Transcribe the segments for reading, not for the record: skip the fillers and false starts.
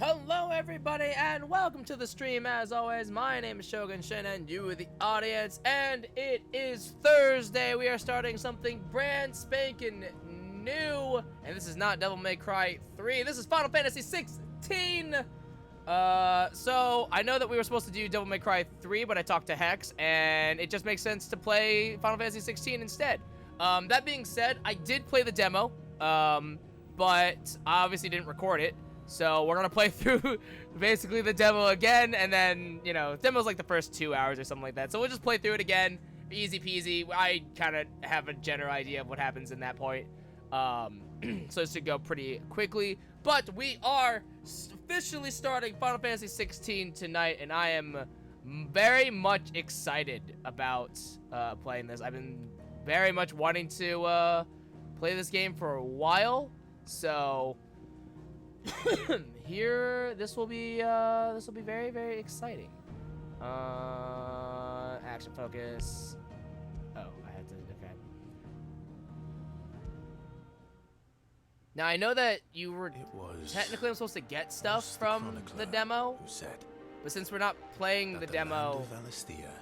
Hello everybody and welcome to the stream. As always, my name is Shogun Shin and you are the audience, and it is Thursday. We are starting something brand spanking new, and this is not Devil May Cry 3, this is Final Fantasy XVI. So I know that we were supposed to do Devil May Cry 3, but I talked to Hex and it just makes sense to play Final Fantasy 16 instead. That being said, I did play the demo, but I obviously didn't record it. So we're gonna play through basically the demo again, and then, you know, demo's like the first 2 hours or something like that. So we'll just play through it again, easy peasy. I kind of have a general idea of what happens in that point. So this should go pretty quickly. But we are officially starting Final Fantasy 16 tonight, and I am very much excited about playing this. I've been very much wanting to play this game for a while, so here, this will be very, very exciting. Action focus. Oh, I had to, okay. Now, I know that you were, technically I'm supposed to get stuff from the demo, but since we're not playing the demo,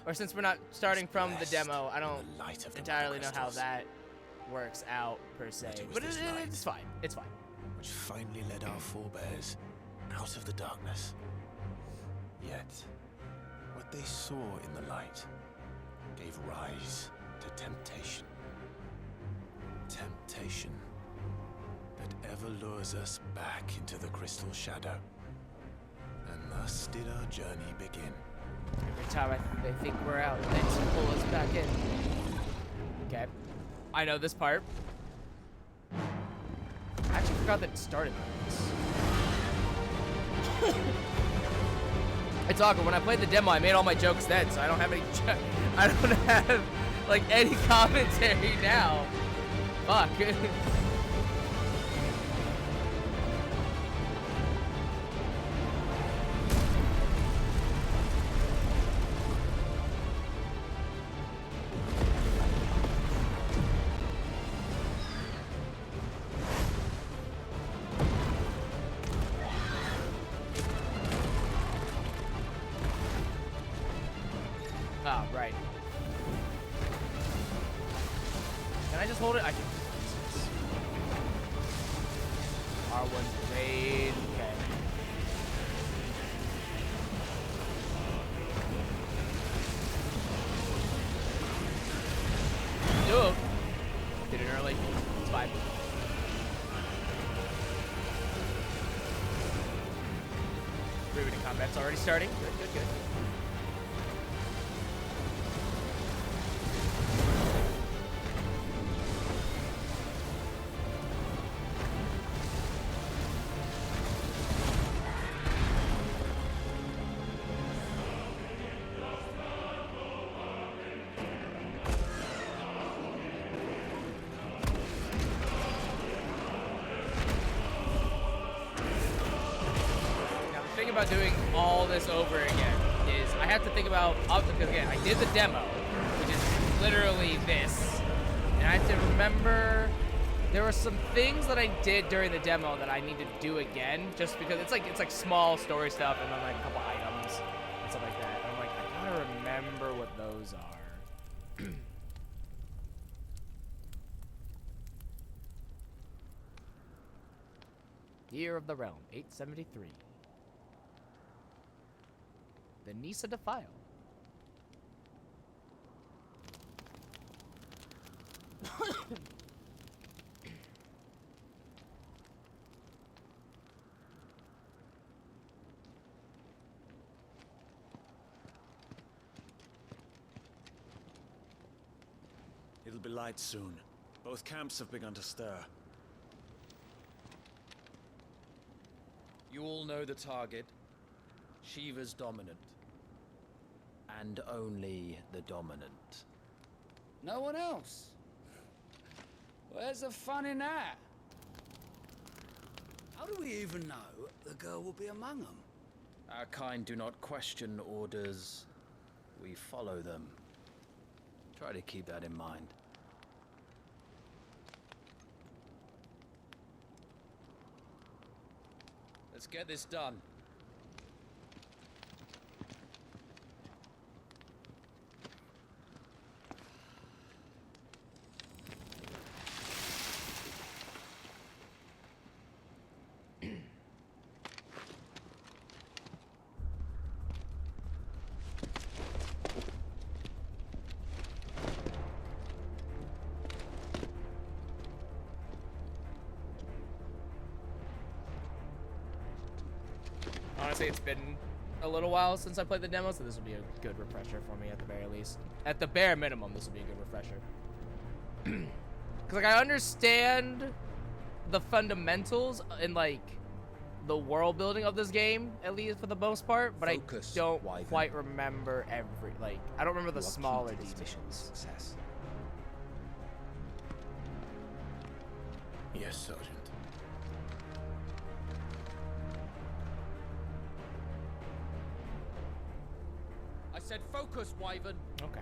or since we're not starting from the demo, I don't entirely know how that works out, per se. But it's fine, it's fine. Which finally led our forebears out of the darkness. Yet, what they saw in the light gave rise to temptation. Temptation that ever lures us back into the crystal shadow. And thus did our journey begin. Every time they think we're out, they just pull us back in. Okay. I know this part. I actually forgot that it started like this. It's awkward. When I played the demo, I made all my jokes then, so I don't have any. I don't have like any commentary now. Fuck. Oh, right. Can I just hold it? I can. R1's raid. Okay. Do it. Did it early. It's fine. Riveting combat's already starting. Good, good, good. About doing all this over again is I have to think about, because again, I did the demo, which is literally this, and I have to remember there were some things that I did during the demo that I need to do again, just because it's like small story stuff and then like a couple items and stuff like that. And I'm like, I gotta remember what those are. Year of the Realm, 873. The Nisa Defile. It'll be light soon. Both camps have begun to stir. You all know the target. Shiva's dominant. And only the dominant. No one else? Where's the fun in that? How do we even know the girl will be among them? Our kind do not question orders. We follow them. Try to keep that in mind. Let's get this done. Honestly, it's been a little while since I played the demo, so this will be a good refresher for me at the very least. At the bare minimum, this will be a good refresher. Because, like, I understand the fundamentals in, like, the world building of this game, at least for the most part, but Focus, I don't Wyvern. quite remember I don't remember the You are key smaller to this mission's details. success. Yes, Sergeant. I said focus, Wyvern. Okay.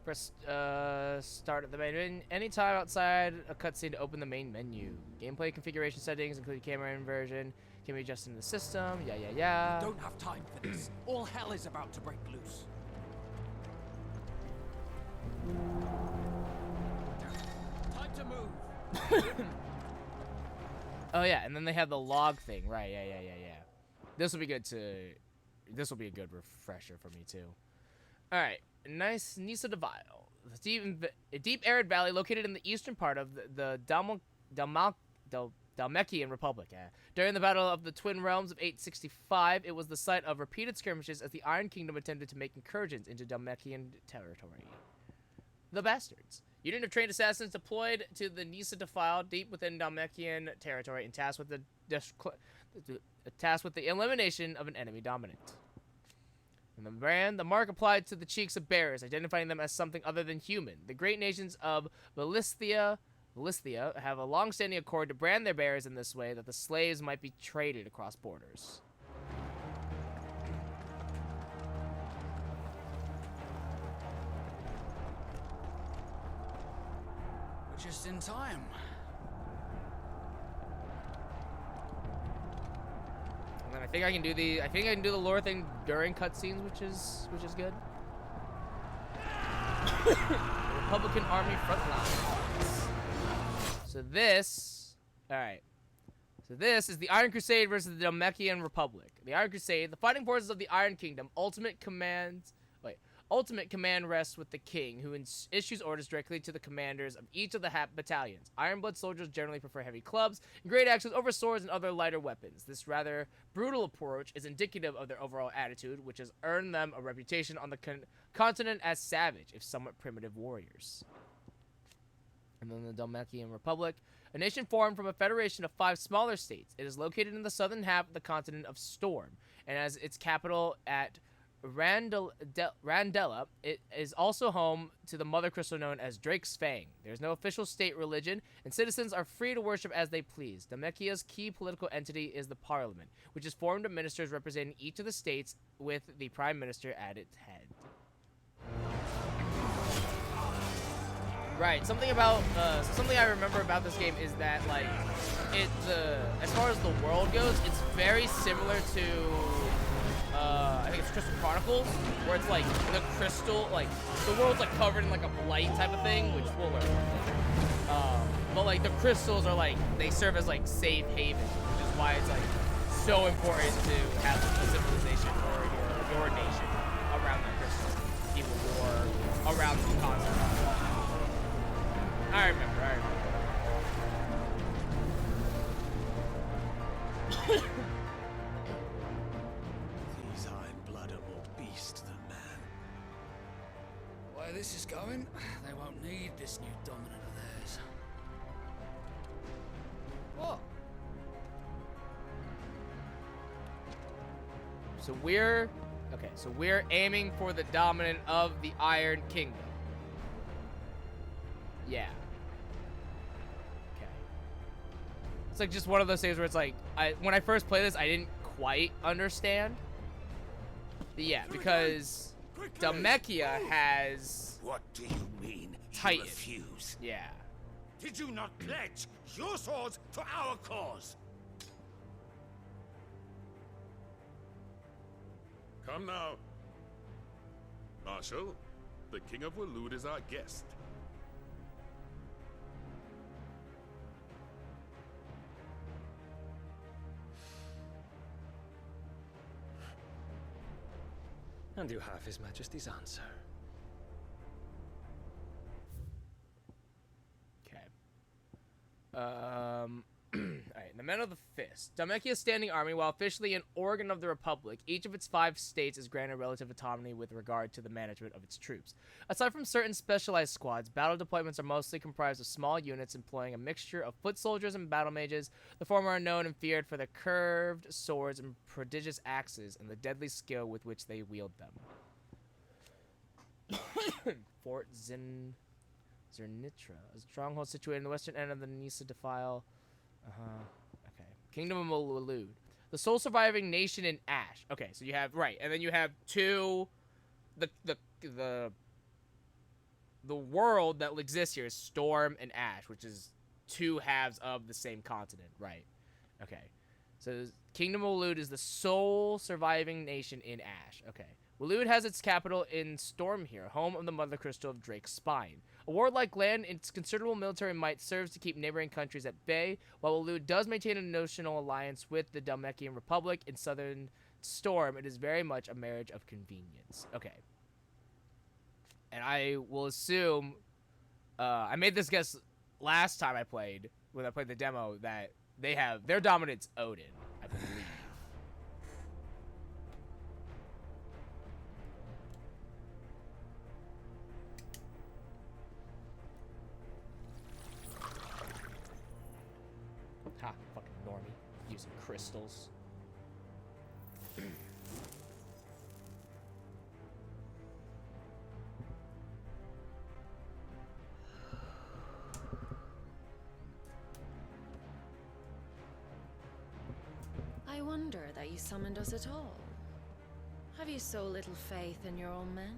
Press start at the main menu. Anytime outside a cutscene to open the main menu. Gameplay configuration settings, including camera inversion, can be adjusted in the system. Yeah. Don't have time for this. All hell is about to break loose. Time to move. Oh yeah, and then they have the log thing, right? Yeah. This will be good This will be a good refresher for me too. All right, nice Nisa Devile, a deep arid valley located in the eastern part of the Dalmekian Republic. During the Battle of the Twin Realms of 865, it was the site of repeated skirmishes as the Iron Kingdom attempted to make incursions into Dalmekian territory. The Bastards. Unit of trained assassins deployed to the Nisa Defile deep within Dalmekian territory and tasked with the elimination of an enemy dominant. And the brand, the mark applied to the cheeks of bearers, identifying them as something other than human. The great nations of Valisthia have a long-standing accord to brand their bearers in this way that the slaves might be traded across borders. We're just in time. And then I think I can do the lore thing during cutscenes, which is good. The Republican Army frontline. So this is the Iron Crusade versus the Dalmekian Republic. The Iron Crusade, the fighting forces of the Iron Kingdom, ultimate command rests with the king, who issues orders directly to the commanders of each of the battalions. Ironblood soldiers generally prefer heavy clubs and great axes over swords and other lighter weapons. This rather brutal approach is indicative of their overall attitude, which has earned them a reputation on the continent as savage, if somewhat primitive warriors. And then the Dalmekian Republic, a nation formed from a federation of 5 smaller states. It is located in the southern half of the continent of Storm, and has its capital at Randella. It is also home to the mother crystal known as Drake's Fang. There is no official state religion, and citizens are free to worship as they please. Dalmekia's key political entity is the Parliament, which is formed of ministers representing each of the states, with the Prime Minister at its head. Right. Something I remember about this game is that, like, as far as the world goes, it's very similar to I think it's Crystal Chronicles, where it's like the crystal, like the world's like covered in like a blight type of thing, which we'll learn later. But like the crystals are like, they serve as like safe havens, which is why it's like so important to have a civilization or your nation around that crystal, keep a war around the continent. I remember. These Iron-blood are more beast than man. The way this is going, they won't need this new dominant of theirs. What? So we're aiming for the dominant of the Iron Kingdom. Yeah. Okay. It's like just one of those things where it's like, when I first played this, I didn't quite understand. But yeah, because Dhalmekia has What do you mean, Titan. you refuse? yeah. Did you not pledge your swords to our cause? Come now. Marshal, the King of Waloed is our guest. And you have His Majesty's answer. Okay. Alright, the Men of the Fist. Dhalmekia's standing army, while officially an organ of the Republic, each of its 5 states is granted relative autonomy with regard to the management of its troops. Aside from certain specialized squads, battle deployments are mostly comprised of small units employing a mixture of foot soldiers and battle mages. The former are known and feared for their curved swords and prodigious axes and the deadly skill with which they wield them. Fort Zernitra, a stronghold situated in the western end of the Nisa Defile. Okay. Kingdom of Waloed, the sole surviving nation in Ash. Okay, so you have and then you have two. The world that exists here is Storm and Ash, which is 2 halves of the same continent, right? Okay, so Kingdom of Waloed is the sole surviving nation in Ash. Okay, Waloed has its capital in Storm here, home of the Mother Crystal of Drake's Spine. A warlike land, its considerable military might serves to keep neighboring countries at bay, while Waloed does maintain a notional alliance with the Dhalmekian Republic in southern Storm. It is very much a marriage of convenience. Okay. And I will assume, I made this guess last time I played, when I played the demo, that they have, their dominant's Odin, I believe. Ha, fucking normie. Using crystals. I wonder that you summoned us at all. Have you so little faith in your own men?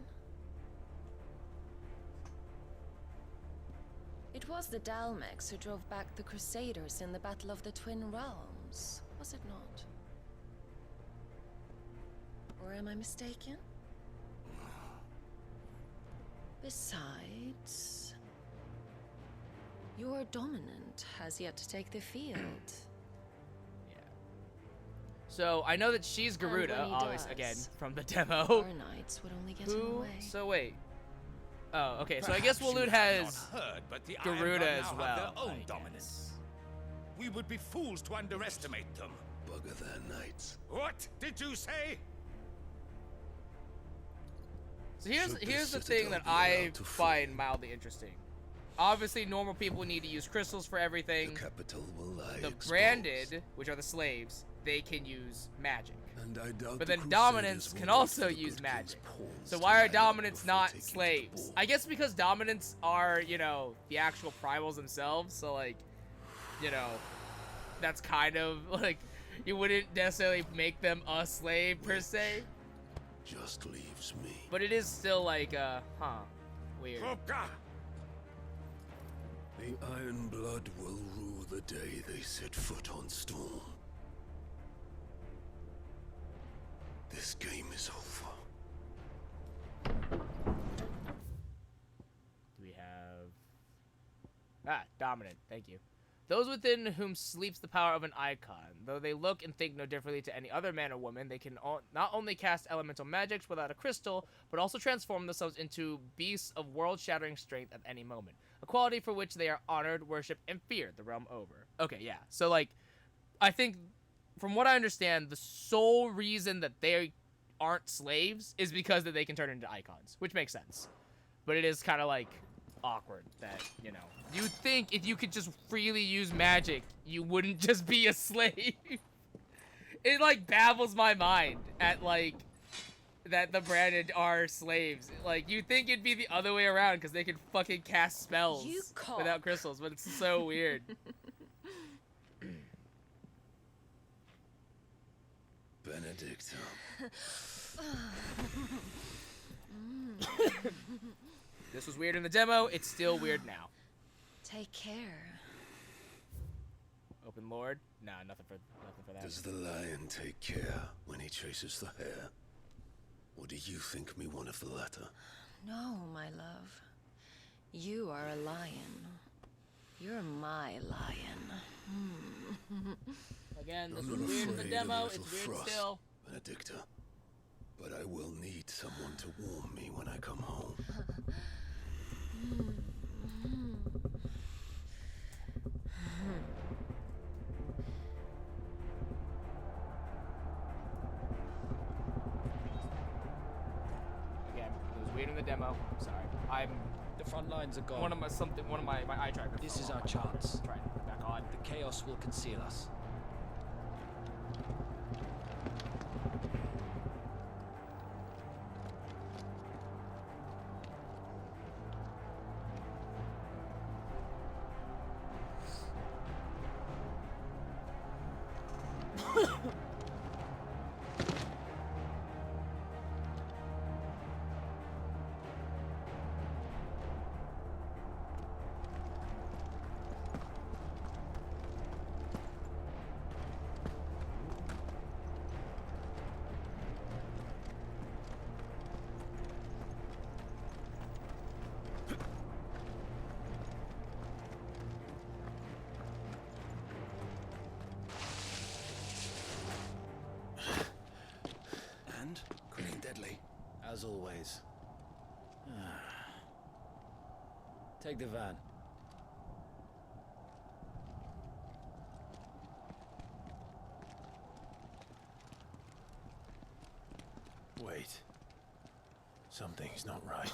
It was the Dalmex who drove back the Crusaders in the Battle of the Twin Realms, was it not? Or am I mistaken? Besides, your dominant has yet to take the field. So I know that she's Garuda, obviously, again, from the demo. Our knights would only get in the way. So wait. Oh, okay. So I guess Waloed has Garuda as well. Their own dominance. We would be fools to underestimate them. Bugger their knights. What did you say? So here's the thing that I find mildly interesting. Obviously, normal people need to use crystals for everything. The capital will lie The exposed. branded, which are the slaves, they can use magic. And I doubt But the then dominants Crusaders can will also lift the use good magic. king's pawns So to why are line up dominants before not taking to the slaves? board. I guess because dominants are, you know, the actual primals themselves. So like, you know, that's kind of like, you wouldn't necessarily make them a slave per se. Just leaves me. But it is still like, weird. The Iron Blood will rue the day they set foot on Storm. This game is over. Do we have... dominant. Thank you. Those within whom sleeps the power of an icon. Though they look and think no differently to any other man or woman, they can not only cast elemental magics without a crystal, but also transform themselves into beasts of world-shattering strength at any moment. A quality for which they are honored, worshipped, and feared the realm over. Okay, yeah. So, like, I think, from what I understand, the sole reason that they aren't slaves is because that they can turn into icons, which makes sense. But it is kind of, like, awkward that, you know, you'd think if you could just freely use magic, you wouldn't just be a slave. It, like, baffles my mind at, like, that the branded are slaves. Like, you'd think it'd be the other way around because they can fucking cast spells without crystals, but it's so weird. Benedict. This was weird in the demo. It's still weird now. Take care. Open Lord? Nah, nothing for that. Does the lion take care when he chases the hare? Or do you think me one of the latter? No, my love. You are a lion. You're my lion. Again, this I'm was not weird in the afraid demo. of It's little weird frost, still. Benedicta. But I will need someone to warm me when I come home. Again, it was weird in the demo. Sorry. The front lines are gone. One of my eye trackers. This is our chance. Try and put it back on. The chaos will conceal us. Clean deadly. As always. Take the van. Wait. Something's not right.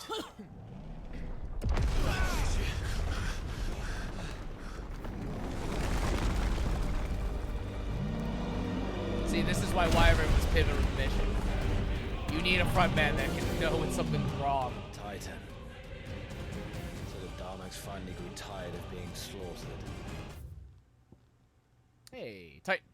See, this is why Wyvern was pivotal to the mission. You need a front man that can know when something's wrong. Titan. So the Darmaks finally grew tired of being slaughtered. Hey, Titan.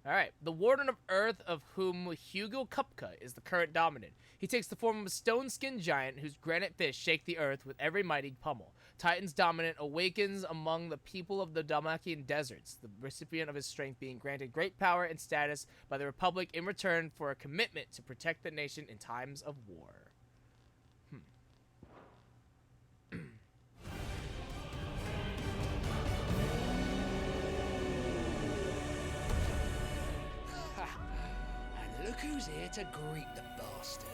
Alright, the Warden of Earth, of whom Hugo Kupka is the current dominant. He takes the form of a stone-skinned giant whose granite fists shake the earth with every mighty pummel. Titan's dominant awakens among the people of the Dalmakian deserts, the recipient of his strength being granted great power and status by the Republic in return for a commitment to protect the nation in times of war. And look who's here to greet the bastard.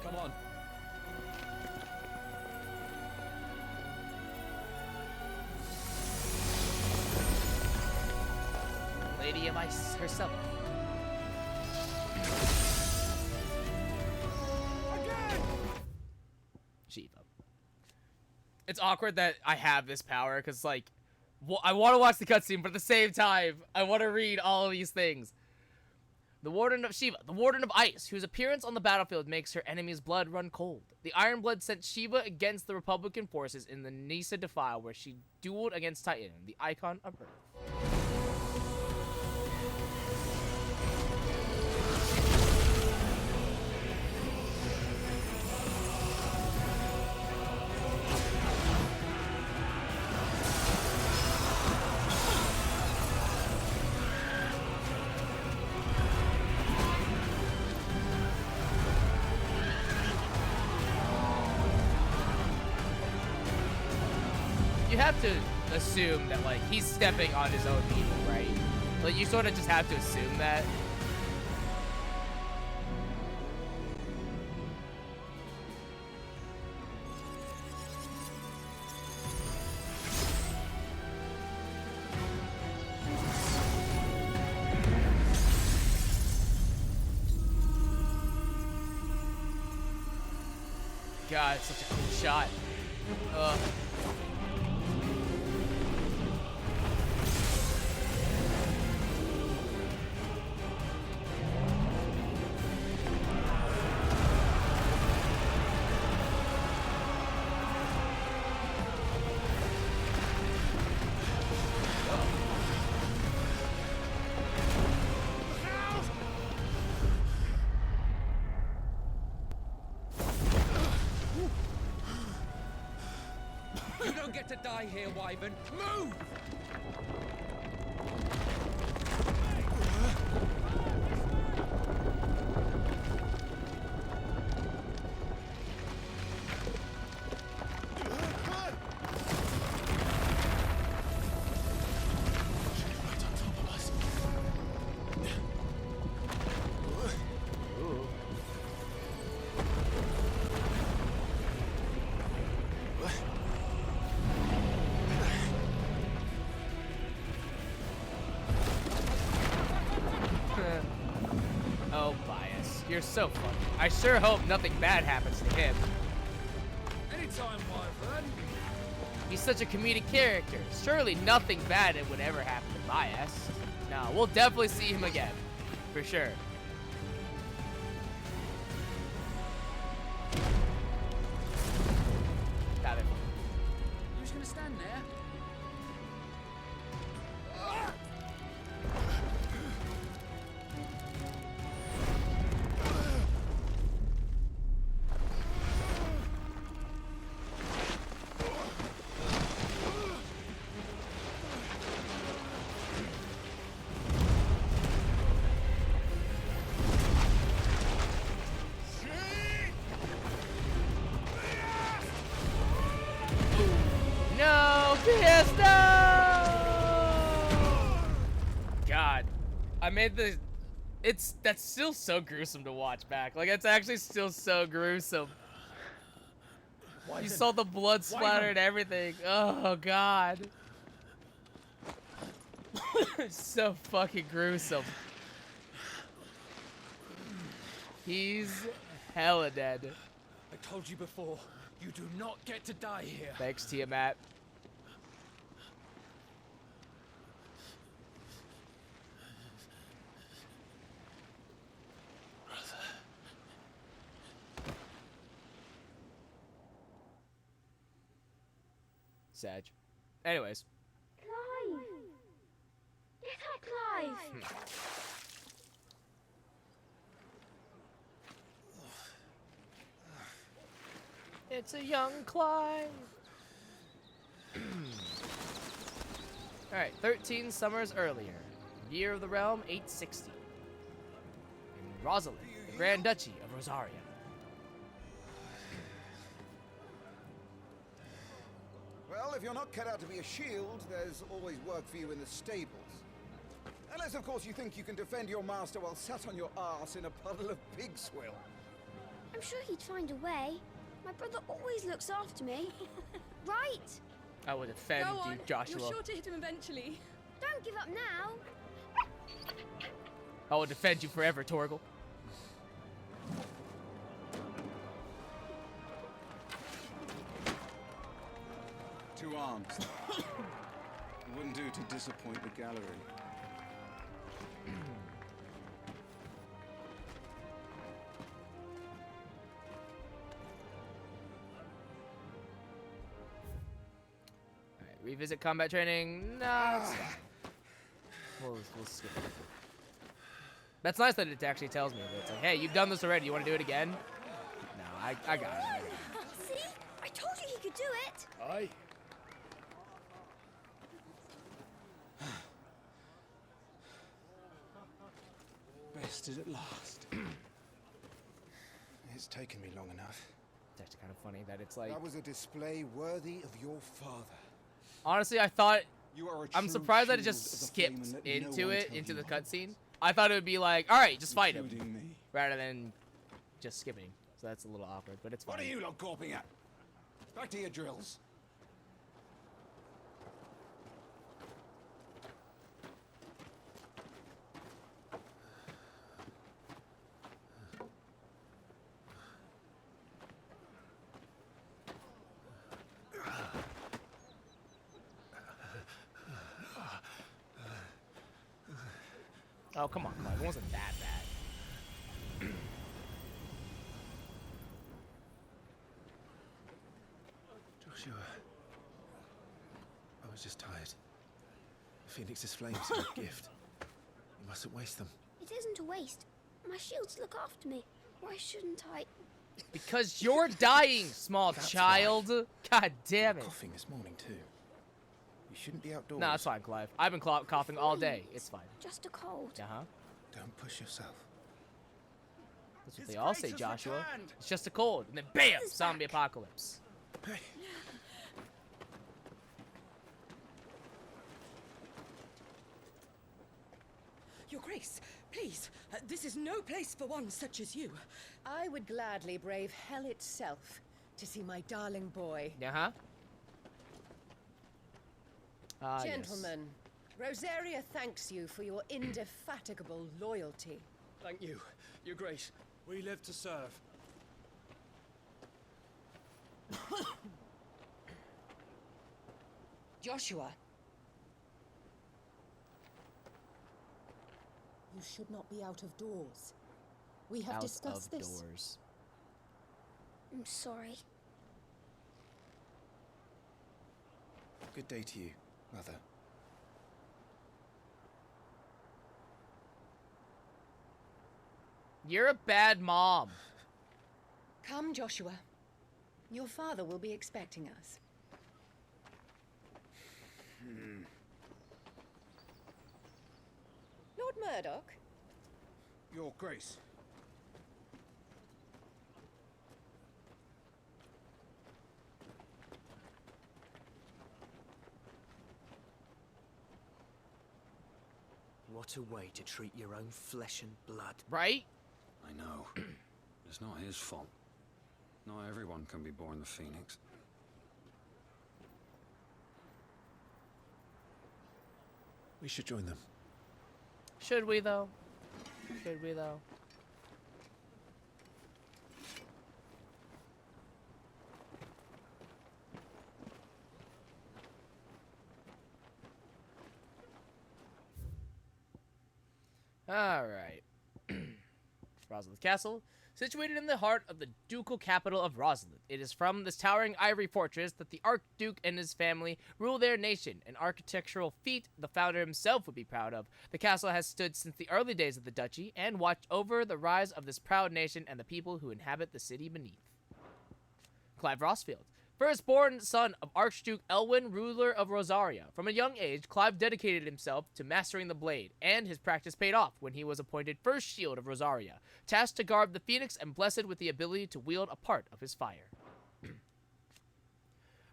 Come on. Lady of Ice herself. Shiva. It's awkward that I have this power because, like, I want to watch the cutscene, but at the same time, I want to read all of these things. The Warden of Shiva, the Warden of Ice, whose appearance on the battlefield makes her enemy's blood run cold. The Iron Blood sent Shiva against the Republican forces in the Nisa Defile, where she dueled against Titan, the icon of Earth. You have to assume that, like, he's stepping on his own people, right? Like, you sort of just have to assume that. God, it's such a cool shot. get to die here, Wyvern. Move! Oh, Bias. You're so funny. I sure hope nothing bad happens to him. Anytime, Wyvern. He's such a comedic character. Surely nothing bad would ever happen to Bias. No, we'll definitely see him again. For sure. Got it. You just gonna stand there? No, PS, no! God, I made the. That's still so gruesome to watch back. Like, it's actually still so gruesome. You saw the blood splatter and everything. Oh God. It's so fucking gruesome. He's hella dead. I told you before, you do not get to die here. Thanks, Tiamat. Sag. Anyways. Clive! Get up, Clive! It's a young Clive. Alright, 13 summers earlier. Year of the Realm, 860. In Rosalind, the Grand Duchy of Rosaria. Well, if you're not cut out to be a shield, there's always work for you in the stables. Unless, of course, you think you can defend your master while sat on your ass in a puddle of pig swill. I'm sure he'd find a way. My brother always looks after me. Right? I will defend you, Joshua. You're sure to hit him eventually. Don't give up now. I will defend you forever, Torgal. Two arms. It wouldn't do to disappoint the gallery. Alright, revisit combat training. No, it's fine. We'll skip it. That's nice that it actually tells me that it's like, hey, you've done this already. You want to do it again? No, I got it. I got it. See? I told you he could do it. Aye. Bested at last. It's taken me long enough. It's actually kind of funny that it's like... That was a display worthy of your father. Honestly, I thought... I'm true surprised that it shield just of the skipped flame and let into no one it, tell into you the of. cutscene. I thought it would be like, alright, just fight him. Including me. Rather than just skipping. So that's a little awkward, but it's fine. What are you lot gawping at? Back to your drills. Oh, come on, Clive. It wasn't that bad. Joshua. I was just tired. Phoenix's flames are a gift. You mustn't waste them. It isn't a waste. My shields look after me. Why shouldn't I? Because you're dying, small child. God damn it. Coughing this morning too. You shouldn't be outdoors. No, it's fine, Clive. I've been coughing all day. It's fine. Just a cold. Uh-huh. Don't push yourself. That's what they all say, Joshua. It's just a cold. And then bam! Zombie apocalypse. Hey. Your Grace, please, this is no place for one such as you. I would gladly brave hell itself to see my darling boy. Uh-huh. Gentlemen, Rosaria thanks you for your indefatigable loyalty. Thank you, Your Grace. We live to serve. Joshua. You should not be out of doors. We have discussed this. Doors. I'm sorry. Good day to you, Mother. You're a bad mom. Come, Joshua. Your father will be expecting us. Lord Murdoch? Your Grace. What a way to treat your own flesh and blood. Right? I know. It's not his fault. Not everyone can be born the Phoenix. We should join them. Should we, though? Should we, though? Alright. Rosalind Castle. Situated in the heart of the ducal capital of Rosalind, it is from this towering ivory fortress that the Archduke and his family rule their nation, an architectural feat the founder himself would be proud of. The castle has stood since the early days of the duchy and watched over the rise of this proud nation and the people who inhabit the city beneath. Clive Rosfield. Firstborn son of Archduke Elwin, ruler of Rosaria. From a young age, Clive dedicated himself to mastering the blade, and his practice paid off when he was appointed First Shield of Rosaria, tasked to guard the Phoenix and blessed with the ability to wield a part of his fire.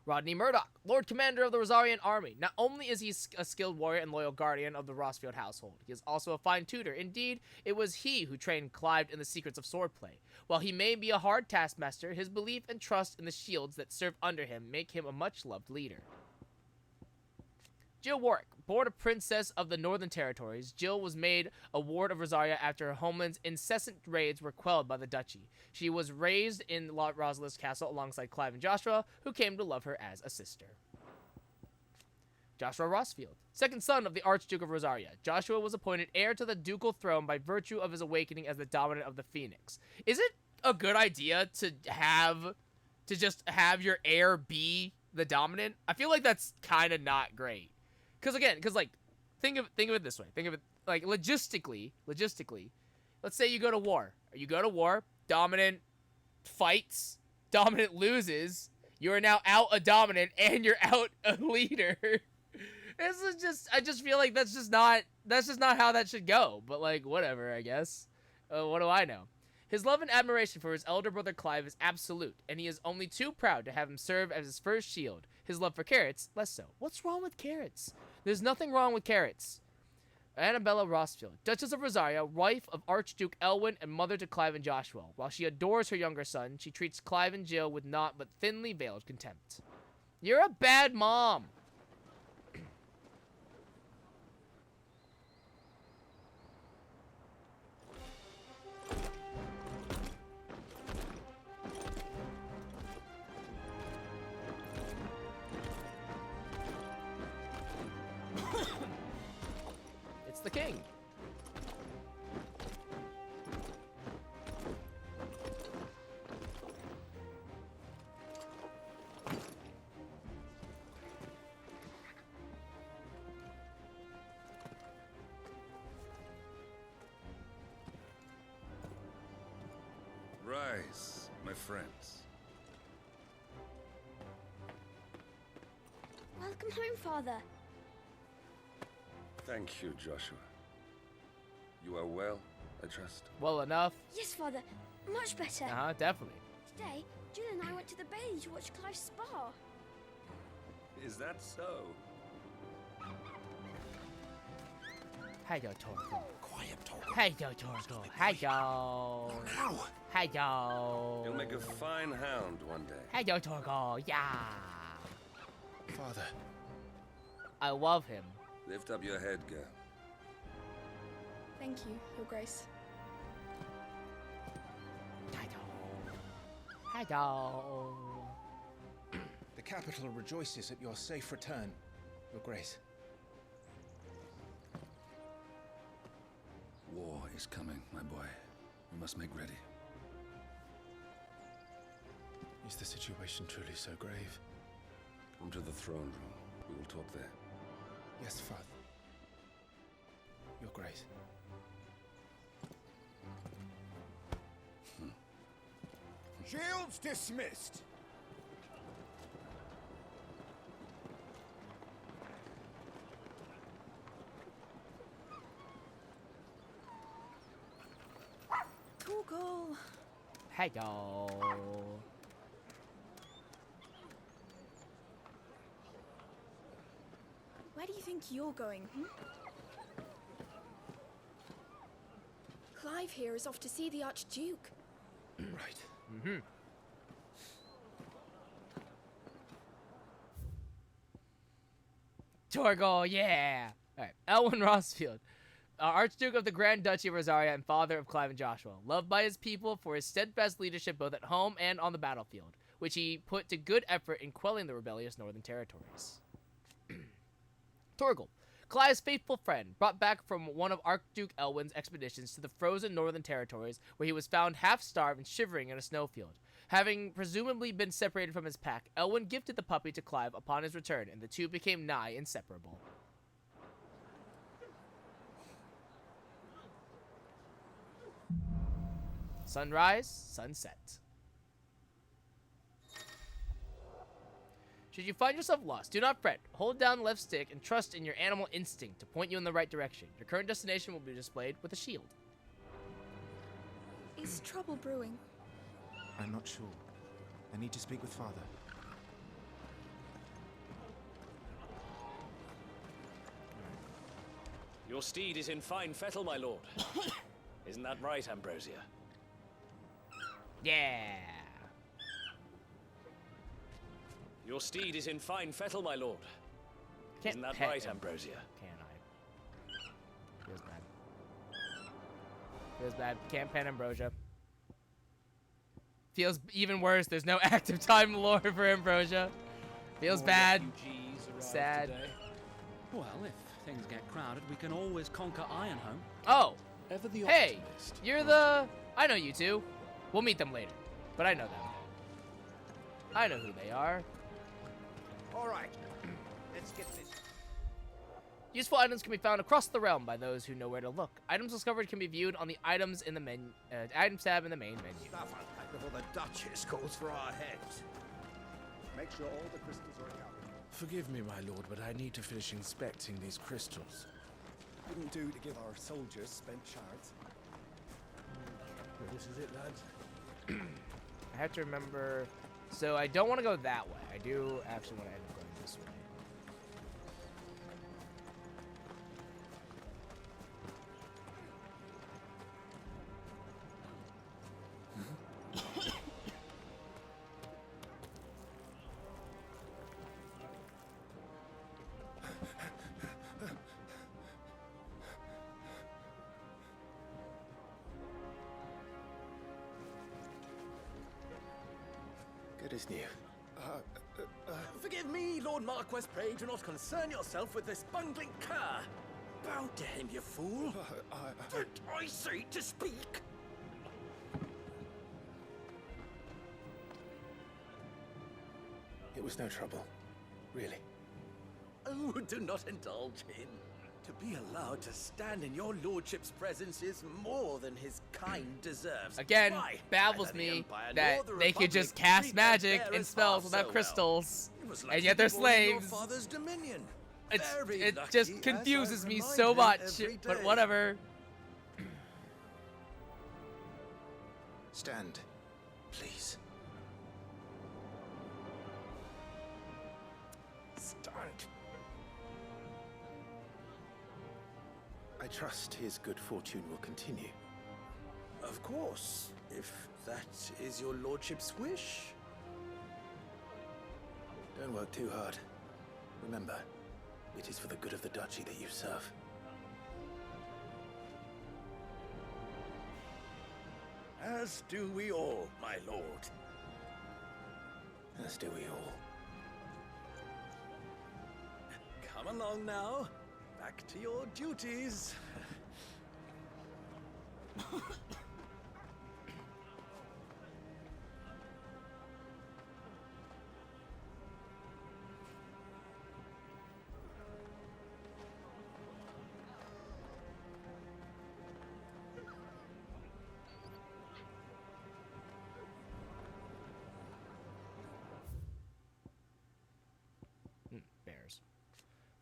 Rodney Murdoch, Lord Commander of the Rosarian Army. Not only is he a skilled warrior and loyal guardian of the Rosfield household, he is also a fine tutor. Indeed, it was he who trained Clive in the secrets of swordplay. While he may be a hard taskmaster, his belief and trust in the shields that serve under him make him a much-loved leader. Jill Warwick, born a princess of the Northern Territories, Jill was made a ward of Rosaria after her homeland's incessant raids were quelled by the duchy. She was raised in Rosalind's castle alongside Clive and Joshua, who came to love her as a sister. Joshua Rosfield, second son of the Archduke of Rosaria. Joshua was appointed heir to the ducal throne by virtue of his awakening as the dominant of the Phoenix. Is it a good idea to just have your heir be the dominant? I feel like that's kind of not great. Because like, think of it this way. Think of it like logistically. Let's say you go to war. Dominant fights, dominant loses. You are now out a dominant, and you're out a leader. This is just, I just feel like that's just not how that should go. But like, whatever, I guess. What do I know? His love and admiration for his elder brother Clive is absolute, and he is only too proud to have him serve as his first shield. His love for carrots, less so. What's wrong with carrots? There's nothing wrong with carrots. Annabella Rosfield, Duchess of Rosaria, wife of Archduke Elwin and mother to Clive and Joshua. While she adores her younger son, she treats Clive and Jill with naught but thinly veiled contempt. You're a bad mom. It's the king. Rise, my friends. Welcome home, Father. Thank you, Joshua. You are well, I trust. Well enough. Yes, Father. Much better. Definitely. Today, Jill and I went to the bay to watch Clive's spa. Is that so? Hey, yo, Torgo. Quiet, Torgo. Hey, yo, Torgo. Hey, yo. Now. Hey, yo. You'll make a fine hound one day. Hey, yo, Torgo. Yeah. Father. I love him. Lift up your head, girl. Thank you, Your Grace. Hello. The capital rejoices at your safe return, Your Grace. War is coming, my boy. We must make ready. Is the situation truly so grave? Come to the throne room. We will talk there. Yes, Father. Your Grace. Shields dismissed. Torgal. Hello. Where do you think you're going, Clive here is off to see the Archduke. Right. Mm-hmm. Torgal, yeah. All right, Elwyn Rossfield, Archduke of the Grand Duchy of Rosaria and father of Clive and Joshua, loved by his people for his steadfast leadership both at home and on the battlefield, which he put to good effort in quelling the rebellious northern territories. Torgal, Clive's faithful friend, brought back from one of Archduke Elwyn's expeditions to the frozen northern territories, where he was found half-starved and shivering in a snowfield. Having presumably been separated from his pack, Elwyn gifted the puppy to Clive upon his return, and the two became nigh inseparable. Sunrise, sunset. Should you find yourself lost, do not fret. Hold down the left stick and trust in your animal instinct to point you in the right direction. Your current destination will be displayed with a shield. Is trouble brewing? I'm not sure. I need to speak with Father. Your steed is in fine fettle, my lord. Isn't that right, Ambrosia? Yeah. Your steed is in fine fettle, my lord. Isn't that right, Ambrosia? Can I? Feels bad. Feels bad. Can't pen Ambrosia. Feels even worse. There's no active time lore for Ambrosia. Feels bad. Sad. Today. Well, if things get crowded, we can always conquer Ironhome. Oh. Ever the Hey, optimist. you're the... I know you two. We'll meet them later. But I know them. I know who they are. All right. Let's get this. Useful items can be found across the realm by those who know where to look. Items discovered can be viewed on the items in the items tab in the main menu. Stuff unpacked before the Duchess calls for our heads. Make sure all the crystals are accounted. Forgive me, my lord, but I need to finish inspecting these crystals. Wouldn't do to give our soldiers spent shards. Well, this is it, lads. I have to remember... So I don't want to go that way. I do actually want to end up going this way. Good as new. Forgive me, Lord Marquess, pray do not concern yourself with this bungling cur. Bow to him, you fool. Did I say to speak? It was no trouble. Really. Oh, do not indulge him. To be allowed to stand in your lordship's presence is more than his kind deserves. Again, Why, baffles neither the me Empire that nor the they could Republic just cast treat magic their and bearers spells half without so crystals, well. It was like and yet they're to be born in your slaves. father's dominion. It Very just lucky, confuses as I me remind so him much, every but day. whatever. Stand, please. Stand. I trust his good fortune will continue. Of course, if that is your lordship's wish. Don't work too hard. Remember, it is for the good of the duchy that you serve. As do we all, my lord. As do we all. Come along now. Back to your duties. Bears.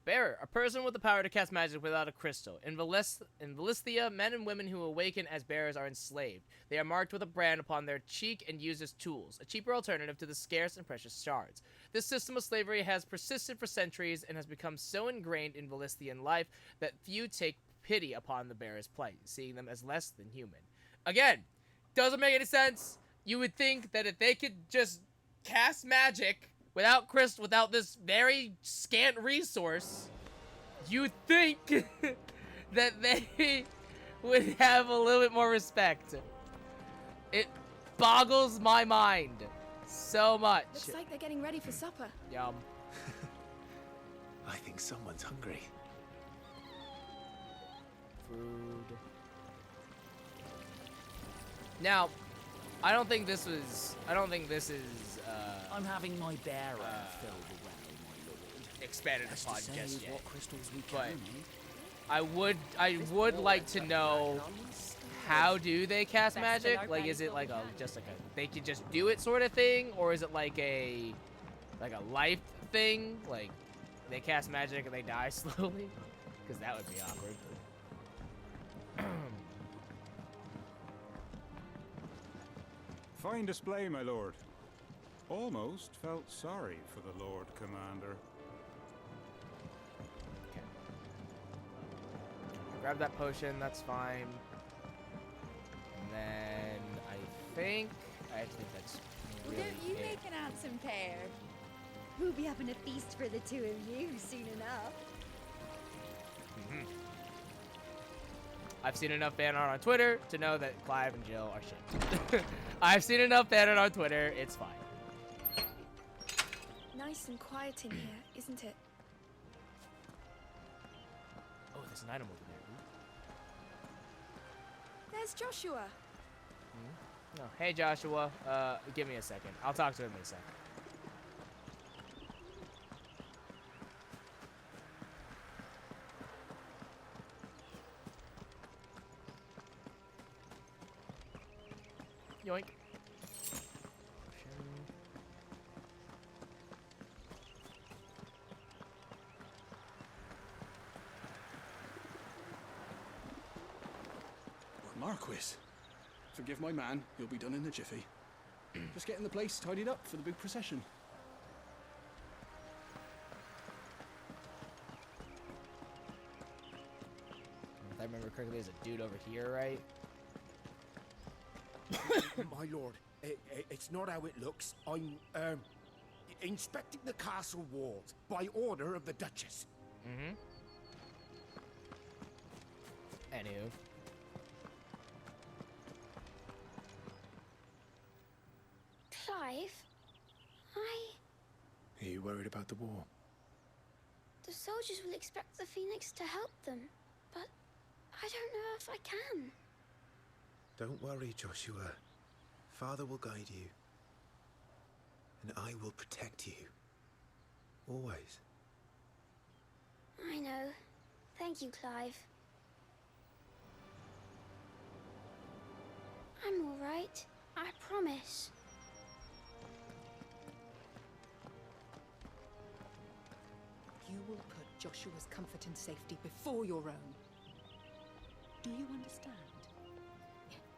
Bearer, a person with the power to cast magic without a crystal. In Valisthea, men and women who awaken as bearers are enslaved. They are marked with a brand upon their cheek and used as tools, a cheaper alternative to the scarce and precious shards. This system of slavery has persisted for centuries and has become so ingrained in Valisthean life that few take pity upon the bearer's plight, seeing them as less than human. Again, doesn't make any sense. You would think that if they could just cast magic without without this very scant resource, you'd think that they would have a little bit more respect. It boggles my mind so much. Looks like they're getting ready for supper. Yum. I think someone's hungry. Food. Now, I don't think this is. I'm having my bearer fill the well, my lord. Expanded That's upon to say just yet. what crystals we But can, I would like to know, how do they cast magic? Like, is it like just like a they can just do it sort of thing, or is it like a life thing? Like they cast magic and they die slowly? Because that would be awkward. Fine display, my lord. Almost felt sorry for the Lord Commander. Grab that potion, that's fine. And then I think that's Well, really don't you it. make an handsome pair? We'll be having a feast for the two of you soon enough. I've seen enough fan art on Twitter to know that Clive and Jill are shit. I've seen enough fan art on Twitter, it's fine. Nice and quiet in here, isn't it? Oh, there's an item over there. There's Joshua. No. Hey Joshua, give me a second. I'll talk to him in a second. Yoink. Marquis, forgive my man. He'll be done in a jiffy. Just getting the place tidied up for the big procession. If I remember correctly, there's a dude over here, right? My lord, it's not how it looks. I'm, inspecting the castle walls by order of the Duchess. Anywho. Clive, Are you worried about the war? the soldiers will expect the Phoenix to help them, but I don't know if I can. Don't worry, Joshua. Father will guide you. And I will protect you. Always. I know. Thank you, Clive. I'm all right. I promise. You will put Joshua's comfort and safety before your own. Do you understand?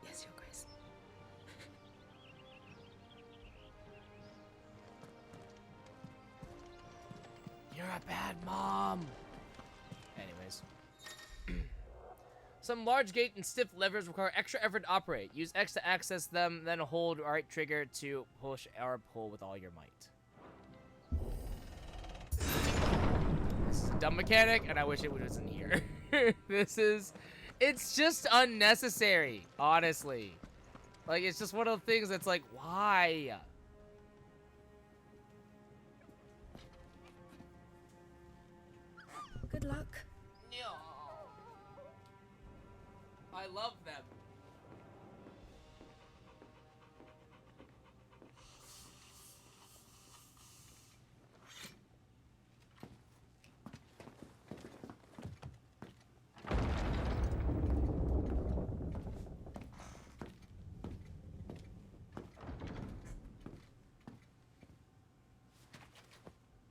Yes, Your Grace. You're a bad mom. Anyways. Some large gate and stiff levers require extra effort to operate. Use X to access them, then hold right trigger to push or pull with all your might. This is a dumb mechanic, and I wish it wasn't here. It's just unnecessary, honestly. Like, it's just one of the things that's like, why? Good luck. I love them.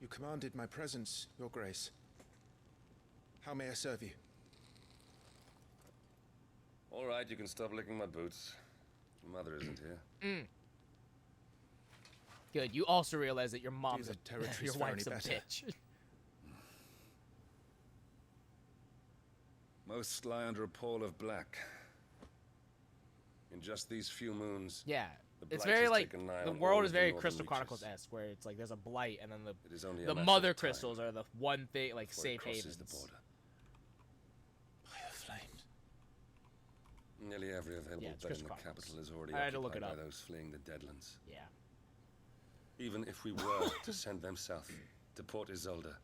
You commanded my presence, Your Grace. How may I serve you? All right, you can stop licking my boots. Mother isn't here. Good. You also realize that your mom's territories your wife's a bitch. Most lie under a pall of black. In just these few moons. Yeah. The It's blight very has like taken nigh the on world all is of the very northern Crystal reaches. Chronicles-esque, where it's like there's a blight, and then It is only a the matter mother of time crystals are the one thing, like before it safe crosses havens. the border. By the flames. Nearly every available Yeah, it's bed in Crystal the Chronicles. capital is already I had to look occupied it by up. those fleeing the Deadlands. Yeah. Even if we were to send them south to Port Isolde,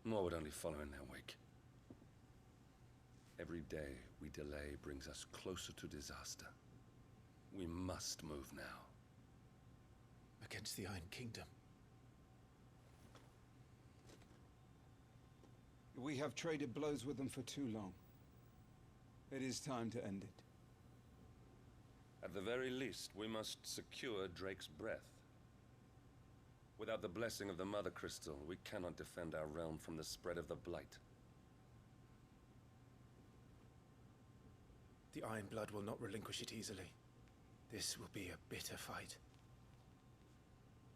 more would only follow in their wake. Every day we delay brings us closer to disaster. We must move now. Against the Iron Kingdom. We have traded blows with them for too long. It is time to end it. At the very least, we must secure Drake's breath. Without the blessing of the Mother Crystal, we cannot defend our realm from the spread of the Blight. The Iron Blood will not relinquish it easily. This will be a bitter fight.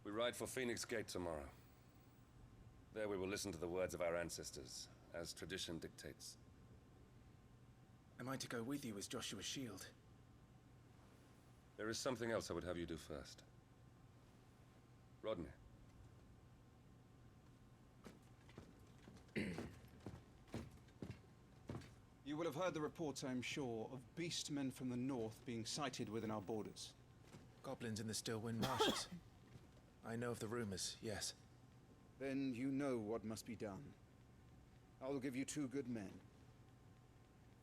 We ride for Phoenix Gate tomorrow. There we will listen to the words of our ancestors, as tradition dictates. Am I to go with you as Joshua's shield? There is something else I would have you do first. Rodney. You will have heard the reports, I'm sure, of beastmen from the north being sighted within our borders. Goblins in the Stillwind Marshes. I know of the rumors, yes. Then you know what must be done. I will give you 2 good men.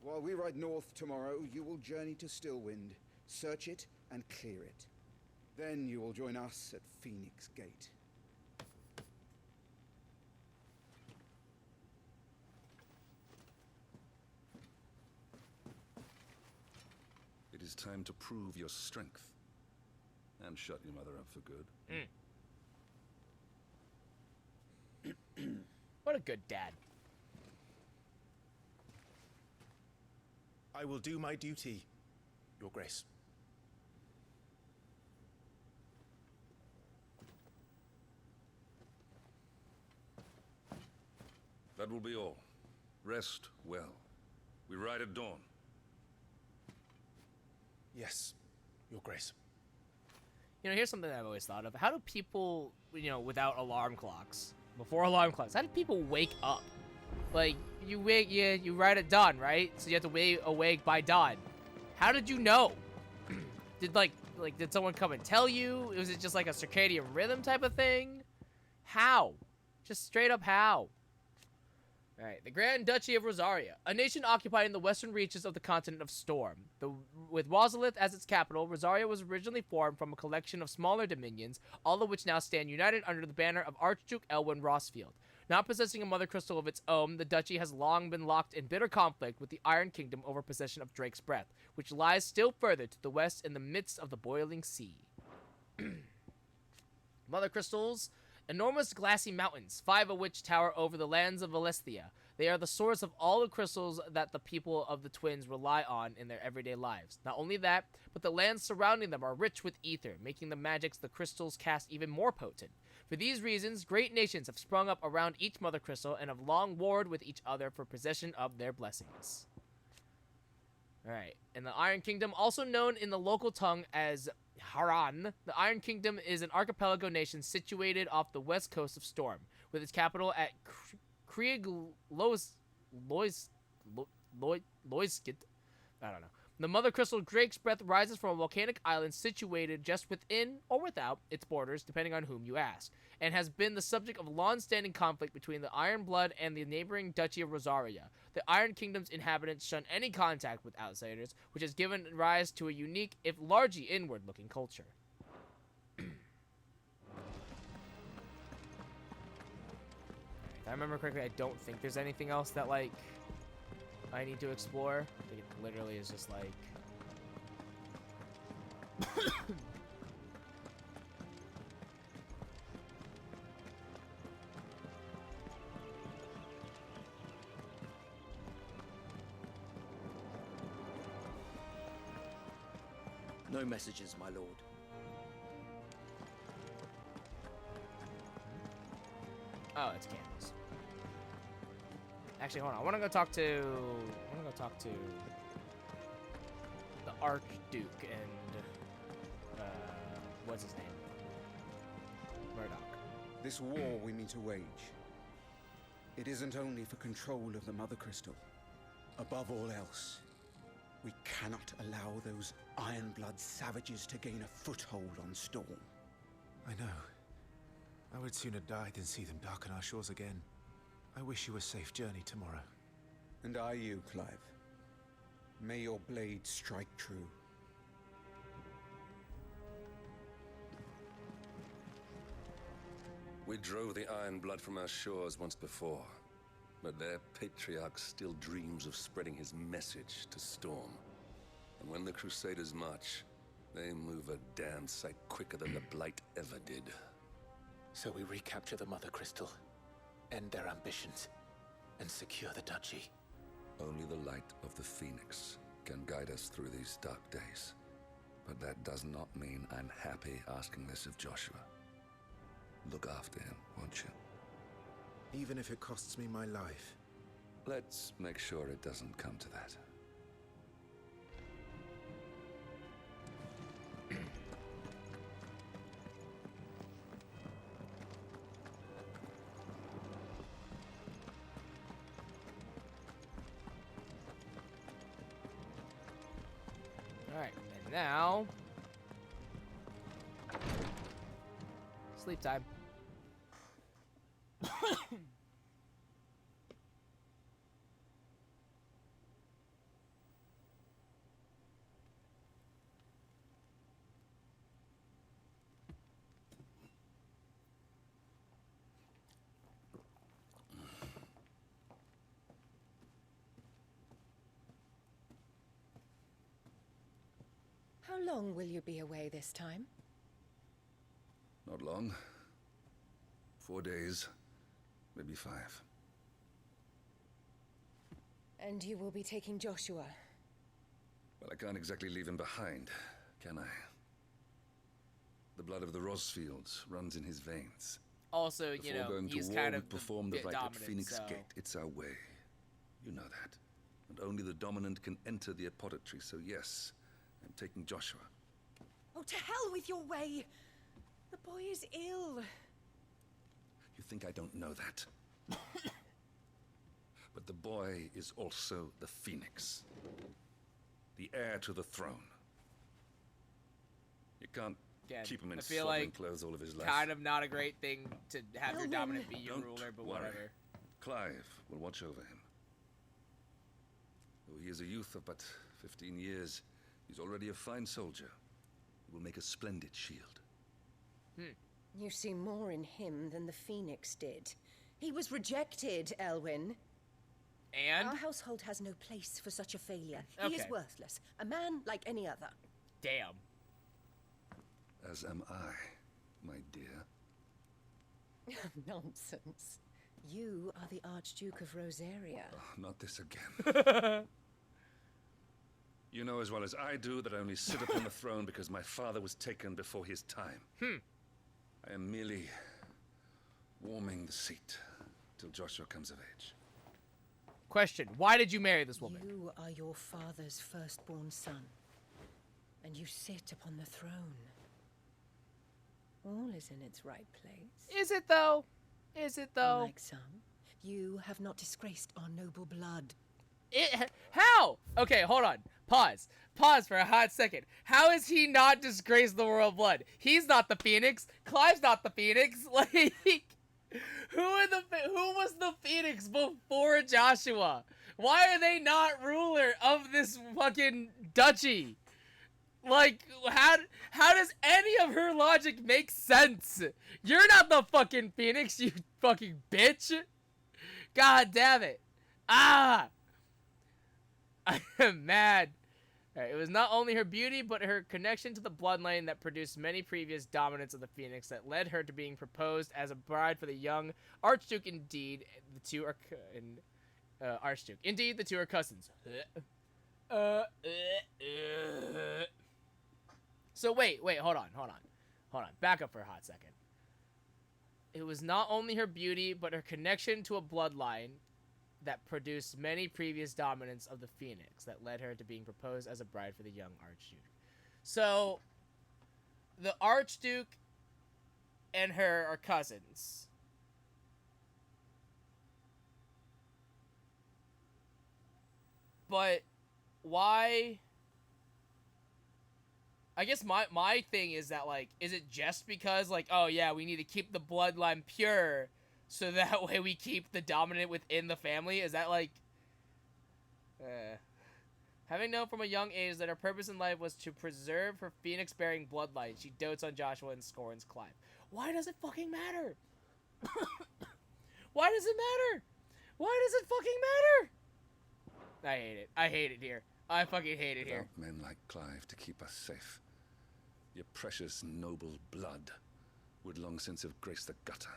While we ride north tomorrow, you will journey to Stillwind, search it, and clear it. Then you will join us at Phoenix Gate. It is time to prove your strength. And shut your mother up for good. What a good dad. I will do my duty, Your Grace. That will be all. Rest well. We ride at dawn. Yes, Your Grace. You know, here's something I've always thought of. How do people, you know, without alarm clocks, before alarm clocks, how do people wake up? Like, you ride at dawn, right? So you have to wake awake by dawn. How did you know? Did did someone come and tell you? Was it just like a circadian rhythm type of thing? How? Just straight up how? Alright, the Grand Duchy of Rosaria, a nation occupying the western reaches of the continent of Storm. With Rosalith as its capital, Rosaria was originally formed from a collection of smaller dominions, all of which now stand united under the banner of Archduke Elwyn Rossfield. Not possessing a mother crystal of its own, the duchy has long been locked in bitter conflict with the Iron Kingdom over possession of Drake's Breath, which lies still further to the west in the midst of the boiling sea. Mother crystals, enormous glassy mountains, 5 of which tower over the lands of Valestia. They are the source of all the crystals that the people of the Twins rely on in their everyday lives. Not only that, but the lands surrounding them are rich with ether, making the magics the crystals cast even more potent. For these reasons, great nations have sprung up around each mother crystal and have long warred with each other for possession of their blessings. Alright, and the Iron Kingdom, also known in the local tongue as Haran, the Iron Kingdom is an archipelago nation situated off the west coast of Storm, with its capital at Loiskit. I don't know. The Mother Crystal Drake's Breath rises from a volcanic island situated just within or without its borders, depending on whom you ask, and has been the subject of long-standing conflict between the Iron Blood and the neighboring Duchy of Rosaria. The Iron Kingdom's inhabitants shun any contact with outsiders, which has given rise to a unique, if largely inward-looking culture. If I remember correctly, I don't think there's anything else that, like, I need to explore. I think it literally is just like... No messages, my lord. Oh, it's candles. Actually, hold on. I want to go talk to the Archduke and what's his name? Murdoch. This war we mean to wage, it isn't only for control of the Mother Crystal. Above all else, we cannot allow those Ironblood savages to gain a foothold on Storm. I know. I would sooner die than see them darken our shores again. I wish you a safe journey tomorrow. And I you, Clive. May your blade strike true. We drove the Iron Blood from our shores once before, but their patriarch still dreams of spreading his message to Storm. And when the Crusaders march, they move a damn sight quicker than the Blight ever did. So we recapture the Mother Crystal, end their ambitions, and secure the duchy. Only the light of the Phoenix can guide us through these dark days. But that does not mean I'm happy asking this of Joshua. Look after him, won't you? Even if it costs me my life. Let's make sure it doesn't come to that. Alright, and now... sleep time. How long will you be away this time? Not long. 4 days, maybe 5. And you will be taking Joshua? Well, I can't exactly leave him behind, can I? The blood of the Rosfields runs in his veins. Also, you Before know, going to he's war, kind we of perform the rite at dominant, Phoenix so... Gate. It's our way. You know that. And only the dominant can enter the apothecary, so yes, I'm taking Joshua. Oh, to hell with your way! The boy is ill. You think I don't know that? But the boy is also the Phoenix. The heir to the throne. You can't keep him in swaddling clothes all of his life. Kind of not a great thing to have your Elwyn. dominant be your Don't ruler, but worry. whatever. Clive will watch over him. Though he is a youth of but 15 years, he's already a fine soldier. He will make a splendid shield. You see more in him than the Phoenix did. He was rejected, Elwyn. And? Our household has no place for such a failure. He is Okay. worthless. A man like any other. Damn. As am I, my dear. Nonsense. You are the Archduke of Rosaria. Oh, not this again. You know as well as I do that I only sit upon the throne because my father was taken before his time. I am merely warming the seat till Joshua comes of age. Question, why did you marry this woman? You are your father's firstborn son, and you sit upon the throne. All is in its right place. Is it though? Is it though? Unlike some, you have not disgraced our noble blood. How? Okay, hold on. Pause. Pause for a hot second. How is he not disgraced the royal blood? He's not the Phoenix. Clive's not the Phoenix. Like, who was the Phoenix before Joshua? Why are they not ruler of this fucking duchy? Like, how does any of her logic make sense? You're not the fucking Phoenix, you fucking bitch. God damn it. Ah! I am mad. Alright, it was not only her beauty, but her connection to the bloodline that produced many previous dominants of the Phoenix that led her to being proposed as a bride for the young Archduke. Indeed, the two are Archduke. Indeed, the two are cousins. So wait, hold on. Back up for a hot second. It was not only her beauty, but her connection to a bloodline that produced many previous dominants of the Phoenix that led her to being proposed as a bride for the young Archduke. So, the Archduke and her are cousins. But why? I guess my thing is that, like, is it just because, like, oh yeah, we need to keep the bloodline pure so that way we keep the dominant within the family? Is that, like... Having known from a young age that her purpose in life was to preserve her phoenix-bearing bloodline, she dotes on Joshua and scorns Clive. Why does it fucking matter? Why does it matter? Why does it fucking matter? I hate it. I hate it here. I fucking hate it here. Without men like Clive to keep us safe, your precious noble blood would long since have graced the gutter.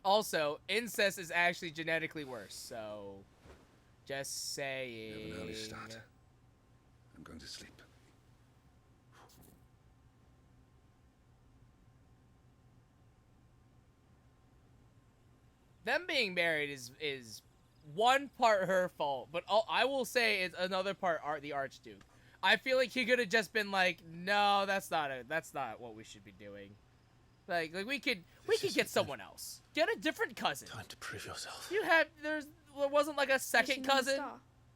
Also, incest is actually genetically worse, so just saying. You have an early start. I'm going to sleep. Them being married is one part her fault, but I will say it's another part the Archduke. I feel like he could have just been like, no, that's not what we should be doing. Like we could get someone else. Get a different cousin. Time to prove yourself. There wasn't like a second cousin,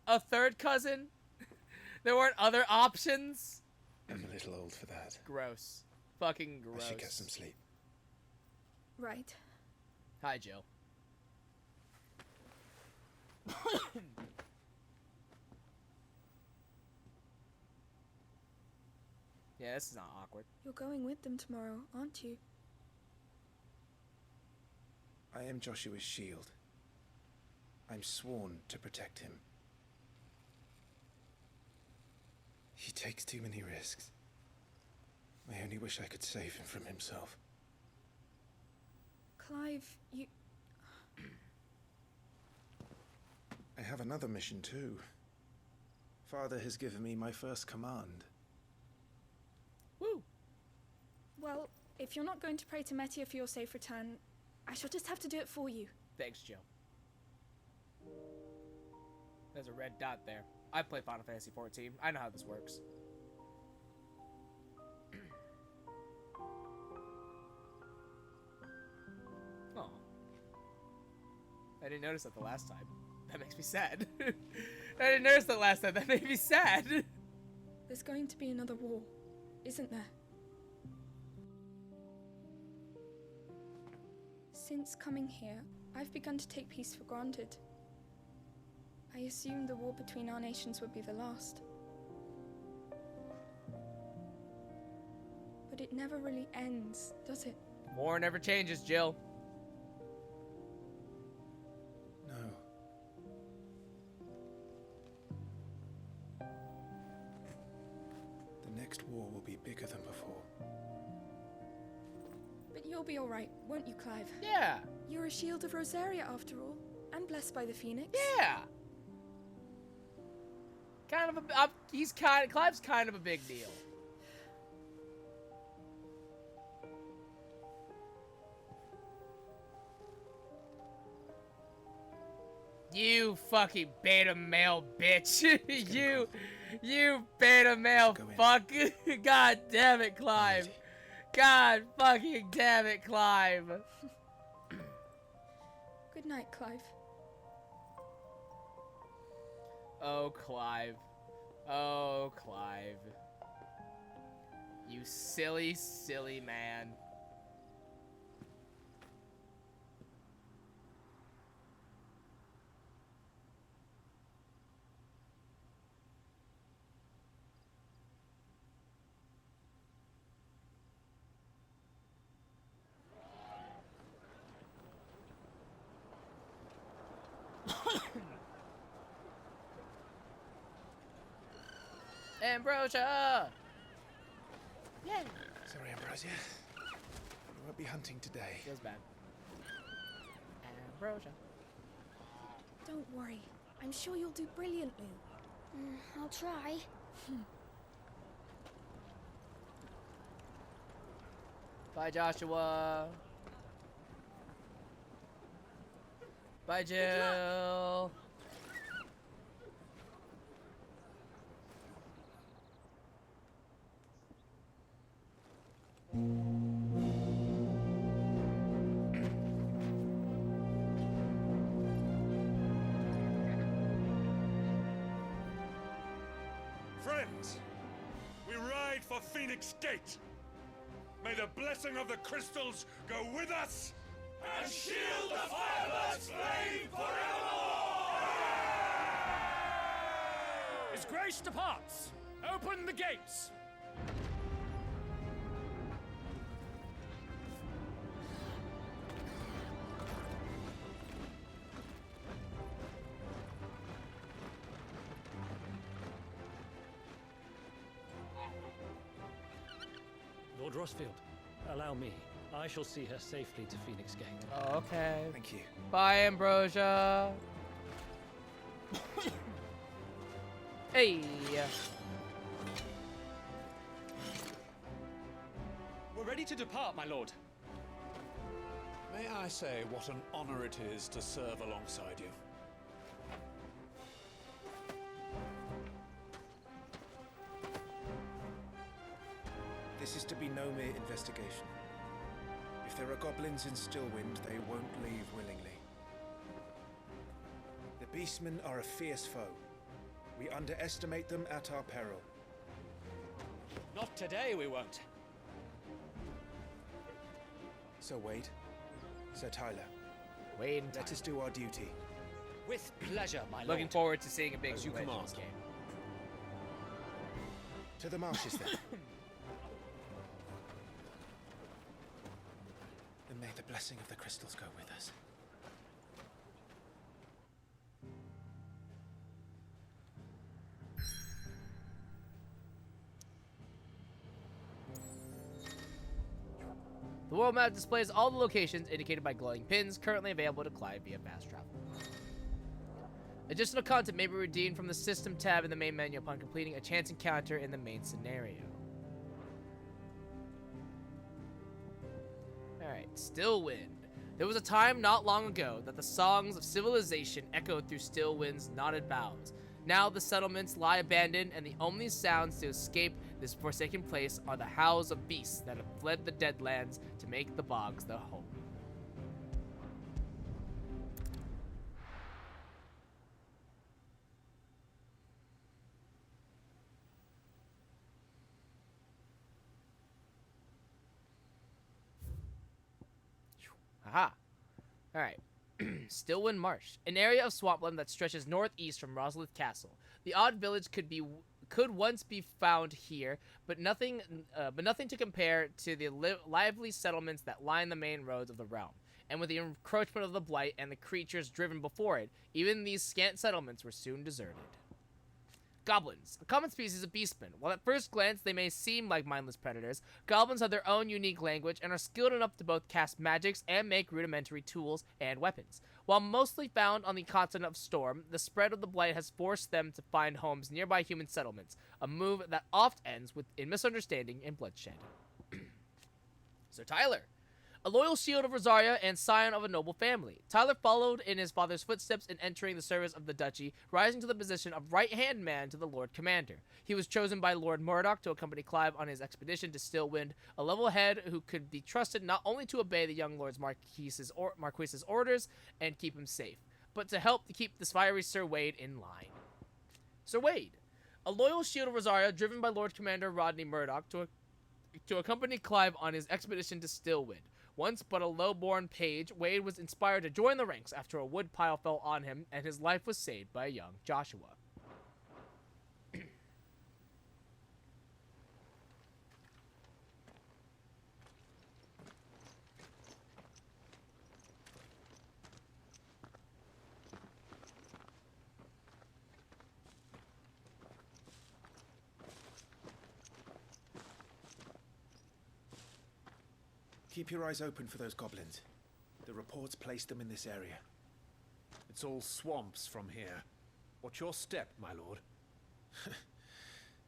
a third cousin. There weren't other options. I'm a little old for that. Gross. Fucking gross. I should get some sleep. Right. Hi, Jill. Yeah, this is not awkward. You're going with them tomorrow, aren't you? I am Joshua's shield. I'm sworn to protect him. He takes too many risks. I only wish I could save him from himself. Clive, you... I have another mission too. Father has given me my first command. Woo! Well, if you're not going to pray to Metia for your safe return, I shall just have to do it for you. Thanks, Jill. There's a red dot there. I play Final Fantasy XIV. I know how this works. Oh. I didn't notice that the last time. That makes me sad. I didn't notice that last time. That made me sad. There's going to be another war, isn't there? Since coming here, I've begun to take peace for granted. I assumed the war between our nations would be the last. But it never really ends, does it? War never changes, Jill. You'll be all right, won't you, Clive? Yeah. You're a shield of Rosaria, after all, and blessed by the Phoenix. Yeah. Clive's kind of a big deal. You fucking beta male bitch. you beta male fuck. God damn it, Clive. God fucking damn it, Clive. Good night, Clive. Oh, Clive. Oh, Clive. You silly, silly man. Ambrosia! Yeah. Sorry, Ambrosia. We won't be hunting today. Feels bad. Ambrosia. Don't worry. I'm sure you'll do brilliantly. I'll try. Bye, Joshua. Bye, Jill. Friends, we ride for Phoenix Gate. May the blessing of the crystals go with us and shield the Firebird's flame forevermore! His Grace departs. Open the gates. Lord Rossfield, allow me. I shall see her safely to Phoenix Gate. Oh, okay. Thank you. Bye, Ambrosia. Hey. We're ready to depart, my lord. May I say what an honor it is to serve alongside you? This is to be no mere investigation. If there are goblins in Stillwind, they won't leave willingly. The Beastmen are a fierce foe. We underestimate them at our peril. Not today, we won't. Sir Wade, Sir Tyler, Wade, let us do our duty. With pleasure, my lord. Looking forward to seeing a big As you command. game. To the marshes then. And may the blessing of the crystals go with us. The world map displays all the locations indicated by glowing pins currently available to Clive via fast travel. Additional content may be redeemed from the System tab in the main menu upon completing a chance encounter in the main scenario. Alright, Stillwind. There was a time not long ago that the songs of civilization echoed through Stillwind's knotted boughs. Now the settlements lie abandoned, and the only sounds to escape this forsaken place are the howls of beasts that have fled the Deadlands to make the bogs their home. Aha. Alright. Stillwind Marsh, an area of swampland that stretches northeast from Roslith Castle. The odd village could once be found here, but nothing to compare to the lively settlements that line the main roads of the realm. And with the encroachment of the Blight and the creatures driven before it, even these scant settlements were soon deserted. Goblins, a common species of beastmen. While at first glance they may seem like mindless predators, goblins have their own unique language and are skilled enough to both cast magics and make rudimentary tools and weapons. While mostly found on the continent of Storm, the spread of the blight has forced them to find homes nearby human settlements, a move that oft ends in misunderstanding and bloodshed. So Tyler, a loyal shield of Rosaria and scion of a noble family, Tyler followed in his father's footsteps in entering the service of the duchy, rising to the position of right-hand man to the Lord Commander. He was chosen by Lord Murdoch to accompany Clive on his expedition to Stillwind, a level head who could be trusted not only to obey the young Lord's Marquis's orders and keep him safe, but to help to keep this fiery Sir Wade in line. Sir Wade, a loyal shield of Rosaria driven by Lord Commander Rodney Murdoch to accompany Clive on his expedition to Stillwind. Once but a low-born page, Wade was inspired to join the ranks after a wood pile fell on him, and his life was saved by a young Joshua. Keep your eyes open for those goblins. The reports placed them in this area. It's all swamps from here. What's your step, my lord?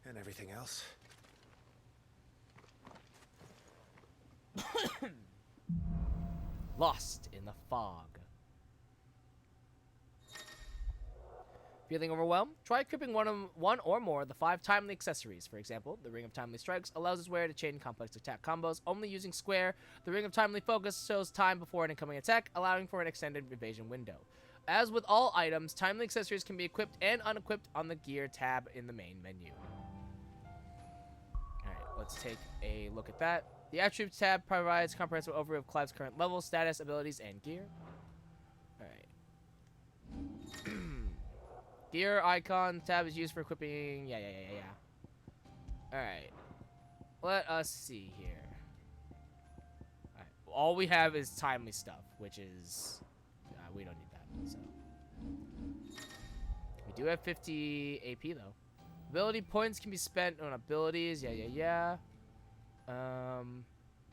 And everything else. Lost in the fog. Feeling overwhelmed? Try equipping one or more of the 5 timely accessories. For example, the Ring of Timely Strikes allows its wearer to chain complex attack combos only using square. The Ring of Timely Focus shows time before an incoming attack, allowing for an extended evasion window. As with all items, timely accessories can be equipped and unequipped on the gear tab in the main menu. Alright, let's take a look at that. The Attributes tab provides comprehensive overview of Clive's current level, status, abilities, and gear. Alright. Gear icon tab is used for equipping. Yeah. Alright. Let us see here. Alright. All we have is timely stuff, which is. We don't need that. So. We do have 50 AP, though. Ability points can be spent on abilities. Yeah.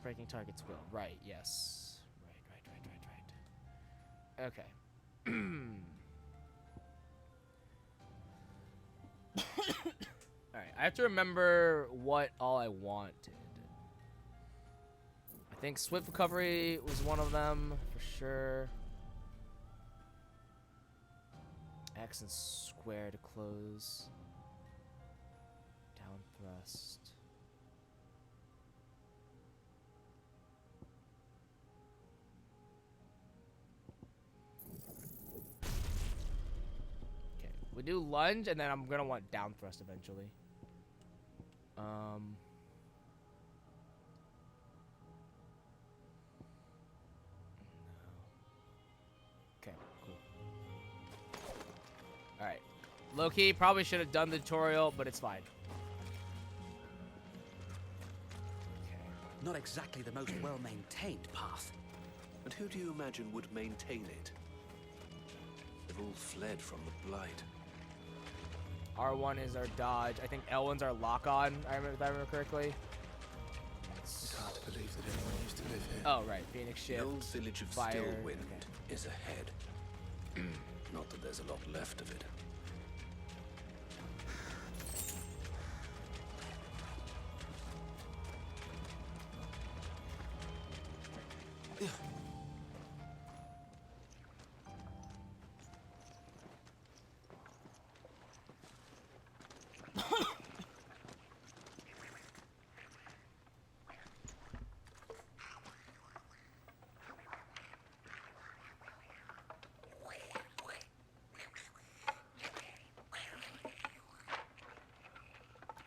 Breaking target's will. Right, yes. Right. Okay. Alright, I have to remember what all I wanted. I think Swift Recovery was one of them, for sure. X and square to close. Down thrust. Okay, we do lunge, and then I'm gonna want down thrust eventually. No. Okay, cool. Alright. Low-key, probably should have done the tutorial, but it's fine. Not exactly the most well-maintained path. And who do you imagine would maintain it? They've all fled from the blight. R1 is our dodge. I think L1's our lock-on, if I remember correctly. It's hard to believe that anyone used to live here. Oh, right. Phoenix Shift. The old village of Fire. Stillwind is ahead. Not that there's a lot left of it.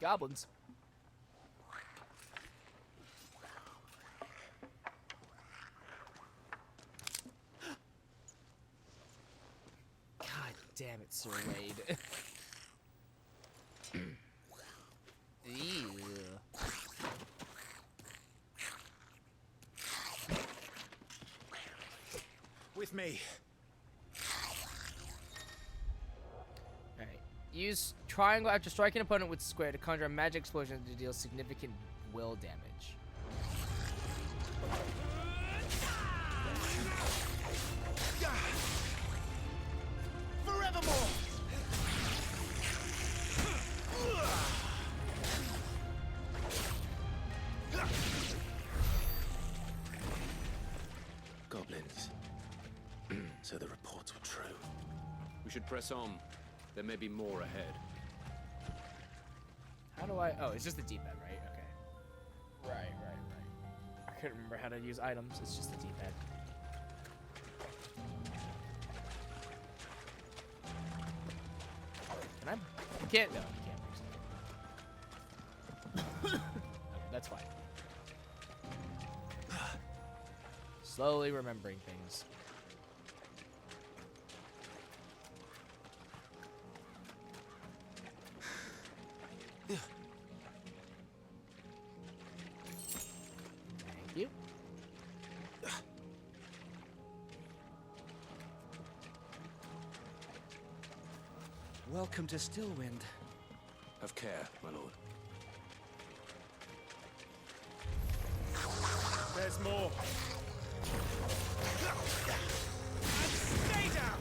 Goblins. God damn it, Sir Wade. Ew. With me. Alright. Use triangle after striking an opponent with square to conjure a magic explosion to deal significant will damage. Forevermore! Goblins. So the reports were true. We should press on. There may be more ahead. How do I... Oh, it's just the D-pad, right? Okay. Right. I couldn't remember how to use items. It's just the D-pad. Can I... You can't... No, you can't. Okay, that's fine. Slowly remembering things. Thank you. Welcome to Stillwind. Have care, my lord. There's more. Stay down!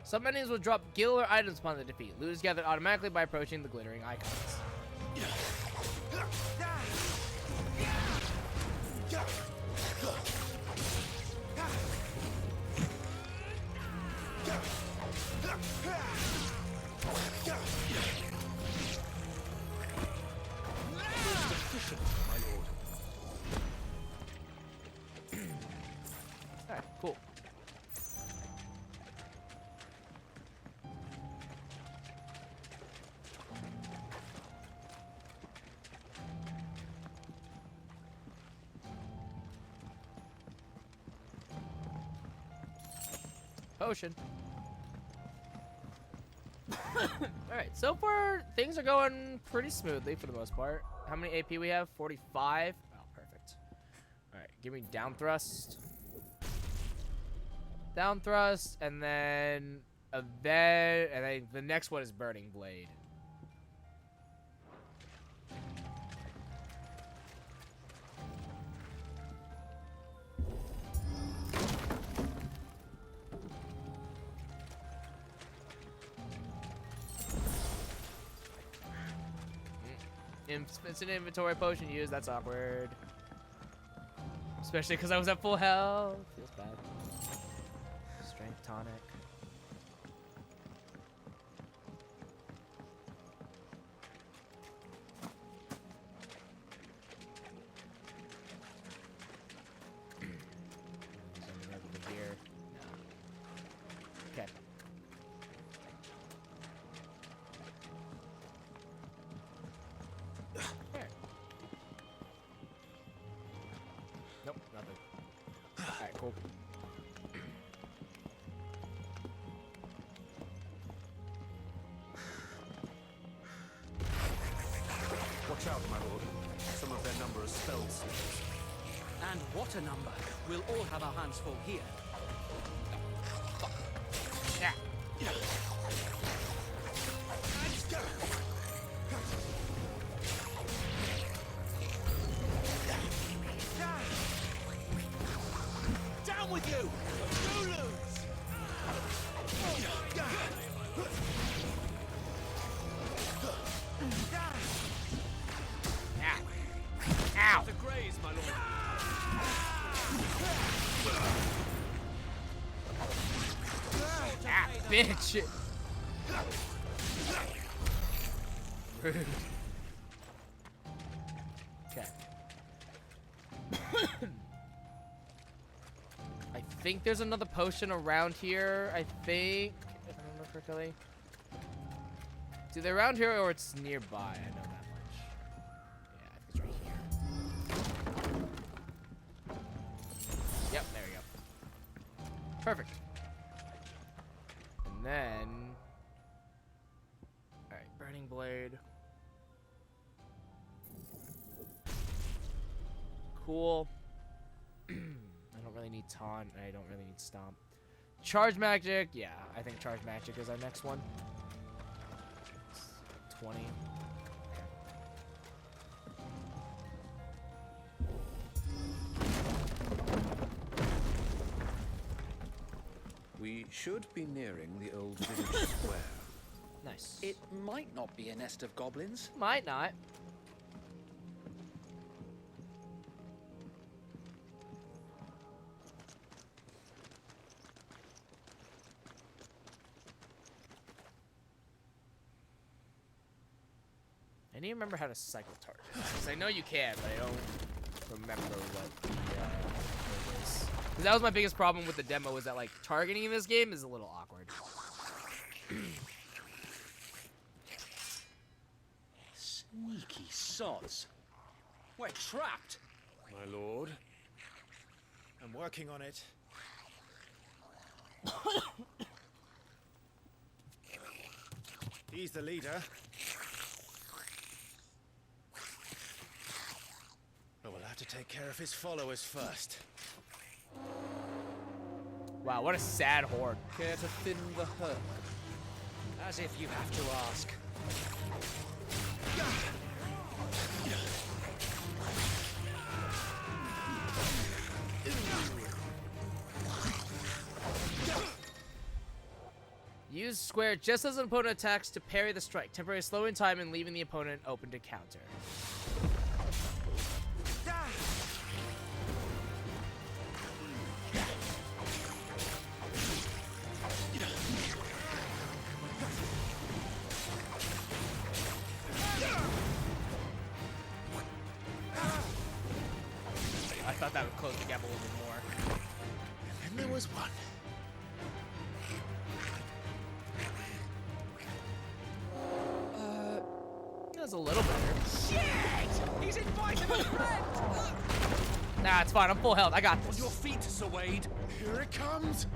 Some enemies will drop gil or items upon the defeat. Loot is gathered automatically by approaching the glittering icons. Alright, cool. Potion. Alright, so far things are going pretty smoothly for the most part. How many AP we have? 45? Oh, perfect. Alright, give me down thrust. Down thrust, and then a vet, and then the next one is burning blade. It's an inventory potion used. That's awkward. Especially because I was at full health. Feels bad. Strength tonic. Here. No. Okay. There. Nope, nothing. Alright, cool. Watch out, my lord. Some of their number are spell seekers. And what a number. We'll all have our hands full here. Yeah. Down with you! You lose! Ow! To graze, my lord. Ah, bitch! Rude. Okay. I think there's another potion around here. I think, if I remember correctly. It's either around here or it's nearby. I know that much. Yeah, I think it's right here. Yep, there we go. Perfect. And then, all right, burning blade. Cool. I don't really really need Taunt, and I don't really need Stomp. Charge Magic, yeah, I think Charge Magic is our next one. 20. We should be nearing the old village square. Nice. It might not be a nest of goblins. Might not. I need to remember how to cycle target. Because I know you can, but I don't remember what the it is. Because that was my biggest problem with the demo, was that like targeting in this game is a little awkward. Sneaky sods. We're trapped. My lord, I'm working on it. He's the leader. But we'll have to take care of his followers first. Wow, what a sad horde. Care to thin the herd? As if you have to ask. Use square just as an opponent attacks to parry the strike, temporarily slowing time and leaving the opponent open to counter. I thought that would close the gap a little bit more. And there was one. That was a little better. Shit! He's invited a friend! Nah, it's fine. I'm full health. I got On this. your feet, Sir Wade. Here it comes.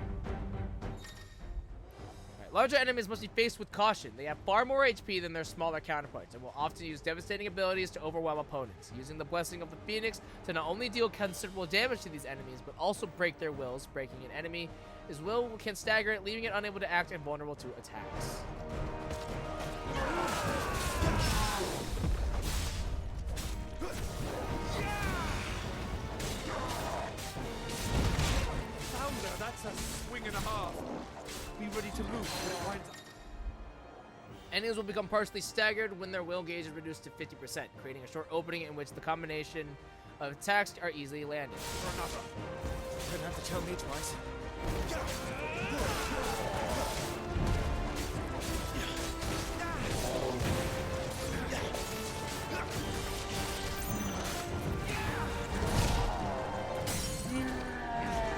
Right, larger enemies must be faced with caution. They have far more HP than their smaller counterparts and will often use devastating abilities to overwhelm opponents, using the blessing of the Phoenix to not only deal considerable damage to these enemies, but also break their wills. Breaking an enemy, his will can stagger it, leaving it unable to act and vulnerable to attacks. Founder, that's a swing and a half. Be ready to move when it winds up. Enemies will become partially staggered when their will gauge is reduced to 50%, creating a short opening in which the combination of attacks are easily landed. For another. Couldn't have to tell me twice.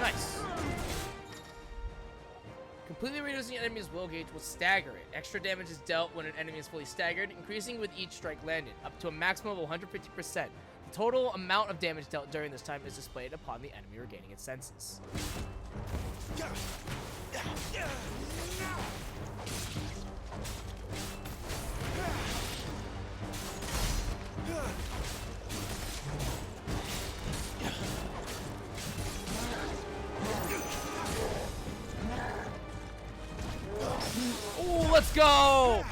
Nice. Completely reducing an enemy's will gauge will stagger it. Extra damage is dealt when an enemy is fully staggered, increasing with each strike landed, up to a maximum of 150%. The total amount of damage dealt during this time is displayed upon the enemy regaining its senses. Ooh, let's go!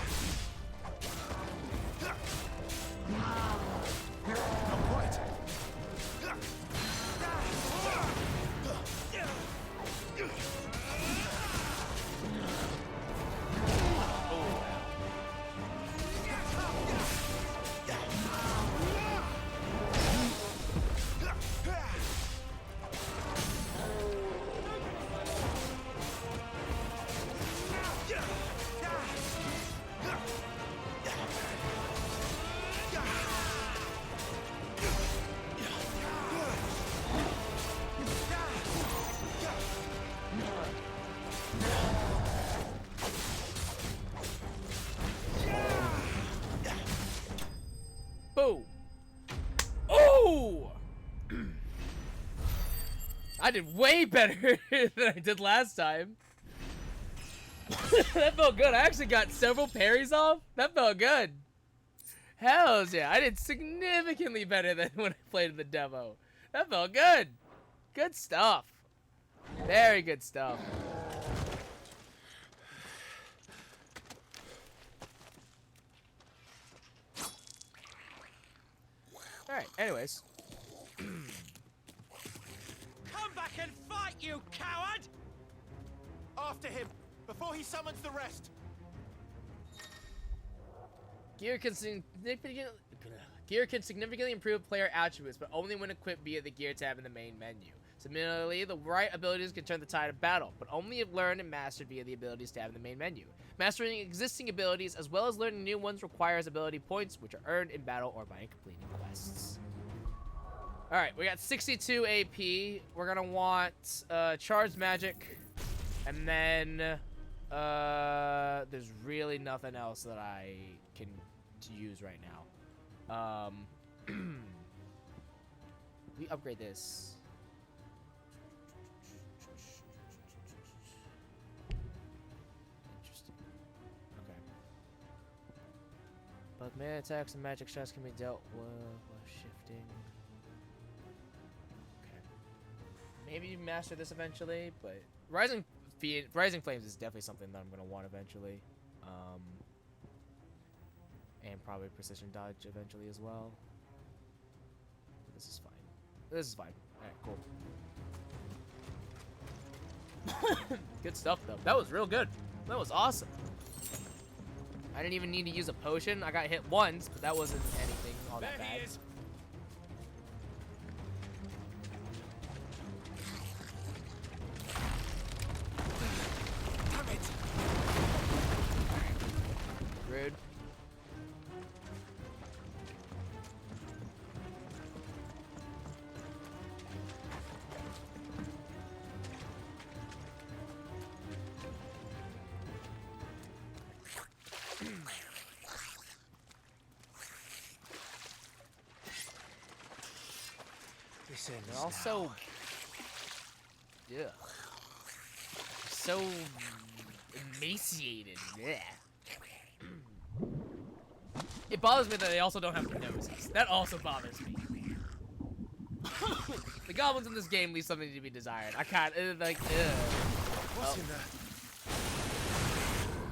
Boom. Oh! I did way better than I did last time. That felt good. I actually got several parries off. That felt good. Hells yeah. I did significantly better than when I played the demo. That felt good. Good stuff. Very good stuff. Alright, anyways. Come back and fight, you coward! After him, before he summons the rest. Gear can significantly improve player attributes, but only when equipped via the Gear tab in the main menu. Similarly, the right abilities can turn the tide of battle, but only if learned and mastered via the Abilities tab in the main menu. Mastering existing abilities, as well as learning new ones, requires ability points, which are earned in battle or by completing quests. Alright, we got 62 AP. We're gonna want Charged Magic, and then there's really nothing else that I can use right now. We upgrade this. Interesting. Okay. Both melee attacks and magic shots can be dealt with shifting. Okay. Maybe master this eventually, but Rising Flames is definitely something that I'm gonna want eventually. And probably Precision Dodge eventually as well. This is fine. This is fine. Alright, cool. Good stuff, though. That was real good. That was awesome. I didn't even need to use a potion. I got hit once, but that wasn't anything all that bad. Damn it! Rude. They're all so... Yeah. So... emaciated. Yeah. It bothers me that they also don't have noses. That also bothers me. The goblins in this game leave something to be desired. I can't... like... What's in there?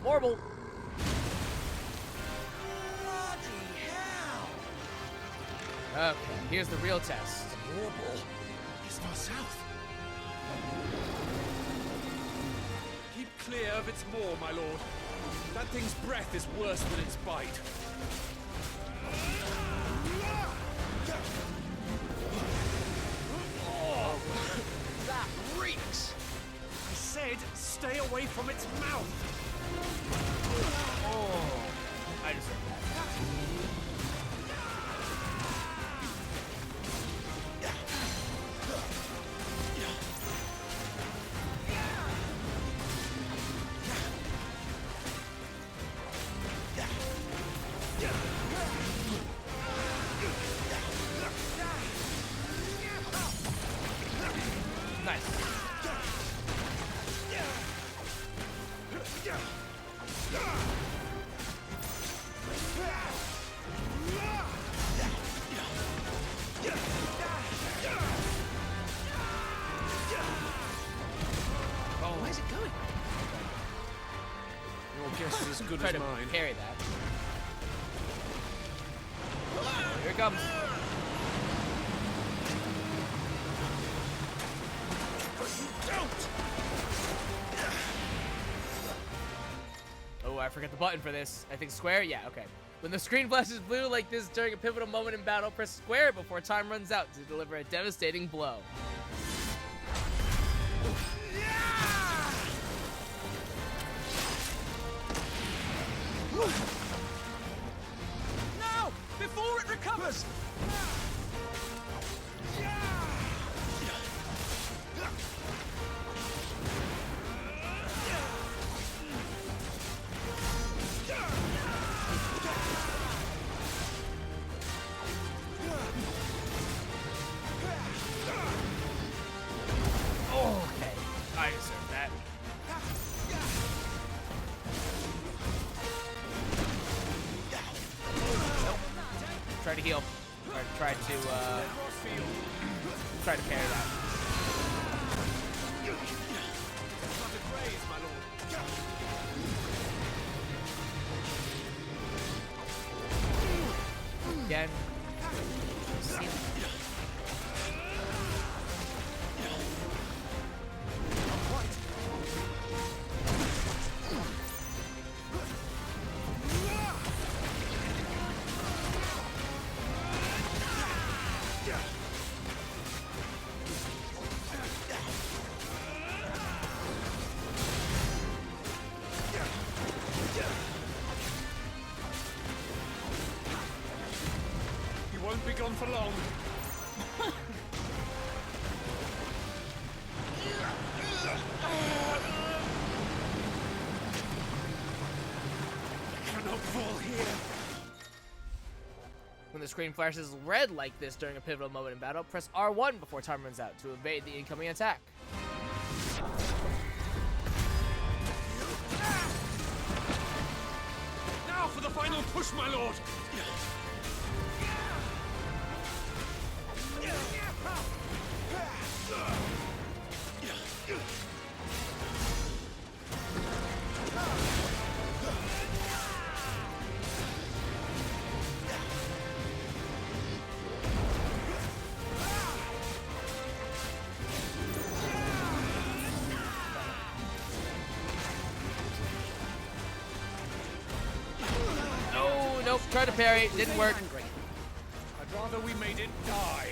Marble! Okay, here's the real test. Warble is far south. Keep clear of its maw, my lord. That thing's breath is worse than its bite. Oh, that reeks! I said stay away from its mouth. Oh, I deserve that. Guess is as good Try as to mine. Carry that. Here it comes. Oh, I forgot the button for this. I think square? Yeah, okay. When the screen flashes blue like this during a pivotal moment in battle, press square before time runs out to deliver a devastating blow. No! Before it recovers! Okay, I deserve that. Try to heal. Or try to parry that. again. See You won't be gone for long. I cannot fall here. When the screen flashes red like this during a pivotal moment in battle, press R1 before time runs out to evade the incoming attack. Now for the final push, my lord. Oh, nope. Tried to parry. Didn't work. I'd rather we made it die.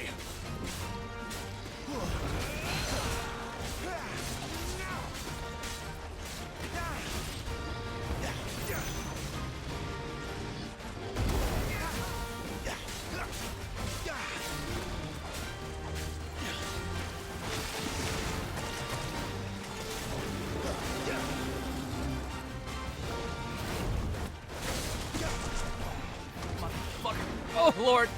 Oh, Lord.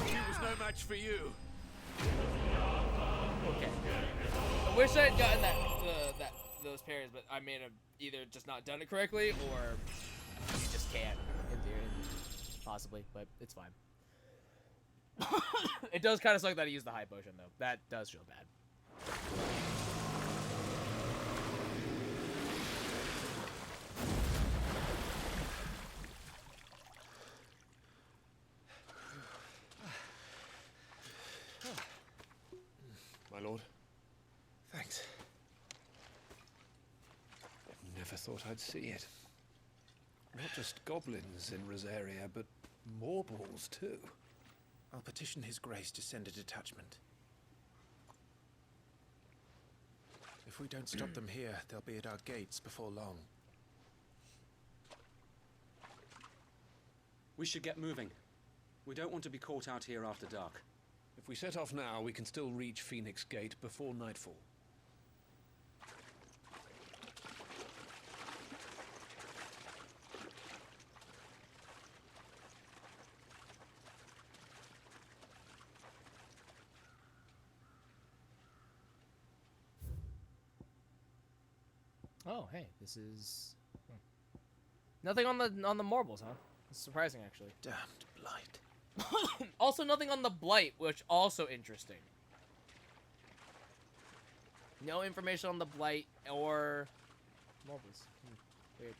He was no match for you. Okay. I wish I had gotten those parries, but I may have either just not done it correctly, or you just can't in theory, possibly. But it's fine. It does kind of suck that I used the high potion, though. That does feel bad. My lord. Thanks. Never thought I'd see it. Not just goblins in Rosaria, but morbles too. I'll petition His Grace to send a detachment. If we don't stop them here, they'll be at our gates before long. We should get moving. We don't want to be caught out here after dark. If we set off now, we can still reach Phoenix Gate before nightfall. Oh, hey, this is nothing on the marbles, huh? It's surprising, actually. Damned blight. Also, nothing on the blight, which also interesting. No information on the blight or marbles. Weird.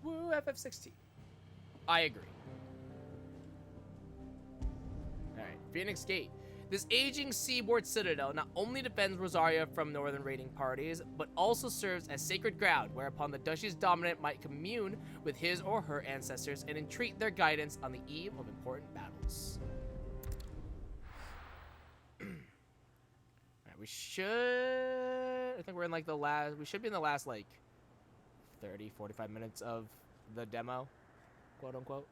Woo, FF16. I agree. Alright, Phoenix Gate. This aging seaboard citadel not only defends Rosaria from northern raiding parties, but also serves as sacred ground whereupon the Duchy's dominant might commune with his or her ancestors and entreat their guidance on the eve of important battles. Alright, we should... I think we're in like the last... We should be in the last like 30, 45 minutes of the demo, quote unquote.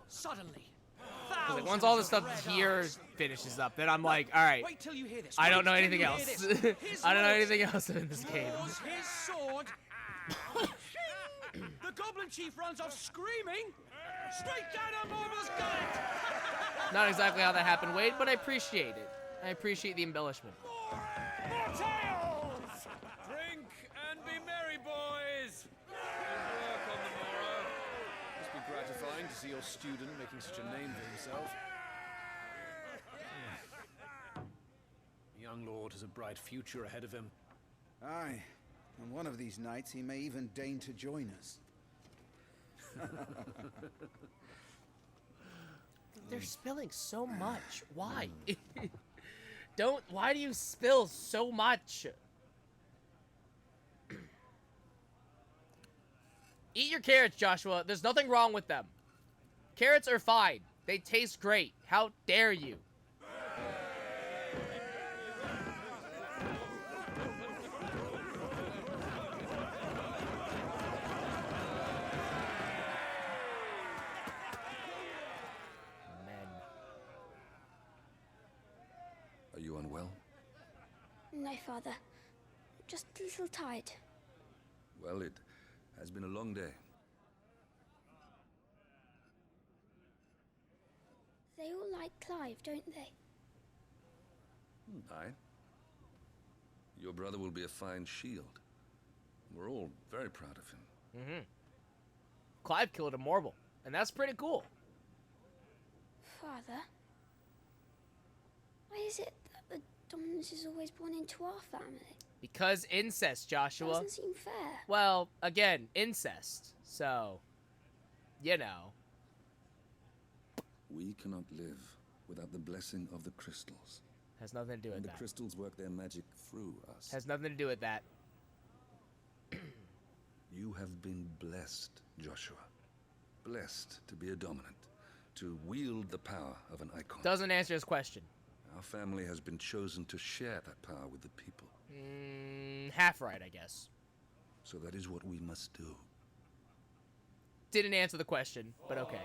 Suddenly, 'Cause, like, once all this stuff here finishes up, then I'm like, all right. Wait till you hear this. I don't know Wait till anything you else. hear this. His I don't know words. anything else in this game. Draws his sword. The Goblin Chief runs off screaming. Straight down on Morble's gullet. Not exactly how that happened, Wade, but I appreciate it. I appreciate the embellishment. More tales. Drink and be merry, boys! Good work on the morrow. Must be gratifying to see your student making such a name for himself. The young lord has a bright future ahead of him. Aye, and one of these nights he may even deign to join us. They're spilling so much. Why? Why do you spill so much? Eat your carrots, Joshua. There's nothing wrong with them. Carrots are fine. They taste great. How dare you? Are you unwell? No, Father. Just a little tired. Well, it has been a long day. They all like Clive, don't they? Aye. Your brother will be a fine shield. We're all very proud of him. Mm-hmm. Clive killed a Morble, and that's pretty cool. Father? Why is it that the dominance is always born into our family? Because incest, Joshua. Doesn't seem fair. Well, again, incest. So, you know. We cannot live without the blessing of the crystals. Has nothing to do with And that. the crystals work their magic through us. Has nothing to do with that. You have been blessed, Joshua. Blessed to be a dominant, to wield the power of an icon. Doesn't answer his question. Our family has been chosen to share that power with the people. Half right, I guess. So that is what we must do. Didn't answer the question, but okay.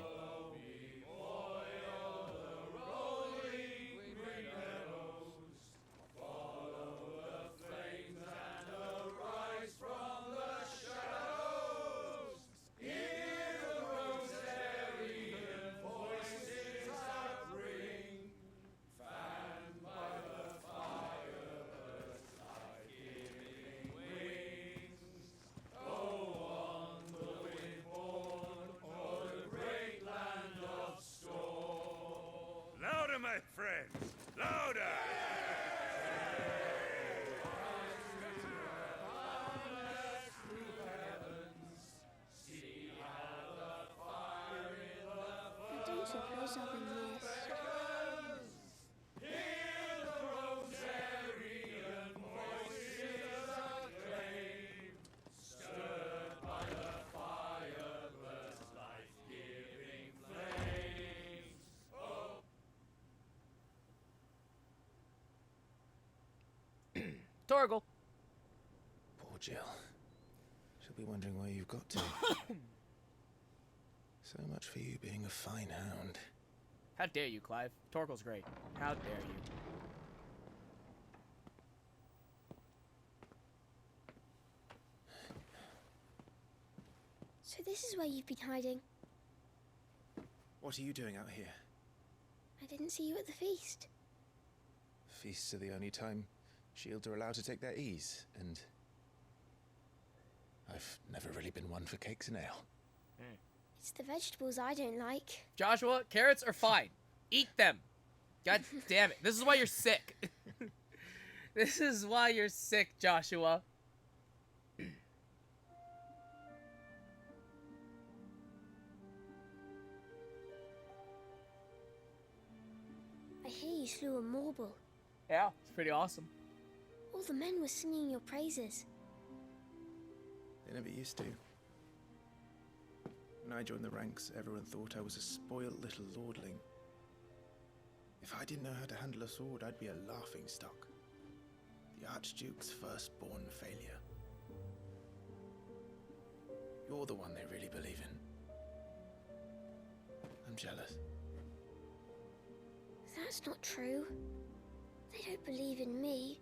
Louder, my friends! Louder! I don't suppose I've been missed. Torgal. Poor Jill. She'll be wondering where you've got to. So much for you being a fine hound. How dare you, Clive? Torgal's great. How dare you? So this is where you've been hiding. What are you doing out here? I didn't see you at the feast. Feasts are the only time shields are allowed to take their ease, and I've never really been one for cakes and ale. It's the vegetables I don't like. Joshua, carrots are fine. Eat them. God damn it. This is why you're sick. This is why you're sick, Joshua. I hear you slew a Morble. Yeah, it's pretty awesome. All the men were singing your praises. They never used to. When I joined the ranks, everyone thought I was a spoiled little lordling. If I didn't know how to handle a sword, I'd be a laughingstock. The Archduke's firstborn failure. You're the one they really believe in. I'm jealous. That's not true. They don't believe in me.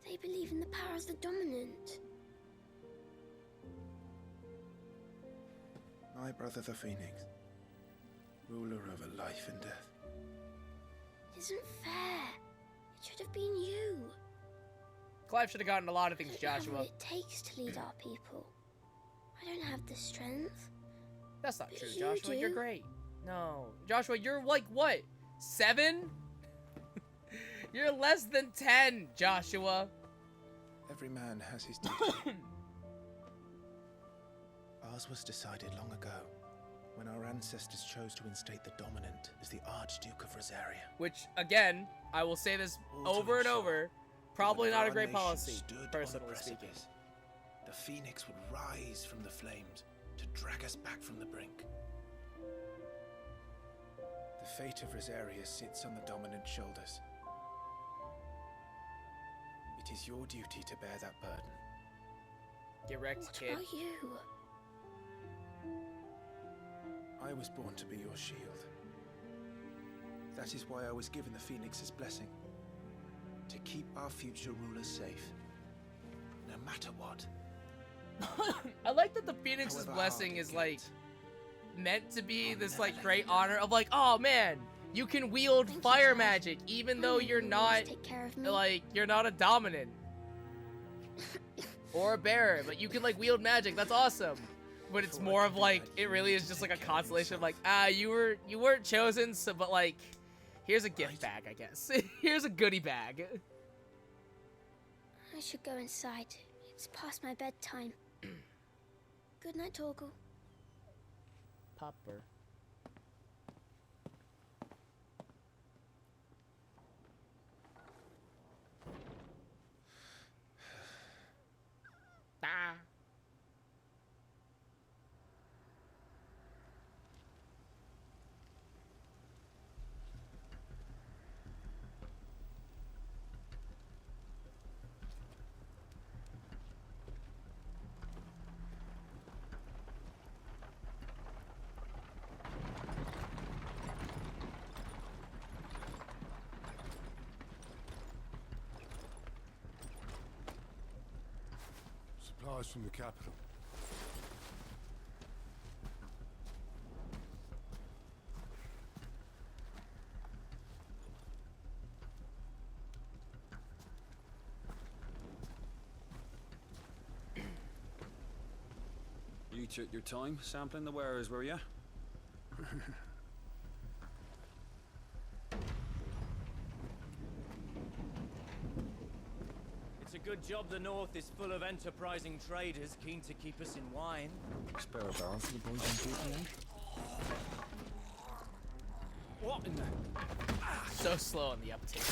They believe in the power of the dominant. My brother the Phoenix, ruler over life and death. It isn't fair. It should have been you. Clive should have gotten a lot of things, I don't have Joshua. what it takes to lead our people. I don't have the strength. That's not But true, you Joshua. do. You're great. No. Joshua, you're like, what? 7? You're less than 10, Joshua. Every man has his duty. Ours was decided long ago, when our ancestors chose to instate the dominant as the Archduke of Rosaria. Which, again, I will say this over and over, probably not a great policy, personally speaking. The Phoenix would rise from the flames to drag us back from the brink. The fate of Rosaria sits on the dominant shoulders. It is your duty to bear that burden. Get wrecked, What kid. about you? I was born to be your shield. That is why I was given the Phoenix's blessing. To keep our future rulers safe. No matter what. I like that the Phoenix's However blessing hard it is like meant to be this like great honor of like, oh man, you can wield fire magic even though you're not like you're not a dominant or a bearer, but you can like wield magic. That's awesome. But it's more of like it really is just like a consolation of like, you weren't chosen, so but like here's a gift bag, I guess. Here's a goodie bag. I should go inside. It's past my bedtime. Good night, Torgal. Popper. Ah. Supplies from the capital. You took your time sampling the wares, were ya? It's a good job the North is full of enterprising traders keen to keep us in wine. Spare a barrel for the boys on duty, eh? What in the... So slow on the uptake.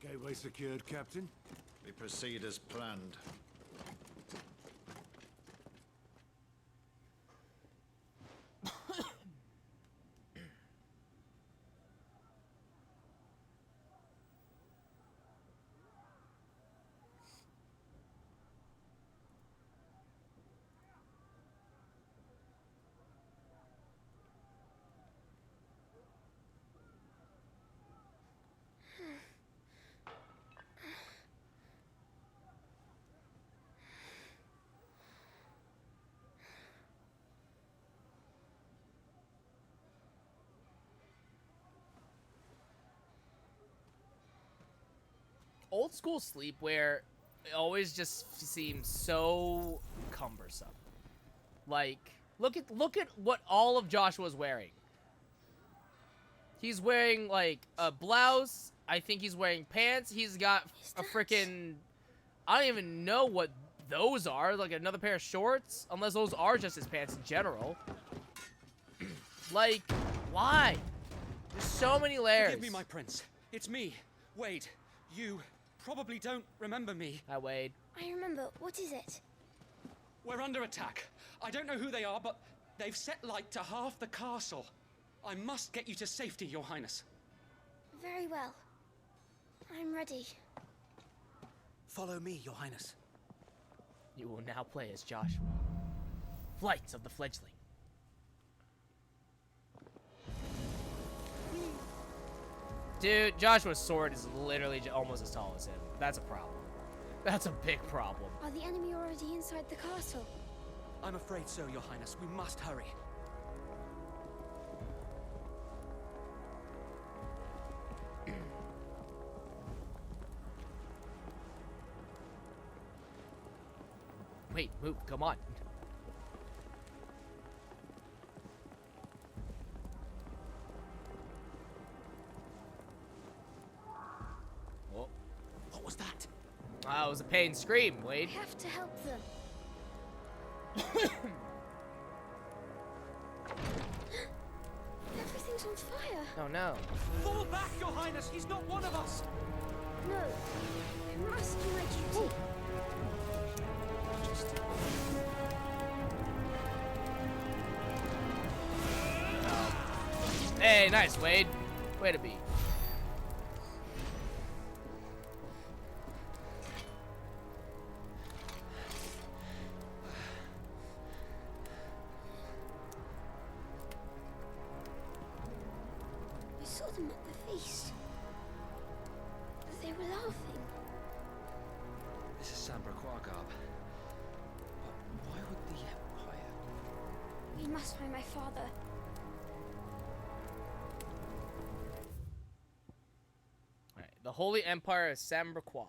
Gateway secured, Captain. We proceed as planned. Old school sleepwear always just seems so cumbersome. Like, look at what all of Joshua's wearing. He's wearing like a blouse. I think he's wearing pants. He's got a freaking, I don't even know what those are. Like another pair of shorts, unless those are just his pants in general. Like, why? There's so many layers. Forgive me, my prince. It's me, Wade. You probably don't remember me. Hi, Wade. I remember. What is it? We're under attack. I don't know who they are, but they've set light to half the castle. I must get you to safety, Your Highness. Very well. I'm ready. Follow me, Your Highness. You will now play as Joshua. Flights of the Fledgling. Dude, Joshua's sword is literally almost as tall as him. That's a problem. That's a big problem. Are the enemy already inside the castle? I'm afraid so, Your Highness. We must hurry. Wait, move, come on. Oh. What was that? It was a pain scream, Wade. We have to help them. Everything's on fire. Oh no. Fall back, Your Highness! He's not one of us! No. I must do my duty. Hey, nice, Wade. Way to be. I saw them at the feast. They were laughing. This is Sambraquagab. But why would the Empire? We must find my father. The Holy Empire of Sambraquagab.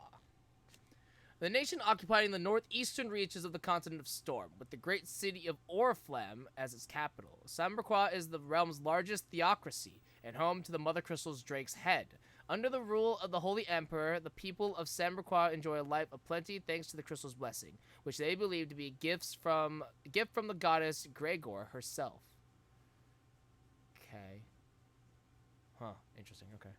The nation occupying the northeastern reaches of the continent of Storm, with the great city of Oriflamme as its capital. Sambraquagab is the realm's largest theocracy, and home to the Mother Crystal's Drake's Head. Under the rule of the Holy Emperor, the people of Sambraquagab enjoy a life of plenty thanks to the Crystal's blessing, which they believe to be a gift from the goddess Gregor herself. Okay. Huh, interesting, okay.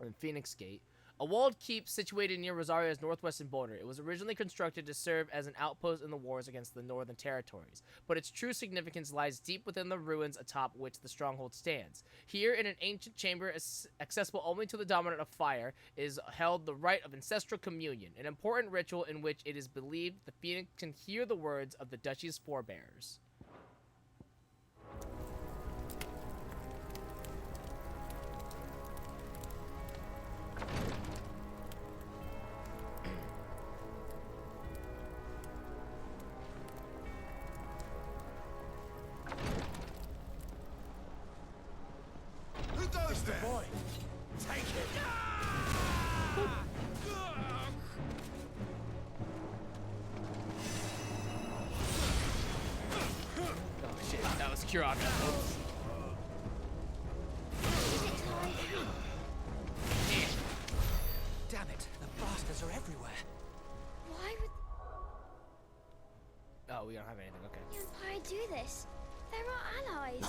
In Phoenix Gate, a walled keep situated near Rosaria's northwestern border. It was originally constructed to serve as an outpost in the wars against the Northern Territories, but its true significance lies deep within the ruins atop which the stronghold stands. Here, in an ancient chamber accessible only to the dominant of fire, is held the rite of ancestral communion, an important ritual in which it is believed the Phoenix can hear the words of the Duchy's forebears. The boy. Take it. Oh shit, that was Kiraga. Oops. Damn it, the bastards are everywhere. Why would Oh, we don't have anything, okay. the Empire do this? They're our allies.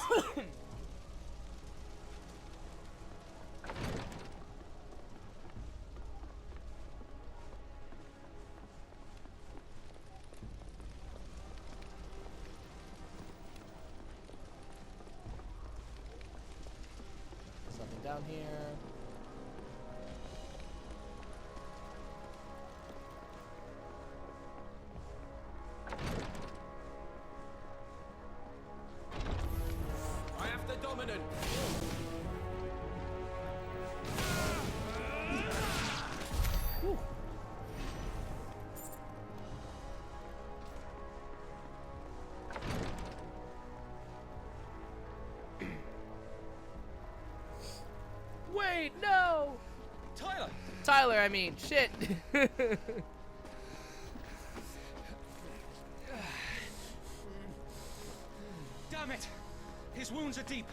There's nothing down here. I have the dominant. Whew. Wait, no! Tyler! Tyler, I mean, shit. Damn it! His wounds are deep.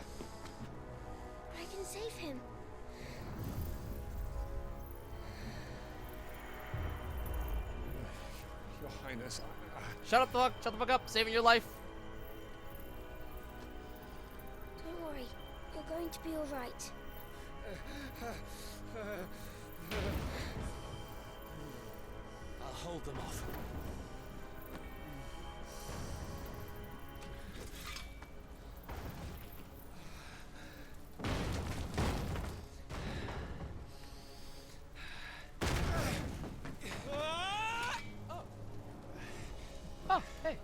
I can save him. Your Highness, Shut the fuck up, saving your life. Don't worry. You're going to be all right. I'll hold them off. Oh, hey.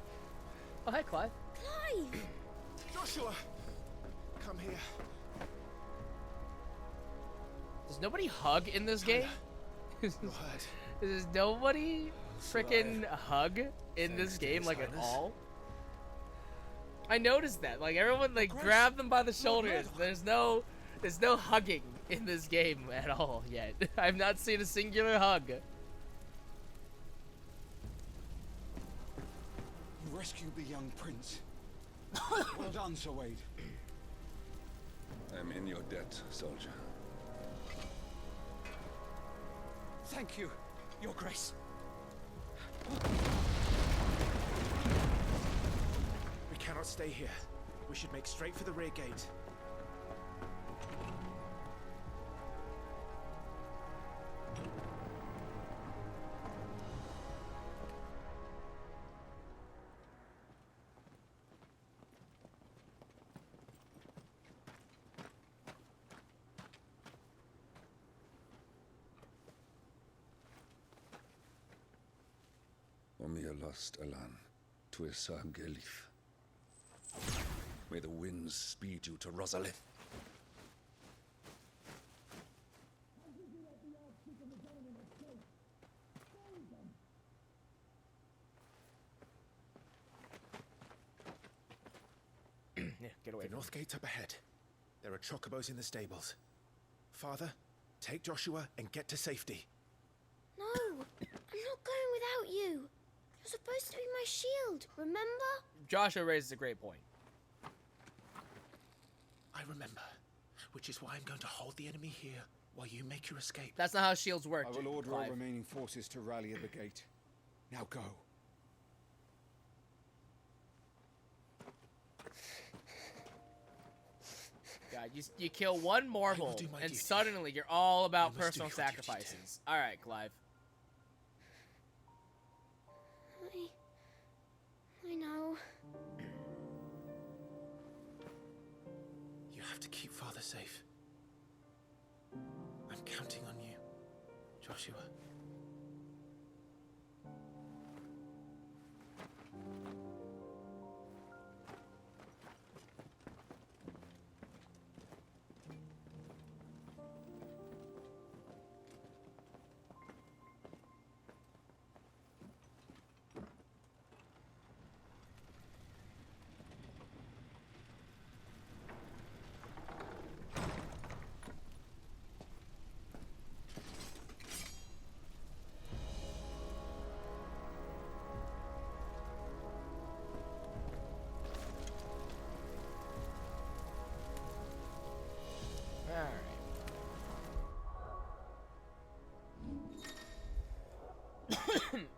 Oh, hey, Clive. Clive! Joshua! Come here. Does nobody hug in this game? Does nobody freaking hug in this game, like, at all? I noticed that. Like, everyone, like, grabbed them by the shoulders. There's no hugging in this game at all yet. I've not seen a singular hug. You rescued the young prince. Well done, Sir Wade. I'm in your debt, soldier. Thank you, Your Grace. We cannot stay here. We should make straight for the rear gate. Omir lost Alan to Issa Gelif. May the winds speed you to Rosalith. Yeah, get away. The north gate's up ahead. There are chocobos in the stables. Father, take Joshua and get to safety. No, I'm not going without you. You're supposed to be my shield, remember? Joshua raises a great point. I remember, which is why I'm going to hold the enemy here while you make your escape. That's not how shields work. I will order our Clive. remaining forces to rally at the gate. Now go. God, you kill one mortal, do my and duty. suddenly you're all about You must personal do your duty sacrifices. All right, Clive. I know. You have to keep Father safe. I'm counting on you, Joshua.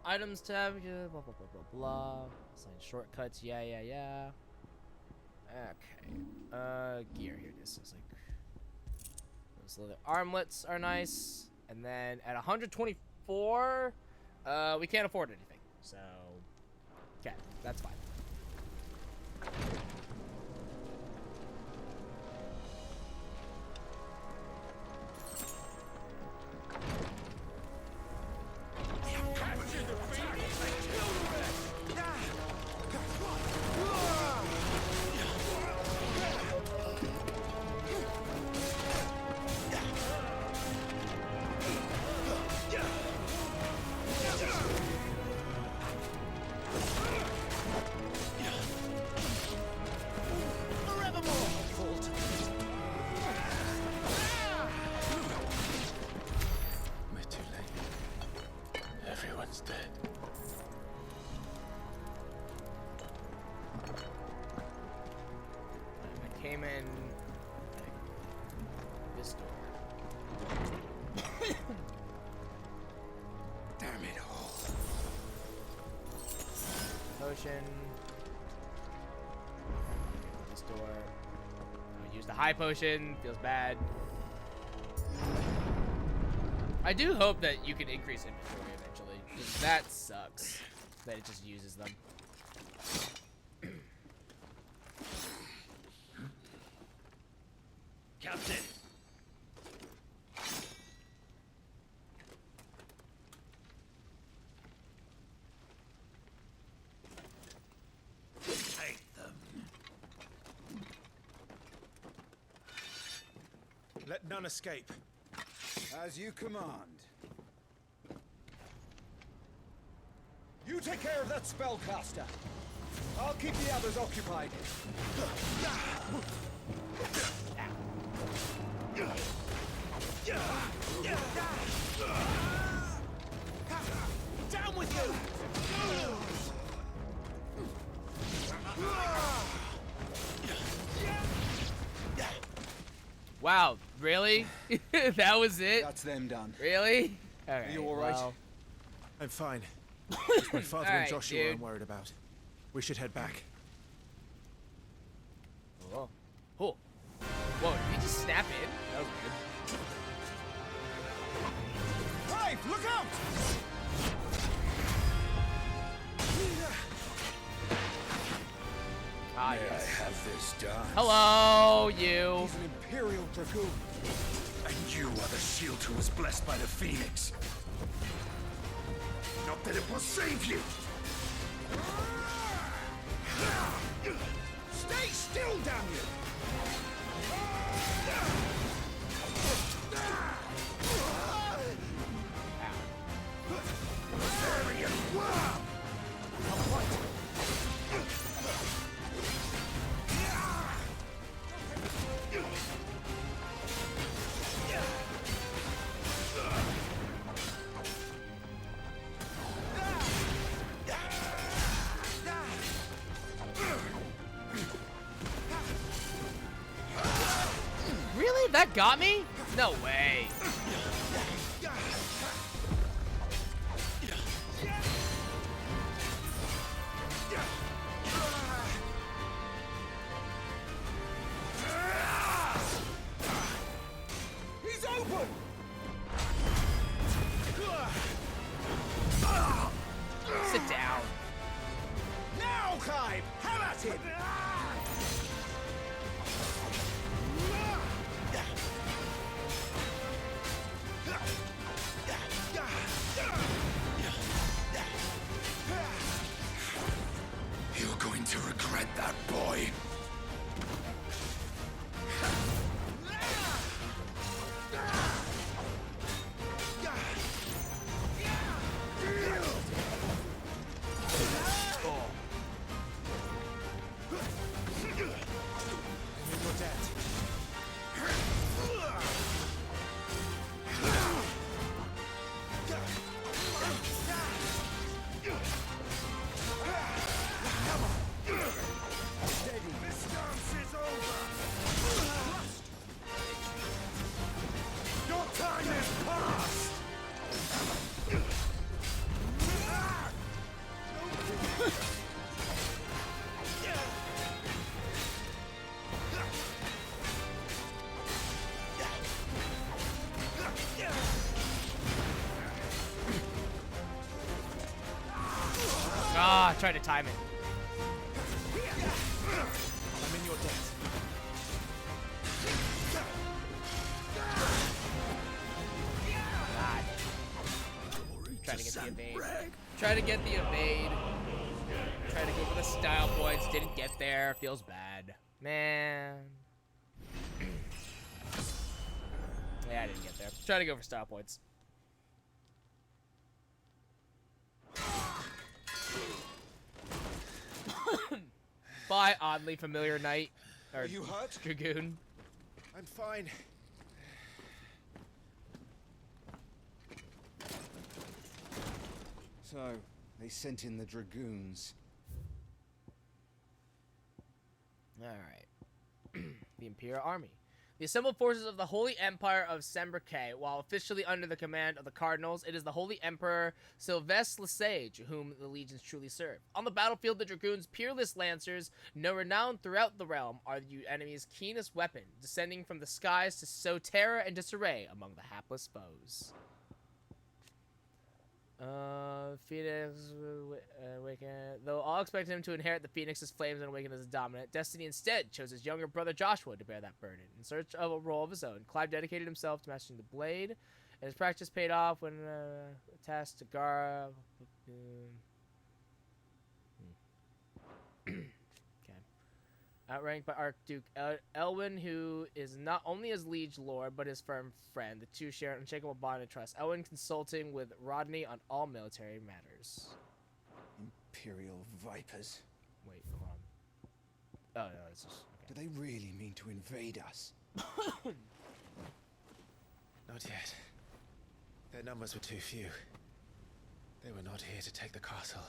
Items tab, yeah, blah, blah, blah, blah, blah. Assign shortcuts, yeah. Okay. Gear, here it is. It's like, those leather armlets are nice. And then at 124, we can't afford anything. So, okay, that's fine. Came in this door. Damn it all. Potion. This door. I'm gonna use the high potion. Feels bad. I do hope that you can increase inventory eventually, because that sucks that it just uses them. Captain! Take them. Let none escape. As you command. You take care of that spellcaster. I'll keep the others occupied. Down with you! Wow, really? That was it? That's them done. Really? Alright, Are you alright? well. I'm fine. It's my father and Alright, Joshua dude. I'm worried about. We should head back. Whoa. Oh. Whoa, did he just snap in? That was weird. Hey, look out! Ah, May yes. I have this done? Hello, you. He's an Imperial Dragoon. And you are the shield who was blessed by the Phoenix. Not that it will save you! Stay still, damn you! Really? That got me? No way. He's open! Sit down. Now, Clive! Have at him! You're going to regret that, boy. Ah, I tried to time it. I'm in your debt. Try to get the evade. Try to get the evade. Try to go for the style points. Didn't get there. Feels bad. Man. Yeah, I didn't get there. Try to go for style points. Bye, oddly familiar knight. Or Are you hurt? Dragoon. I'm fine. So, they sent in the Dragoons. Alright. The Imperial Army. The assembled forces of the Holy Empire of Sembreke, while officially under the command of the Cardinals, it is the Holy Emperor Sylvestre Lesage whom the legions truly serve. On the battlefield, the Dragoons, peerless lancers, no renowned throughout the realm, are the enemy's keenest weapon, descending from the skies to sow terror and disarray among the hapless foes. Phoenix awaken. Though all expected him to inherit the Phoenix's flames and awaken as dominant, Destiny instead chose his younger brother Joshua to bear that burden. In search of a role of his own, Clive dedicated himself to mastering the blade, and his practice paid off when tasked to Gara. Outranked by Archduke Elwyn, who is not only his liege lord, but his firm friend. The two share an unshakable bond and trust. Elwyn consulting with Rodney on all military matters. Imperial vipers. Wait, hold on. Oh, no, it's just... Okay. Do they really mean to invade us? Not yet. Their numbers were too few. They were not here to take the castle.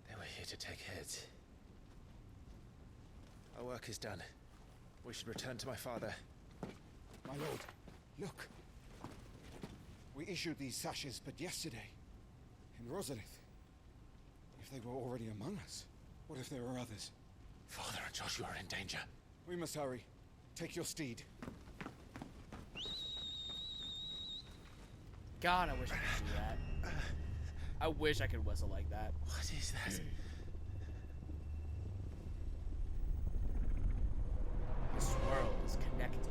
They were here to take heads. Our work is done. We should return to my father. My lord, look. We issued these sashes but yesterday, in Rosalith. If they were already among us, what if there were others? Father and Joshua are in danger. We must hurry. Take your steed. God, I wish I could do that. I wish I could whistle like that. What is that? This world is connected.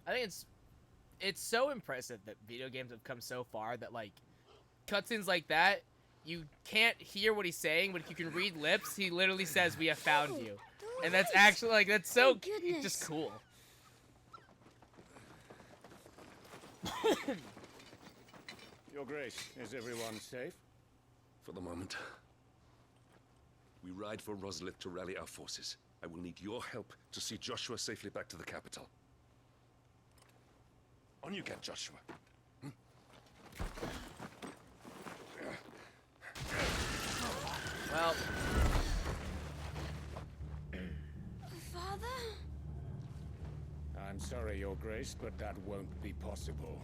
I think it's so impressive that video games have come so far that, like, cutscenes like that, you can't hear what he's saying, but if you can read lips, he literally says, "We have found you." And that's actually, like, that's so just cool. Your Grace, is everyone safe? For the moment. We ride for Rosalith to rally our forces. I will need your help to see Joshua safely back to the capital. On you get, Joshua. Well. Father? I'm sorry, Your Grace, but that won't be possible.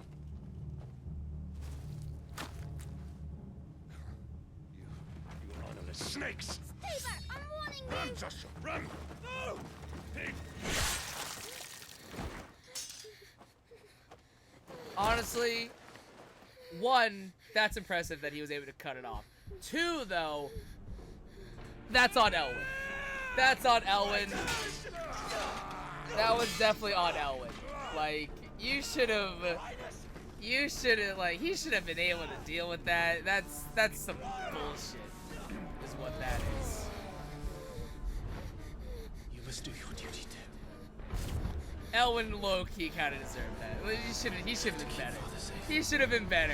You honorless snakes! Stay back! I'm warning you! Run, Joshua, run! No! Honestly, one, that's impressive that he was able to cut it off. Two, though, that's on Elwyn. That's on Elwyn. That was definitely on Elwyn. Like, he should have, like, he should have been able to deal with that. That's some bullshit, is what that is. You must do your duty too. Elwyn low-key kind of deserved that. He should have been better. He should have been better.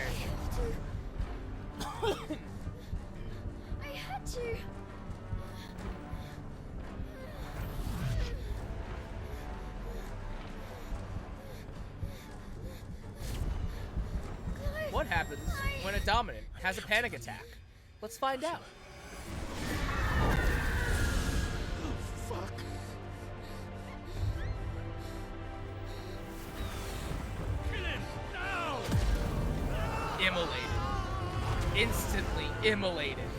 I had to. What happens when a dominant has a panic attack? Let's find out. Fuck. Immolated. Instantly immolated.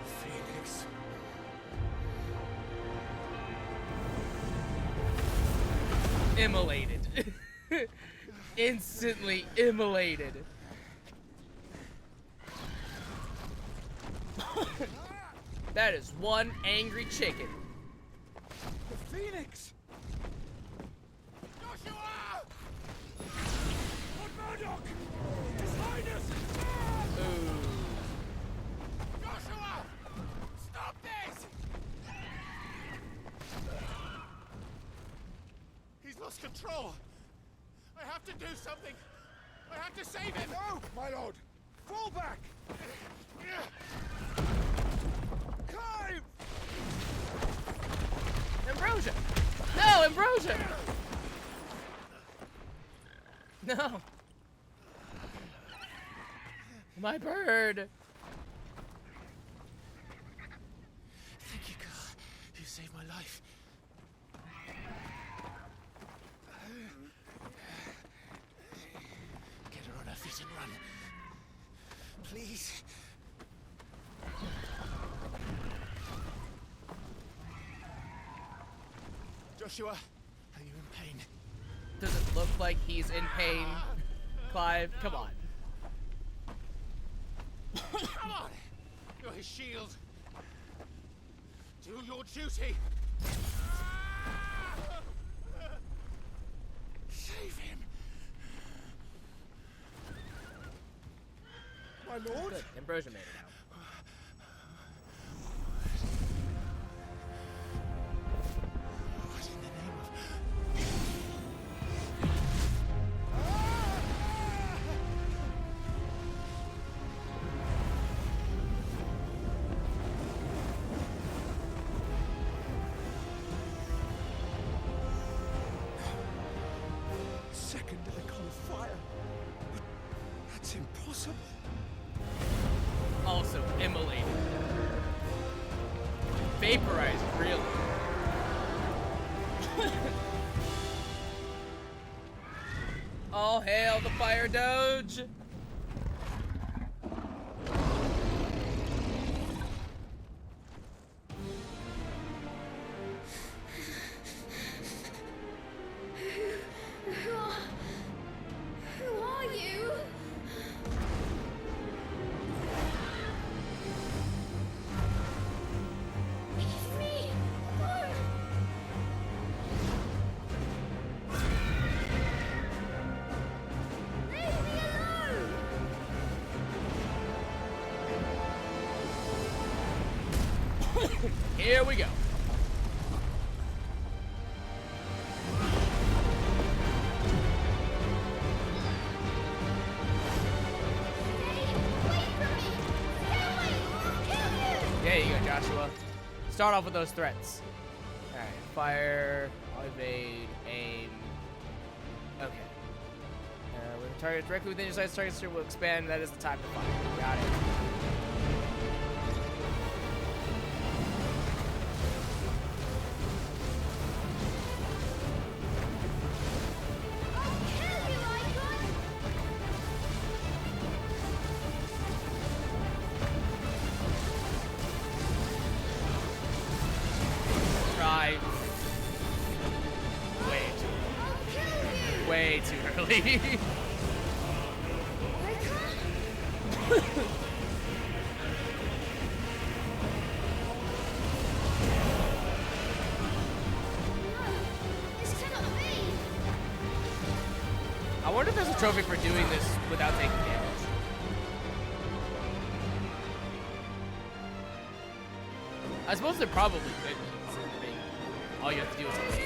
Phoenix. Immolated. Instantly immolated. That is one angry chicken. The Phoenix! Joshua! Lord Murdoch! His Highness! Ooh. Joshua! Stop this! He's lost control. I have to do something. I have to save him. No, my lord! Fall back! Clive! Ambrosia! No, Ambrosia! No! My bird! Joshua, are you in pain? Does it look like he's in pain? Clive, come on. Come on! You're his shield. Do your duty. Save him. My lord? Good. Ambrosia made it out. What in the name of... Second icon of fire. That's impossible. Also immolated. Vaporized, really. All hail the fire doge! Who are you? Leave me alone. Leave me alone. Here we go. There you go, Joshua. Start off with those threats. Alright, fire, evade, aim. Okay. When the target directly within your sight, target sphere will expand. That is the time to fire. Got it. Try. Way too early. I wonder if there's a trophy for doing this without taking damage. I suppose there probably could be, considering all you have to do is evade.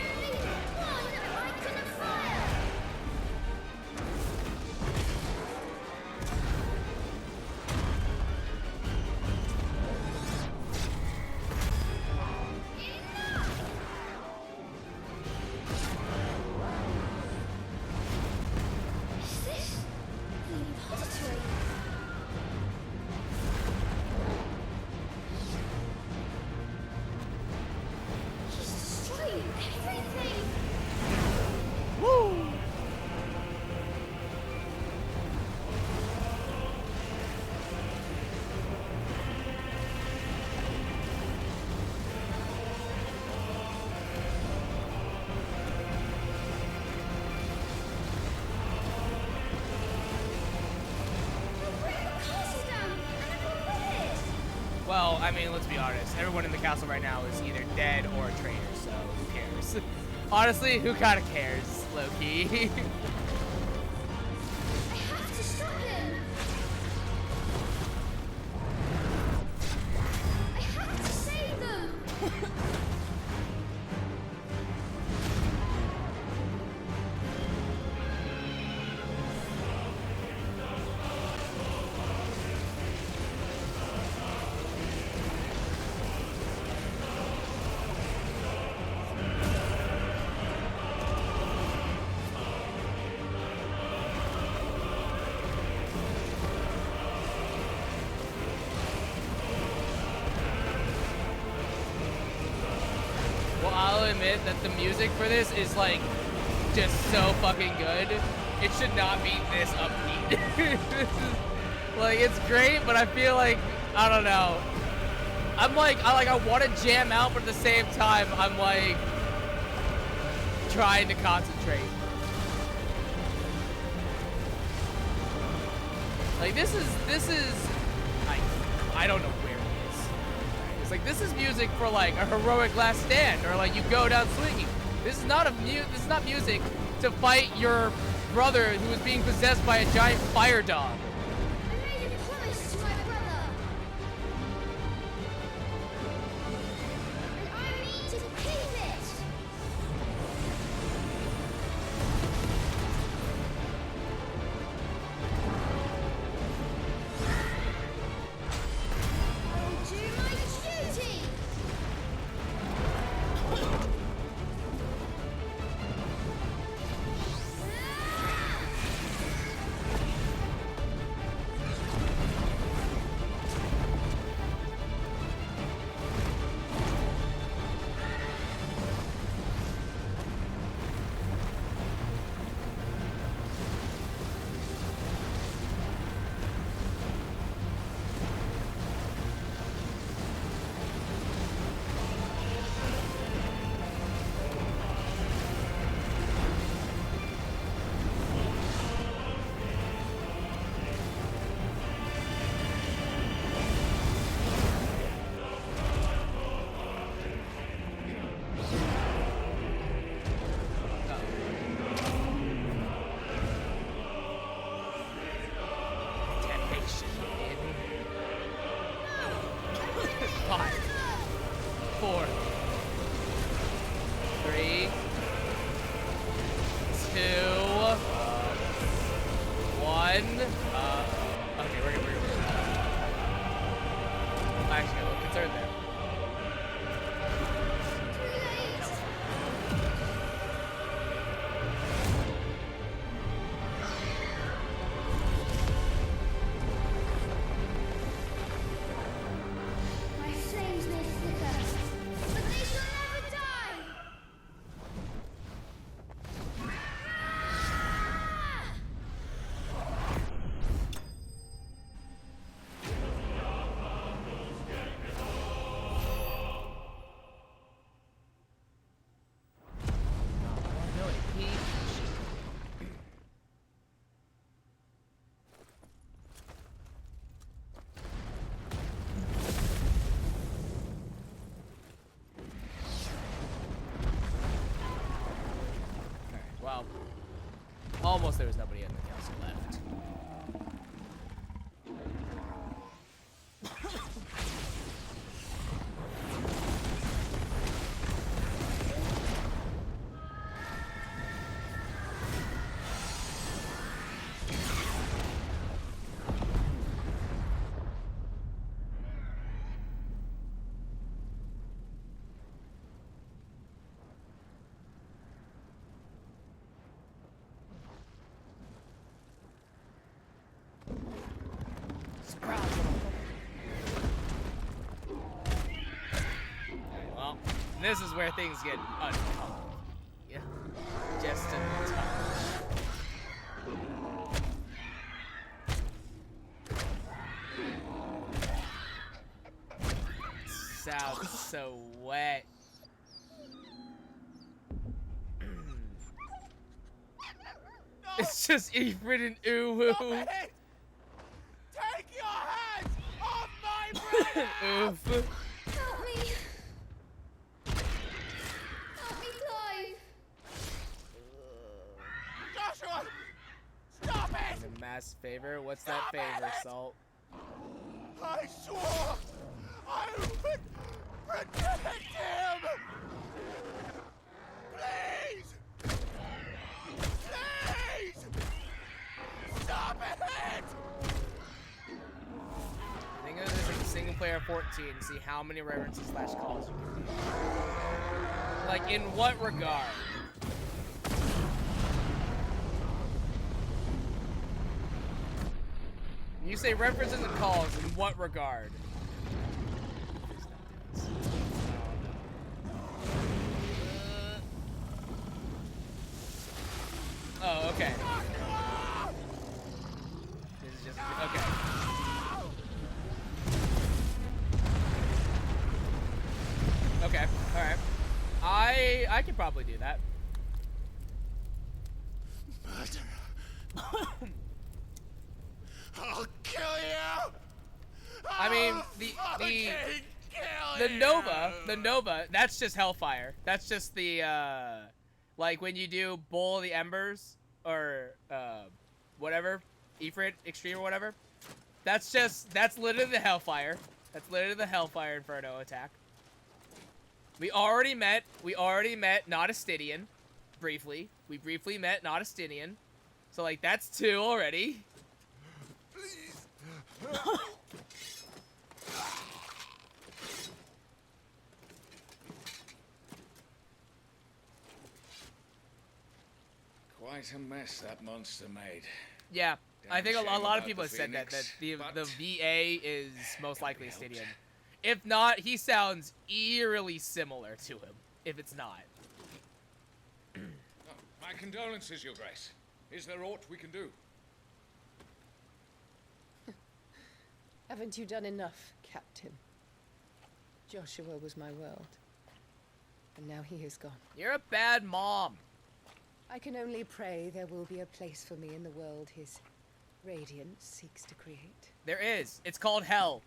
Well, I mean, let's be honest. Everyone in the castle right now is either dead or a traitor, so who cares? Honestly, who kind of cares, low-key? I have to stop him. I have to save them. Well, I'll admit that the music for this is, like, just so fucking good. It should not be this upbeat. Like, it's great, but I feel like, I don't know. I want to jam out, but at the same time, I'm like, trying to concentrate. Like this is I don't know where it is. It's like this is music for like a heroic last stand, or like you go down swinging. This is not music to fight your brother who is being possessed by a giant fire dog. I made a promise to my brother. And I need to keep it. I will do my duty. Almost there was nobody in the castle left. Well, this is where things get uncomfortable. Yeah, just a touch. Sounds so wet. It's just Ifrit and Uwu. Take your hands off my brother! Oof. Help me. Help me, Clive. Joshua! Stop it! A mass favor? What's that favor, Salt? I swore I would protect him! Please! Please! Stop it! Think of this as a single player 14 and see how many references / calls you can do. Like, in what regard? You say references and calls, in what regard? Oh, okay. This is just, okay. Okay, alright. I could probably do that. I'll kill you! I mean, the Nova, that's just Hellfire. That's just the, like when you do Bowl of the Embers, or, whatever, Ifrit Extreme or whatever. That's literally the Hellfire. That's literally the Hellfire Inferno attack. We already met not Astidian, briefly. We briefly met not Astidian. So, like, that's 2 already. Quite a mess that monster made. Yeah, I think a Damn lot of shame people about have said the the Phoenix, VA is most likely Astidian. If not, he sounds eerily similar to him. If it's not. My condolences, Your Grace. Is there aught we can do? Haven't you done enough, Captain? Joshua was my world. And now he is gone. You're a bad mom. I can only pray there will be a place for me in the world his radiance seeks to create. There is. It's called Hell.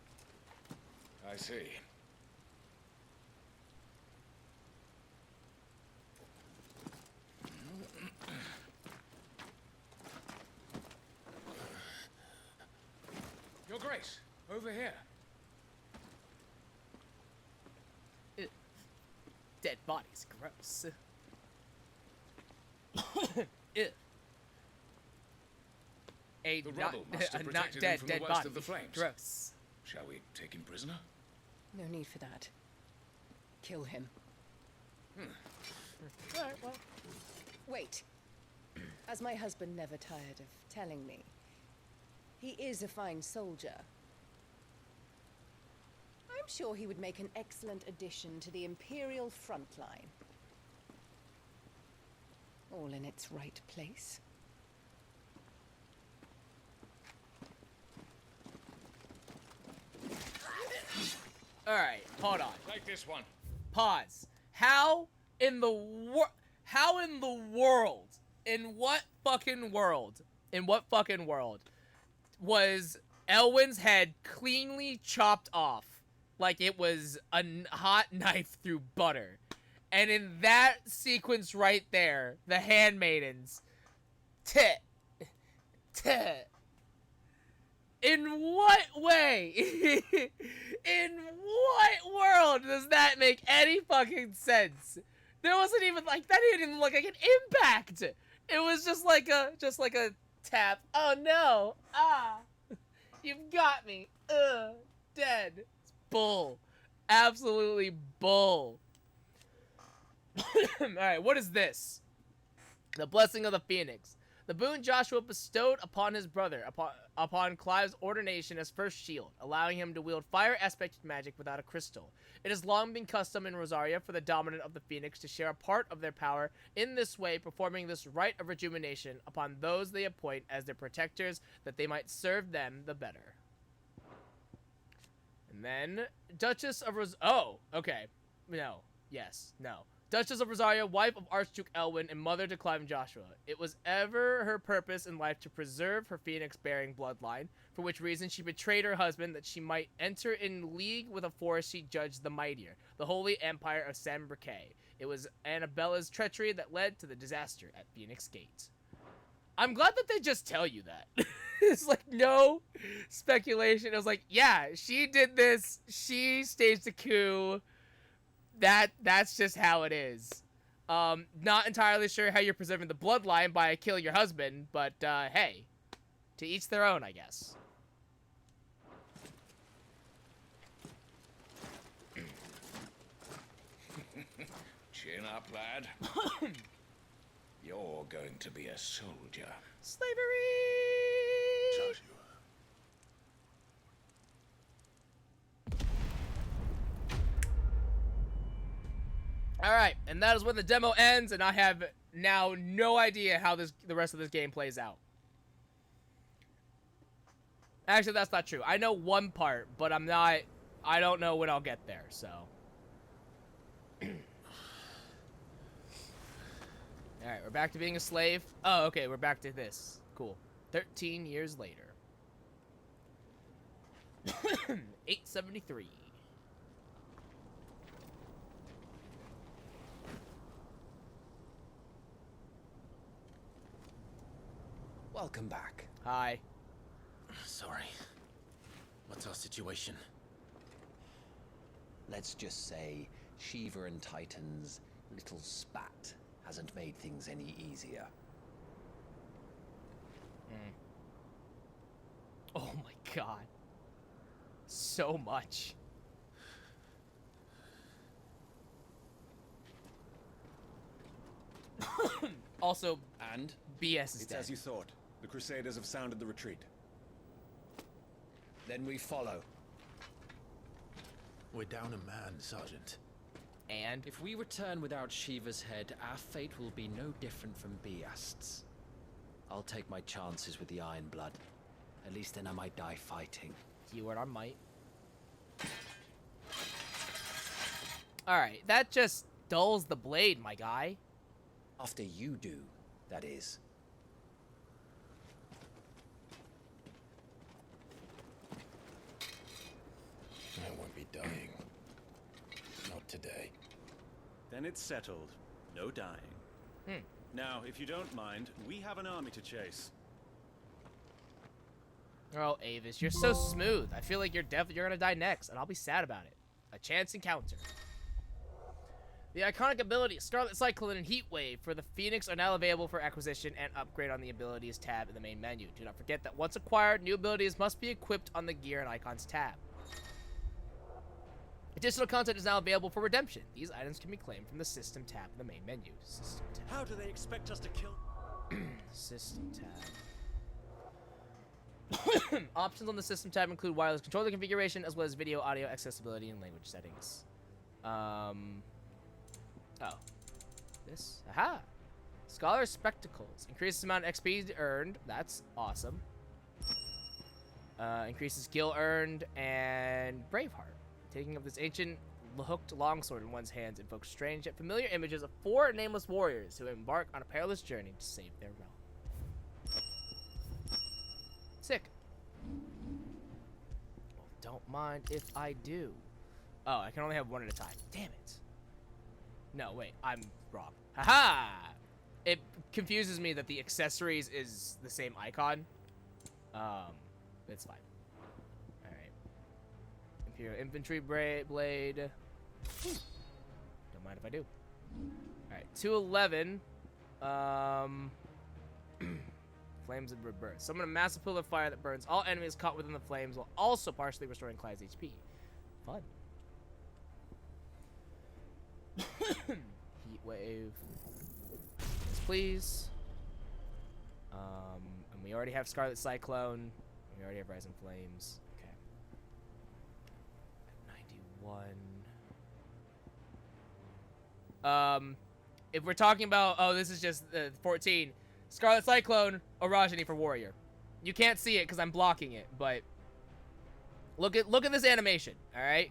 I see. Your Grace, over here. Dead bodies, gross. Ew. A The not, rubble must have a not protected dead, him from dead the worst body. of the flames. Gross. Shall we take him prisoner? No need for that. Kill him. Alright, well. Wait. As my husband never tired of telling me, he is a fine soldier. I'm sure he would make an excellent addition to the Imperial front line. All in its right place. Alright, hold on. Take this one. Pause. How in the world? In what fucking world was Elwyn's head cleanly chopped off like it was a hot knife through butter? And in that sequence right there, the handmaidens, in what way? In what world does that make any fucking sense? There wasn't even like that. Didn't even look like an impact. It was just like a tap. Oh no! Ah, you've got me. Dead. It's bull. Absolutely bull. All right, what is this? The blessing of the Phoenix. The boon Joshua bestowed upon his brother upon Clive's ordination as first shield, allowing him to wield fire aspect magic without a crystal. It has long been custom in Rosaria for the dominant of the Phoenix to share a part of their power in this way, performing this rite of rejuvenation upon those they appoint as their protectors, that they might serve them the better. And then, Duchess of oh, okay. No. Yes. No. Duchess of Rosaria, wife of Archduke Elwyn, and mother to Clive and Joshua. It was ever her purpose in life to preserve her phoenix-bearing bloodline, for which reason she betrayed her husband that she might enter in league with a force she judged the mightier, the Holy Empire of San Briquet. It was Annabella's treachery that led to the disaster at Phoenix Gate. I'm glad that they just tell you that. It's like no speculation. It was like, yeah, she did this. She staged a coup. That's just how it is. Not entirely sure how you're preserving the bloodline by killing your husband, but hey, to each their own, I guess. Chin up, lad. You're going to be a soldier. Slavery! Joshua. Alright, and that is when the demo ends, and I have now no idea how the rest of this game plays out. Actually, that's not true. I know one part, but I don't know when I'll get there, so. Alright, we're back to being a slave. Oh, okay, we're back to this. Cool. 13 years later. 873. Welcome back. Hi. Sorry. What's our situation? Let's just say Shiva and Titan's little spat hasn't made things any easier. Oh my god. So much. Also, and BS is it's dead. as you thought. The Crusaders have sounded the retreat. Then we follow. We're down a man, Sergeant. And? If we return without Shiva's head, our fate will be no different from Biast's. I'll take my chances with the Iron Blood. At least then I might die fighting. Keyword on might. Alright, that just dulls the blade, my guy. After you do, that is. I won't be dying. Not today. Then it's settled. No dying. Now, if you don't mind, we have an army to chase. Oh, Avis, you're so smooth. I feel like you're gonna die next, and I'll be sad about it. A chance encounter. The iconic abilities Scarlet Cyclone and Heat Wave for the Phoenix are now available for acquisition and upgrade on the abilities tab in the main menu. Do not forget that once acquired, new abilities must be equipped on the Gear and Icons tab. Additional content is now available for redemption. These items can be claimed from the System tab in the main menu. System tab. How do they expect us to kill? System tab. Options on the System tab include wireless controller configuration, as well as video, audio, accessibility, and language settings. Oh. This? Aha! Scholar Spectacles. Increases the amount of XP earned. That's awesome. Increases skill earned, and Braveheart. Taking up this ancient hooked longsword in one's hands invokes strange yet familiar images of 4 nameless warriors who embark on a perilous journey to save their realm. Sick. Well, don't mind if I do. Oh, I can only have one at a time. Damn it. No, wait, I'm wrong. Haha! It confuses me that the accessories is the same icon. It's fine. Alright. Imperial Infantry Blade. Don't mind if I do. Alright, 211. Flames of Rebirth. Summon a massive pillar of fire that burns all enemies caught within the flames while also partially restoring Clyde's HP. Fun. Heat Wave. Yes, please. And we already have Scarlet Cyclone. We already have Rising Flames. Okay. At 91. If we're talking about, oh, this is just 14. Scarlet Cyclone, Orageny for Warrior. You can't see it because I'm blocking it, but look at this animation, all right?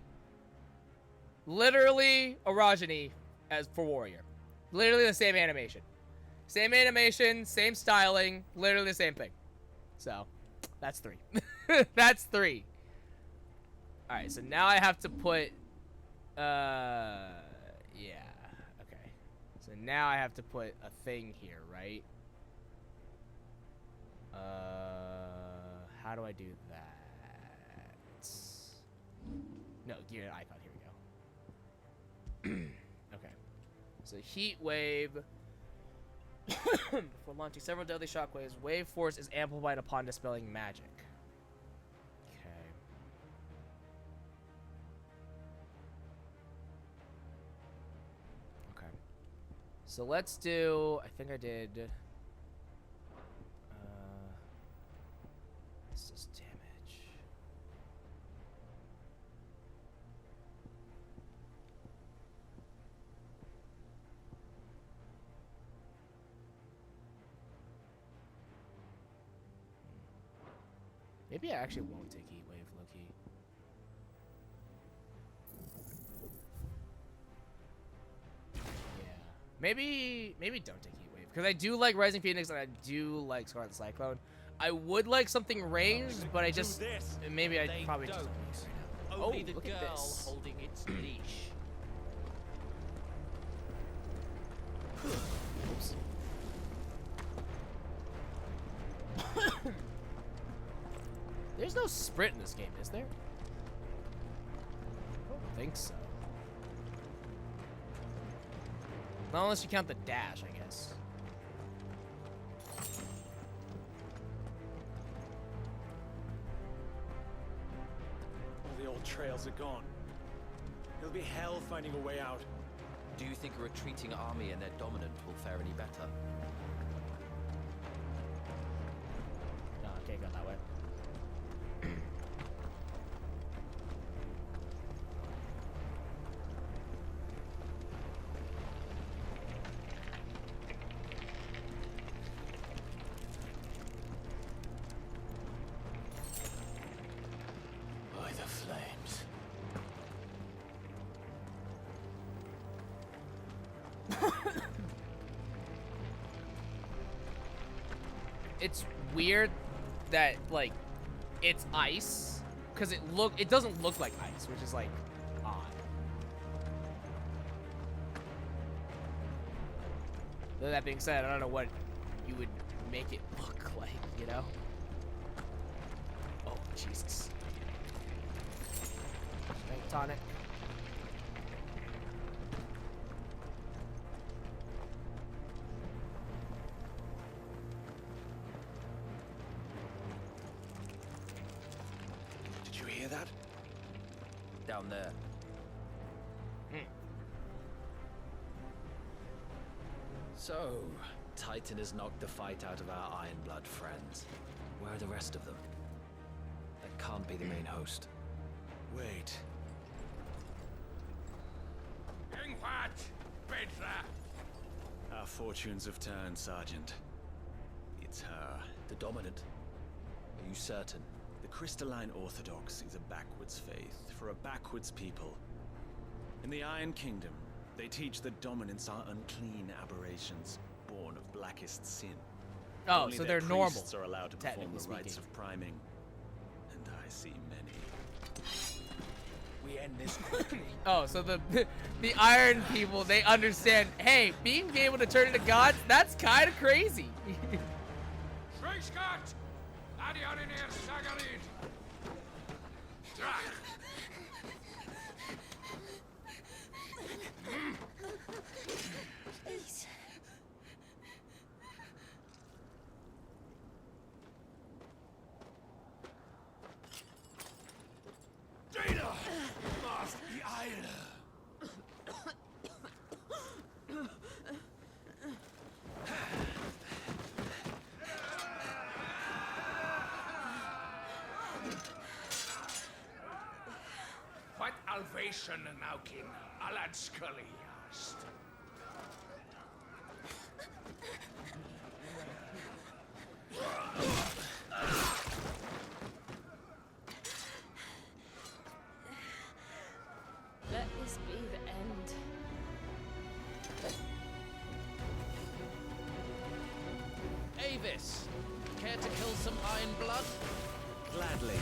Literally Orageny as for Warrior. Literally the same animation. Same animation, same styling, literally the same thing. So, that's 3. That's 3. Alright, so now I have to put, yeah, okay. So now I have to put a thing here, right? How do I do that? No, gear and icon, here we go. Okay. So Heat Wave. Before launching several deadly shockwaves, wave force is amplified upon dispelling magic. Okay. Okay. So let's do, I think I did, this is damage. Maybe I actually won't take Heat Wave, low-key. Yeah. Maybe don't take Heat Wave, Because I do like Rising Phoenix and I do like Scarlet Cyclone. I would like something ranged, but I just maybe I probably just don't need it right now. Only Oh, the look at girl this. holding its leash. Oops. There's no sprint in this game, is there? I don't think so. Not unless you count the dash, I guess. All the old trails are gone. It'll be hell finding a way out. Do you think a retreating army and their dominant will fare any better? No, I can't go that way. By the flames. It's weird that like it's ice because it doesn't look like ice, which is like odd. Though that being said, I don't know what you would make it look like, you know? Oh Jesus! Strength tonic. Did you hear that? Down there. So, Titan has knocked the fight out of our Ironblood friends. Where are the rest of them? That can't be the main host. Wait. Our fortunes have turned, Sergeant. It's her. The Dominant? Are you certain? The Crystalline Orthodox is a backwards faith for a backwards people. In the Iron Kingdom, they teach that dominants are unclean aberrations, born of blackest sin. Oh, Only so their they're normal, priests are allowed to perform the technically rites speaking. of priming, and I see many. We end this quickly. Oh, so the Iron people, they understand, hey, being able to turn into gods, that's kind of crazy. Please. Dana must be idle. What Alvation Naukin, Alad Scully asked. Let this be the end. Avis! Care to kill some Ironblood? Gladly.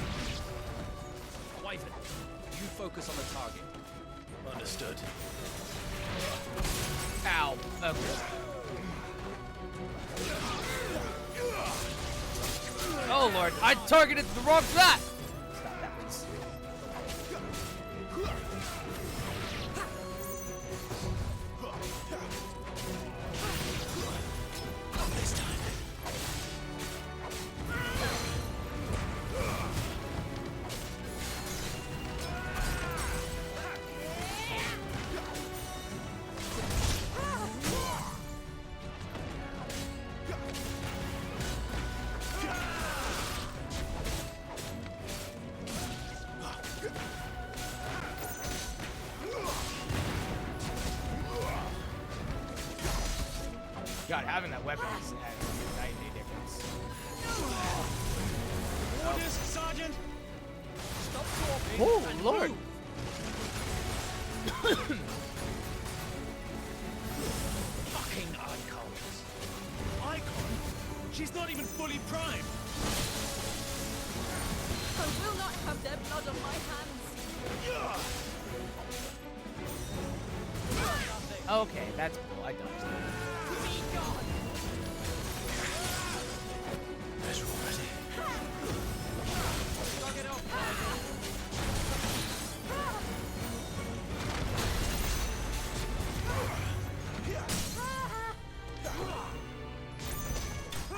Wyvern, you focus on the target. Understood. Ow. Okay. Oh Lord, I targeted the wrong shot! Stop that, please. This time. God, having that weapon is night and day difference. Orders, Sergeant! Stop talking Oh, and Lord. move. Fucking icons. She's not even fully primed. I will not have their blood on my hands. Okay, that's cool. I dodged that. Be gone. Measure already.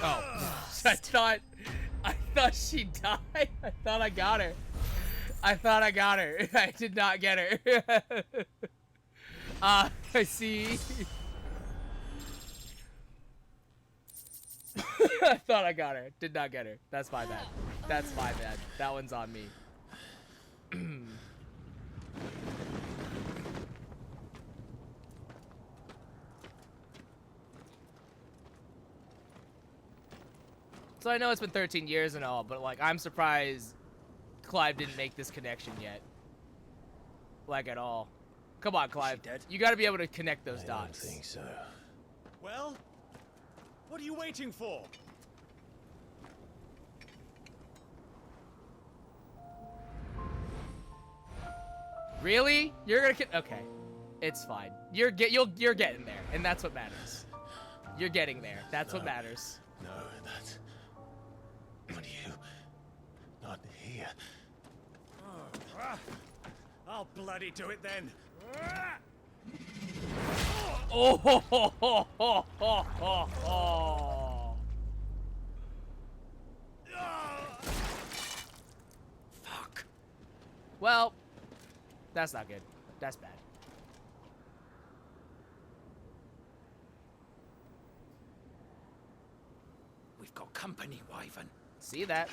Oh, I thought she died. I thought I got her. I did not get her. I see. I thought I got her. Did not get her. That's my bad. That's my bad. That one's on me. So I know it's been 13 years and all, but like I'm surprised Clive didn't make this connection yet. Like at all. Come on, Clive. You got to be able to connect those dots. I don't think so. Well, what are you waiting for? Really? You're gonna okay. It's fine. You're getting there, and that's what matters. You're getting there. That's what matters. No, that's... But you... Not here. I'll bloody do it then. Oh, ho, ho, ho, ho, ho, ho, ho. Fuck. Well, that's not good. That's bad. We've got company, Wyvern. See that?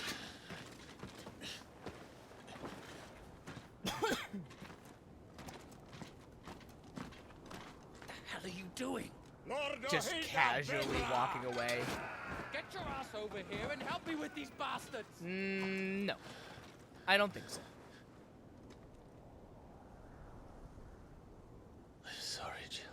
The hell are you doing? Just casually walking away. Get your ass over here and help me with these bastards. No. I don't think so. Sorry, Jill.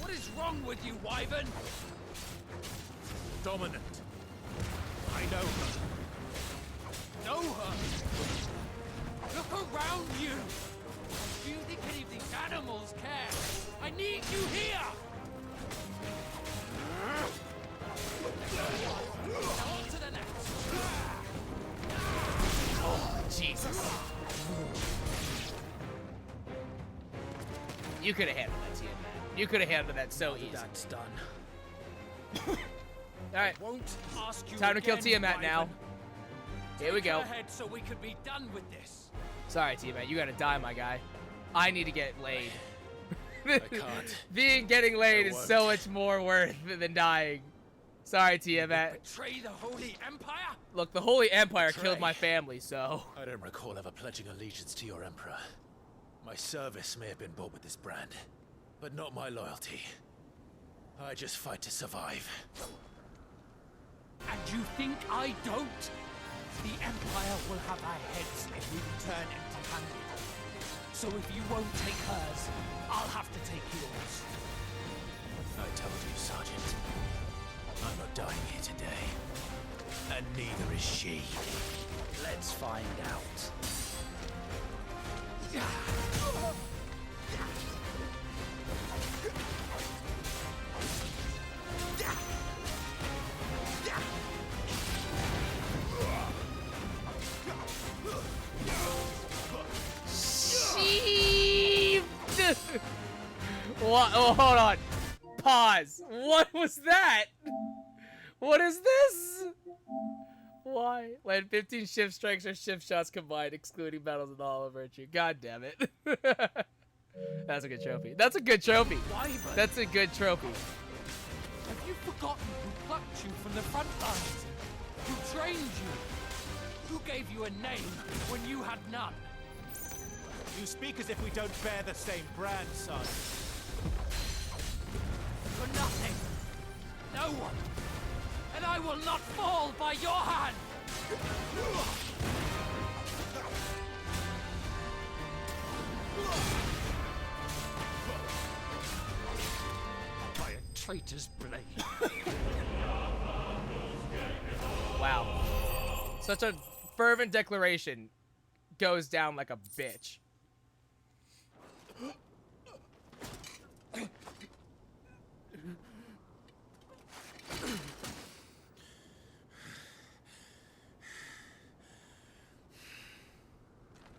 What is wrong with you, Wyvern? Dominant. I know her. Know her? Look around you. Do you think any of these animals care? I need you here. Now on to the next. Oh, Jesus. You could have handled that, Tiamat. You could have handled that so easy. That's done. Alright. Won't ask you Time to kill again, Tiamat Wyvern. now. Here we Take go. her head so we can be done with this. Sorry, Tiamat. You gotta die, my guy. I need to get laid. I can't. Getting laid I is won't. so much more worth than dying. Sorry, Tiamat. Betray the Holy Empire? Look, the Holy Empire Betray. killed my family, so... I don't recall ever pledging allegiance to your Emperor. My service may have been bought with this brand, but not my loyalty. I just fight to survive. And you think I don't? The Empire will have our heads if we return empty-handed. So if you won't take hers, I'll have to take yours. I told you, Sergeant. I'm not dying here today. And neither is she. Let's find out. What? Oh, hold on. Pause. What was that? What is this? Why? Land 15 shift strikes or shift shots combined, excluding battles in the Hall of Virtue. God damn it. That's a good trophy. That's a good trophy. Wyvern. That's a good trophy. Have you forgotten who plucked you from the front lines? Who trained you? Who gave you a name when you had none? You speak as if we don't bear the same brand, son. For nothing. No one. And I will not fall by your hand! By a traitor's blade. Wow. Such a fervent declaration goes down like a bitch.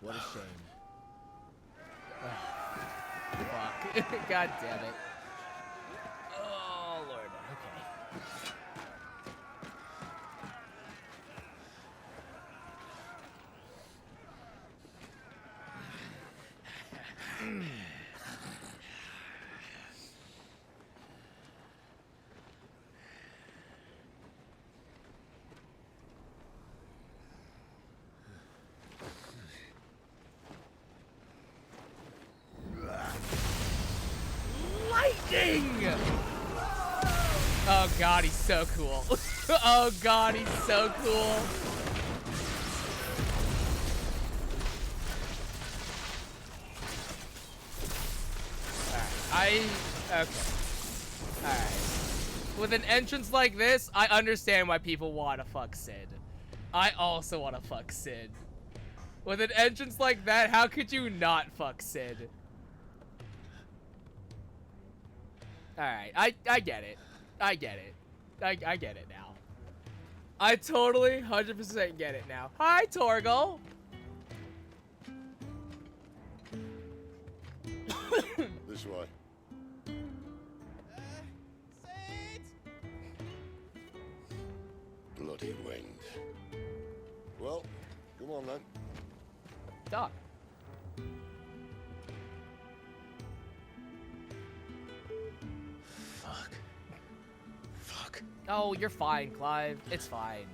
What a shame. Fuck. God damn it. Oh, Lord. Okay. Lightning! Oh god, he's so cool. Oh god, he's so cool. Okay. Alright. With an entrance like this, I understand why people want to fuck Sid. I also want to fuck Sid. With an entrance like that, how could you not fuck Sid? Alright, I get it. I get it. I get it now. I totally 100% get it now. Hi, Torgal! This way. Bloody wind. Well, come on then. Doc. Fuck. Oh, you're fine, Clive. It's fine.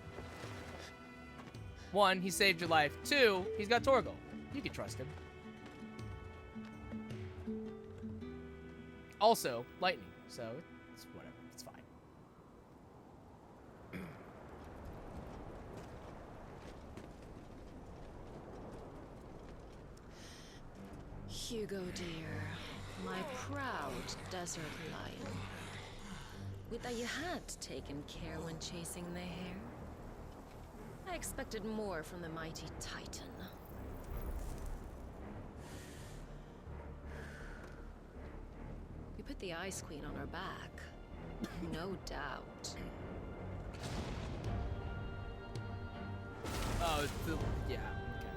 1, he saved your life. 2, he's got Torgal. You can trust him. Also, lightning. So, it's whatever. It's fine. Hugo, dear. My proud desert lion. Would that you had taken care when chasing the hare? I expected more from the mighty Titan. We put the Ice Queen on her back. No doubt. Oh, yeah. Okay.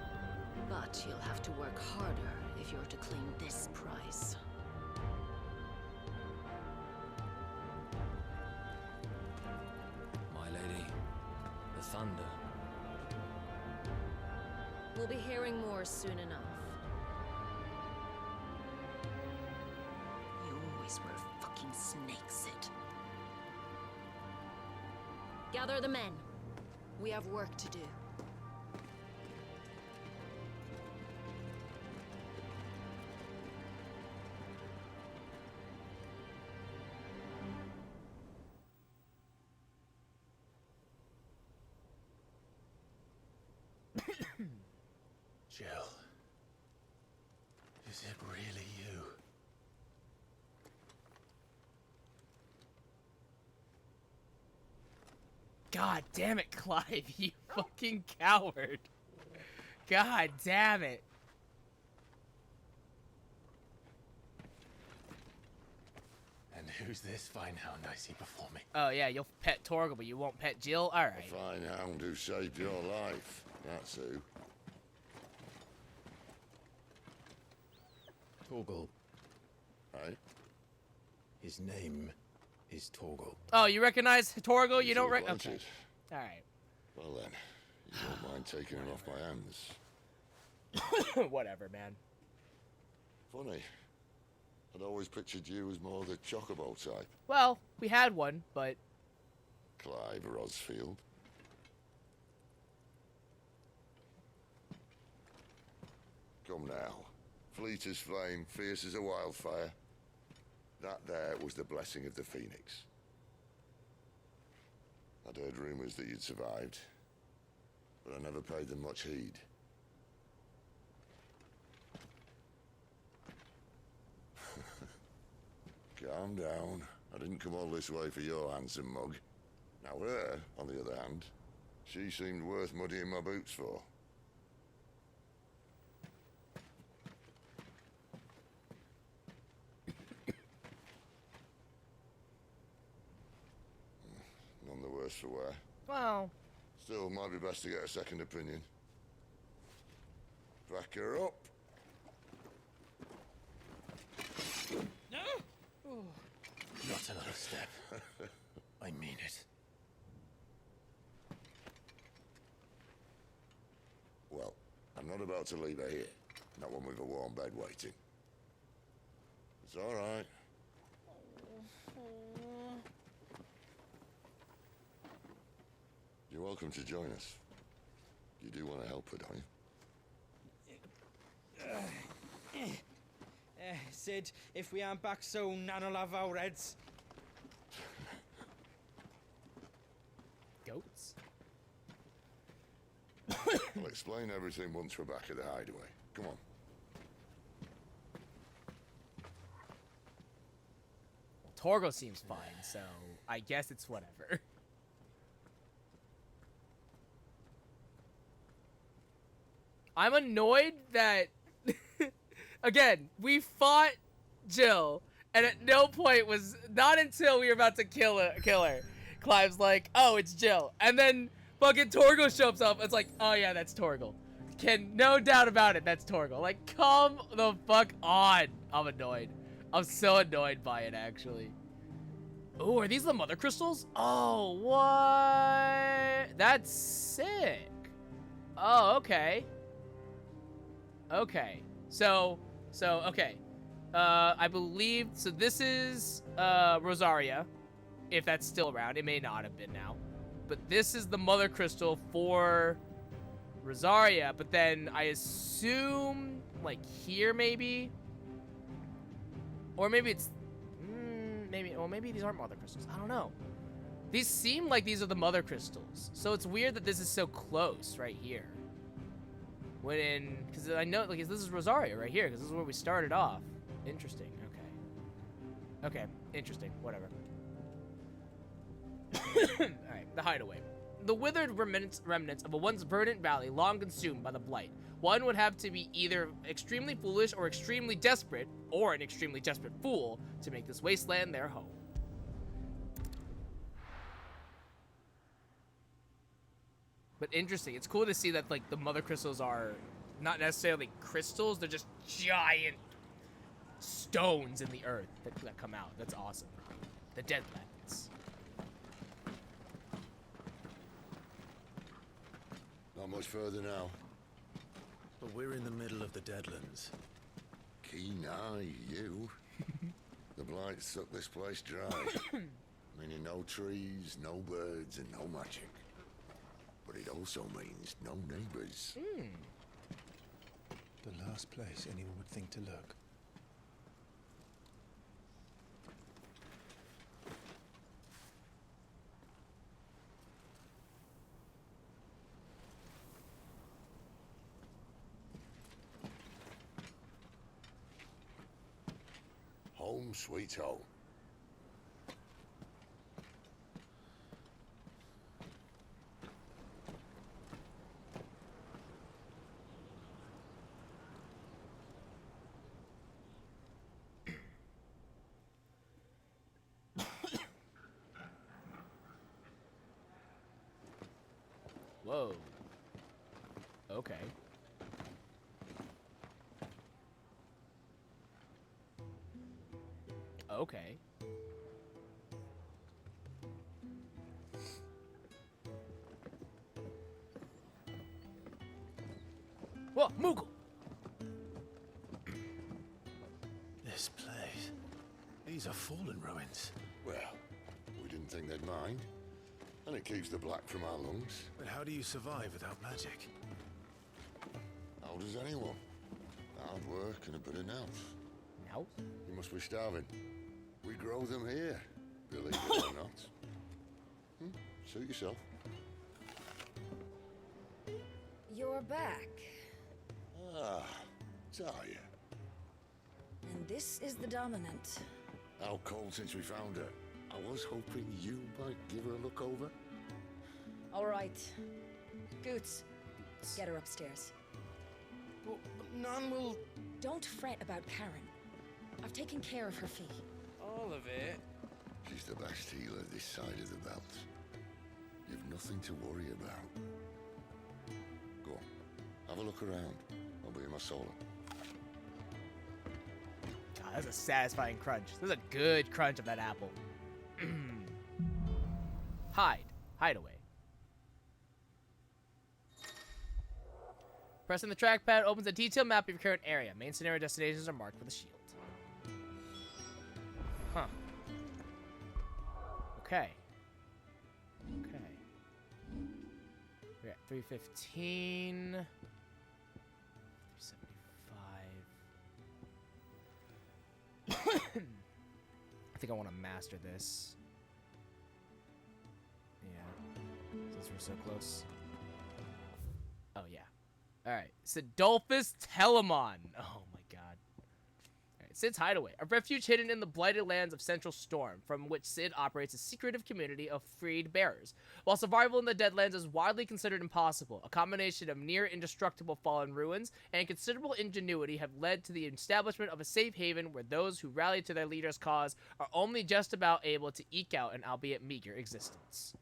But you'll have to work harder if you're to claim this prize. My lady, the thunder. We'll be hearing more soon enough. You always were a fucking snake, Sid. Gather the men. We have work to do. Jill. Is it really you? God damn it, Clive, you fucking coward. God damn it. And who's this fine hound I see before me? Oh yeah, you'll pet Torgal, but you won't pet Jill? Alright. A fine hound who saved your life. That's who. Torgal. Hey? His name is Torgal. Oh, you recognize Torgal? You He's don't all recognize... Okay. wanted. Alright. Well then, you won't mind taking him off my hands. Whatever, man. Funny. I'd always pictured you as more the chocobo type. Well, we had one, but... Clive Rosfield. Come now. Fleet as flame, fierce as a wildfire. That there was the blessing of the Phoenix. I'd heard rumors that you'd survived, but I never paid them much heed. Calm down. I didn't come all this way for your handsome mug. Now her, on the other hand, she seemed worth muddying my boots for. None the worse for wear. Well. Still, might be best to get a second opinion. Back her up. Not another step. I mean it. Well, I'm not about to leave her here. Not one with a warm bed waiting. It's all right. You're welcome to join us. You do want to help her, don't you? Sid, if we aren't back soon, Nan'll have our heads. Goats? I'll explain everything once we're back at the hideaway. Come on. Torgo seems fine, so I guess it's whatever. I'm annoyed that, again, we fought Jill, and at no point was, not until we were about to kill her, Clive's like, oh, it's Jill. And then fucking Torgo shows up, it's like, oh yeah, that's Torgal. No doubt about it, that's Torgal. Like, come the fuck on. I'm annoyed. I'm so annoyed by it, actually. Oh, are these the mother crystals? Oh, what? That's sick. Oh, okay. Okay, so, okay. I believe, so this is, Rosaria, if that's still around. It may not have been now. But this is the mother crystal for Rosaria, but then I assume, like, here, maybe? Or maybe it's, maybe these aren't mother crystals. I don't know. These seem like these are the mother crystals. So it's weird that this is so close right here. Because I know, like, this is Rosaria right here, because this is where we started off. Interesting, okay. Okay, interesting, whatever. Alright, the hideaway. The withered remnants of a once verdant valley long consumed by the blight. One would have to be either extremely foolish or extremely desperate, or an extremely desperate fool, to make this wasteland their home. But interesting. It's cool to see that, like, the mother crystals are not necessarily crystals. They're just giant stones in the earth that come out. That's awesome. The Deadlands. Not much further now. But we're in the middle of the Deadlands. Keen eye, you. The blight sucked this place dry. Meaning no trees, no birds, and no magic. But it also means no neighbors. The last place anyone would think to look. Home sweet home. Whoa. Okay. Okay. Whoa, Moogle! This place. These are fallen ruins. Well, we didn't think they'd mind. And it keeps the black from our lungs. But how do you survive without magic? How does anyone? Hard work and a bit of nous. Nous? You must be starving. We grow them here, believe it or not. Suit yourself. You're back. Ah, Talia. And this is the Dominant. How cold since we found her. I was hoping you might give her a look over. All right. Goots, get her upstairs. Well, none will... Don't fret about Karen. I've taken care of her fee. All of it? She's the best healer this side of the belt. You've nothing to worry about. Go on, have a look around. I'll be in my solar. God, that's a satisfying crunch. This is a good crunch of that apple. Hideaway. Pressing the trackpad opens a detailed map of your current area. Main scenario destinations are marked with a shield. Huh. Okay. We're at 315. 375. I think I want to master this. Yeah. Since we're so close. Oh, yeah. Alright. Sidolphus Telemon. Oh, my God. Alright. Sid's Hideaway. A refuge hidden in the blighted lands of Central Storm, from which Sid operates a secretive community of freed bearers. While survival in the Deadlands is widely considered impossible, a combination of near indestructible fallen ruins and considerable ingenuity have led to the establishment of a safe haven where those who rally to their leader's cause are only just about able to eke out an albeit meager existence.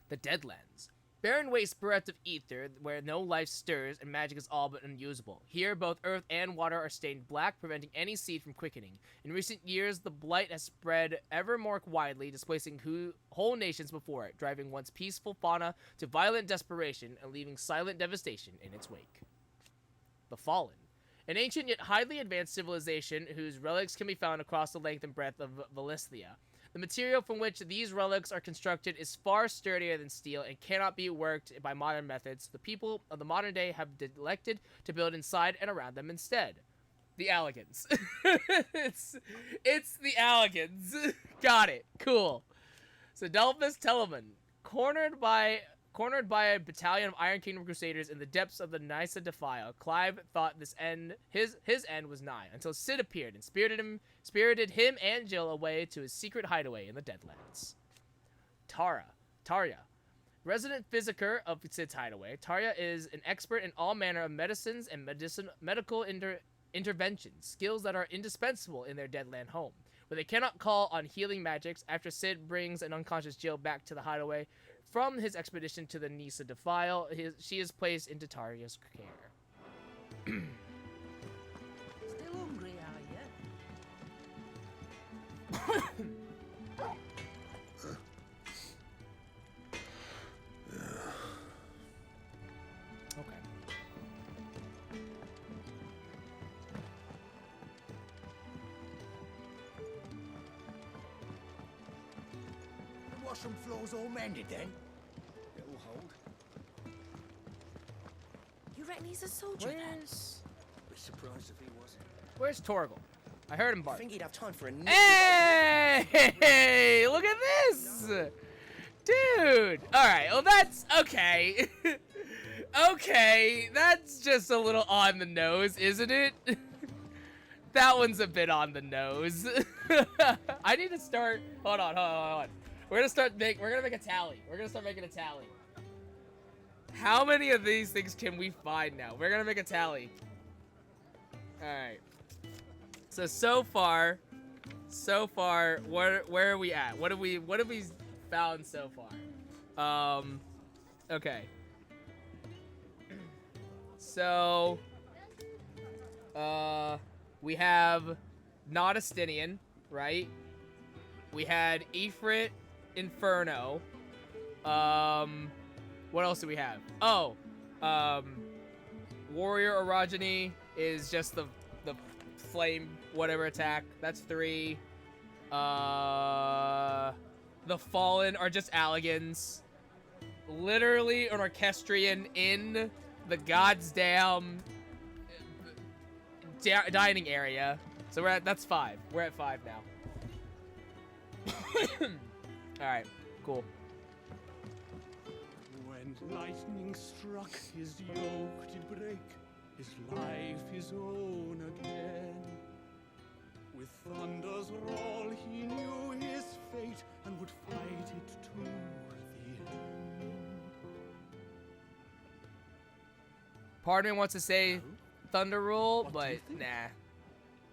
The Deadlands. Barren waste bereft of ether, where no life stirs and magic is all but unusable. Here, both earth and water are stained black, preventing any seed from quickening. In recent years, the blight has spread ever more widely, displacing whole nations before it, driving once peaceful fauna to violent desperation and leaving silent devastation in its wake. The Fallen. An ancient yet highly advanced civilization whose relics can be found across the length and breadth of Valithia. The material from which these relics are constructed is far sturdier than steel and cannot be worked by modern methods. The people of the modern day have elected to build inside and around them instead. The Alligans. it's the Alligans. Got it. Cool. So Delphus Telemon, cornered by a battalion of Iron Kingdom Crusaders in the depths of the Nysa Defile, Clive thought his end was nigh, until Sid appeared and spirited him and Jill away to his secret hideaway in the Deadlands. Tarya. Resident physiker of Sid's hideaway, Tarya is an expert in all manner of medicines and medical interventions, skills that are indispensable in their Deadland home. But they cannot call on healing magics. After Sid brings an unconscious Jill back to the hideaway from his expedition to the Nysa Defile, she is placed into Tarya's care. Still hungry, are you? Okay. The washroom floor's all mended then? It'll hold. You reckon he's a soldier then? Be surprised if he wasn't. Where's Torgal? I heard him bark. I think he'd have time for a nip. Hey! Look at this! Dude! Alright, well that's... Okay. Okay, that's just a little on the nose, isn't it? That one's a bit on the nose. I need to start... Hold on. We're gonna make a tally. We're gonna start making a tally. How many of these things can we find now? We're gonna make a tally. Alright. So far, where are we at? What have we found so far? Okay. So, we have Nodistinian, right? We had Ifrit, Inferno. What else do we have? Oh, Warrior Orogeny is just the flame whatever attack. That's 3. The Fallen are just Alligans. Literally an Orchestrion in the God's damn dining area. So that's 5. We're at 5 now. Alright, cool. And lightning struck, his yoke did break, his life his own again. With thunder's roll he knew his fate, and would fight it to the end. Part of me wants to say Thunder Rule, but nah.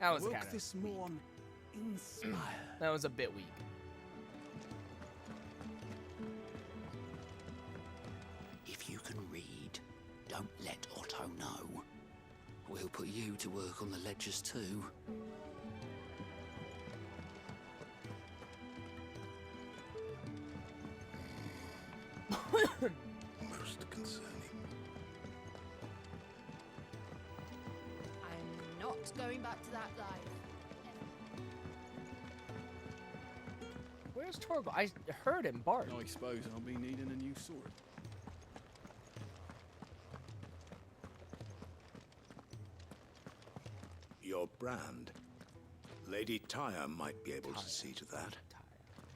That was kind of this morn inspired. That was a bit weak. If you can read, don't let Otto know. We'll put you to work on the ledgers too. Most concerning. I'm not going back to that life. Where's Torgo? I heard him bark. I suppose I'll be needing a new sword. Your brand. Lady Tyre might be able to see to that.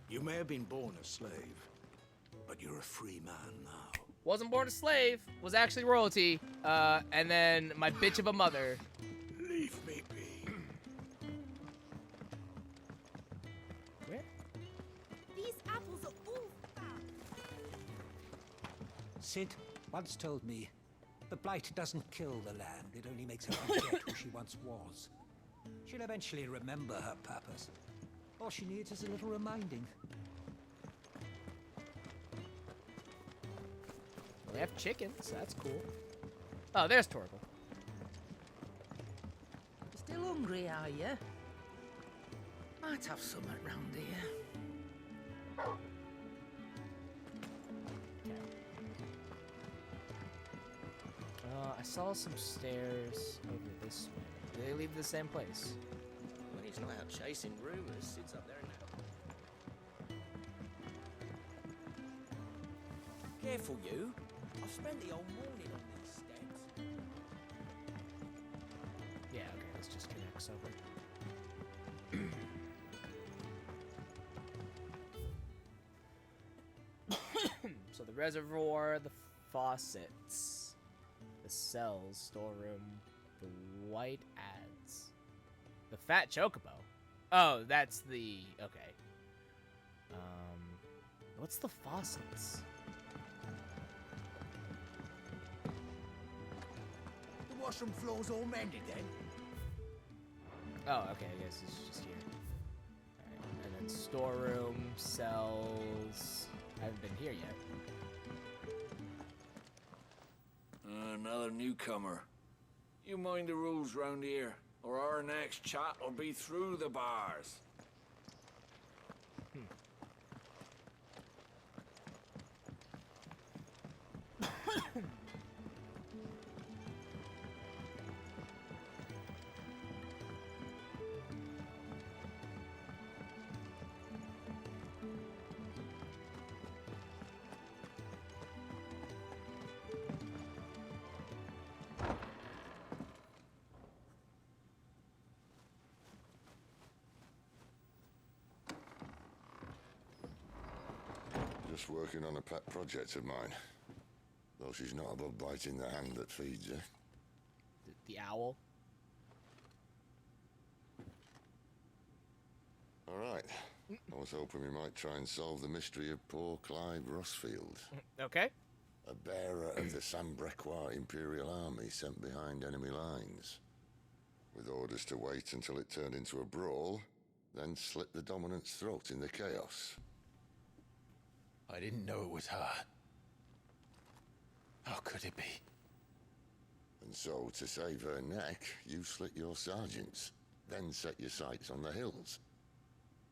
You may have been born a slave, but you're a free man now. Wasn't born a slave. Was actually royalty. And then my bitch of a mother. Leave me be. Where? These apples are all foul. Sid once told me, the blight doesn't kill the land, it only makes her forget who she once was. She'll eventually remember her purpose. All she needs is a little reminding. Well, they have chickens, that's cool. Oh, there's Torgo. Still hungry, are you? Might have something round here. I saw some stairs over this way. Do they lead to the same place? When he's not out chasing rumors, Sid's up there now. Careful, you. I've spent the whole morning on these steps. Yeah, okay, this just connects over. So the reservoir, the faucets, the cells, storeroom, the white ads, the fat chocobo. Oh, that's the okay. What's the faucets? The washroom floor's all mended then. Oh, okay, I guess it's just here. Alright, and then storeroom, cells. I haven't been here yet. Another newcomer. You mind the rules round here, or our next chat will be through the bars. Just working on a pet project of mine. Though she's not above biting the hand that feeds her. The owl. All right. I was hoping we might try and solve the mystery of poor Clive Rossfield. Okay. A bearer of the Sambrequois Imperial Army sent behind enemy lines. With orders to wait until it turned into a brawl, then slit the dominant's throat in the chaos. I didn't know it was her. How could it be? And so, to save her neck, you slit your sergeants, then set your sights on the hills.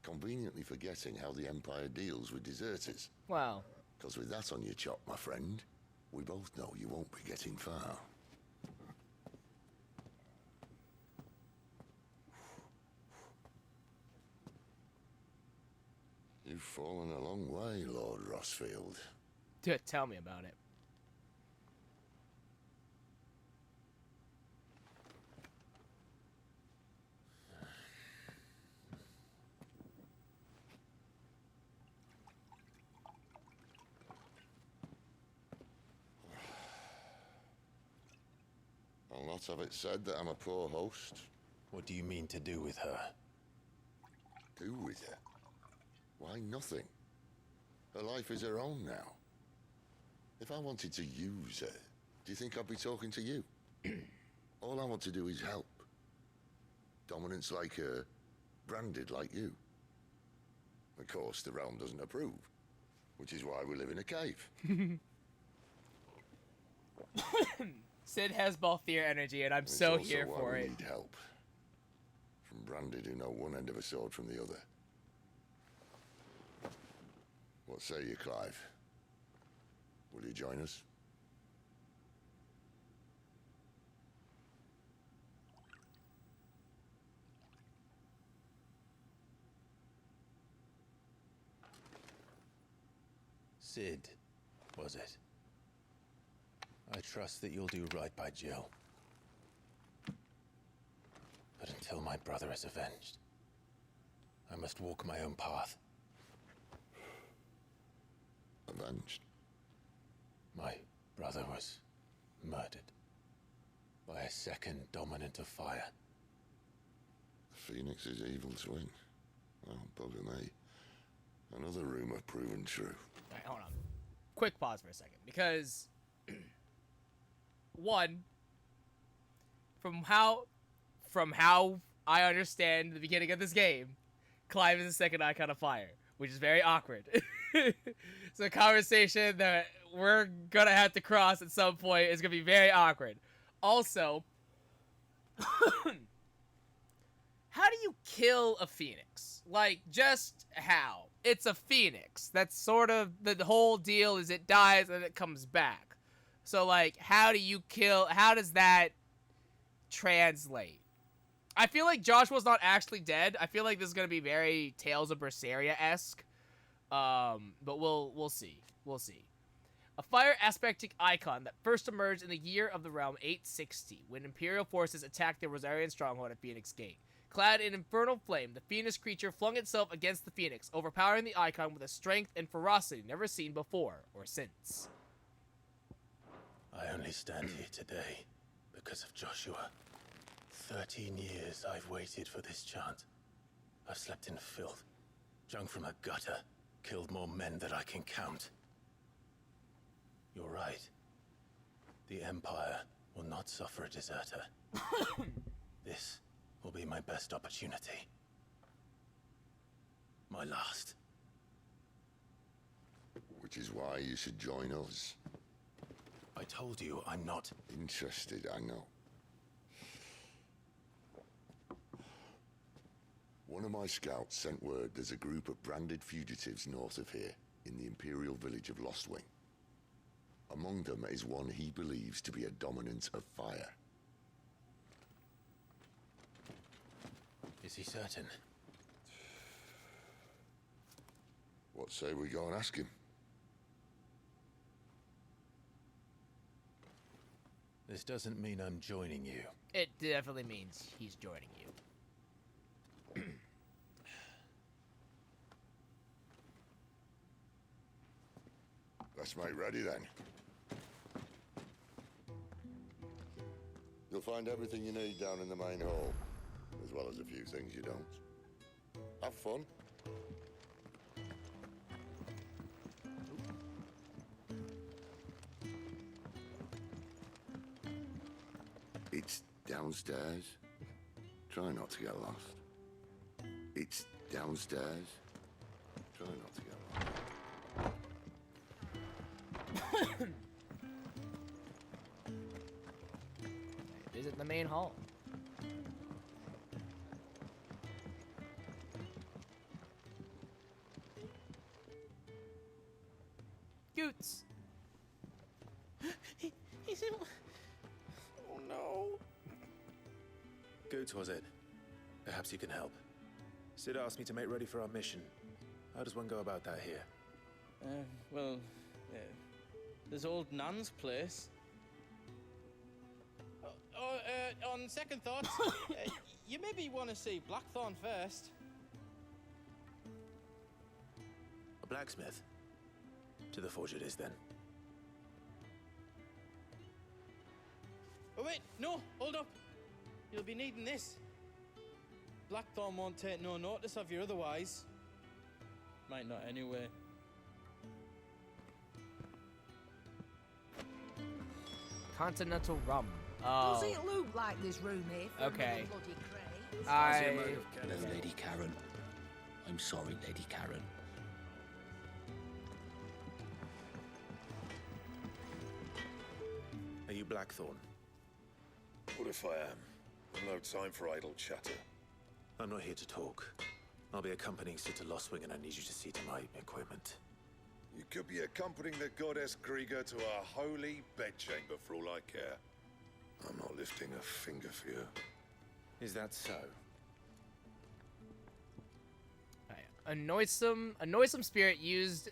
Conveniently forgetting how the Empire deals with deserters. Wow. Because with that on your chop, my friend, we both know you won't be getting far. You've fallen a long way, Lord Rossfield. Dude, tell me about it. Not have it said that I'm a poor host. What do you mean to do with her? Do with her? Why, nothing. Her life is her own now. If I wanted to use her, do you think I'd be talking to you? All I want to do is help. Dominants like her, branded like you. Of course, the realm doesn't approve, which is why we live in a cave. Sid has Balthier energy, and I'm It's so also here why for we it. need help. From branded who know one end of a sword from the other. What say you, Clive? Will you join us? Sid, was it? I trust that you'll do right by Jill. But until my brother is avenged, I must walk my own path. Avenged? My brother was murdered by a second dominant of fire. The Phoenix's evil twin. Oh, bugger me. Another rumor proven true. Alright, hold on. Quick pause for a second, because one, from how I understand the beginning of this game, Clive is the second icon of fire, which is very awkward. It's a conversation that we're gonna have to cross at some point. It's gonna be very awkward. Also, how do you kill a phoenix? Like, just how? It's a phoenix. That's sort of the whole deal, is it dies and it comes back. So, like, how does that translate? I feel like Joshua's not actually dead. I feel like this is going to be very Tales of Berseria-esque. But we'll see. We'll see. A fire aspectic icon that first emerged in the year of the realm 860, when Imperial forces attacked the Rosarian stronghold at Phoenix Gate. Clad in infernal flame, the Phoenix creature flung itself against the Phoenix, overpowering the icon with a strength and ferocity never seen before or since. I only stand here today because of Joshua. 13 years I've waited for this chance. I've slept in filth, drunk from a gutter, killed more men than I can count. You're right. The Empire will not suffer a deserter. This will be my best opportunity. My last. Which is why you should join us. I told you I'm not interested, I know. One of my scouts sent word there's a group of branded fugitives north of here, in the Imperial village of Lostwing. Among them is one he believes to be a dominant of fire. Is he certain? What say we go and ask him? This doesn't mean I'm joining you. It definitely means he's joining you. Let's make ready then. You'll find everything you need down in the main hall, as well as a few things you don't. Have fun. It's downstairs. Try not to get lost. It's downstairs. Try not to get lost. Visit the main hall. Goots. He's in. Oh no. Goots, was it? Perhaps you can help. Sid asked me to make ready for our mission. How does one go about that here? Well, there's old Nan's place. On second thoughts, you maybe want to see Blackthorn first. A blacksmith? To the forge it is, then. Well, wait, no, hold up. You'll be needing this. Blackthorn won't take no notice of you otherwise. Might not anyway. Continental rum. Does Oh. it look like this room here? For Okay. another bloody crate? No, Lady Karen. I'm sorry, Lady Karen. Are you Blackthorn? What if I am? No time for idle chatter. I'm not here to talk. I'll be accompanying Sitter Lostwing, and I need you to see to my equipment. You could be accompanying the goddess Krieger to our holy bedchamber for all I care. I'm not lifting a finger for you. Is that so? A noisome spirit used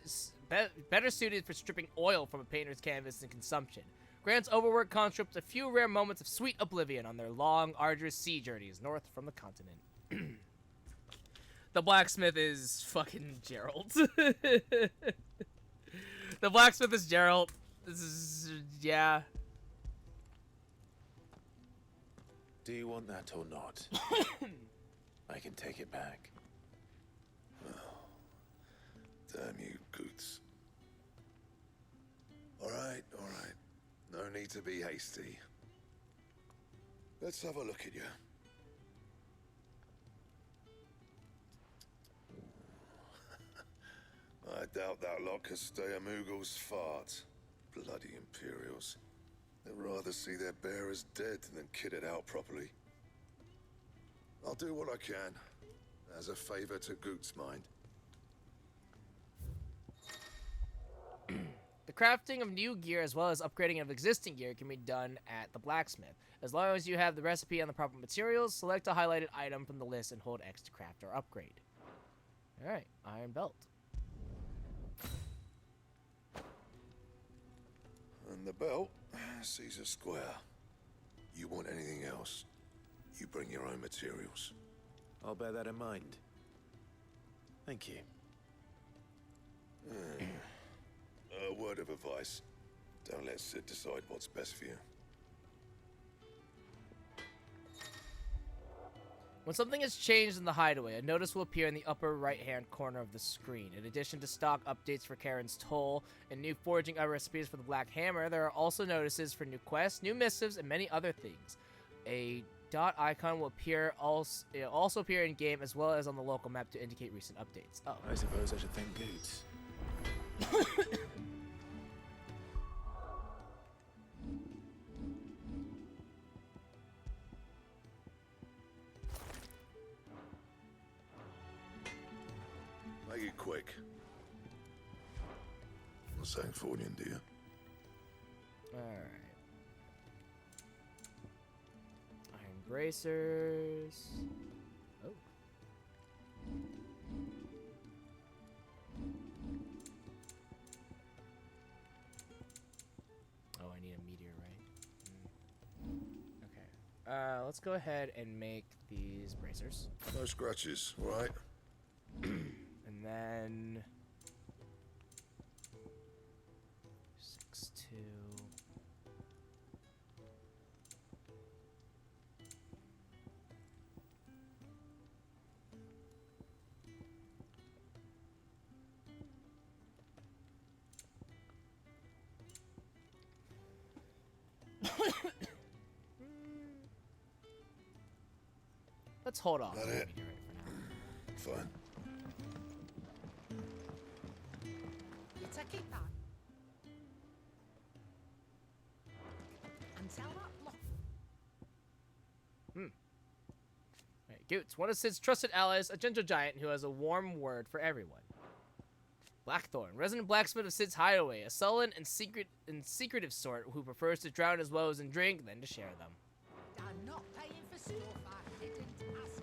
better suited for stripping oil from a painter's canvas than consumption. Grants overworked conscripts a few rare moments of sweet oblivion on their long, arduous sea journeys north from the continent. The blacksmith is fucking Gerald. The blacksmith is Gerald. This is, yeah. Do you want that or not? I can take it back. Damn you, Goots. All right. No need to be hasty. Let's have a look at you. I doubt that lot could stay a Moogle's fart. Bloody Imperials. They'd rather see their bearers dead than kitted out properly. I'll do what I can, as a favor to Goot's mind. The crafting of new gear as well as upgrading of existing gear can be done at the blacksmith. As long as you have the recipe and the proper materials, select a highlighted item from the list and hold X to craft or upgrade. Alright, iron belt. And the belt sees a square. You want anything else, you bring your own materials. I'll bear that in mind. Thank you. A word of advice. Don't let Sid decide what's best for you. When something has changed in the hideaway, a notice will appear in the upper right-hand corner of the screen. In addition to stock updates for Karen's Toll and new foraging recipes for the Black Hammer, there are also notices for new quests, new missives, and many other things. A dot icon will appear also appear in game as well as on the local map to indicate recent updates. Oh. I suppose I should thank Goots. Make it quick. Not saying Fornian, do you? Alright. Iron bracers. Oh. Oh, I need a meteorite. Okay. Let's go ahead and make these bracers. No scratches, all right? And then 6-2. Let's hold off. That it? Fine. You take it back. And tell that block. Right, Goots, one of Sid's trusted allies, a gentle giant who has a warm word for everyone. Blackthorn, resident blacksmith of Sid's hideaway, a sullen and secretive sort who prefers to drown his woes in drink than to share them. I'm not paying for stuff I didn't ask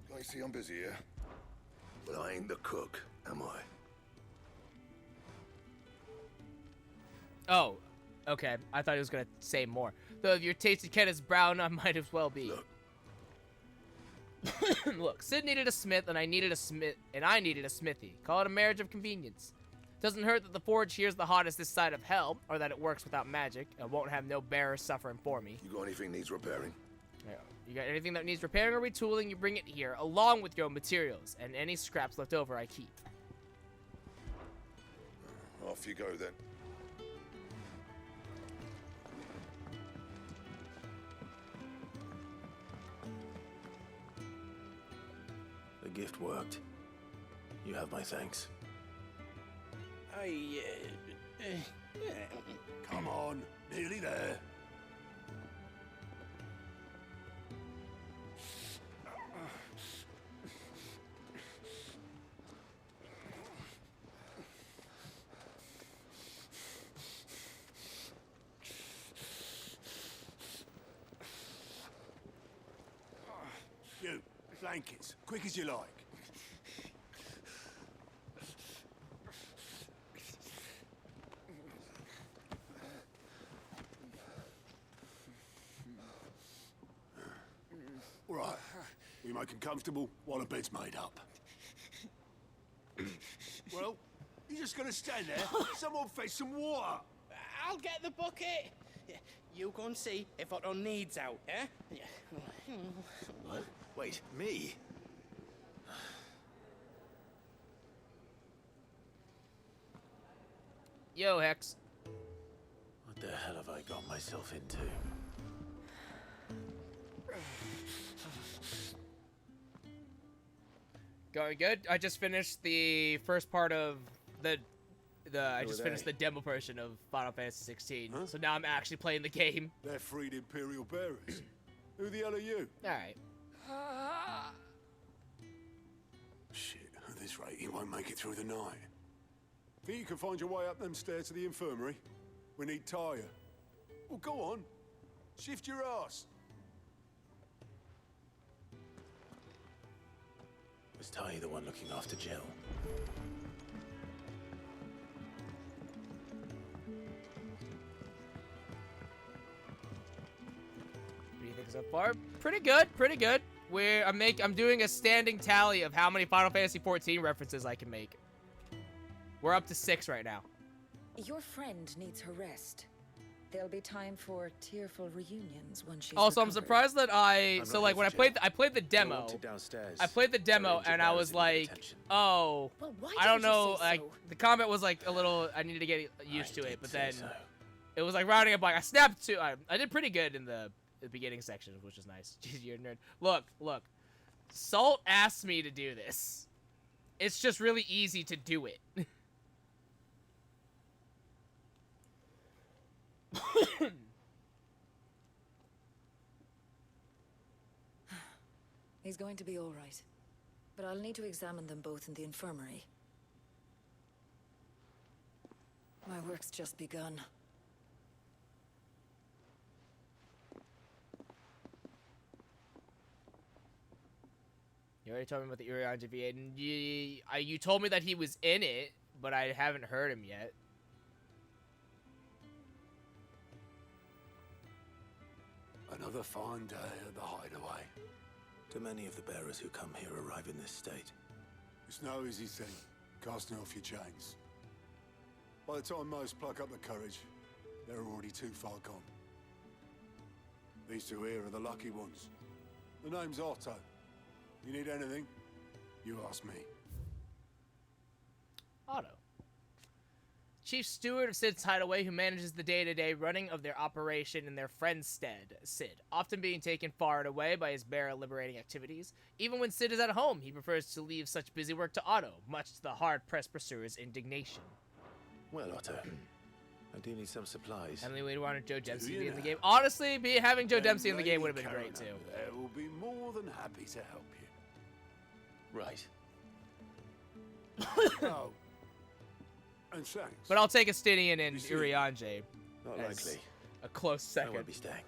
for. I see I'm busy here, but I ain't the cook, am I? Oh, okay. I thought he was gonna say more. Though if your tasted Ken is brown, I might as well be. Look, Sid needed a smith, and I needed a smithy. Call it a marriage of convenience. Doesn't hurt that the forge here's the hottest this side of hell, or that it works without magic. I won't have no bearers suffering for me. You got anything needs repairing? Yeah. You got anything that needs repairing or retooling, you bring it here, along with your materials, and any scraps left over I keep. Off you go then. The gift worked. You have my thanks. Come on, nearly there. You, blankets, quick as you like. All right, we make them comfortable while the bed's made up. Well, you're just gonna stand there? Someone fetch some water. I'll get the bucket. You go and see if Otto needs out, eh? What? Wait, me? Yo, Hex. What the hell have I got myself into? Going good. I just finished the first part of I just finished the demo version of Final Fantasy XVI. Huh? So now I'm actually playing the game. They're freed Imperial bearers. Who the hell are you? Alright. Shit, at this rate, he won't make it through the night. Think you can find your way up them stairs to the infirmary? We need Tyre. Well, go on. Shift your ass. Was Ty the one looking after Jill? What do you think so far? Pretty good, pretty good. I'm doing a standing tally of how many Final Fantasy XIV references I can make. We're up to 6 right now. Your friend needs her rest. There'll be time for tearful reunions when she's Also, I'm recovered. surprised that when I played the demo. I played the demo and I was like, oh, Well, why I don't didn't you know, say like so? the combat was like a little. I needed to get used to it, but then it was like rounding up. Like I snapped to. I did pretty good in the beginning section, which is nice. Jeez, you're a nerd. Look. Salt asked me to do this. It's just really easy to do it. He's going to be all right. But I'll need to examine them both in the infirmary. My work's just begun. You already told me about the Urianger V8, and you told me that he was in it, but I haven't heard him yet. Another fine day at the hideaway. Do many of the bearers who come here arrive in this state? It's no easy thing, casting off your chains. By the time most pluck up the courage, they're already too far gone. These two here are the lucky ones. The name's Otto. You need anything, you ask me. Otto. Chief Steward of Sid's Hideaway, who manages the day-to-day running of their operation in their friend's stead, Sid, often being taken far and away by his bearer-liberating activities. Even when Sid is at home, he prefers to leave such busy work to Otto, much to the hard-pressed pursuer's indignation. Well, Otto, I do need some supplies. Emily, we wanted Joe Dempsey to be in the game. Honestly, having Joe Dempsey in the game would have been great, too. There will be more than happy to help you. Right. Oh. And thanks. But I'll take Estinian and Urianger. Not as likely. A close second. I won't be staying.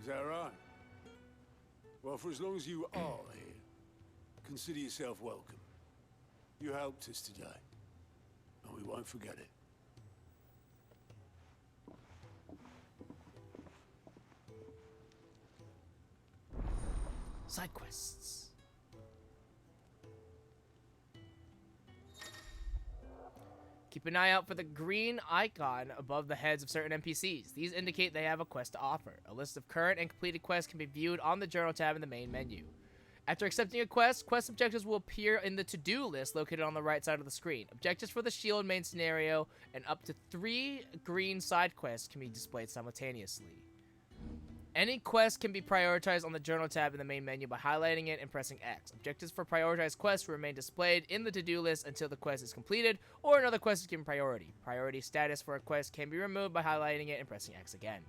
Is that right? Well, for as long as you are here, consider yourself welcome. You helped us today, and we won't forget it. Side quests. Keep an eye out for the green icon above the heads of certain NPCs. These indicate they have a quest to offer. A list of current and completed quests can be viewed on the journal tab in the main menu. After accepting a quest objectives will appear in the to-do list located on the right side of the screen. Objectives for the shield main scenario and up to 3 green side quests can be displayed simultaneously. Any quest can be prioritized on the journal tab in the main menu by highlighting it and pressing X. Objectives for prioritized quests will remain displayed in the to-do list until the quest is completed or another quest is given priority. Priority status for a quest can be removed by highlighting it and pressing X again.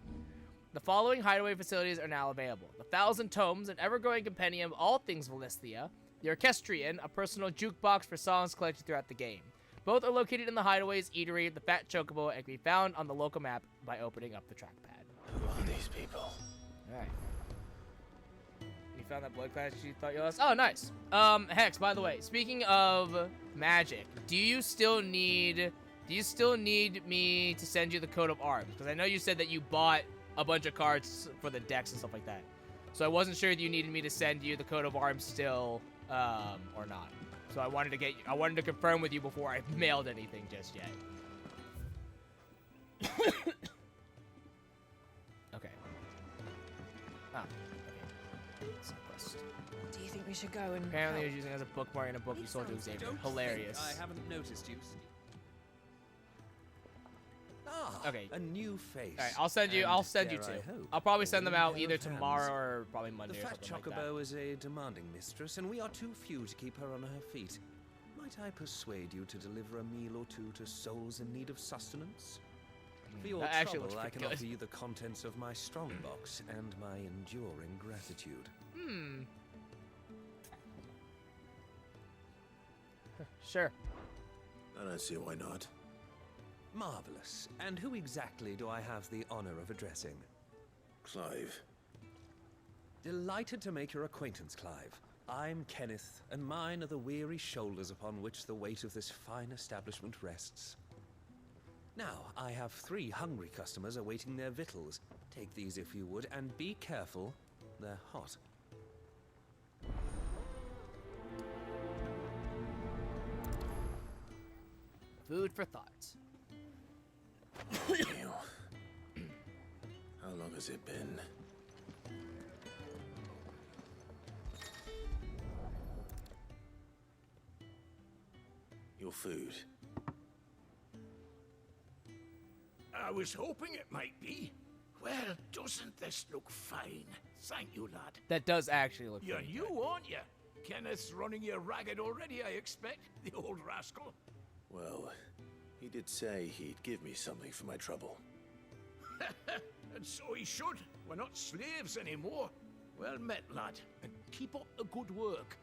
The following hideaway facilities are now available. The 1,000 Tomes, an ever-growing compendium of all things Valisthea. The Orchestrion, a personal jukebox for songs collected throughout the game. Both are located in the hideaways, eatery, the Fat Chocobo, and can be found on the local map by opening up the trackpad. Who are these people? Alright. You found that blood class you thought you lost? Oh, nice. Hex, by the way, speaking of magic, do you still need me to send you the coat of arms? Because I know you said that you bought a bunch of cards for the decks and stuff like that. So I wasn't sure if you needed me to send you the coat of arms still, or not. So I wanted to confirm with you before I mailed anything just yet. Okay. Oh, okay. Quest. Do you think we should go and Apparently help? you're using it as a bookmark in a book you sold to Xavier. Hilarious. I haven't noticed you. Ah, Okay. a new face. Alright, I'll send you And two. dare I hope, I'll probably a send them willing out pair either of hands. tomorrow or probably Monday The or fat something like that. chocobo is a demanding mistress, and we are too few to keep her on her feet. Might I persuade you to deliver a meal or two to souls in need of sustenance? For your That actually trouble, looks I can pretty offer good. you the contents of my strongbox and my enduring gratitude. Sure. I don't see why not. Marvelous. And who exactly do I have the honor of addressing? Clive. Delighted to make your acquaintance, Clive. I'm Kenneth, and mine are the weary shoulders upon which the weight of this fine establishment rests. Now, I have 3 hungry customers awaiting their victuals. Take these if you would, and be careful, they're hot. Food for thought. How long has it been? Your food. I was hoping it might be. Well, doesn't this look fine? Thank you, lad. That does actually look You're pretty new, good. aren't you? Kenneth's running you ragged already, I expect. The old rascal. Well, he did say he'd give me something for my trouble. And so he should. We're not slaves anymore. Well met, lad. And keep up the good work.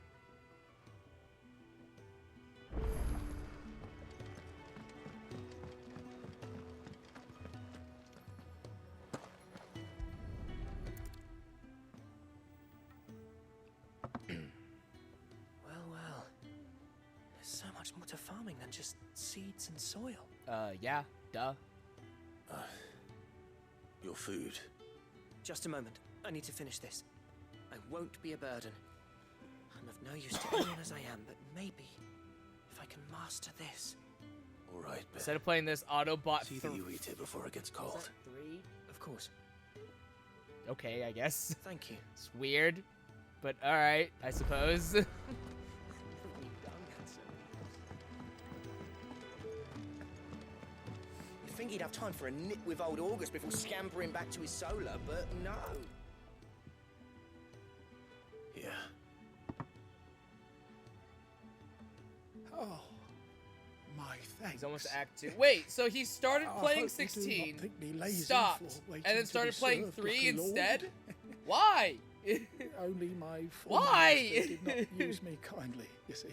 Well. There's so much more to farming than just seeds and soil. Yeah, duh. Your food. Just a moment. I need to finish this. I won't be a burden. I'm of no use to anyone as I am, but maybe if I can master this. All right, Ben. Instead of playing this Autobot See that you eat it before it gets cold. 3? Of course. Okay, I guess. Thank you. It's weird, but alright, I suppose. You'd think he'd have time for a nip with old August before scampering back to his solar, but no. Yeah. Oh, my thanks. He's almost Act 2. Wait, so he started I playing hope you do not 16, think me lazy stopped, for waiting and then to started be playing served 3 like a lord. instead? Why? Only my former Why? master did not use me kindly, you see.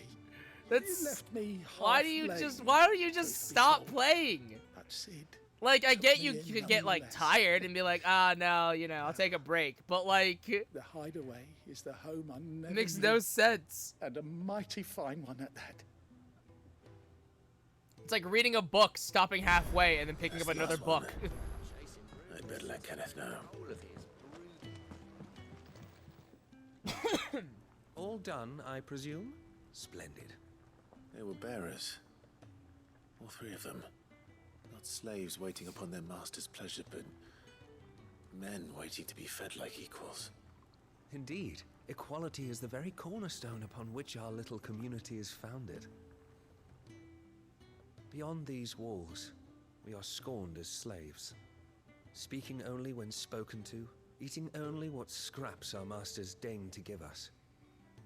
That's You left me why do you just so stop playing? That's it. Like, I get me you in could get like nonetheless. tired and be like, no, I'll take a break. But like, The hideaway is the home I never makes knew, no sense. and a mighty fine one at that. It's like reading a book, stopping halfway, and then picking That's up the another last one, book. I'd better let Kenneth know. All done, I presume? Splendid. They were bearers. All three of them. Not slaves waiting upon their master's pleasure, but men waiting to be fed like equals. Indeed, equality is the very cornerstone upon which our little community is founded. Beyond these walls, we are scorned as slaves, speaking only when spoken to, eating only what scraps our masters deign to give us.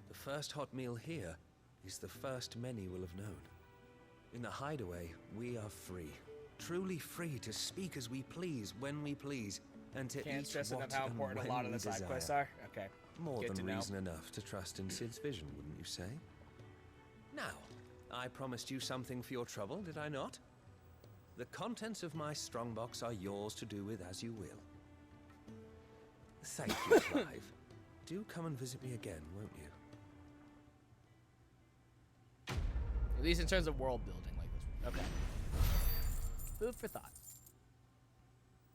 The first hot meal here is the first many will have known. In the hideaway, we are free, truly free to speak as we please, when we please, and to Can't eat stress what enough how and important a when lot of we the side quests desire. are. Okay. More Good than to know. reason enough to trust in Sid's vision, wouldn't you say? Now, I promised you something for your trouble, did I not? The contents of my strongbox are yours to do with as you will. Thank you, Clive. Do come and visit me again, won't you? At least in terms of world building like this. Okay. Food for thought.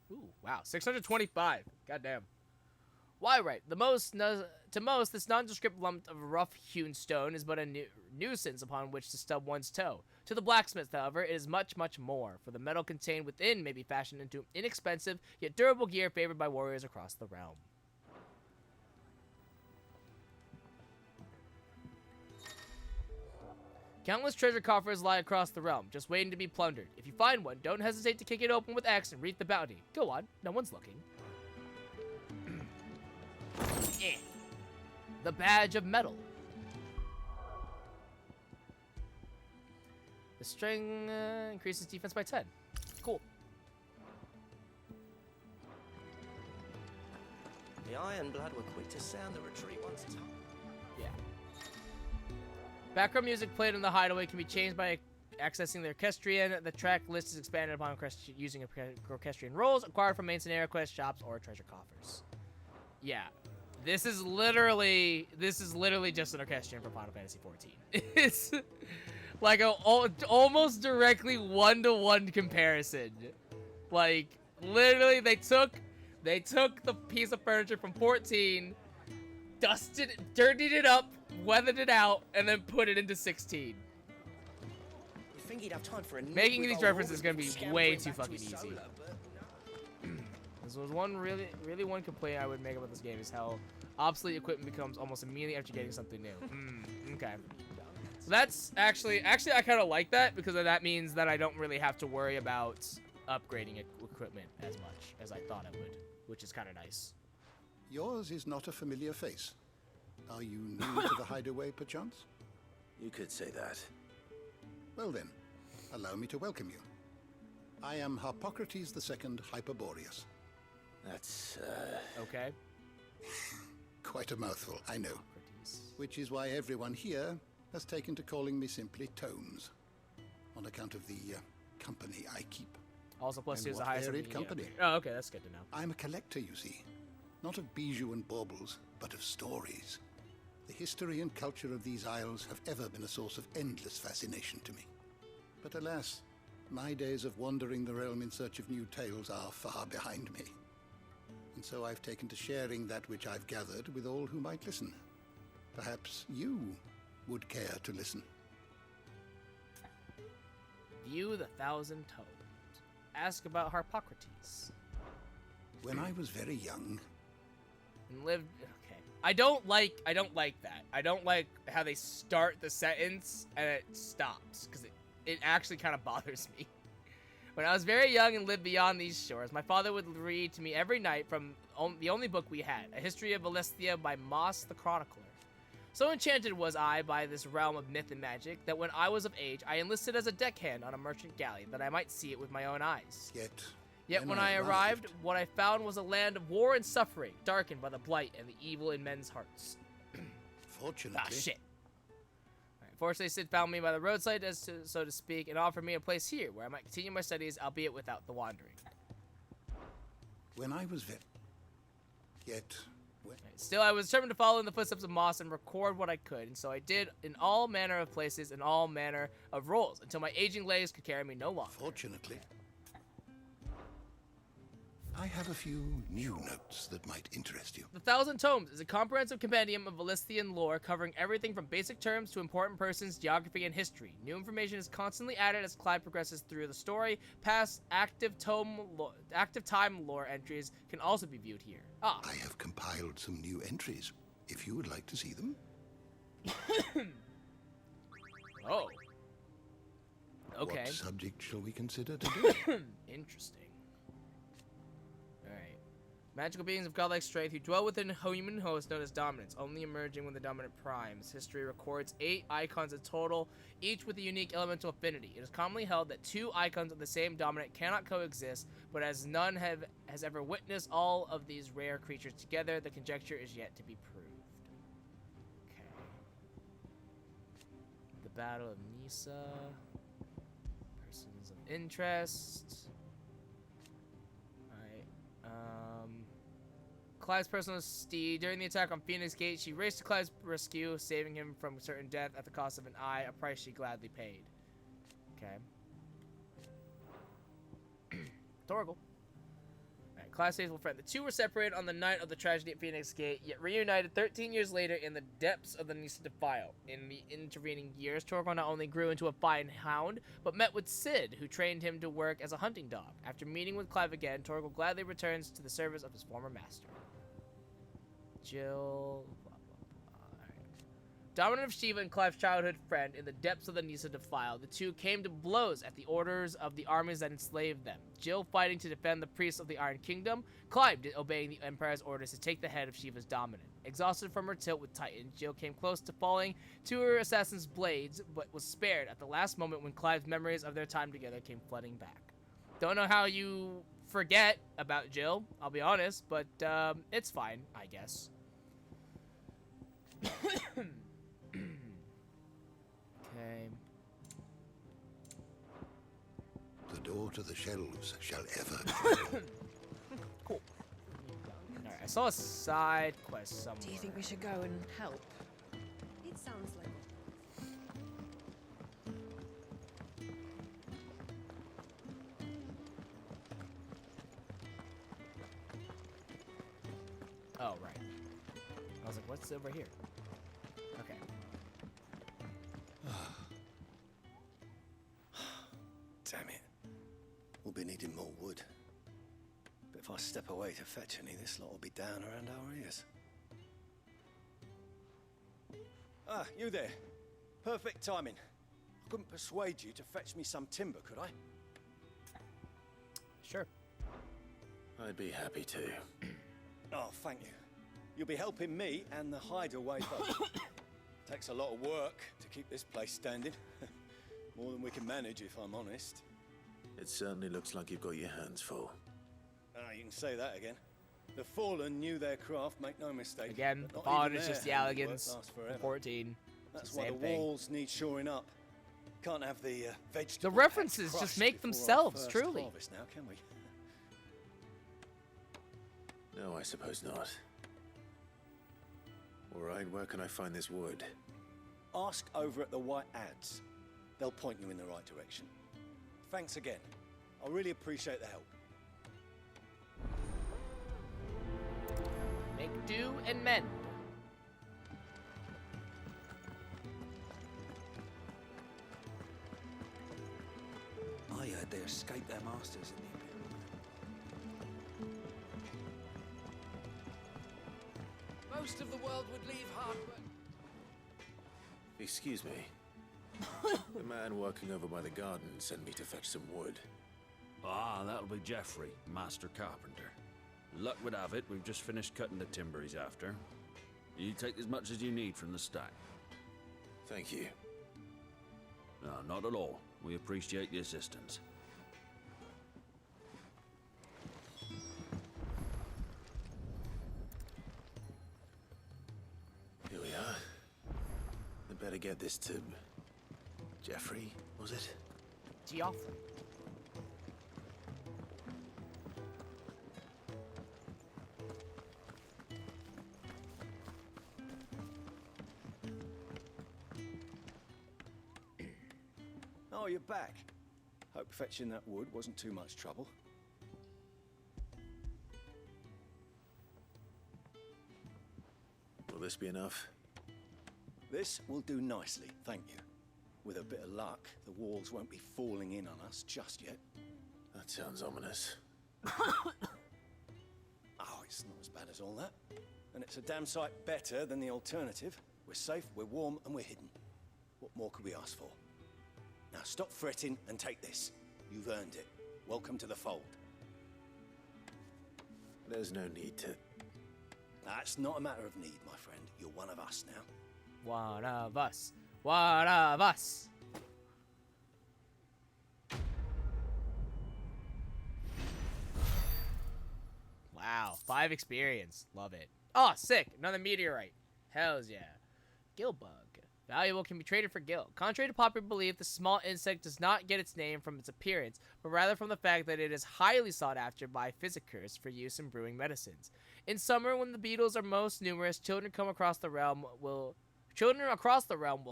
Ooh, wow. 625. Goddamn. Why, right. To most, this nondescript lump of rough-hewn stone is but a nuisance upon which to stub one's toe. To the blacksmith, however, it is much, much more, for the metal contained within may be fashioned into inexpensive, yet durable gear favored by warriors across the realm. Countless treasure coffers lie across the realm, just waiting to be plundered. If you find one, don't hesitate to kick it open with X and reap the bounty. Go on, no one's looking. The badge of metal. The string increases defense by 10. Cool. The Iron Blood were quick to sound the retreat once it's home. Yeah. Background music played in the hideaway can be changed by accessing the orchestrion. The track list is expanded upon using orchestrion rolls acquired from main scenario quests, shops, or treasure coffers. Yeah. This is literally just an orchestrion from Final Fantasy XIV. It's like a almost directly one-to-one comparison. Like literally, they took the piece of furniture from 14, dirtied it up, weathered it out, and then put it into 16. You think he'd have time for a Making these references is gonna be way too fucking easy. This was one one complaint I would make about this game is how obsolete equipment becomes almost immediately after getting something new. Okay. So that's actually I kind of like that because that means that I don't really have to worry about upgrading equipment as much as I thought I would, which is kind of nice. Yours is not a familiar face. Are you new to the hideaway, perchance? You could say that. Well then, allow me to welcome you. I am Harpocrates II Hyperboreus. That's, Okay. Quite a mouthful, I know. Which is why everyone here has taken to calling me simply Tomes, on account of the company I keep. Also, plus And here's the what highest varied company. Oh, okay, that's good to know. I'm a collector, you see. Not of bijou and baubles, but of stories. The history and culture of these isles have ever been a source of endless fascination to me. But alas, my days of wandering the realm in search of new tales are far behind me. And so I've taken to sharing that which I've gathered with all who might listen. Perhaps you would care to listen. View the Thousand Tomes. Ask about Harpocrates. When I was very young... And lived... Okay. I don't like that. I don't like how they start the sentence and it stops. Because it actually kind of bothers me. When I was very young and lived beyond these shores, my father would read to me every night from the only book we had, A History of Valestia by Moss the Chronicler. So enchanted was I by this realm of myth and magic that when I was of age, I enlisted as a deckhand on a merchant galley that I might see it with my own eyes. Yet when I arrived, what I found was a land of war and suffering, darkened by the blight and the evil in men's hearts. Fortunately... Ah, shit. Fortunately, Sid found me by the roadside, so to speak, and offered me a place here where I might continue my studies, albeit without the wandering. When I was Still, I was determined to follow in the footsteps of Moss and record what I could, and so I did in all manner of places and all manner of roles, until my aging legs could carry me no longer. Fortunately. I have a few new notes that might interest you. The Thousand Tomes is a comprehensive compendium of Valisthian lore covering everything from basic terms to important persons, geography, and history. New information is constantly added as Clive progresses through the story. Past active time lore entries can also be viewed here. Ah. I have compiled some new entries, if you would like to see them. Oh. Okay. What subject shall we consider today? Interesting. Alright. Magical beings of godlike strength who dwell within a human host known as dominants, only emerging when the dominant primes. History records 8 icons in total, each with a unique elemental affinity. It is commonly held that 2 icons of the same dominant cannot coexist, but as none has ever witnessed all of these rare creatures together, the conjecture is yet to be proved. Okay. The Battle of Nisa. Persons of interest. Clive's personal steed. During the attack on Phoenix Gate, she raced to Clive's rescue, saving him from certain death at the cost of an eye, a price she gladly paid. Okay. Torgal. Alright, Clive's faithful friend. The two were separated on the night of the tragedy at Phoenix Gate, yet reunited 13 years later in the depths of the Nisa Defile. In the intervening years, Torgal not only grew into a fine hound, but met with Sid, who trained him to work as a hunting dog. After meeting with Clive again, Torgal gladly returns to the service of his former master. Jill, blah, blah, blah. Right. Dominant of Shiva and Clive's childhood friend in the depths of the Nisa Defile, the two came to blows at the orders of the armies that enslaved them. Jill fighting to defend the priests of the Iron Kingdom, Clive obeying the Empire's orders to take the head of Shiva's dominant. Exhausted from her tilt with Titan, Jill came close to falling to her assassin's blades, but was spared at the last moment when Clive's memories of their time together came flooding back. Don't know how you forget about Jill, I'll be honest, but it's fine, I guess. Okay. The door to the shelves shall ever Cool. Alright, I saw a side quest somewhere. Do you think we should go and help? It sounds like Oh, right. I was like, what's over here? Okay. Damn it. We'll be needing more wood. But if I step away to fetch any, this lot will be down around our ears. Ah, you there. Perfect timing. I couldn't persuade you to fetch me some timber, could I? Sure. I'd be happy to. Oh, thank you. You'll be helping me and the hideaway both. Takes a lot of work to keep this place standing. More than we can manage, if I'm honest. It certainly looks like you've got your hands full. Ah, you can say that again. The Fallen knew their craft, make no mistake. Again, but the not Fallen even is just the their handiwork Alligans lasts from forever. 14. That's the why same the thing. walls need shoring up. Can't have the vegetable The references patch just make crushed before our themselves, first truly. harvest now, can we? No, I suppose not. All right, where can I find this wood? Ask over at the White Ads. They'll point you in the right direction. Thanks again. I really appreciate the help. Make do and mend. I heard they escaped their masters in the Most of the world would leave Hardwood. Excuse me. The man working over by the garden sent me to fetch some wood. Ah, that'll be Geoffrey, master carpenter. Luck would have it, we've just finished cutting the timber he's after. You take as much as you need from the stack. Thank you. No, not at all. We appreciate the assistance. Here we are. I better get this to... Geoffrey, was it? Geoffrey. Oh, you're back. Hope fetching that wood wasn't too much trouble. Will this be enough? This will do nicely, thank you. With a bit of luck, the walls won't be falling in on us just yet. That sounds ominous. Oh, it's not as bad as all that. And it's a damn sight better than the alternative. We're safe, we're warm, and we're hidden. What more could we ask for? Now stop fretting and take this. You've earned it. Welcome to the fold. There's no need to... That's not a matter of need, my friend. You're one of us now. One of us. One of us. Wow, 5 experience. Love it. Oh, sick. Another meteorite. Hells yeah. Gill bug. Valuable, can be traded for gill. Contrary to popular belief, the small insect does not get its name from its appearance, but rather from the fact that it is highly sought after by physicists for use in brewing medicines. In summer, when the beetles are most numerous, children across the realm will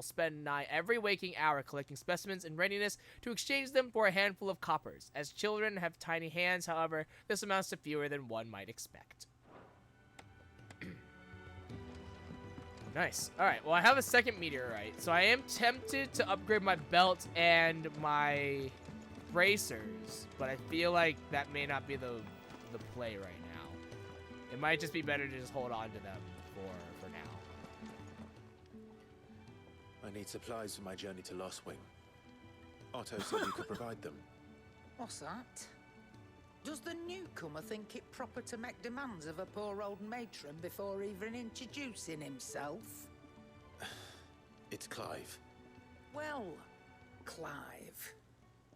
spend nigh every waking hour collecting specimens in readiness to exchange them for a handful of coppers. As children have tiny hands, however, this amounts to fewer than one might expect. Nice. Alright, well I have a second meteorite, so I am tempted to upgrade my belt and my bracers, but I feel like that may not be the play right now. It might just be better to just hold on to them for now. I need supplies for my journey to Lost Wing. Otto said you could provide them. What's that? Does the newcomer think it proper to make demands of a poor old matron before even introducing himself? It's Clive. Well, Clive,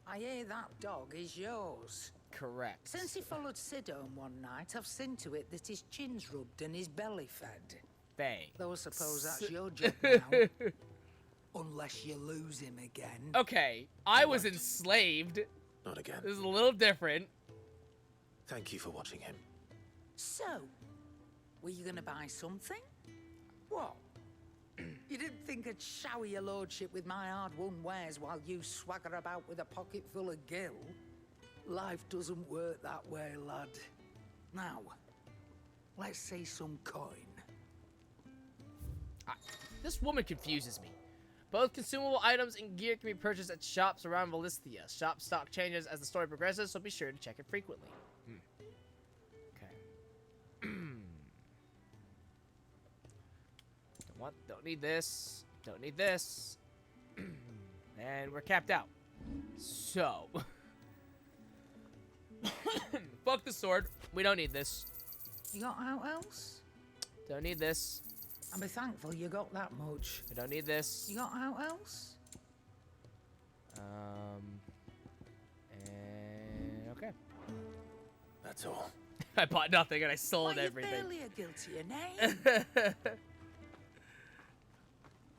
I hear that dog is yours. Correct. Since he followed Sid home one night, I've seen to it that his chin's rubbed and his belly fed. Thanks. Though I suppose that's your job now. Unless you lose him again. Okay, I was enslaved. Not again. This is a little different. Thank you for watching him. So, were you gonna buy something? What? You didn't think I'd shower your lordship with my hard-won wares while you swagger about with a pocket full of gill? Life doesn't work that way, lad. Now, let's see some coin. This woman confuses me. Both consumable items and gear can be purchased at shops around Valisthea. Shop stock changes as the story progresses, so be sure to check it frequently. Okay. Don't need this. Don't need this. And we're capped out. So. Fuck the sword. We don't need this. You got out else? Don't need this. I'll be thankful you got that much. I don't need this. You got out else? And okay. That's all. I bought nothing and I sold everything. You're barely a guilty name.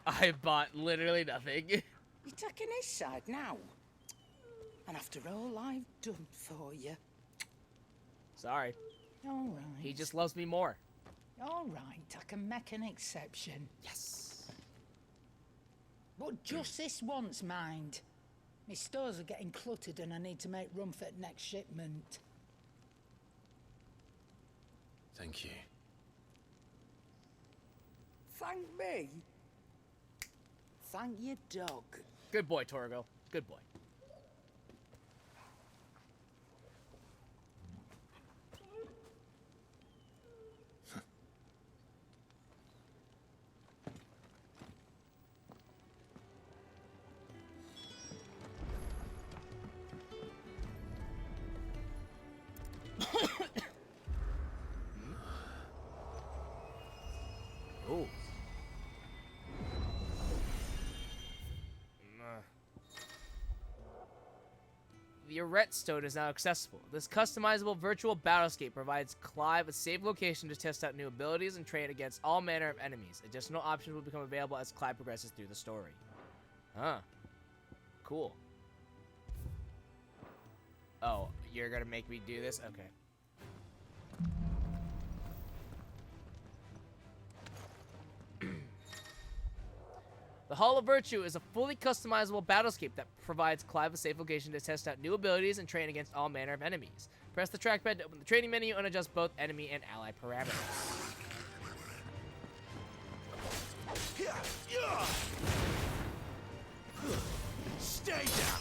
I bought literally nothing. You're taking his side now. And after all I've done for you. Sorry. All right. He just loves me more. All right, I can make an exception. Yes. But just this once, mind. My stores are getting cluttered and I need to make room for the next shipment. Thank you. Thank me? Thank your dog. Good boy, Torgo. Good boy. Oh. The Arret Stone is now accessible. This customizable virtual battlescape provides Clive a safe location to test out new abilities and train against all manner of enemies. Additional options will become available as Clive progresses through the story. Huh. Cool. Oh, you're gonna make me do this? Okay. The Hall of Virtue is a fully customizable battlescape that provides Clive a safe location to test out new abilities and train against all manner of enemies. Press the trackpad to open the training menu and adjust both enemy and ally parameters. Stay down.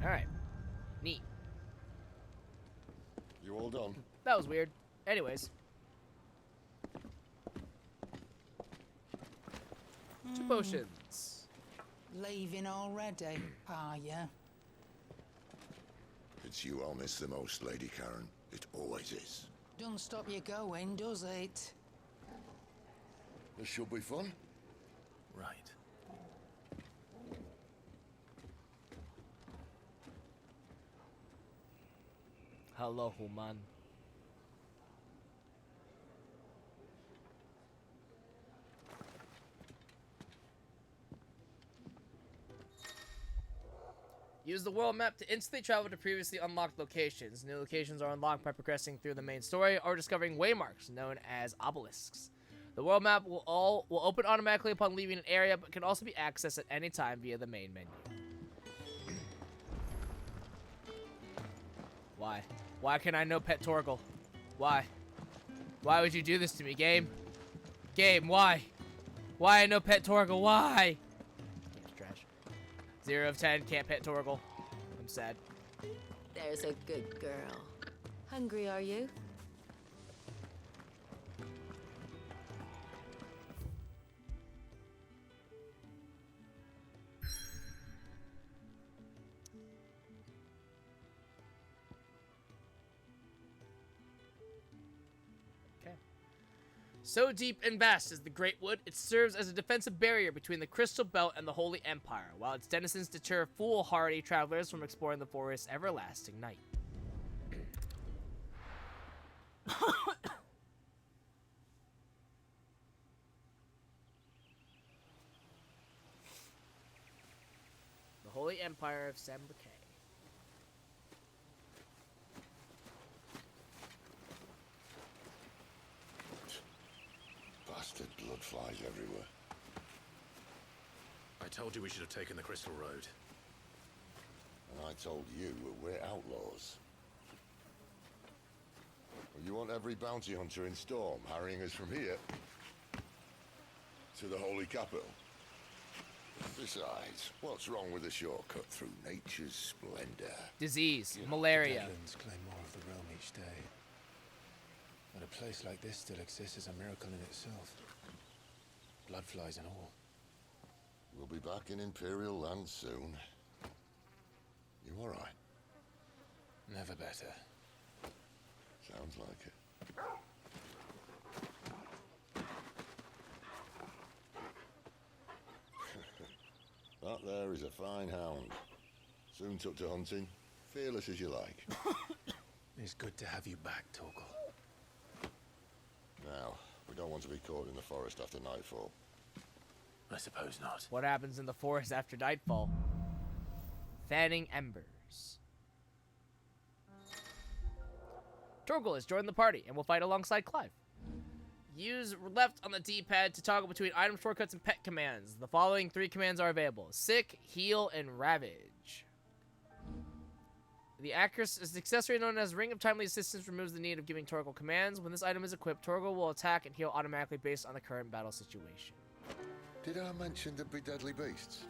All right. Neat. You all done? That was weird. Anyways. 2 potions. Leaving already, are ya? It's you I'll miss the most, Lady Karen. It always is. Don't stop you going, does it? This should be fun. Right. Hello, human. Use the world map to instantly travel to previously unlocked locations. New locations are unlocked by progressing through the main story or discovering waymarks known as obelisks. The world map will open automatically upon leaving an area, but can also be accessed at any time via the main menu. Why? Why can I know Pet Torgal? Why? Why would you do this to me, game? Game, why? Why I know Pet Torgal? Why? Game's trash. 0 of 10, can't pet Torgal. I'm sad. There's a good girl. Hungry, are you? So deep and vast is the Great Wood, it serves as a defensive barrier between the Crystal Belt and the Holy Empire, while its denizens deter foolhardy travelers from exploring the forest's everlasting night. The Holy Empire of Sambucay. Bastard blood flies everywhere. I told you we should have taken the Crystal Road. And I told you we're outlaws. Well, you want every bounty hunter in Storm harrying us from here to the Holy Capital? Besides, what's wrong with a shortcut through nature's splendor? Disease, malaria. Deadlands claim more of the realm each day. But a place like this still exists is a miracle in itself. Bloodflies and all. We'll be back in Imperial land soon. You all right? Never better. Sounds like it. That there is a fine hound. Soon took to hunting. Fearless as you like. It's good to have you back, Torgal. Now, we don't want to be caught in the forest after nightfall. I suppose not. What happens in the forest after nightfall? Fanning embers. Torgal has joined the party and will fight alongside Clive. Use left on the D-pad to toggle between item shortcuts and pet commands. The following 3 commands are available: Sick, Heal, and Ravage. The accessory known as Ring of Timely Assistance removes the need of giving Torgal commands. When this item is equipped, Torgal will attack and heal automatically based on the current battle situation. Did I mention there'd be deadly beasts?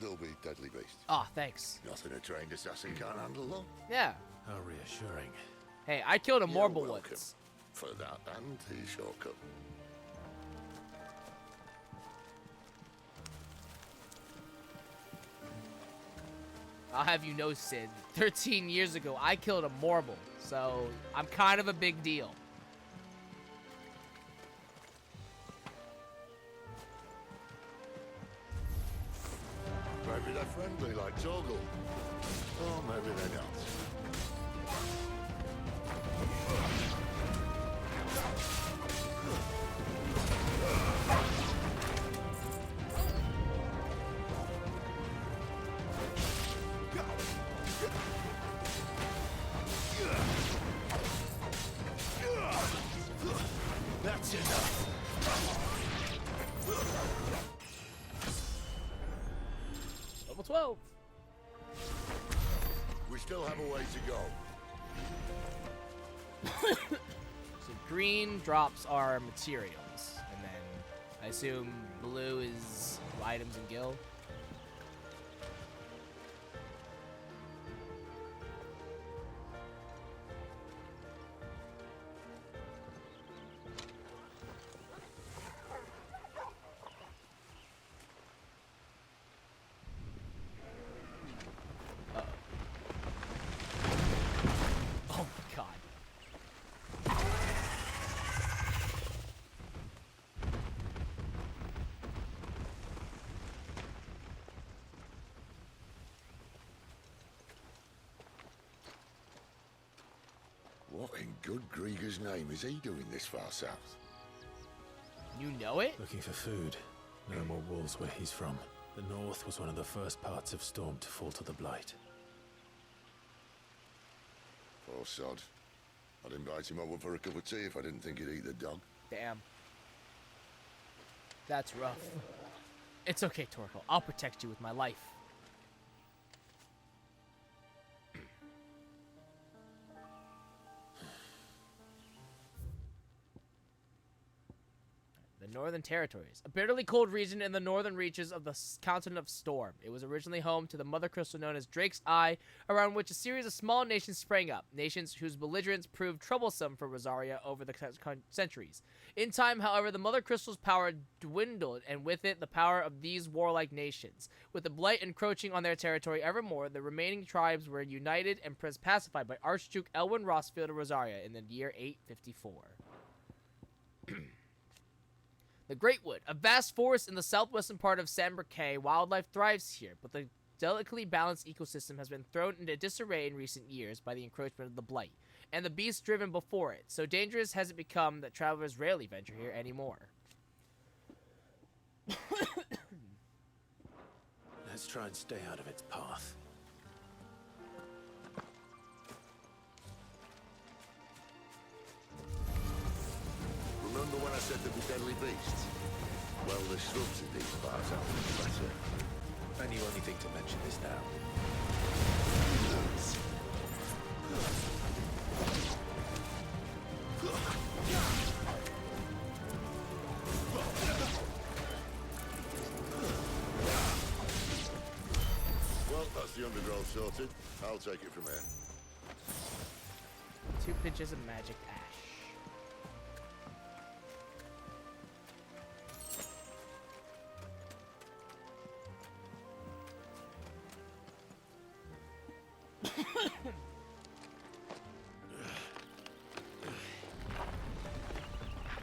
There'll be deadly beasts. Ah, thanks. Nothing a trained assassin can't handle, though. Yeah. How reassuring. Hey, I killed a You're marble welcome. once. For that and his shortcut. I'll have you know, Sid, 13 years ago, I killed a marble, so I'm kind of a big deal. Maybe they're friendly like Torgal. Or maybe they're not. That's enough. Level 12. We still have a way to go. So green drops are materials, and then I assume blue is items and gil. Oh my god. What in good Grieger's name is he doing this far south? You know it? Looking for food. No more wolves where he's from. The north was one of the first parts of Storm to fall to the Blight. Poor sod. I'd invite him over for a cup of tea if I didn't think he'd eat the dog. Damn. That's rough. It's okay, Torkel. I'll protect you with my life. The Northern Territories, a bitterly cold region in the northern reaches of the continent of Storm. It was originally home to the mother crystal known as Drake's Eye, around which a series of small nations sprang up, nations whose belligerence proved troublesome for Rosaria over the centuries. In time, however, the mother crystal's power dwindled, and with it, the power of these warlike nations. With the Blight encroaching on their territory evermore, the remaining tribes were united and pacified by Archduke Elwyn Rossfield of Rosaria in the year 854. The Great Wood, a vast forest in the southwestern part of San Briquet, wildlife thrives here, but the delicately balanced ecosystem has been thrown into disarray in recent years by the encroachment of the Blight, and the beasts driven before it. So dangerous has it become that travelers rarely venture here anymore. Let's try and stay out of its path. Remember when I said there'd be deadly beasts? Well, the shrubs in these parts are better. And you only think to mention this now. Well, that's the undergrowth sorted. I'll take it from here. 2 pinches of magic ash.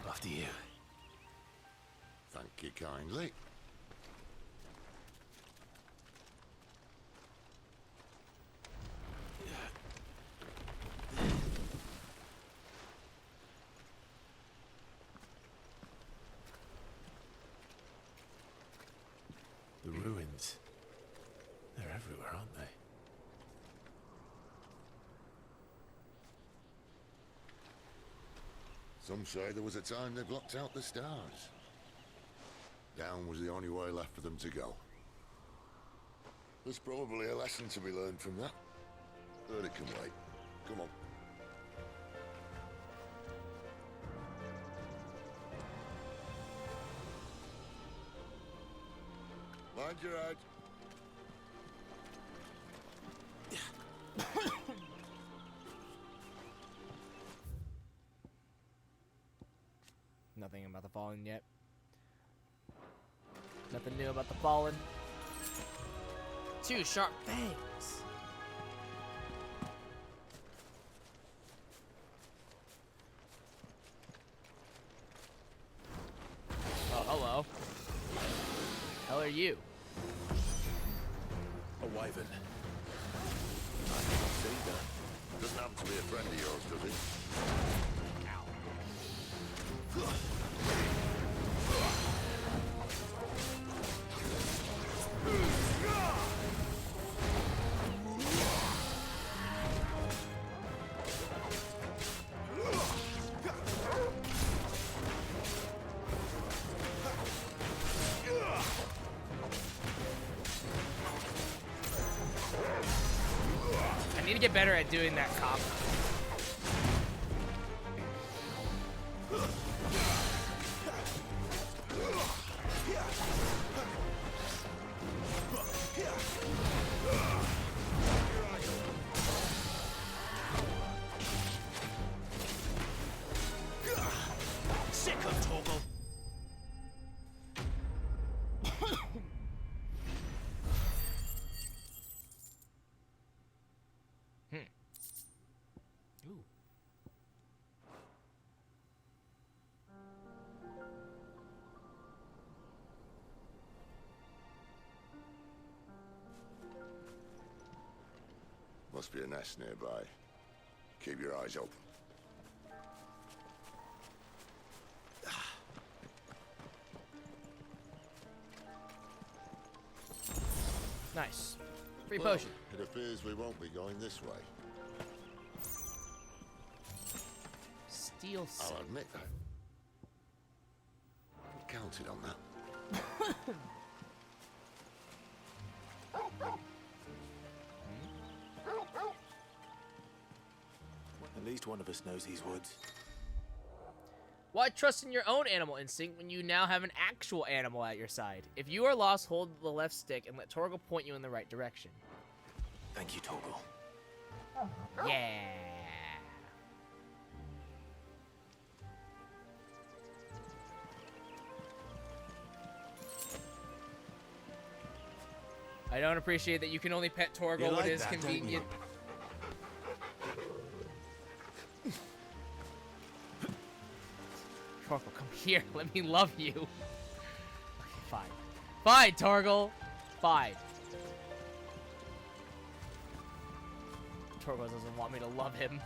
After you. Thank you kindly. The ruins. They're everywhere, aren't they? Some say there was a time they blocked out the stars. Down was the only way left for them to go. There's probably a lesson to be learned from that. But it can wait. Come on. Mind your head. Nothing about the Fallen yet. Nothing new about the Fallen. 2 sharp fangs. Oh, hello. Hell are you? A wyvern. I can see that. Doesn't happen to be a friend of yours, does it? to get better at doing that combo. Sick of Torgal. Ooh. Must be a nest nearby. Keep your eyes open. Nice. Free Well, potion. It appears we won't be going this way. Steel set. I'll admit that. I counted on that. At least one of us knows these woods. Why trust in your own animal instinct when you now have an actual animal at your side? If you are lost, hold the left stick and let Torgal point you in the right direction. Thank you, Torgal. Yeah. I don't appreciate that you can only pet Torgal when like it is that, don't convenient. Torgal, come here. Let me love you. Okay, fine. Fine, Torgal. Fine. Torgal doesn't want me to love him.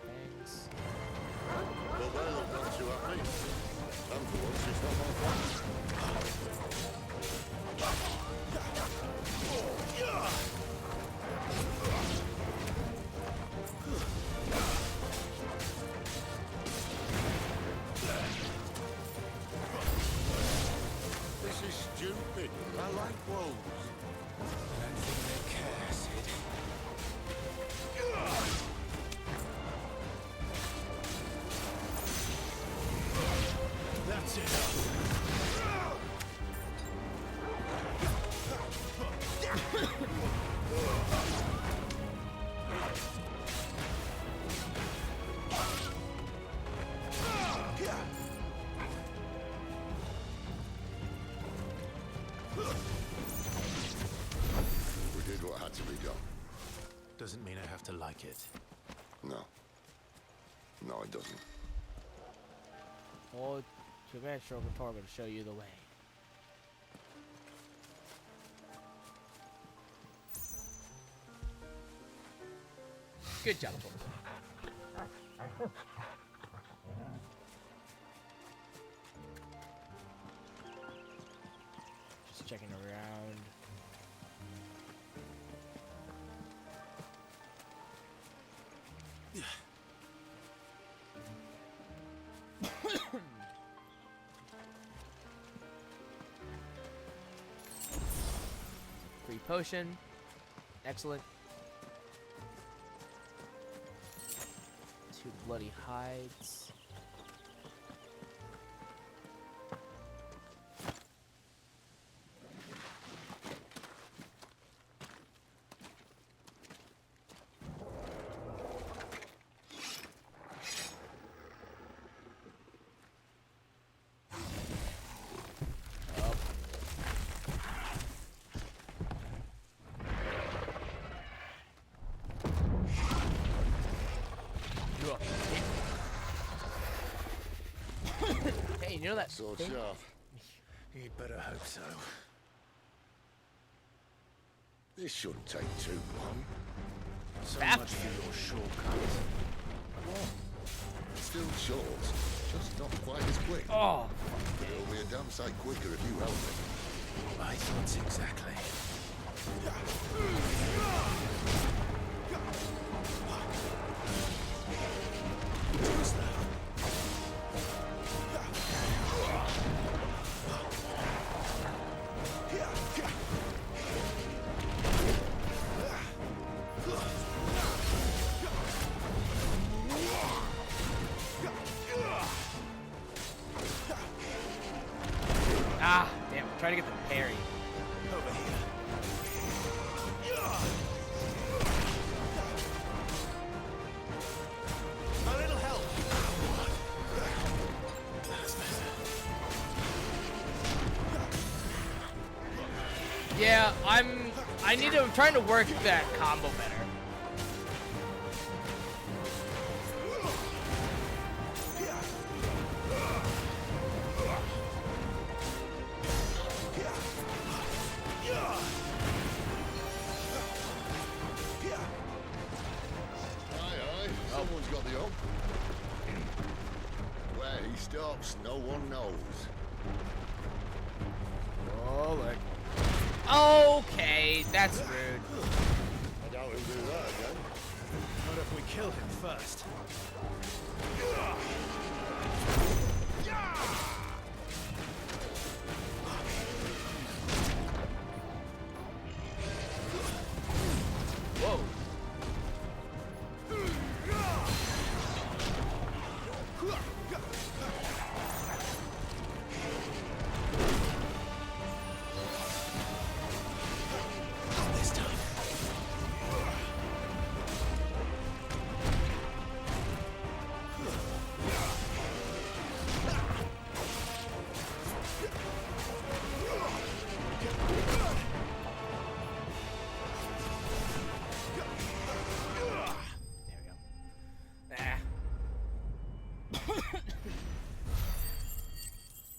Thanks. Well, they look not too happy. And for once, it's not my fault. This is stupid. I like wolves. I don't think they care, Sid. That's it. We did what had to be done. Doesn't mean I have to like it. No. No, it doesn't. Hold command stroke of Torgal to show you the way. Good job, Torgal. Just checking around. Free potion. Excellent. 2 bloody hides. Hey, you know that Sword thing? sharp. You'd better hope so. This shouldn't take too long. So That- much for your shortcut. Still short, just not quite as quick. Oh, It'll be a damn sight quicker if you help me. My thoughts exactly. trying to get the parry. Over here. A little help. Yeah, I'm trying to work that combo better. Someone's got the up. Where he stops, no one knows. Oh, look. Okay, that's rude. I doubt he'll do that again. What if we kill him first? Whoa. This time.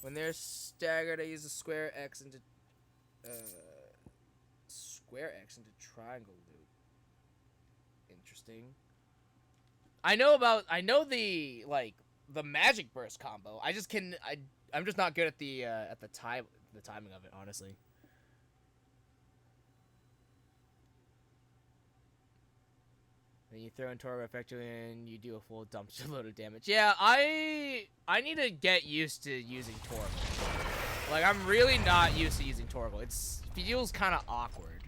When they're staggered, I use the square X into triangle loop. Interesting. I know the the magic burst combo. I'm just not good at the timing of it, honestly. Then you throw in Torgo effectively and you do a full dumpster load of damage. Yeah, I need to get used to using Torgo. Like, I'm really not used to using Torgo. It feels kind of awkward.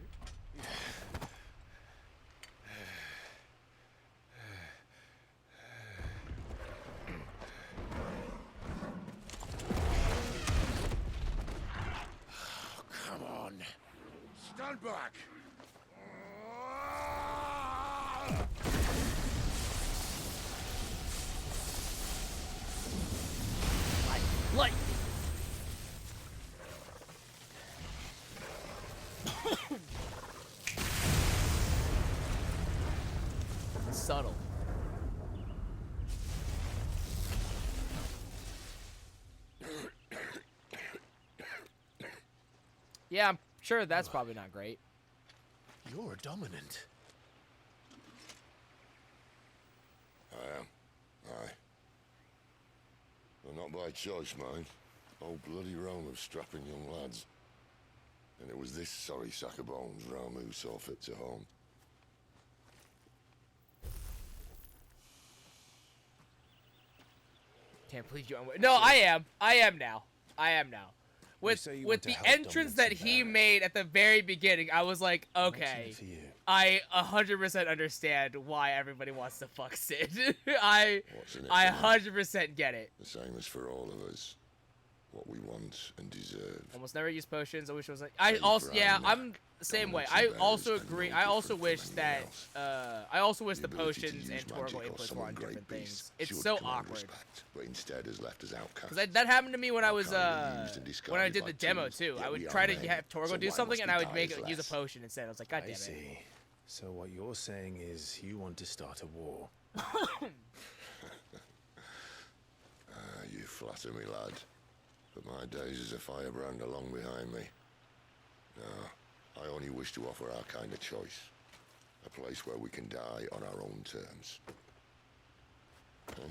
Come on. Stand back. Light. Subtle. Yeah, I'm sure that's probably not great. You're dominant. I am. Aye. But not by choice, mind. Whole bloody realm of strapping young lads. And it was this sorry sack of bones Ramu saw fit to home. Can't believe you. No, I am. I am now. With the entrance that he made at the very beginning, I was like, okay, I 100% understand why everybody wants to fuck Sid. I 100% get it. The same as for all of us. What we want and deserve. Almost never use potions. I wish it was like. I'm the same way. I also agree. I also wish that. I also wish the potions and Torgo inputs were on different things. It's so awkward. But instead has left us outcasts. Because that happened to me when I was when I did the demo too. I would try to have Torgo do something and I would make it use a potion instead. I was like, God damn it. I see. So what you're saying is you want to start a war. You flatter me, lad. But my days as a firebrand are long behind me. No, I only wish to offer our kind of choice. A place where we can die on our own terms. Huh?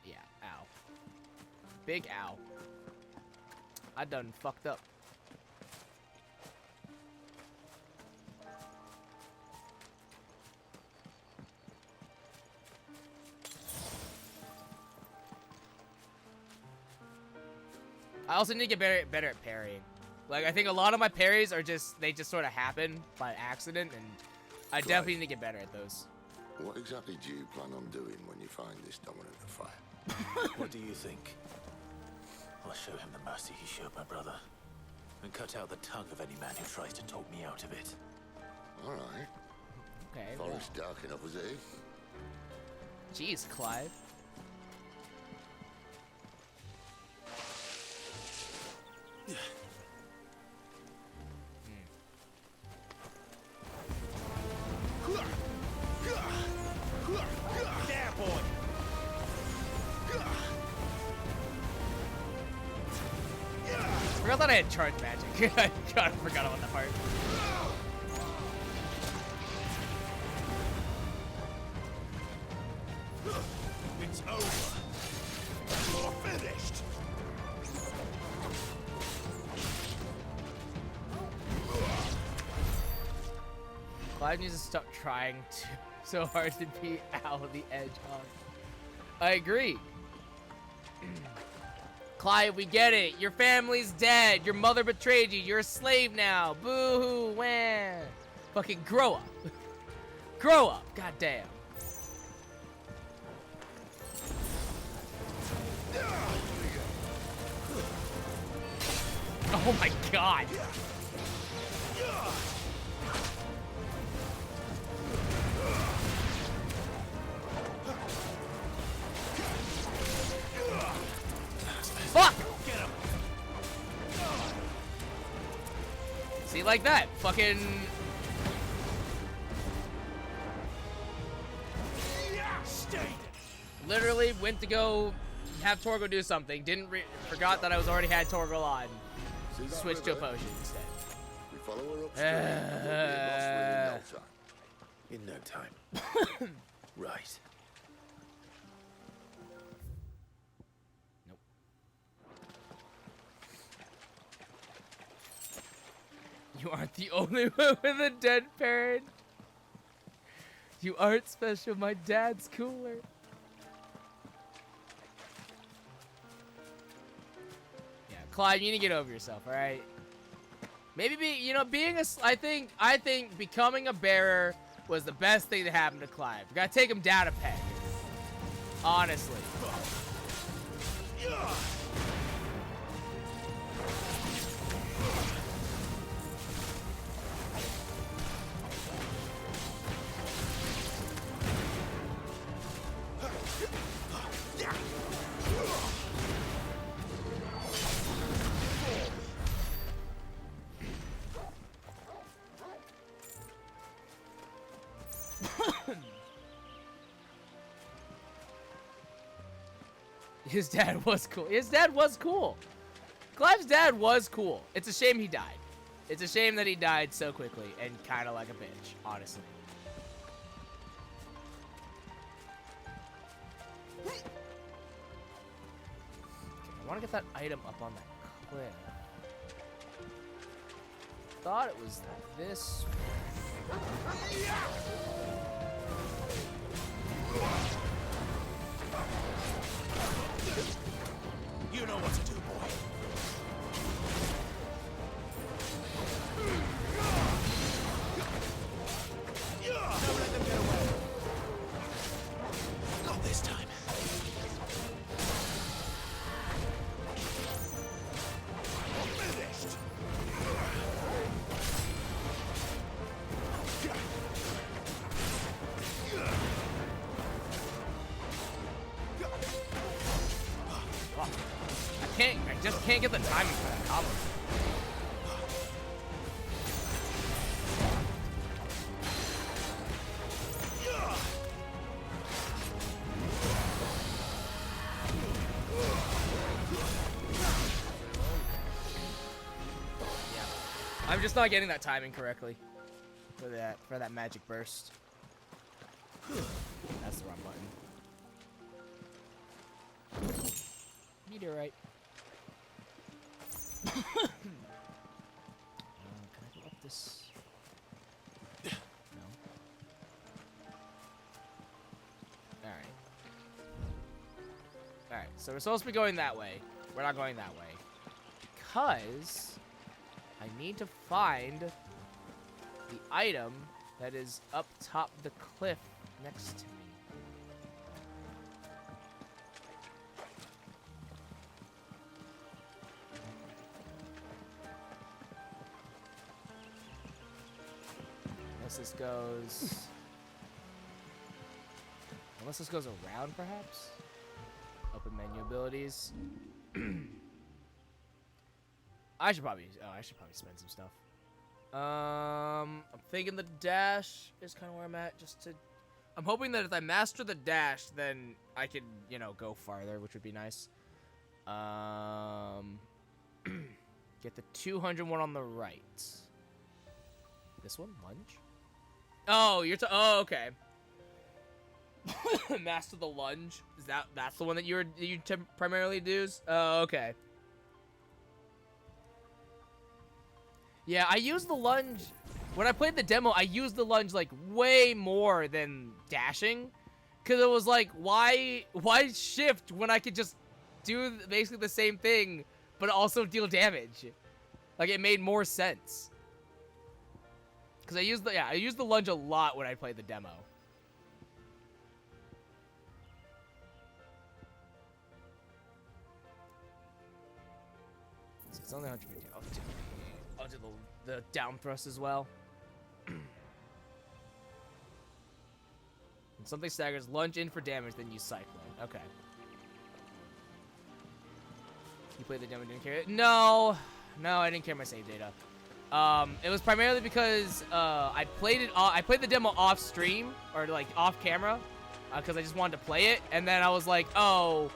Yeah, ow. Big ow. I done fucked up. I also need to get better at parrying. Like, I think a lot of my parries are they just sort of happen by accident, and I definitely need to get better at those. What exactly do you plan on doing when you find this dominant of fire? What do you think? I'll show him the mercy he showed my brother, and cut out the tongue of any man who tries to talk me out of it. All right. Okay. Forest dark enough, was it? Jeez, Clive. There, boy! I thought I had charge magic. I forgot about that part. It's over. You're finished. Clive needs to stop trying so hard to beat Owl the Hedgehog. I agree. Clive, we get it. Your family's dead. Your mother betrayed you. You're a slave now. Boo-hoo, wah. Fucking grow up. Grow up. God damn. Oh my god. Fuck! Get him. See, like that. Fucking... Literally went to go have Torgo do something. Forgot that I already had Torgo on. Switched to a potion instead. We follow her upstream. In no time. Right. You aren't the only one with a dead parent. You aren't special. My dad's cooler. Yeah, Clyde, you need to get over yourself, all right? Maybe being I think becoming a bearer was the best thing that happened to Clyde. We gotta take him down a peg. Honestly. His dad was cool. His dad was cool. Clive's dad was cool. It's a shame he died. It's a shame that he died so quickly and kind of like a bitch, honestly. Okay, I want to get that item up on that cliff. Thought it was this. You know what to do, boy. Don't let them get away. Not this time. Finished. I just can't get the timing for that combo. I'm just not getting that timing correctly for that magic burst. That's the wrong button. Meteorite. Can I go up this? No. Alright. Alright, so we're supposed to be going that way. We're not going that way. Because I need to find the item that is up top the cliff next to me. Unless this goes... Unless this goes around, perhaps? Open menu abilities. I should probably spend some stuff. I'm thinking the dash is kind of where I'm at, just to... I'm hoping that if I master the dash, then I can, you know, go farther, which would be nice. Get the 201 on the right. This one? Lunge? Oh, oh, okay. Master the lunge. Is that's the one that you primarily do? Oh, okay. Yeah, I used the lunge when I played the demo. I used the lunge like way more than dashing, because it was like, why shift when I could just do basically the same thing but also deal damage? Like, it made more sense. Because I used the lunge a lot when I played the demo. So it's only 150. I'll do the down thrust as well. When something staggers, lunge in for damage, then use Cyclone. Okay. You played the demo, didn't carry it? No, I didn't carry my save data. It was primarily because I played the demo off stream, or like off camera, because I just wanted to play it, and then I was like, oh,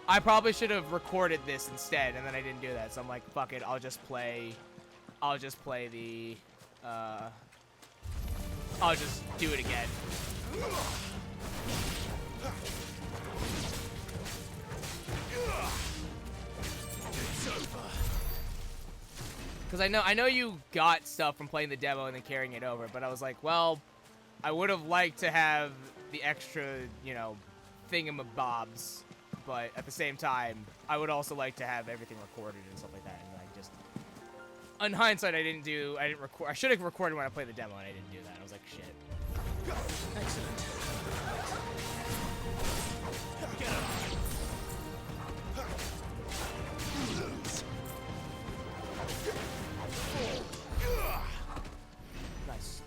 I probably should have recorded this instead, and then I didn't do that. So I'm like, fuck it, I'll just play the I'll just do it again. Because I know you got stuff from playing the demo and then carrying it over, but I was like, well, I would have liked to have the extra, you know, thingamabobs, but at the same time, I would also like to have everything recorded and stuff like that. And I just, in hindsight, I didn't record. I should have recorded when I played the demo, and I didn't do that. I was like, shit. Excellent. Get up. Nice.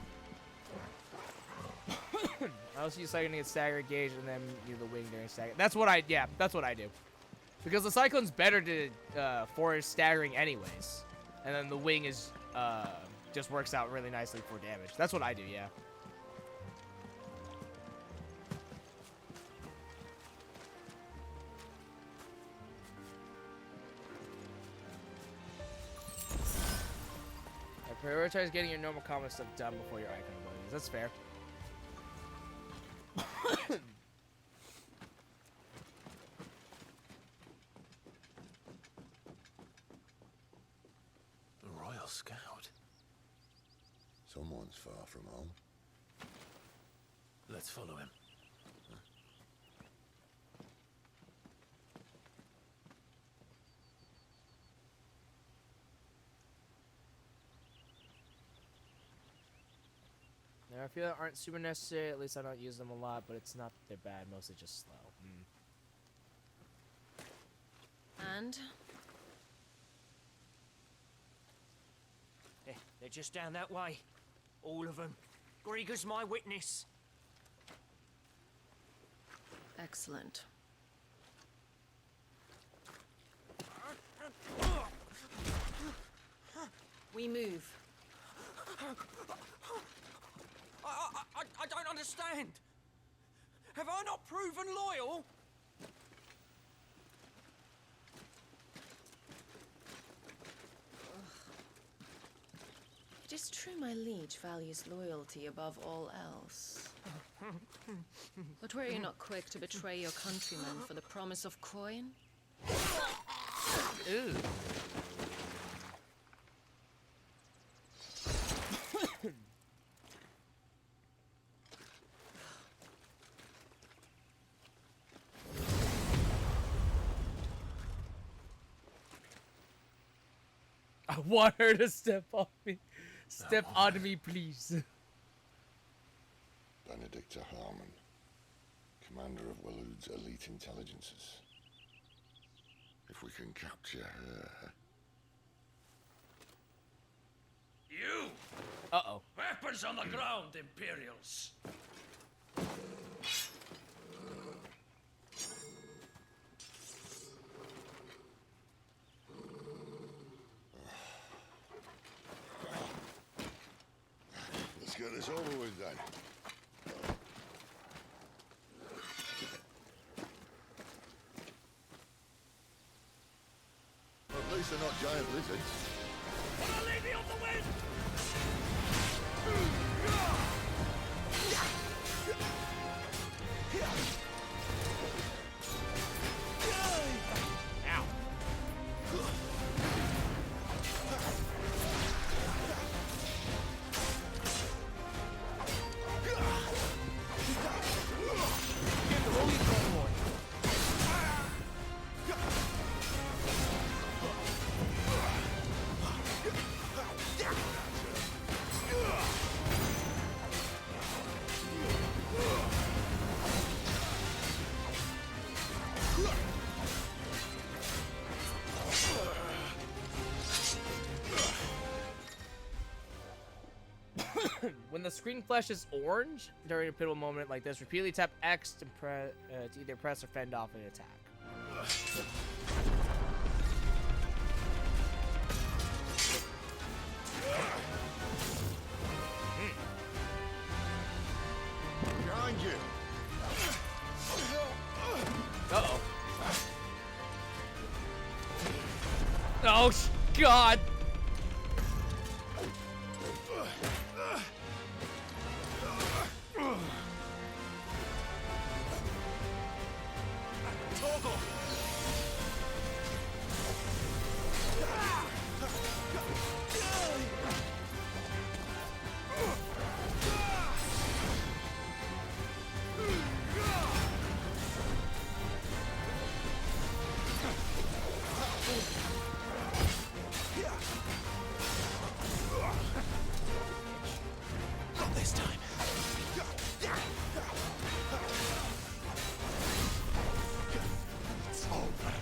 I also use Cyclone to get stagger engaged and then use the wing during stagger. That's what I do. Because the Cyclone's better to for staggering anyways. And then the wing is just works out really nicely for damage. That's what I do, yeah. Prioritize getting your normal combat stuff done before your icon abilities. That's fair. A Royal Scout. Someone's far from home. Let's follow him. There are a few that aren't super necessary, at least I don't use them a lot, but it's not that they're bad, mostly just slow. And? They're just down that way. All of them. Grieger's my witness. Excellent. We move. I don't understand. Have I not proven loyal? It is true my liege values loyalty above all else. But were you not quick to betray your countrymen for the promise of coin? Ooh. I want her to step on me. Step on me, please. Benedicta Harmon, commander of Walood's elite intelligences. If we can capture her... You! Uh-oh. Weapons on the ground, Imperials! Let's get this over with then. At least they're not giant lizards. For the Lady of the Wind! Ow. When the screen flashes orange during a pivotal moment like this, repeatedly tap X to either press or fend off an attack. Behind you. Uh-oh. Oh, God. Not this time. It's over.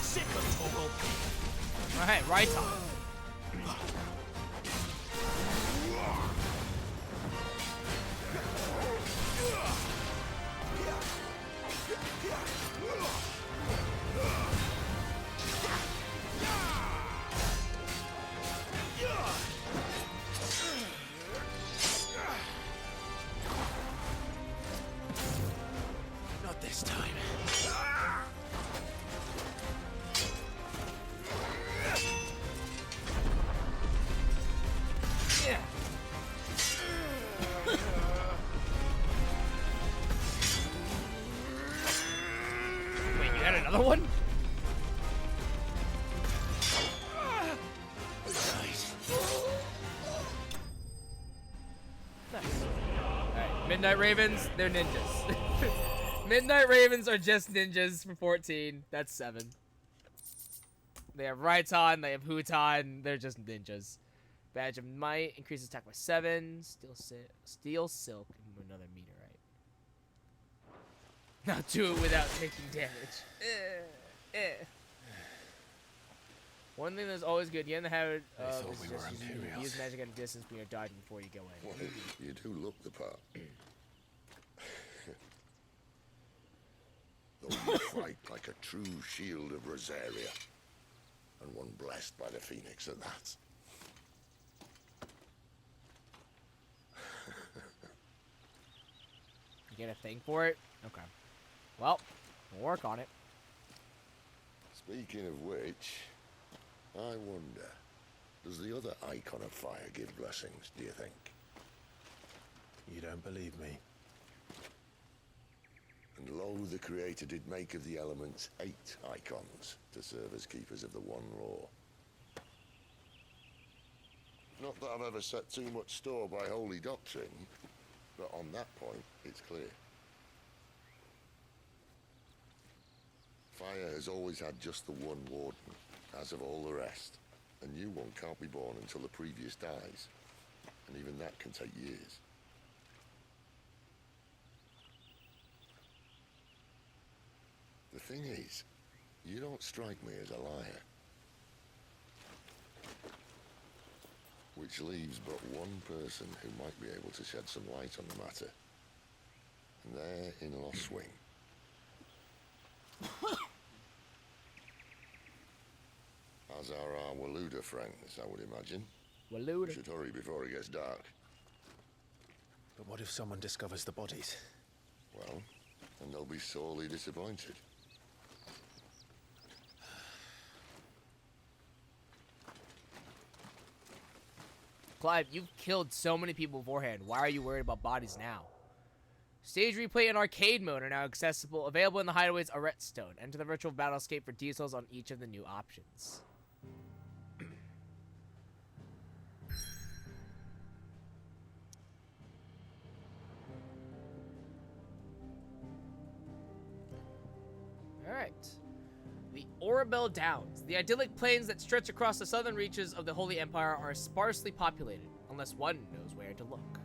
Sick of Toggle. Alright, right on. Not this time. Wait, you had another one? Nice. Alright, Midnight Ravens, they're ninjas. Midnight Ravens are just ninjas for 14. That's 7. They have Raiton, they have Huton, they're just ninjas. Badge of Might increases attack by 7. Steel Silk, and another meteorite. Now do it without taking damage. One thing that's always good, you in the habit of use magic at a distance when you're dodging before you go in. Well, you do look the part. Though you fight like a true shield of Rosaria, and one blessed by the Phoenix at that. You get a thing for it? Okay. Well, we'll work on it. Speaking of which, I wonder, does the other icon of fire give blessings, do you think? You don't believe me? And lo, the Creator did make of the elements 8 icons to serve as keepers of the one law. Not that I've ever set too much store by holy doctrine, but on that point, it's clear. 5 Laia has always had just the one warden, as of all the rest. A new one can't be born until the previous dies. And even that can take years. The thing is, you don't strike me as a liar. Which leaves but one person who might be able to shed some light on the matter. And they're in Lost Swing. As are our Waluda friends, I would imagine. Waluda. We should hurry before it gets dark. But what if someone discovers the bodies? Well, then they'll be sorely disappointed. Clive, you've killed so many people beforehand. Why are you worried about bodies now? Stage replay and arcade mode are now accessible, available in the hideaways of Redstone. Enter the virtual battlescape for details on each of the new options. Alright. The Orabel Downs. The idyllic plains that stretch across the southern reaches of the Holy Empire are sparsely populated, unless one knows where to look.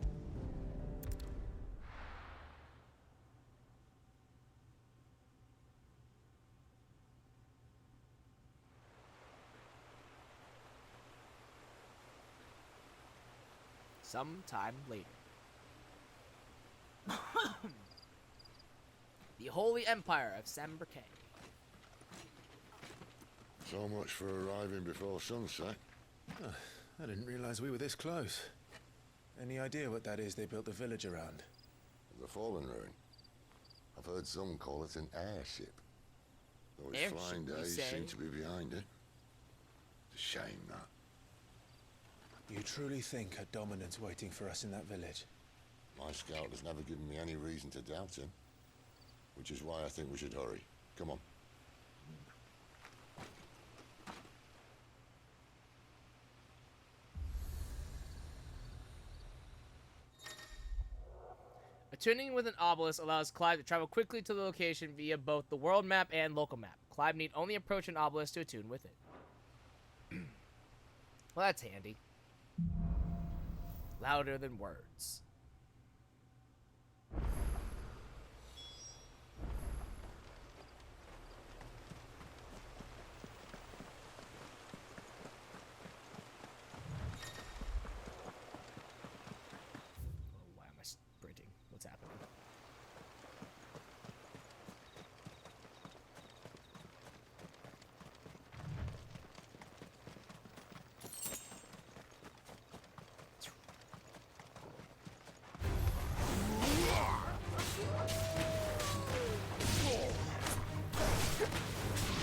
Sometime later. The Holy Empire of Samberkay. So much for arriving before sunset. Oh, I didn't realize we were this close. Any idea what that is they built the village around? The Fallen Ruin. I've heard some call it an airship. Though its Airship, flying you days say? seem to be behind it. It's a shame, that. You truly think a dominant's waiting for us in that village? My scout has never given me any reason to doubt him. Which is why I think we should hurry. Come on. Attuning with an obelisk allows Clive to travel quickly to the location via both the world map and local map. Clive need only approach an obelisk to attune with it. Well, that's handy. Louder than words. Why am I sprinting? What's happening?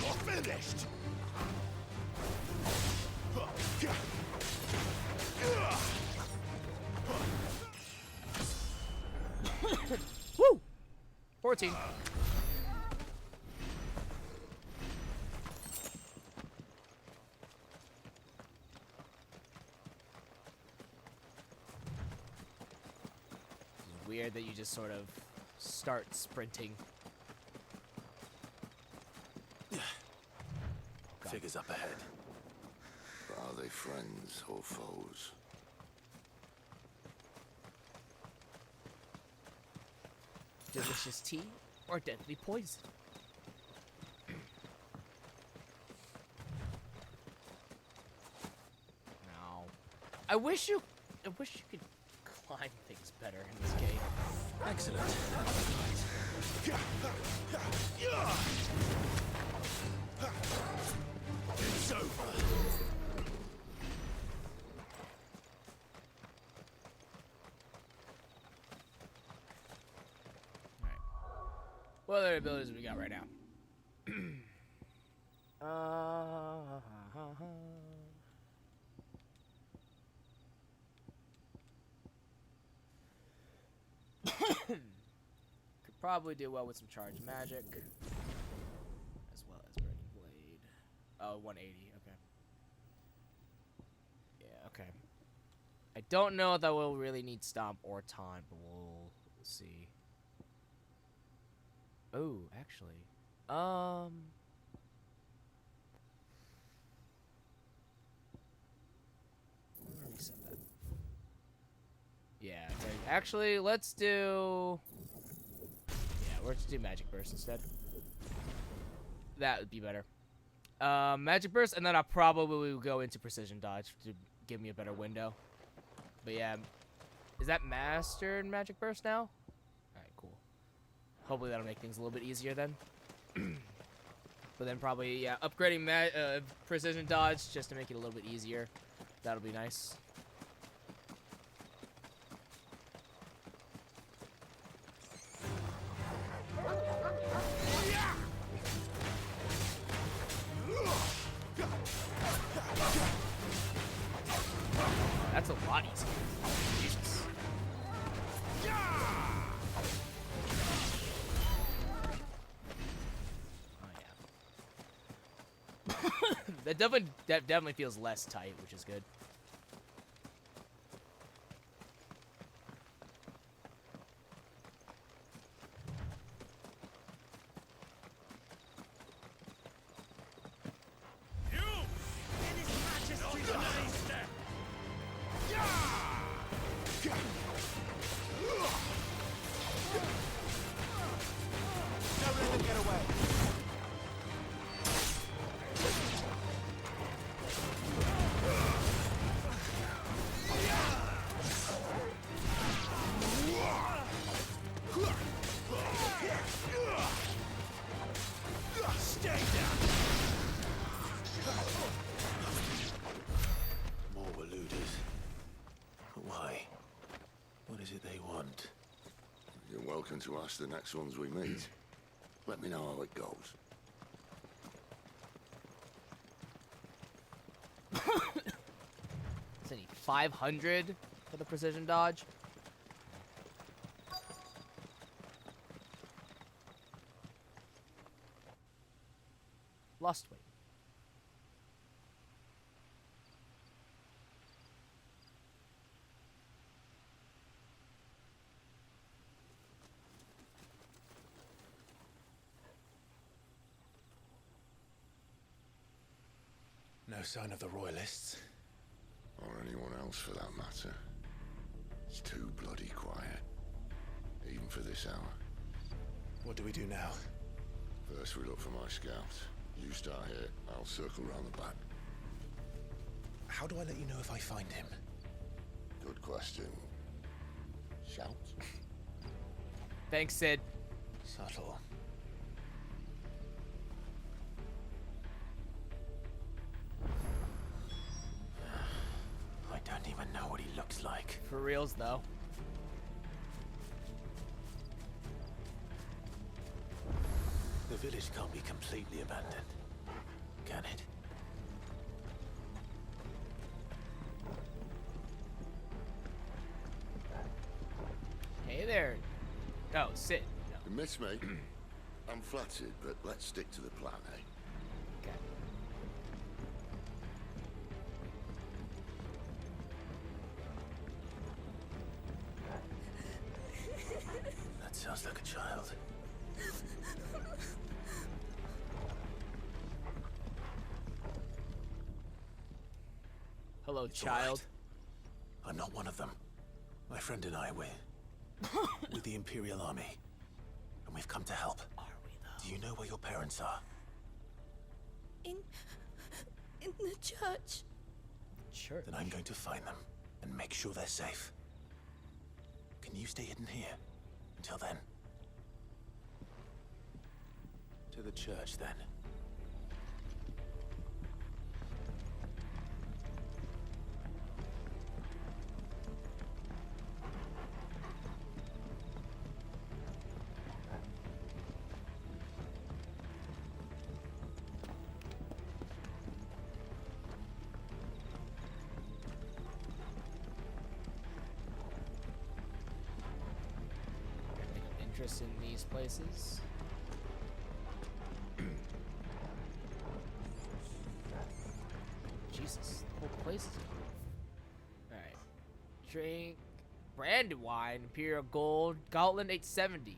You're finished! Woo! 14. Weird that you just sort of start sprinting. Figures up ahead. Are they friends or foes? Delicious tea or deadly poison? No. I wish you could climb things better in this game. Excellent. It's over. What other abilities do we got right now? Could probably do well with some charge magic, as well as burning blade. Oh, 180. Okay. Yeah. Okay. I don't know that we'll really need stomp or taunt, but we'll see. Oh, actually. Actually, let's do... Yeah, let's do Magic Burst instead. That would be better. Magic Burst, and then I probably will go into Precision Dodge to give me a better window. But yeah, is that Mastered Magic Burst now? Alright, cool. Hopefully that'll make things a little bit easier then. But then probably, yeah, upgrading Precision Dodge just to make it a little bit easier. That'll be nice. That's a lot easier. Jesus. Oh yeah. that definitely feels less tight, which is good. To ask the next ones we meet. Let me know how it goes. Does it need 500 for the Precision Dodge? Lost weight. No sign of the Royalists. Or anyone else for that matter. It's too bloody quiet. Even for this hour. What do we do now? First we look for my scout. You start here, I'll circle round the back. How do I let you know if I find him? Good question. Shout? Thanks, Sid. Subtle. I don't even know what he looks like. For reals, though. The village can't be completely abandoned, can it? Hey there. Oh, Sid. No. You miss me? I'm flattered, but let's stick to the plan, eh? Okay. That sounds like a child. Hello, It's child. all right. I'm not one of them. My friend and I, we're with the Imperial Army. And we've come to help. Are we, though? Do you know where your parents are? In the church. Church? Then I'm going to find them and make sure they're safe. Can you stay hidden here until then? To the church, then. Interest in these places. Jesus, the whole place is gone. Alright. Drink branded wine, Imperial Gold, Gautland 870.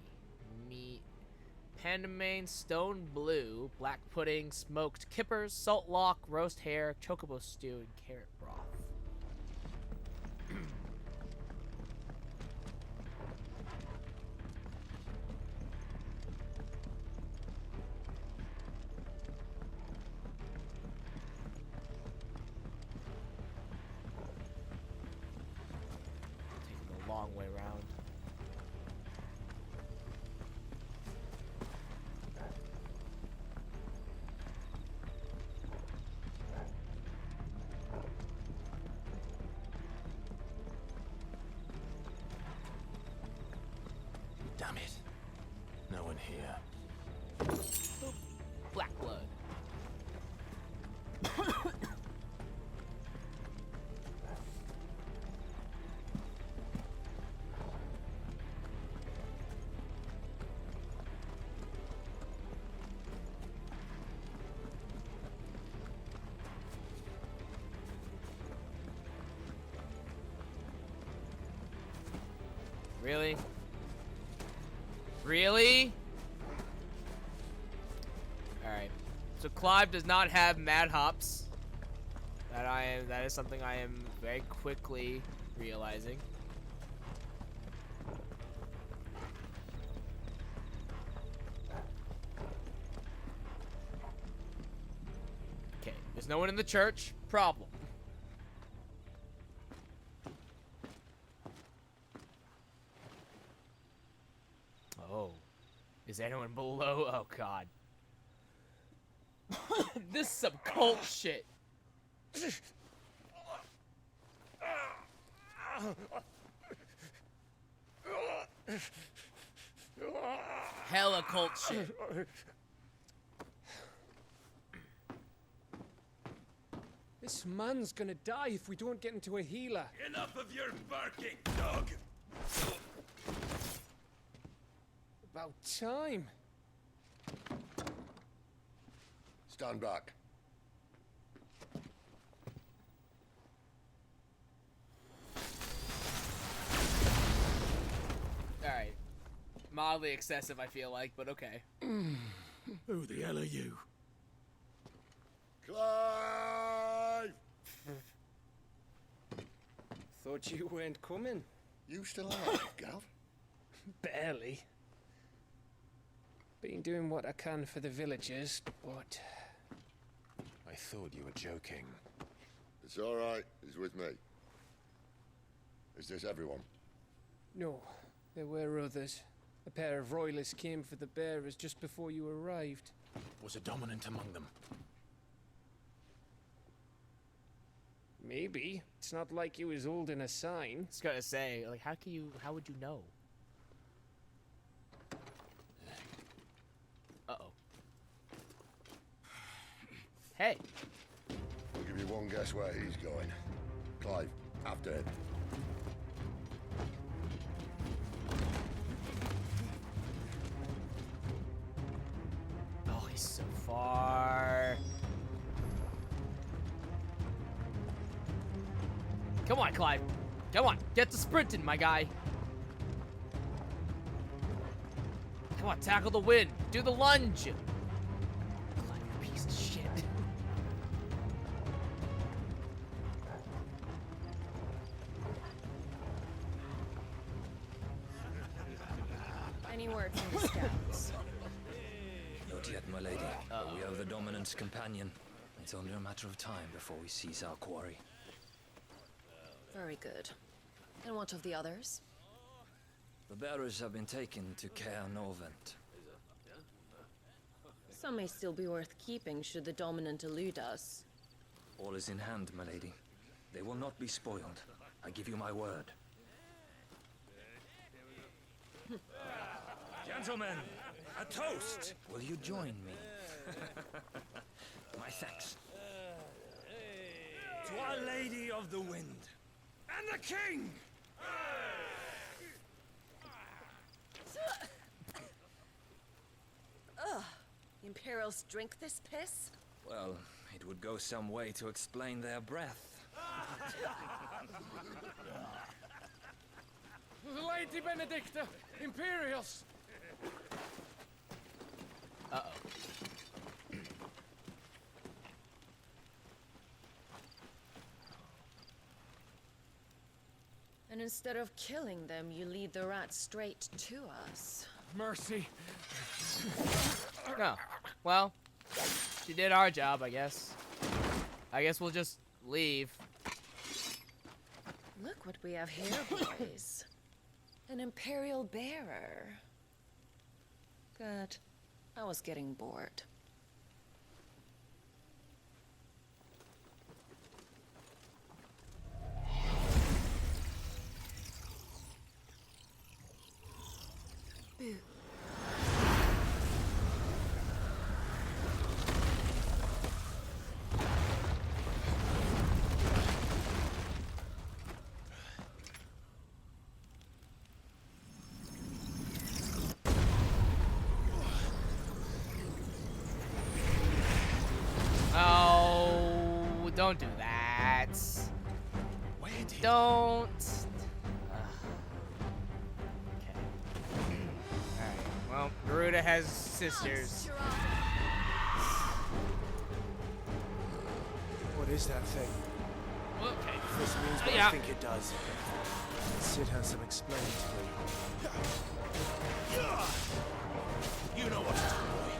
Meat. Pandamane, Stone Blue, Black Pudding, Smoked Kippers, Salt Lock, Roast Hare, Chocobo Stew, and Carrot Broth. Really? Really? Alright. So Clive does not have mad hops. That is something I am very quickly realizing. Okay, there's no one in the church. Problem. Oh. Is anyone below? Oh, God. This is some cult shit. Hella cult shit. This man's gonna die if we don't get into a healer. Enough of your barking, dog! About time. Stand back. Alright. Mildly excessive, I feel like, but okay. Who the hell are you? Clive! Thought you weren't coming. You still alive, Gav? Barely. Been doing what I can for the villagers, but I thought you were joking. It's all right. He's with me. Is this everyone? No, there were others. A pair of royalists came for the bearers just before you arrived. Was a dominant among them? Maybe. It's not like he was holding a sign. I was gonna say, like, how would you know? Uh-oh. Hey. I'll give you one guess where he's going. Clive, after him. Oh, he's so far. Come on, Clive. Come on, get to sprinting, my guy. Come on, tackle the wind. Do the lunge. Clive, you piece of shit. Any word from the scouts? Not yet, my lady. But we have the dominant's companion. It's only a matter of time before we seize our quarry. Very good. And what of the others? The bearers have been taken to Caer Norvent. Some may still be worth keeping should the dominant elude us. All is in hand, my lady. They will not be spoiled. I give you my word. Gentlemen, a toast! Will you join me? My thanks. To Our Lady of the Wind. And the King! Ugh. Imperials drink this piss? Well, it would go some way to explain their breath. Lady Benedicta! Imperials! Uh-oh. And instead of killing them, you lead the rats straight to us. Mercy. No. Well, she did our job, I guess. I guess we'll just leave. Look what we have here, boys. An Imperial bearer. Good. I was getting bored. Boo. Oh, don't do that. Don't. Garuda has sisters. What is that thing? Okay. If this means what I think it does, Sid has some explaining to do. You know what to do, boy.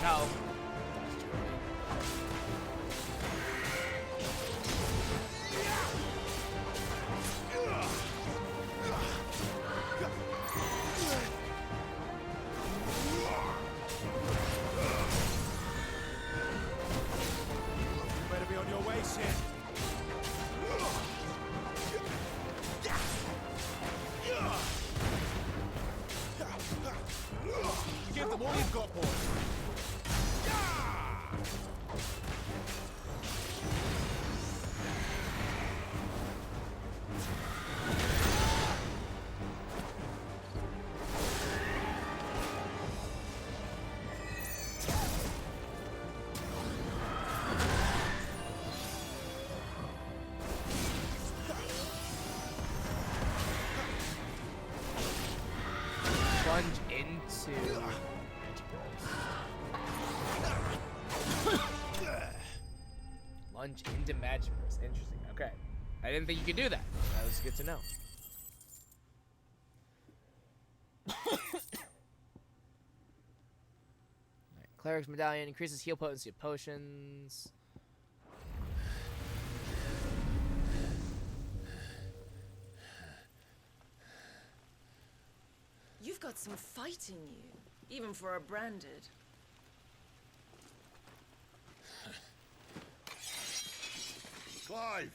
No. You better be on your way, Sid. Give them all you've got, boy. Plunge into. Plunge into magic burst. Interesting. Okay. I didn't think you could do that. That was good to know. Alright, Cleric's Medallion increases heal potency of potions. You've got some fight in you, even for a branded. Clive!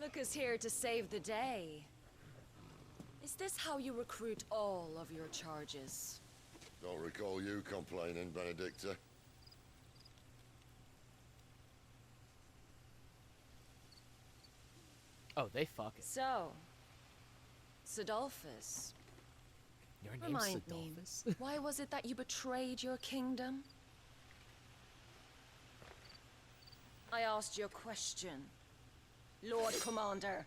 Look who's here to save the day. Is this how you recruit all of your charges? Don't recall you complaining, Benedicta. Oh, they fucking. So, Sidolphus. Your name's Remind Sidolphus? me, why was it that you betrayed your kingdom? I asked you a question, Lord Commander.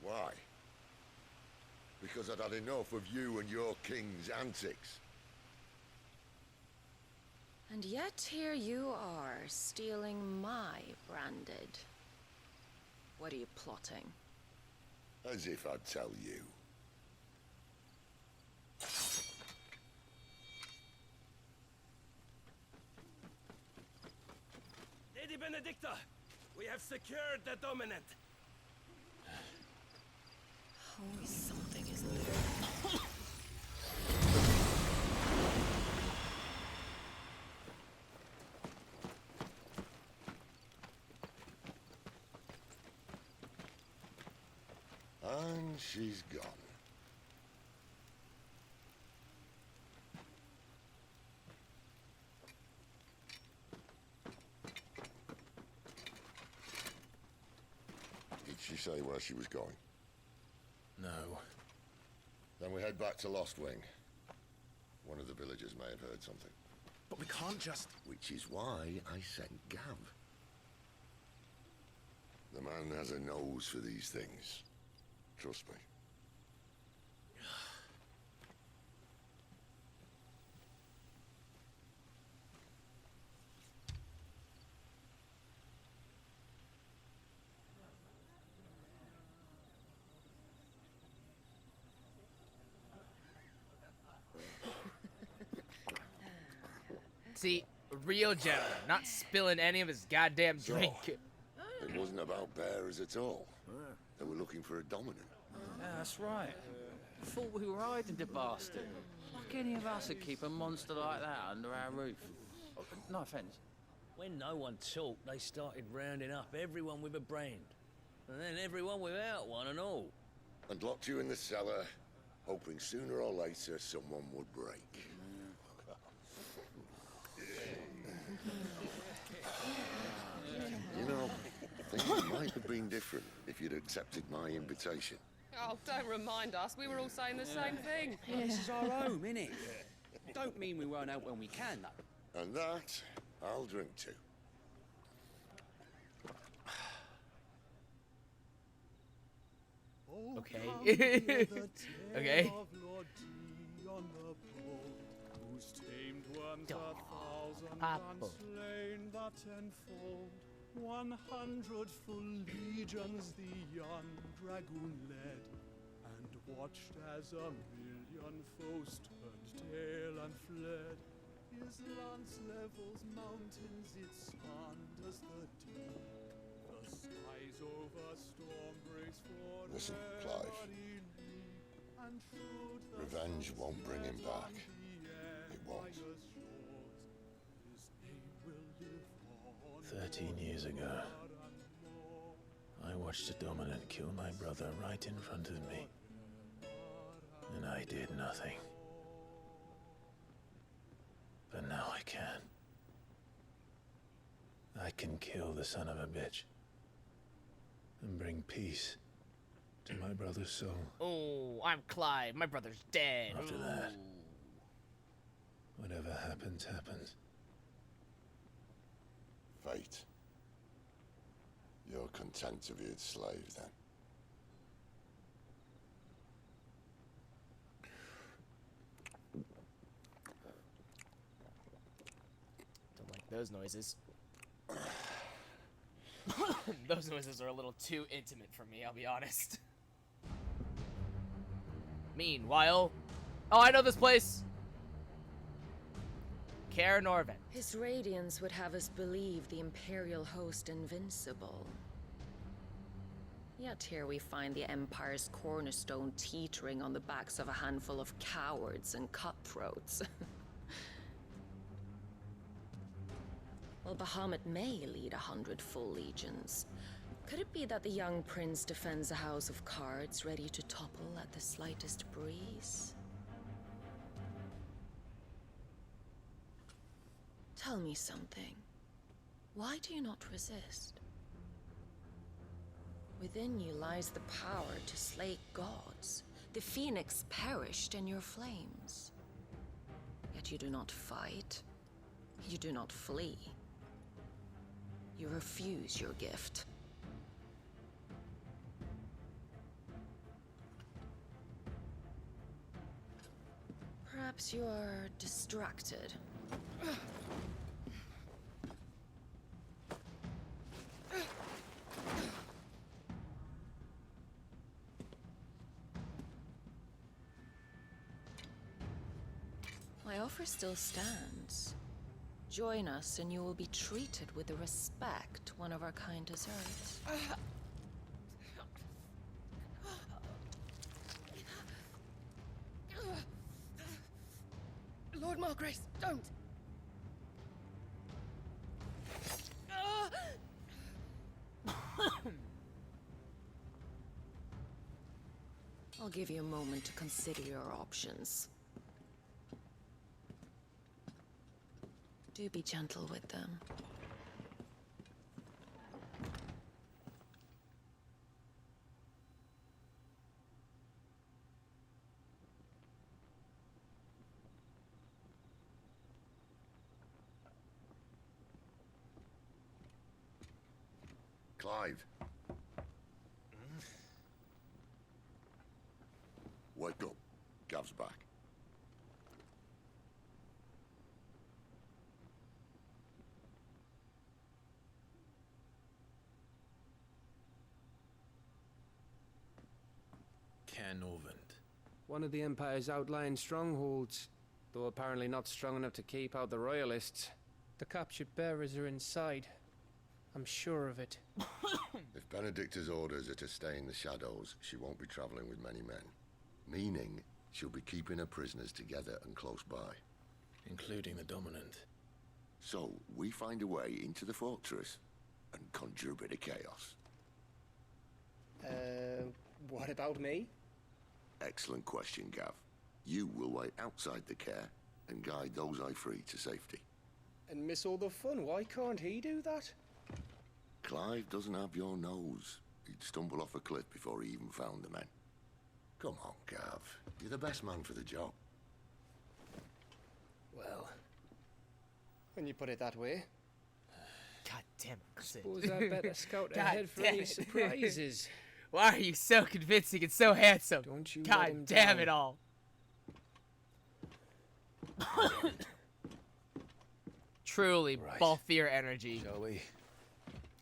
Why? Because I'd had enough of you and your king's antics. And yet here you are, stealing my branded. What are you plotting? As if I'd tell you. Lady Benedicta, we have secured the dominant. Always something, isn't there? And she's gone. Did she say where she was going? No. Then we head back to Lost Wing. One of the villagers may have heard something. But we can't just... Which is why I sent Gav. The man has a nose for these things. Trust me. See, a real gentleman, not spilling any of his goddamn drink. It wasn't about bearers at all. They were looking for a dominant. Yeah, that's right. Thought we were hiding the bastard. Like any of us would keep a monster like that under our roof. No offence. When no one talked, they started rounding up everyone with a brand. And then everyone without one and all. and locked you in the cellar, hoping sooner or later someone would break. You know, things might have been different if you'd accepted my invitation. Oh, don't remind us. We were all saying the same thing. Well, this is our home, innit? Don't mean we won't out when we can, though. And that, I'll drink to. Okay. Okay. Who's tamed ones Dog. 1,000 Apple. and slain the tenfold. 100 full legions the young dragoon led, and watched as 1,000,000 foes turned tail and fled. His lance levels mountains, it sanders the deep. The skies over storm breaks for Listen, Clive. and through the Revenge won't bring him back. It won't. 13 years ago, I watched a dominant kill my brother right in front of me, and I did nothing. But now I can. I can kill the son of a bitch and bring peace to my brother's soul. Oh, I'm Clive. My brother's dead. After that, Ooh. whatever happens, happens. Fate. You're content to be its slave, then? Don't like those noises. Those noises are a little too intimate for me, I'll be honest. Meanwhile... Oh, I know this place! Kaer Norvin. His radiance would have us believe the Imperial host invincible. Yet here we find the Empire's cornerstone teetering on the backs of a handful of cowards and cutthroats. Well, Bahamut may lead 100 full legions. Could it be that the young prince defends a house of cards ready to topple at the slightest breeze? Tell me something. Why do you not resist? Within you lies the power to slay gods. The phoenix perished in your flames. Yet you do not fight. You do not flee. You refuse your gift. Perhaps you are distracted. My offer still stands. Join us and you will be treated with the respect one of our kind deserves. Lord Margrace, don't! I'll give you a moment to consider your options. Do be gentle with them. Clive. Wake up. Gav's back. Kaer Norvin. One of the Empire's outlying strongholds, though apparently not strong enough to keep out the Royalists. The captured bearers are inside. I'm sure of it. If Benedicta's orders are to stay in the shadows, she won't be traveling with many men. Meaning, she'll be keeping her prisoners together and close by. Including the Dominant. So, we find a way into the fortress and conjure a bit of chaos. What about me? Excellent question, Gav. You will wait outside the care and guide those I free to safety. And miss all the fun. Why can't he do that? Clive doesn't have your nose. He'd stumble off a cliff before he even found the men. Come on, Gav. You're the best man for the job. Well, when you put it that way. God damn it, Sid. Suppose I better scout God ahead for damn any it. surprises. Why are you so convincing and so handsome? Don't you let God him damn down. it all. Truly, Right. Balthier energy. Shall we?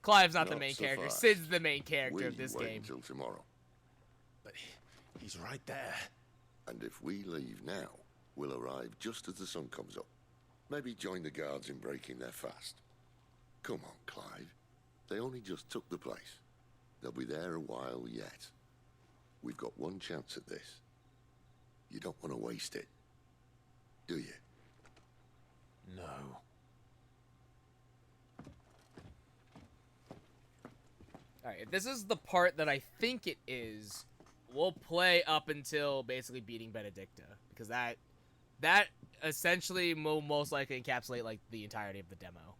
Clive's not the Not main so character. fast. Sid's the main character We of this wait game. until tomorrow. But he's right there. And if we leave now, we'll arrive just as the sun comes up. Maybe join the guards in breaking their fast. Come on, Clive. They only just took the place. They'll be there a while yet. We've got one chance at this. You don't want to waste it, do you? No. Alright, if this is the part that I think it is, we'll play up until basically beating Benedicta. Because that essentially will most likely encapsulate like the entirety of the demo.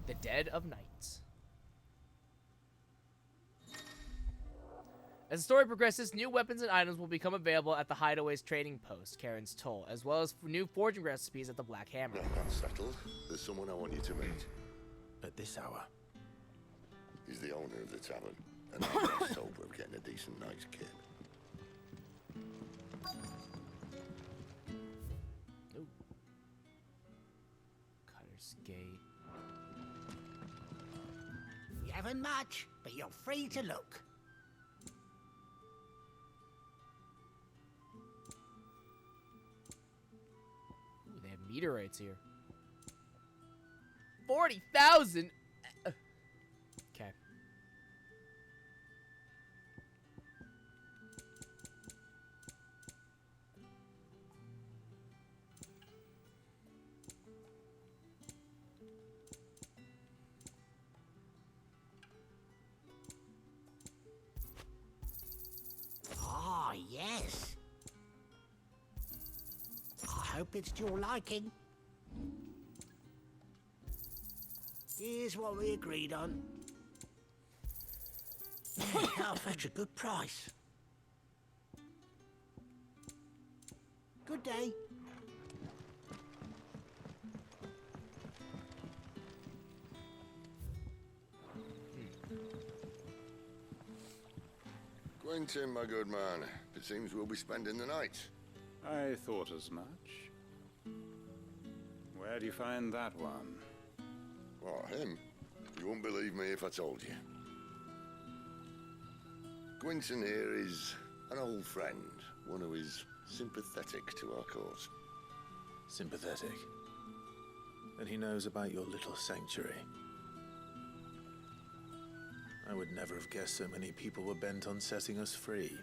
The Dead of Night. As the story progresses, new weapons and items will become available at the Hideaway's trading post, Karen's Toll, as well as new forging recipes at the Black Hammer. No, that's settled. There's someone I want you to meet. At this hour. He's the owner of the tavern, and I'm lost hope of getting a decent night's kip. Ooh. Cutter's Gate. We haven't much, but you're free to look. Ooh, they have meteorites here. 40,000! Okay. Ah, yes. I hope it's to your liking. Here's what we agreed on. I'll fetch a good price. Good day. Quentin, my good man. It seems we'll be spending the night. I thought as much. Where do you find that one? What, him? You wouldn't believe me if I told you. Quentin here is an old friend, one who is sympathetic to our cause. Sympathetic. And he knows about your little sanctuary. I would never have guessed so many people were bent on setting us free.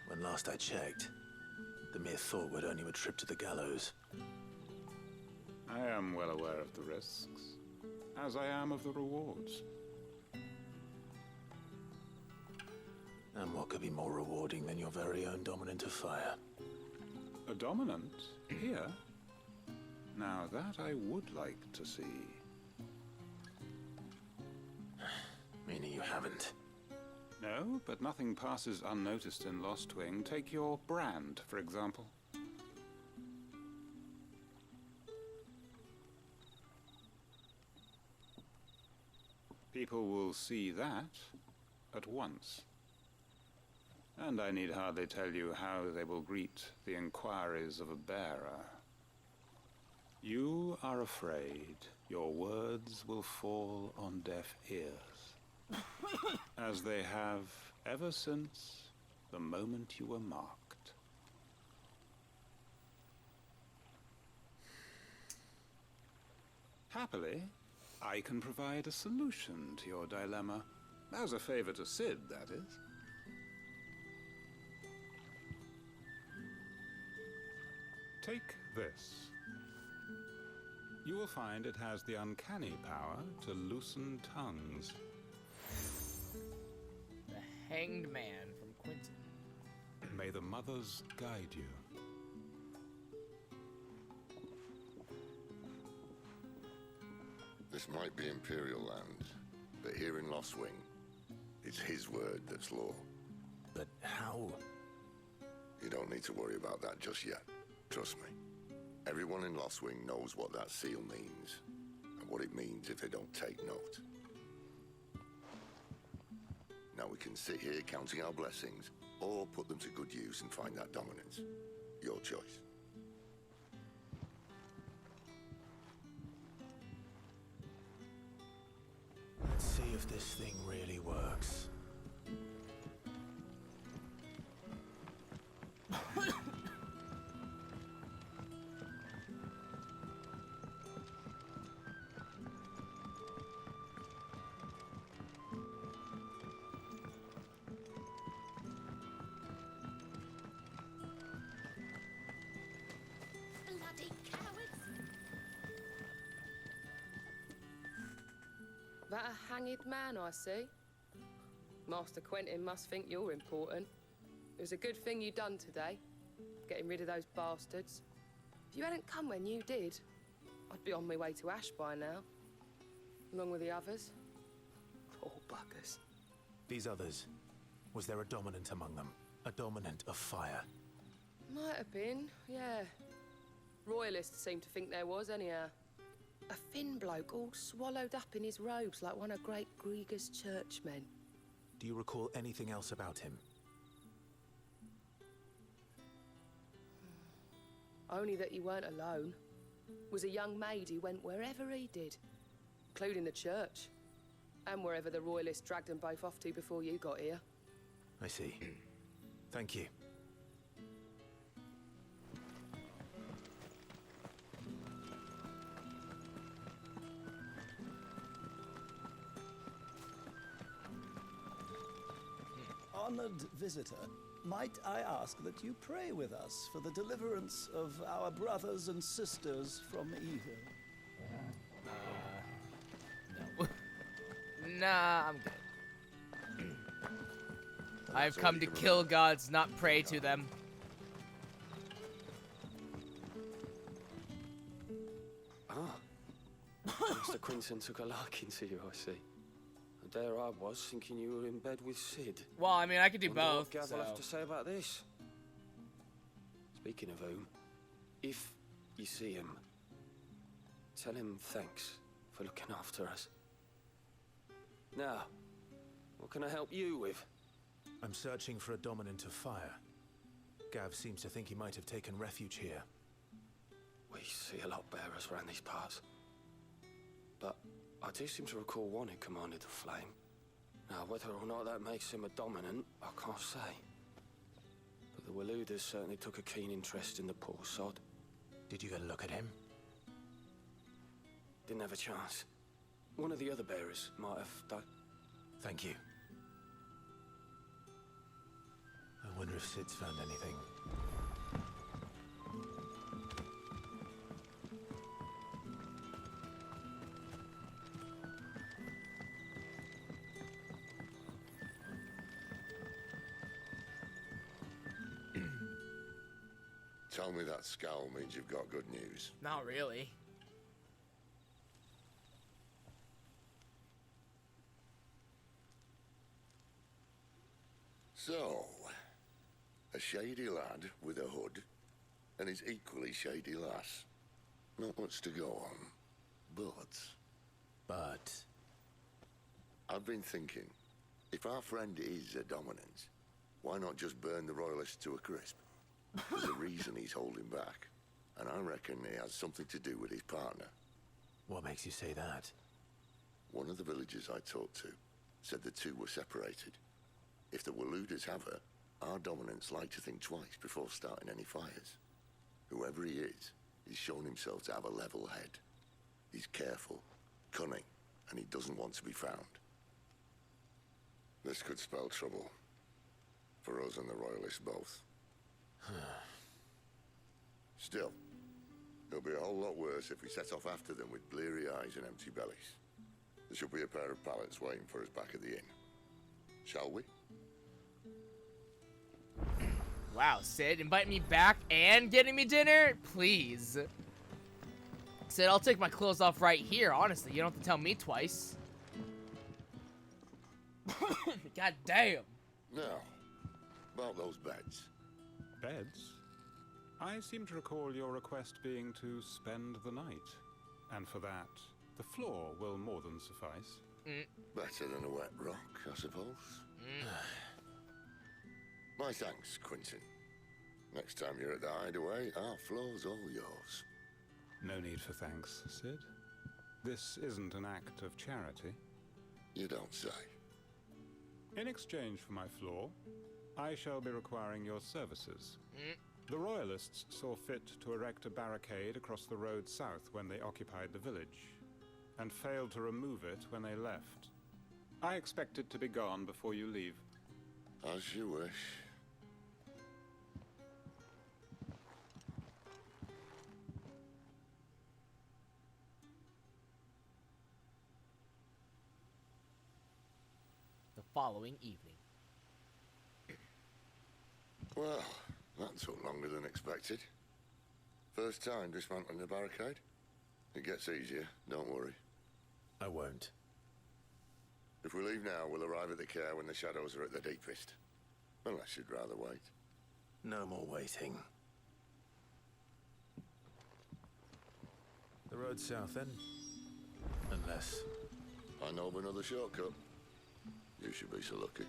When last I checked, the mere thought would earn you a trip to the gallows. I am well aware of the risks, as I am of the rewards. And what could be more rewarding than your very own dominant of fire? A dominant? Here? Now that I would like to see. Meaning you haven't? No, but nothing passes unnoticed in Lost Wing. Take your brand, for example. People will see that at once. And I need hardly tell you how they will greet the inquiries of a bearer. You are afraid your words will fall on deaf ears, as they have ever since the moment you were marked. Happily, I can provide a solution to your dilemma. As a favor to Sid, that is. Take this. You will find it has the uncanny power to loosen tongues. The Hanged Man from Quentin. May the mothers guide you. This might be Imperial land, but here in Lost Wing, it's his word that's law. But how? You don't need to worry about that just yet. Trust me. Everyone in Lost Wing knows what that seal means, and what it means if they don't take note. Now we can sit here counting our blessings, or put them to good use and find that dominance. Your choice. Let's see if this thing really works. Bloody cowards! That a hanged man I see? Master Quentin must think you're important. It was a good thing you done today, getting rid of those bastards. If you hadn't come when you did, I'd be on my way to Ash by now, along with the others. Poor buggers. These others, was there a dominant among them? A dominant of fire? Might have been, yeah. Royalists seem to think there was, anyhow. A thin bloke all swallowed up in his robes like one of Great Grieger's churchmen. Do you recall anything else about him? Only that he weren't alone. Was a young maid who went wherever he did, including the church, and wherever the Royalists dragged them both off to before you got here. I see. Thank you. Honored visitor, might I ask that you pray with us for the deliverance of our brothers and sisters from evil? No. Nah, I'm good. I've come to kill gods, not pray to them. Ah. Mr. Quinton took a liking to you, I see. And there I was, thinking you were in bed with Sid. Well, I mean, I could do Wonder both, what Gav will so... have to say about this. Speaking of whom, if you see him, tell him thanks for looking after us. Now, what can I help you with? I'm searching for a dominant of fire. Gav seems to think he might have taken refuge here. We see a lot bearers around these parts. But I do seem to recall one who commanded the flame. Now, whether or not that makes him a dominant, I can't say. But the Waluders certainly took a keen interest in the poor sod. Did you get a look at him? Didn't have a chance. One of the other bearers might have done. Thank you. I wonder if Sid's found anything. Tell me that scowl means you've got good news. Not really. So, a shady lad with a hood, and his equally shady lass. Not much to go on, but... I've been thinking, if our friend is a dominant, why not just burn the Royalists to a crisp? There's a reason he's holding back, and I reckon it has something to do with his partner. What makes you say that? One of the villagers I talked to said the two were separated. If the Waluders have her, our dominants like to think twice before starting any fires. Whoever he is, he's shown himself to have a level head. He's careful, cunning, and he doesn't want to be found. This could spell trouble. For us and the Royalists both. Still, it'll be a whole lot worse if we set off after them with bleary eyes and empty bellies. There should be a pair of pallets waiting for us back at the inn. Shall we? Wow, Sid, invite me back and getting me dinner? Please. Sid, I'll take my clothes off right here, honestly. You don't have to tell me twice. God damn. Now, about those beds. Beds? I seem to recall your request being to spend the night. And for that, the floor will more than suffice. Better than a wet rock, I suppose. My thanks, Quentin. Next time you're at the hideaway, our floor's all yours. No need for thanks, Sid. This isn't an act of charity. You don't say. In exchange for my floor, I shall be requiring your services. The Royalists saw fit to erect a barricade across the road south when they occupied the village, and failed to remove it when they left. I expect it to be gone before you leave. As you wish. The following evening. Well, that took longer than expected. First time dismantling the barricade? It gets easier, don't worry. I won't. If we leave now, we'll arrive at the care when the shadows are at their deepest. Unless you'd rather wait. No more waiting. The road south, then? Unless... I know of another shortcut. You should be so lucky.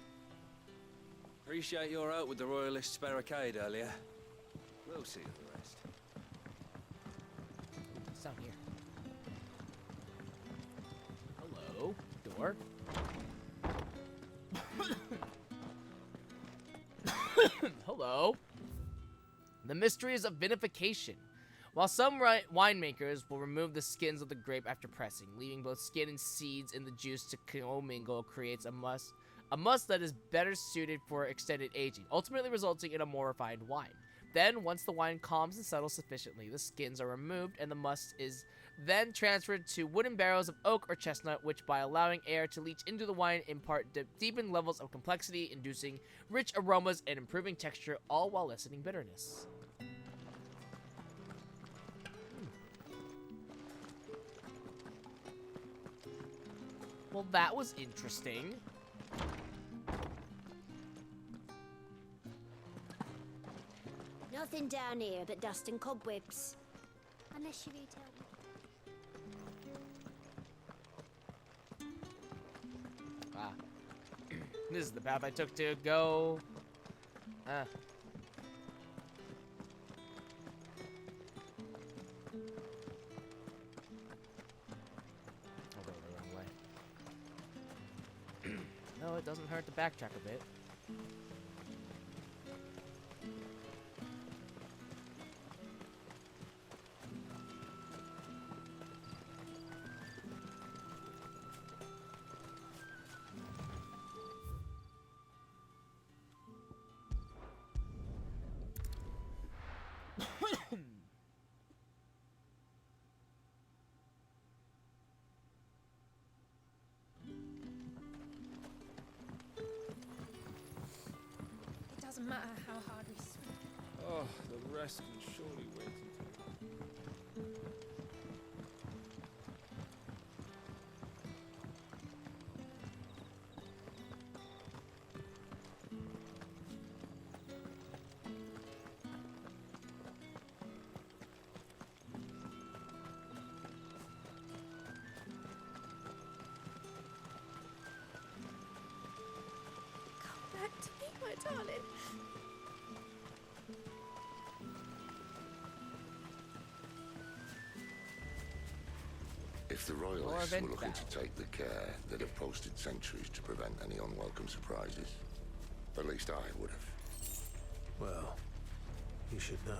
Appreciate your help with the Royalists' barricade earlier. We'll see the rest. It's down here. Hello? Door? Hello? The mysteries of vinification. While some winemakers will remove the skins of the grape after pressing, leaving both skin and seeds in the juice to commingle creates a must that is better suited for extended aging, ultimately resulting in a more refined wine. Then, once the wine calms and settles sufficiently, the skins are removed and the must is then transferred to wooden barrels of oak or chestnut, which by allowing air to leach into the wine impart deepened levels of complexity, inducing rich aromas and improving texture, all while lessening bitterness. Well, that was interesting. Nothing down here but dust and cobwebs. Unless you retell me. Ah. This is the path I took to go. Ah. I'll go the wrong way. No, it doesn't hurt to backtrack a bit. Doesn't matter how hard we swim. Oh, the rest can surely wait until... Come back to me, my darling. If the Royalists were looking to take the care, they'd have posted sentries to prevent any unwelcome surprises. At least I would have. Well, you should know.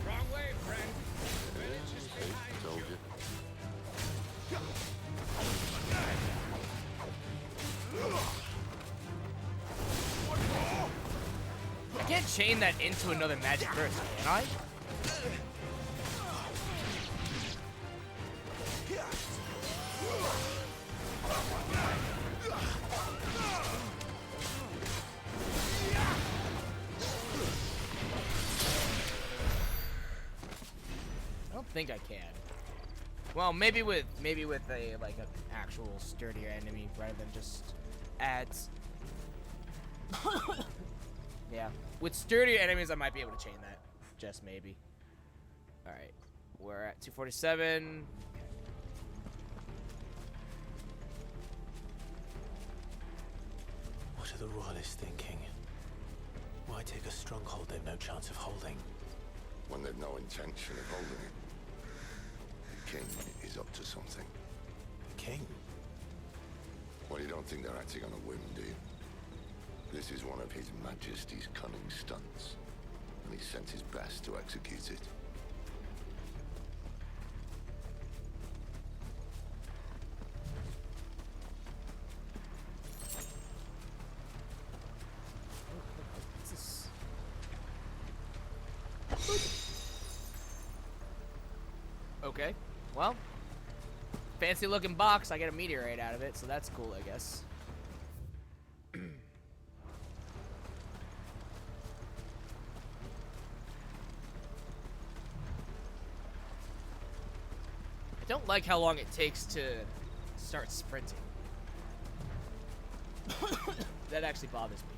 Wrong way, friend. The village is behind Told you. Get chain that into another magic burst, can I? I don't think I can. Well, maybe with a like an actual sturdier enemy rather than just ads. Yeah, with sturdier enemies, I might be able to chain that. Just maybe. All right, we're at 247. What are the royalists thinking? Why take a stronghold they've no chance of holding? When they've no intention of holding it. The king is up to something. The king? Well, you don't think they're acting on a whim, do you? This is one of His Majesty's cunning stunts, and he sent his best to execute it. Okay, well, fancy looking box. I get a meteorite out of it, so that's cool, I guess. I don't like how long it takes to start sprinting. That actually bothers me.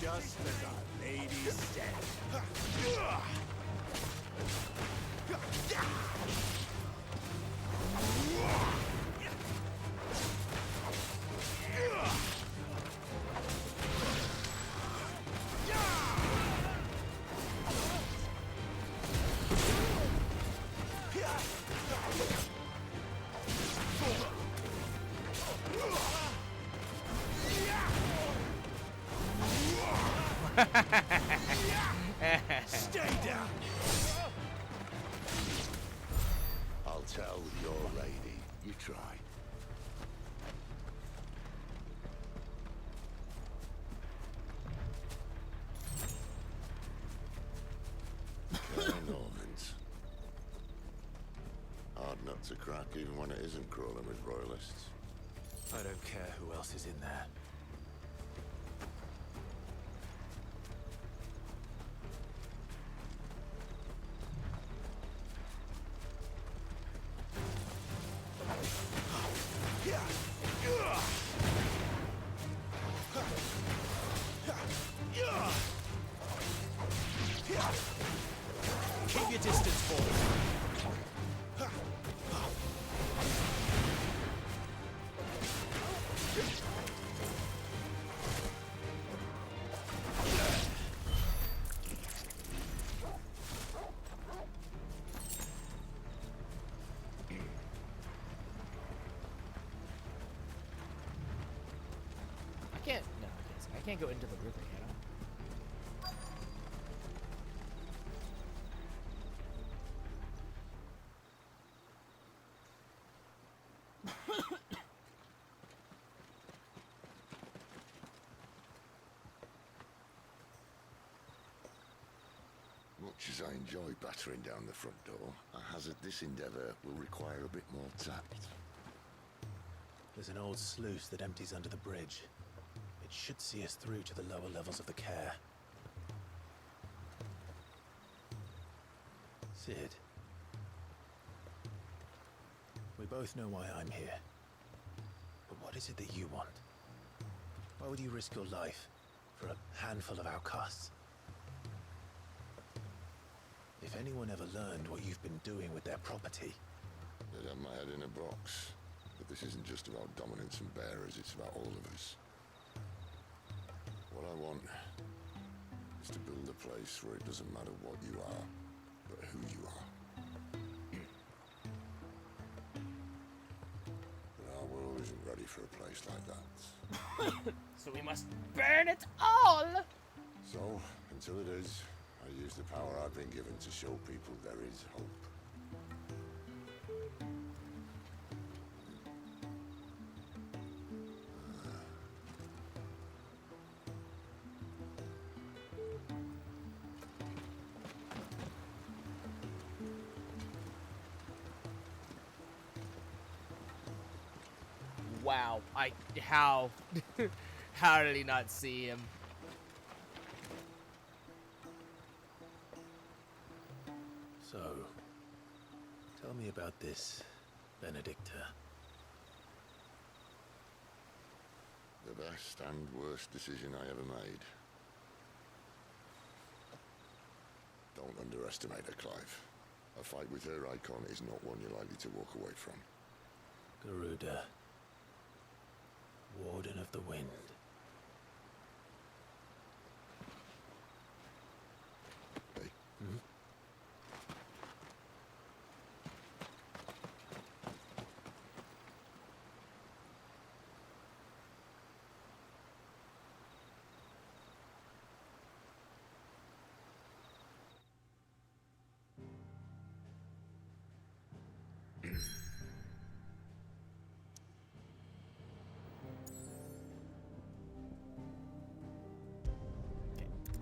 Just as our lady said. Stay down! I'll tell your lady. You try. Northans. Hard nut to crack even when it isn't crawling with royalists. I don't care who else is in there. Keep your distance, boy. I can't go into the river, can I? Much as I enjoy battering down the front door, I hazard this endeavour will require a bit more tact. There's an old sluice that empties under the bridge. It should see us through to the lower levels of the care. Sid. We both know why I'm here. But what is it that you want? Why would you risk your life for a handful of outcasts? If anyone ever learned what you've been doing with their property... They'd have my head in a box. But this isn't just about dominance and bearers, it's about all of us. What I want is to build a place where it doesn't matter what you are, but who you are. But our world isn't ready for a place like that. So we must burn it all! So, until it is, I use the power I've been given to show people there is hope. wow. How? How did he not see him? So, tell me about this, Benedicta. The best and worst decision I ever made. Don't underestimate her, Clive. A fight with her icon is not one you're likely to walk away from. Garuda. Warden of the Wind. Hey? Hmm?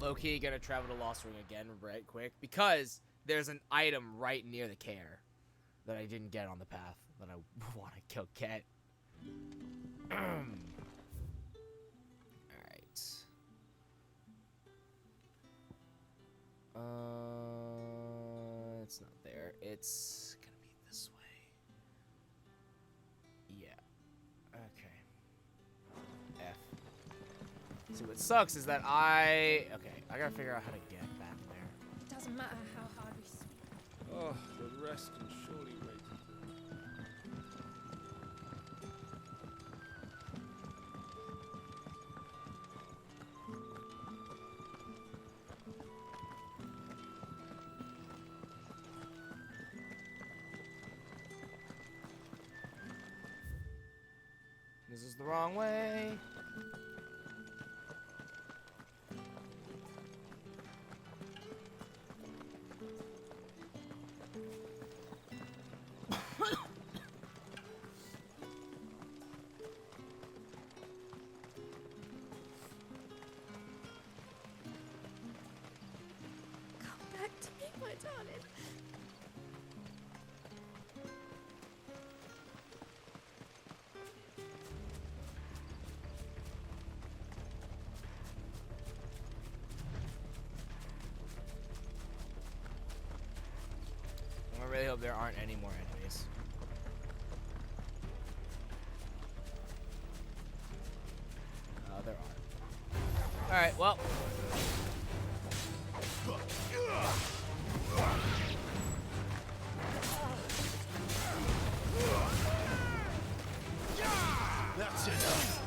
Low-key gonna travel to Lost Ring again right quick because there's an item right near the care that I didn't get on the path that I want to go get. Alright. It's not there. It's gonna be this way. Yeah. Okay. F. See, what sucks is that I gotta figure out how to get back there. It doesn't matter how hard we swim. Oh, the rest can surely wait. This is the wrong way. Come back to me, my darling. I really hope there aren't any more enemies. There are. Alright, well. That's enough.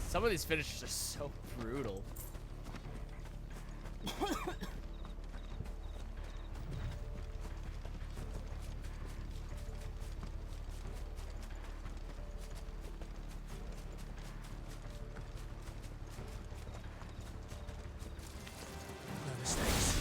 Some of these finishes are so brutal. No mistakes.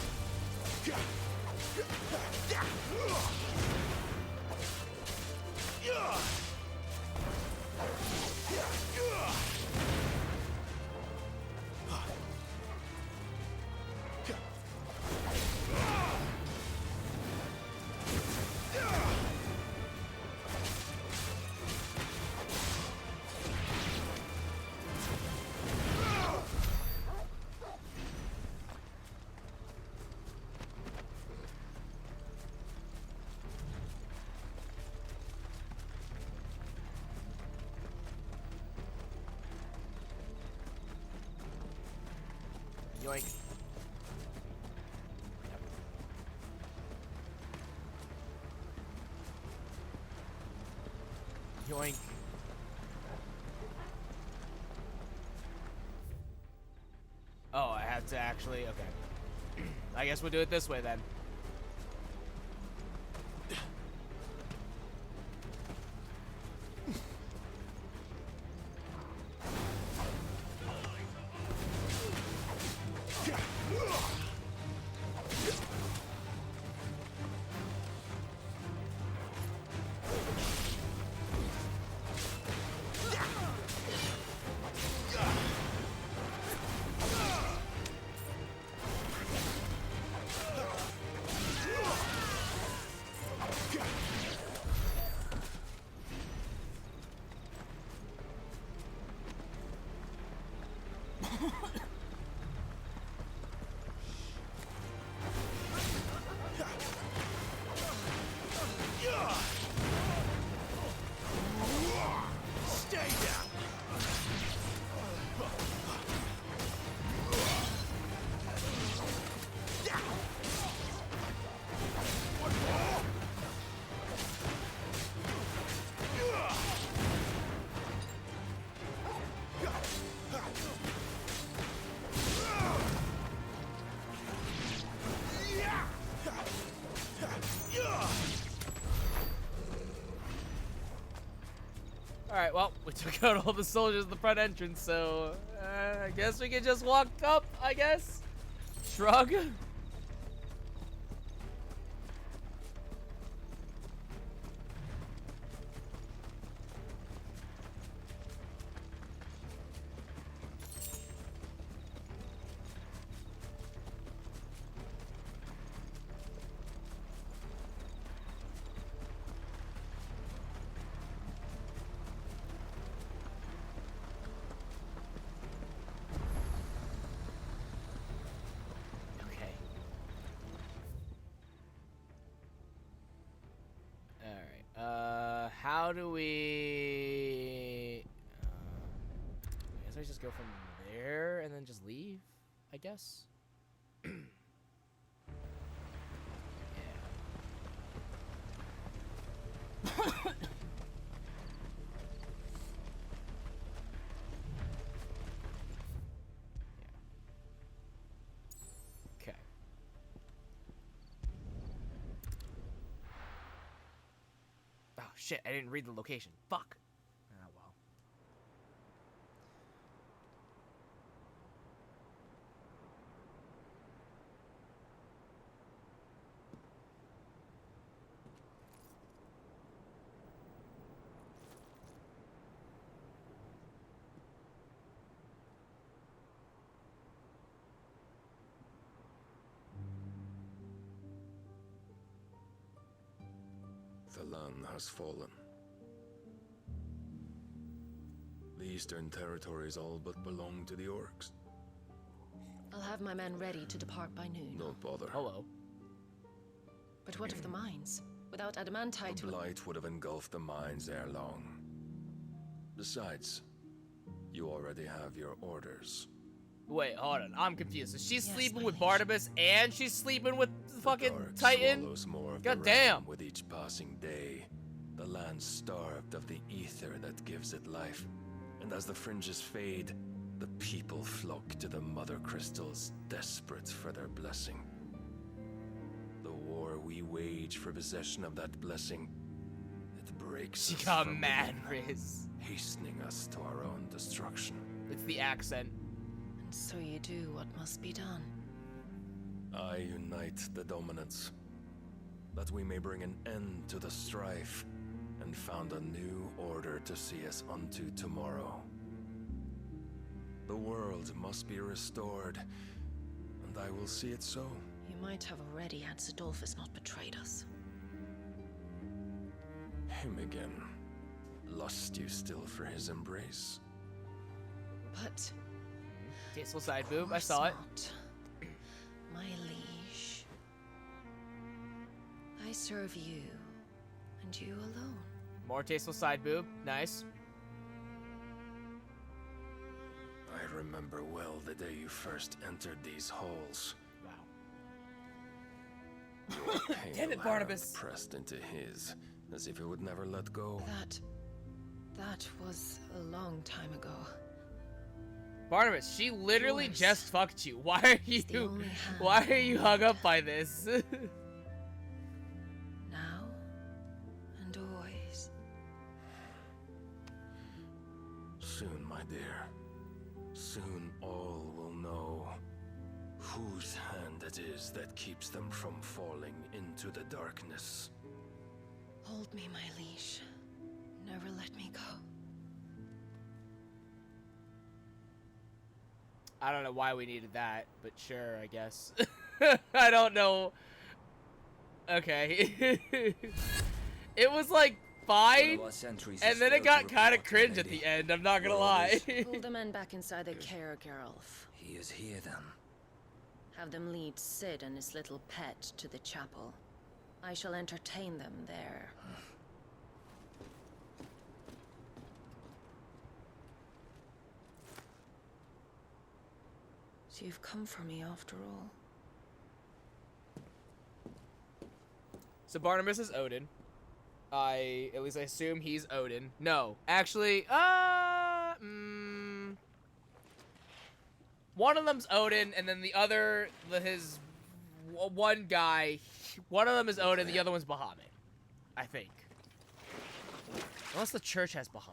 Yoink. Yoink. Oh, I have to actually, okay. I guess we'll do it this way then. Alright, well, we took out all the soldiers at the front entrance, so I guess we can just walk up, I guess? Shrug? How do we... I guess I just go from there and then just leave, I guess? Okay. Oh, shit, I didn't read the location. Fuck. Oh, well. The land has fallen. The Eastern Territories all but belong to the orcs. I'll have my men ready to depart by noon. Don't bother. Hello. But what of the mines? Without adamantite... The blight would have engulfed the mines ere long. Besides, you already have your orders. Wait, hold on. I'm confused. So she's Yes, sleeping my with liege. Barnabas and she's sleeping with the fucking Dark Titan? swallows more of God the damn. realm with each passing day. The land starved of the ether that gives it life. And as the fringes fade, the people flock to the mother crystals, desperate for their blessing. The war we wage for possession of that blessing, it breaks She us got from mad, within, Riz. hastening us to our own destruction. It's the accent. And so you do what must be done. I unite the dominants, that we may bring an end to the strife, and found a new order to see us unto tomorrow. The world must be restored, and I will see it so. You might have already had Zidolphus not betrayed us. Him again. Lust you still for his embrace? But... Tasteful side boob, I saw it. not. My liege. I serve you, and you alone. More tasteful side boob. Nice. I remember well the day you first entered these halls. Your Damn it, pale Barnabas. hand pressed into his, as if it would never let go. That was a long time ago. Barnabas, she literally just fucked you. Why are you hung up by this? Now and always. Soon, my dear. Soon all will know whose hand it is that keeps them from falling into the darkness. Hold me, my liege. Never let me go. I don't know why we needed that, but sure, I guess. I don't know. Okay. It was like fine, and then it got kind of cringe at the end, I'm not gonna lie. Pull the men back inside their care, Geralf. He is here then. Have them lead Sid and his little pet to the chapel. I shall entertain them there. So you've come for me after all. So Barnabas is Odin. At least I assume he's Odin. No, actually, one of them's Odin, and then the other, his one guy, one of them is Odin, the other one's Bahamut, I think. Unless the church has Bahamut.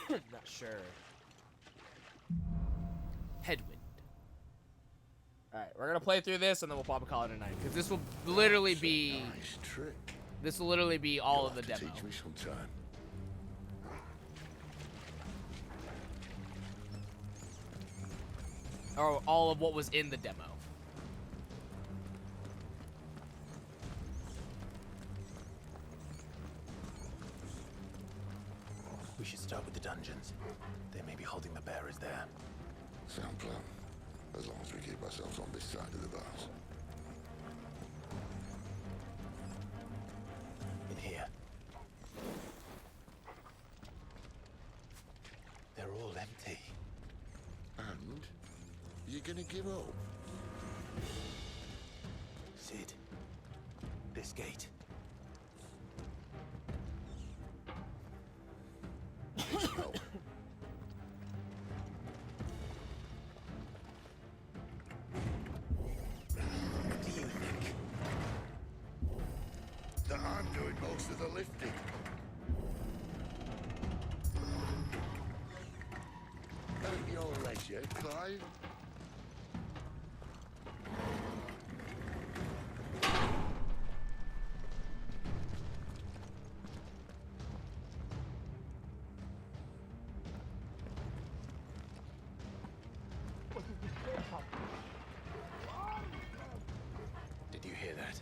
Not sure. Headwind. Alright, we're gonna play through this and then we'll probably call it a night. Because this will literally be... Nice trick. This will literally be all of the demo. Teach me sometime. Or all of what was in the demo. We should start with the dungeons. They may be holding the bearers there. Sound plan. As long as we keep ourselves on this side of the bars. In here. They're all empty. And? You gonna give up? Sid. This gate. No. What do you think? That I'm doing most of the lifting. At your leisure, Clive. Did you hear that?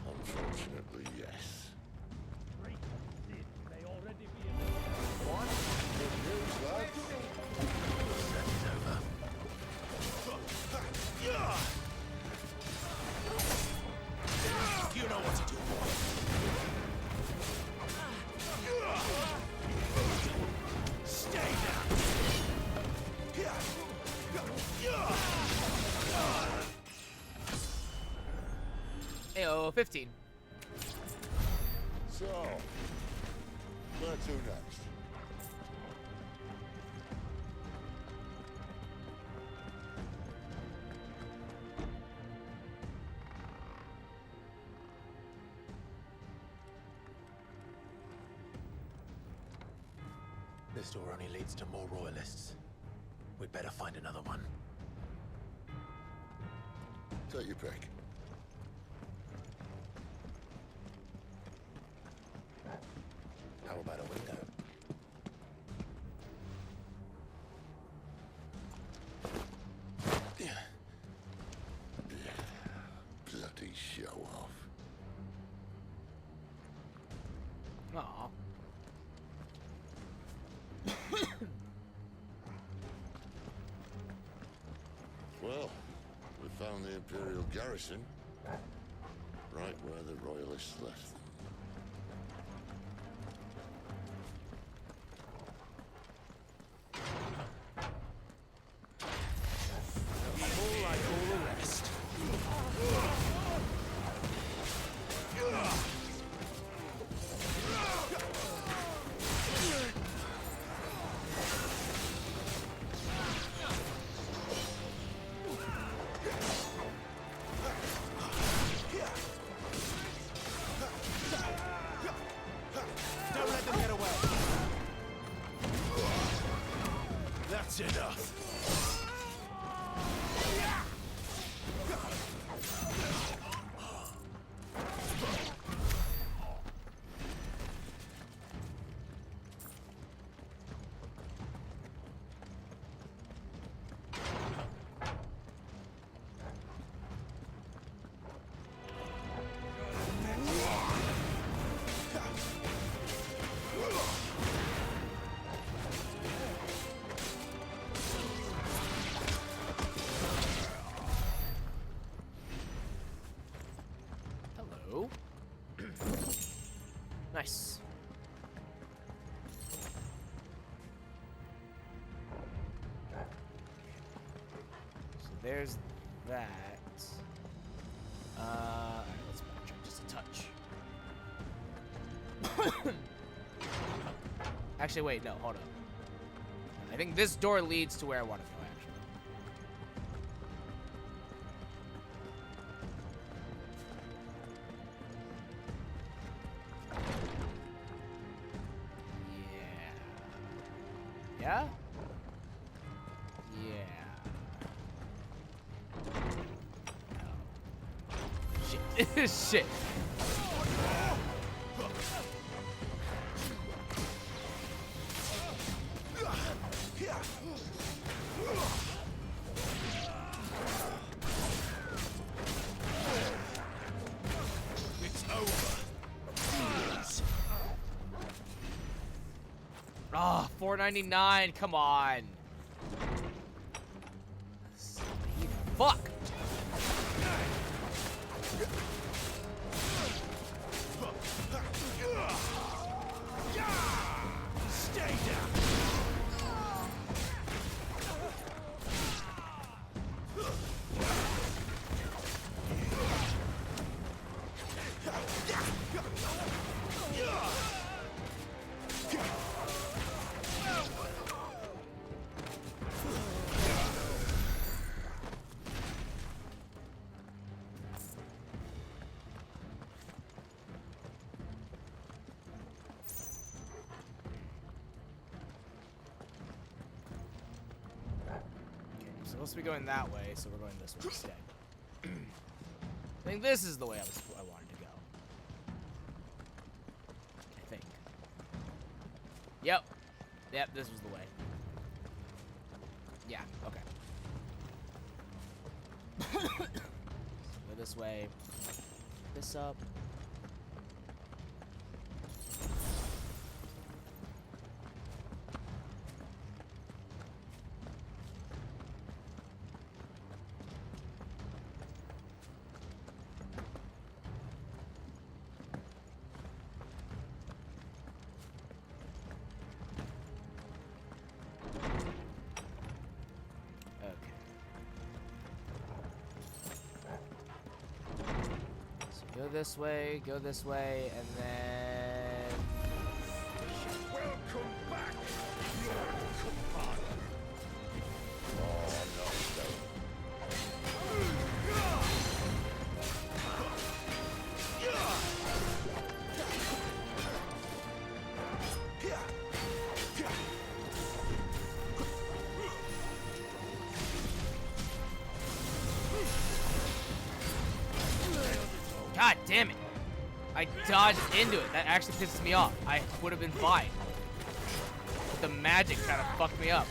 Unfortunately, yes. What? Good news, lads. Search is over. You know what to do, boy. Stay down. Ayo, 15. So, where to next? This door only leads to more royalists. We'd better find another one. Take your pick. How about a window? Bloody show off. Aw. Well, we found the Imperial garrison. Right where the Royalists left them. Oh. Nice. So there's that. Alright, let's backtrack just a touch. Actually, wait, no, hold on. I think this door leads to where I want to go, Yeah? Yeah. Shit. Shit. It's over. Ah, oh, $4.99. Come on. Fuck. Stay down. Supposed to be going that way, so we're going this way instead. I think this is the way I wanted to go. I think. Yep. Yep, this was the way. Yeah, okay. Go this way. This up. Go this way, and then... Welcome back, your commander. Oh, no. God damn it. I dodged into it. That actually pisses me off. I would have been fine. But the magic kind of fucked me up.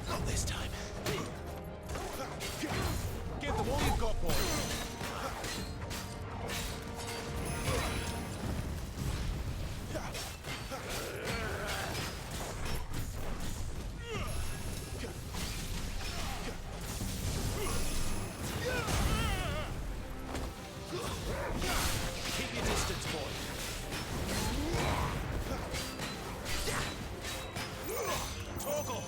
Not this time. Give them all you've got, boy. Keep your distance, boy. Toggle.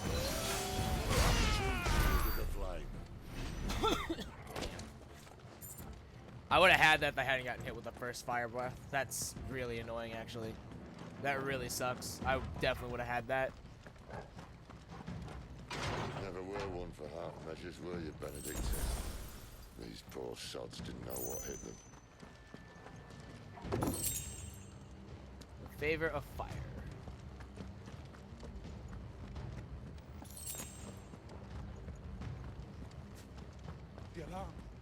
I would have had that if I hadn't gotten hit with the first fire breath. That's really annoying, actually. That really sucks. I definitely would have had that. Never were one for half measures, were you, Benedict? These poor sods didn't know what hit them. The favor of fire.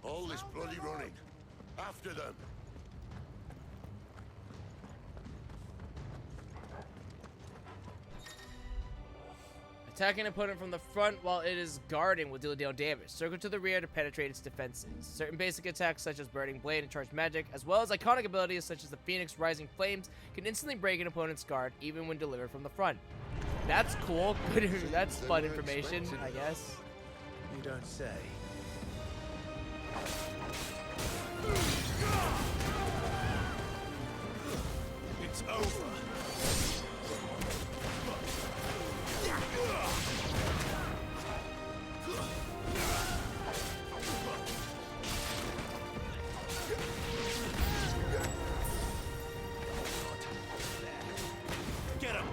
All this bloody running. After them. Attacking an opponent from the front while it is guarding will deal damage. Circle to the rear to penetrate its defenses. Certain basic attacks such as Burning Blade and Charged Magic, as well as iconic abilities such as the Phoenix Rising Flames, can instantly break an opponent's guard even when delivered from the front. That's cool. That's fun information, I guess. You don't say. It's over. Get him!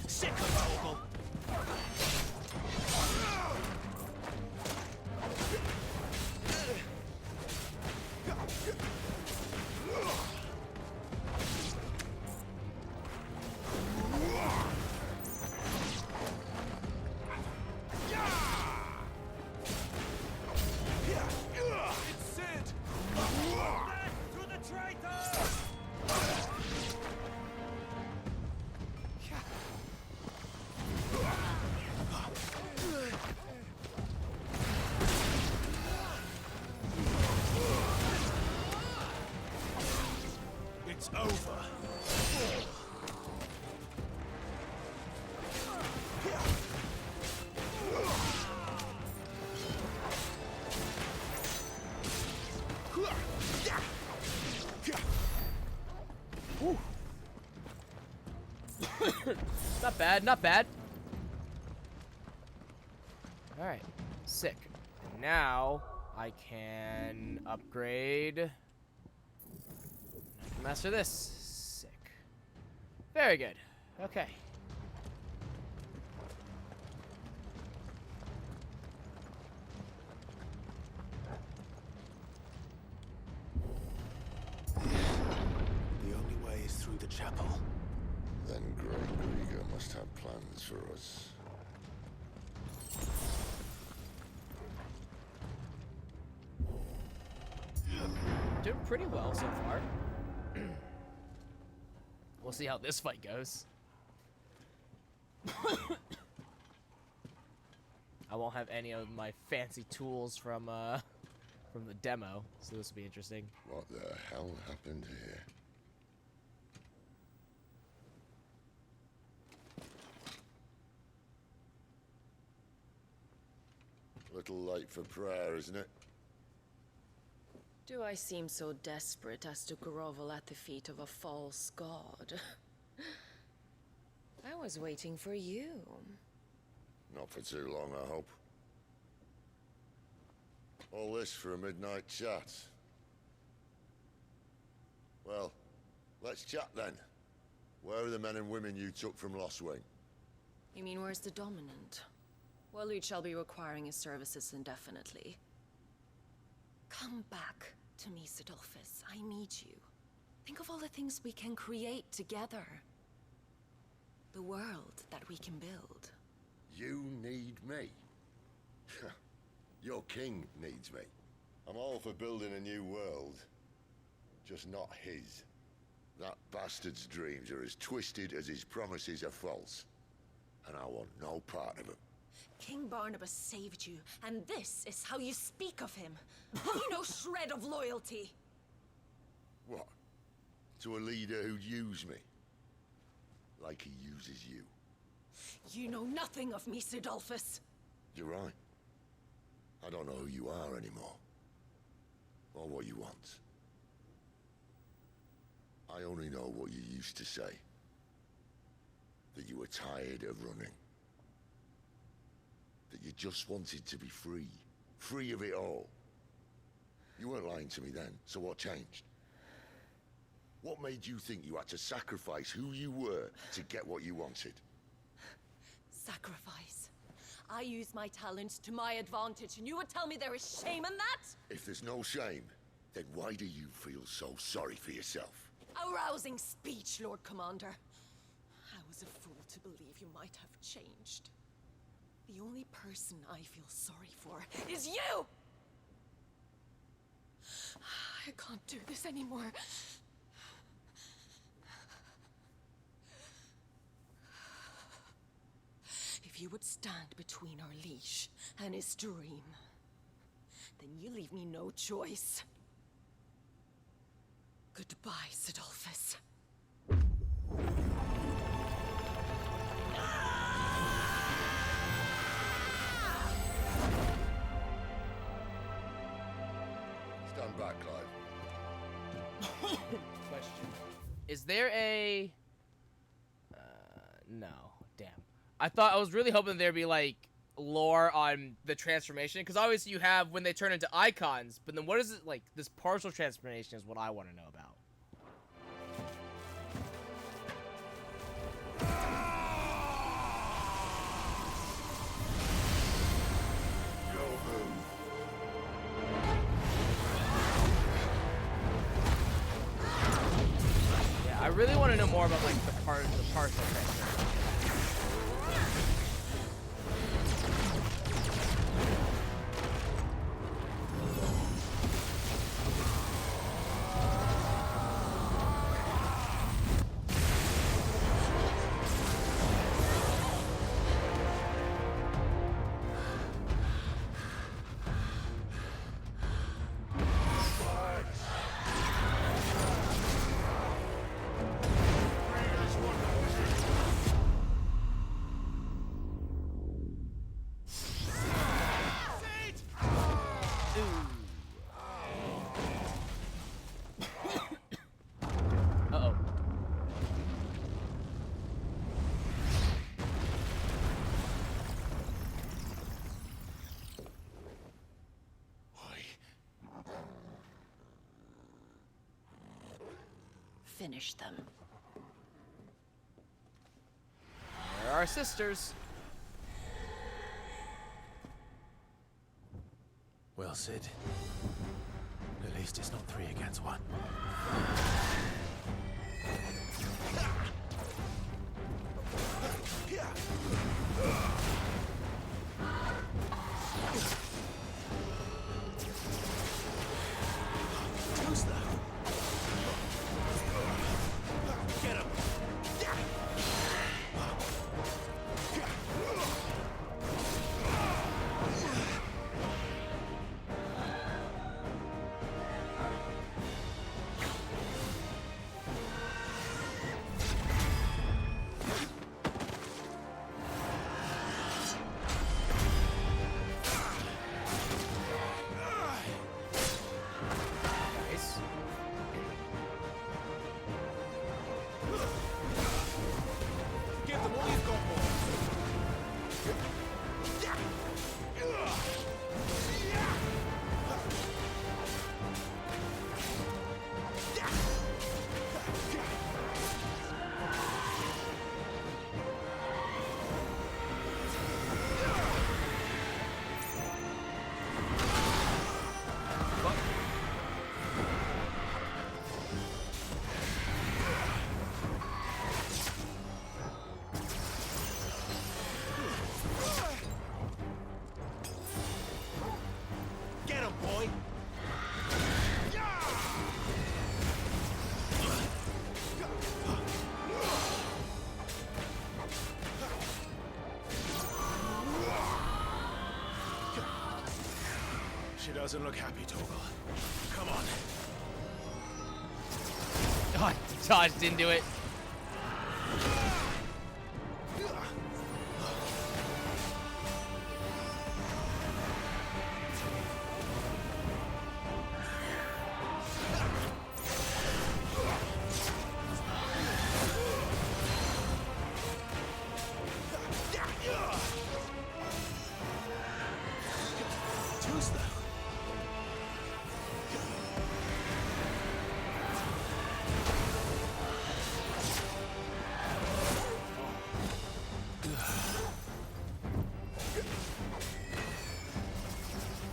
Sick of Toggle! It's Sid! Back to the traitor! It's over. Not bad, not bad. Alright, sick. Now I can upgrade. Master this. Sick. Very good. Okay. The only way is through the chapel. Then Great Grieger must have plans for us. Doing pretty well so far. We'll see how this fight goes. I won't have any of my fancy tools from the demo, so this will be interesting. What the hell happened here? Little late for prayer, isn't it? Do I seem so desperate as to grovel at the feet of a false god? I was waiting for you. Not for too long, I hope. All this for a midnight chat. Well, let's chat then. Where are the men and women you took from Lost Wing? You mean where's the dominant? Well, you shall be requiring his services indefinitely. Come back to me, Sidolphus. I need you. Think of all the things we can create together. The world that we can build. You need me? Your king needs me. I'm all for building a new world. Just not his. That bastard's dreams are as twisted as his promises are false. And I want no part of them. King Barnabas saved you, and this is how you speak of him. Have you no shred of loyalty? What? To a leader who'd use me? Like he uses you. You know nothing of me, Sidolphus. You're right. I don't know who you are anymore. Or what you want. I only know what you used to say. That you were tired of running. That you just wanted to be free. Free of it all. You weren't lying to me then, so what changed? What made you think you had to sacrifice who you were to get what you wanted? Sacrifice. I use my talents to my advantage, and you would tell me there is shame in that? If there's no shame, then why do you feel so sorry for yourself? A rousing speech, Lord Commander. I was a fool to believe you might have changed. The only person I feel sorry for is you! I can't do this anymore. If you would stand between our leash and his dream, then you leave me no choice. Goodbye, Sidolphus. Stand back, Clive. Question. Is there a... no. Damn. I was really hoping there'd be, like, lore on the transformation. Because obviously you have when they turn into icons. But then what is it, like, this partial transformation is what I want to know about. Yeah, I really want to know more about, like, the partial transformation. Finish them. They're our sisters. Well, Sid. At least it's not 3 against 1. Get him! Doesn't look happy, Torgal. Come on. Oh, I dodged into it.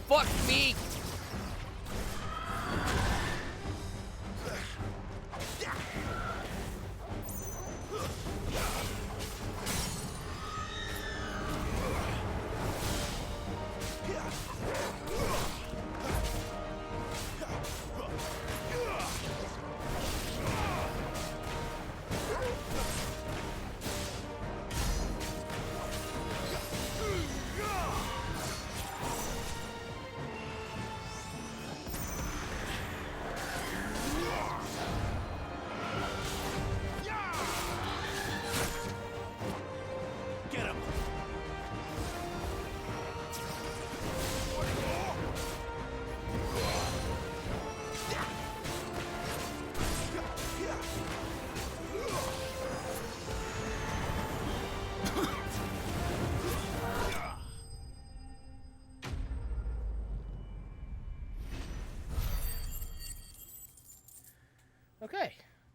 Fuck me!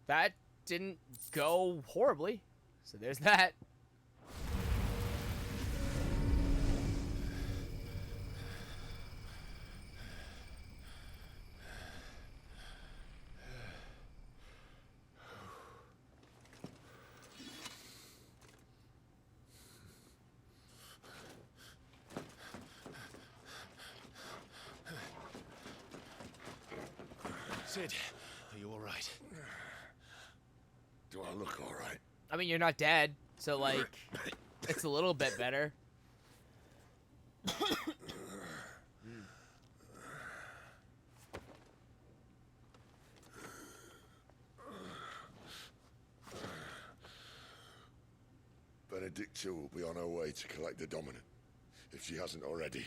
that didn't go horribly. So there's that. Sid, are you all right? Do I look all right? I mean, you're not dead, so like, it's a little bit better. Benedict too will be on her way to collect the dominant, if she hasn't already.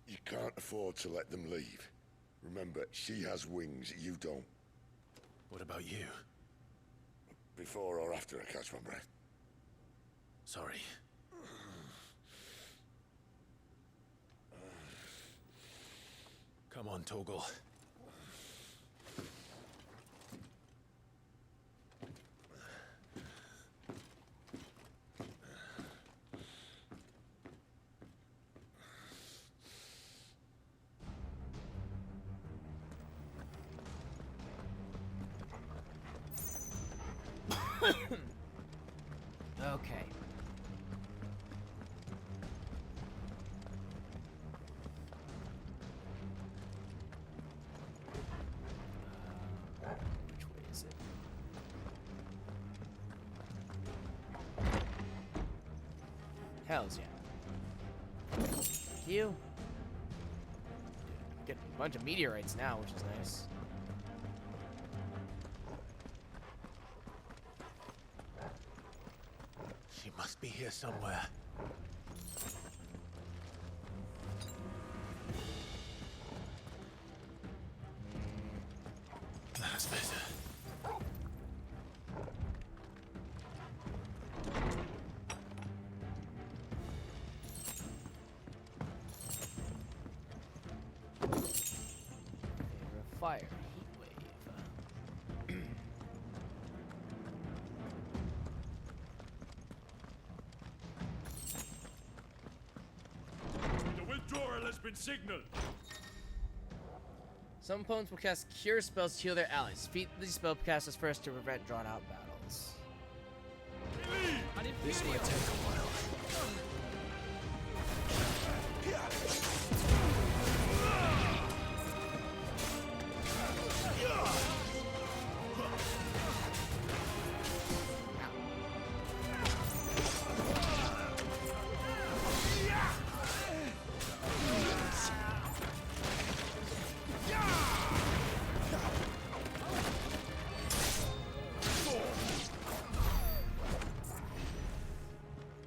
You can't afford to let them leave. Remember, she has wings, you don't. What about you? Before or after I catch my breath? Sorry. Come on, Torgal. Okay. Which way is it? Hells yeah. Thank you. Get a bunch of meteorites now, which is nice. She must be here somewhere. That's better. Fire, heat wave. The withdrawal has been signaled. Some opponents will cast cure spells to heal their allies. Defeat these spellcasters first to prevent drawn-out battles. This might take a while.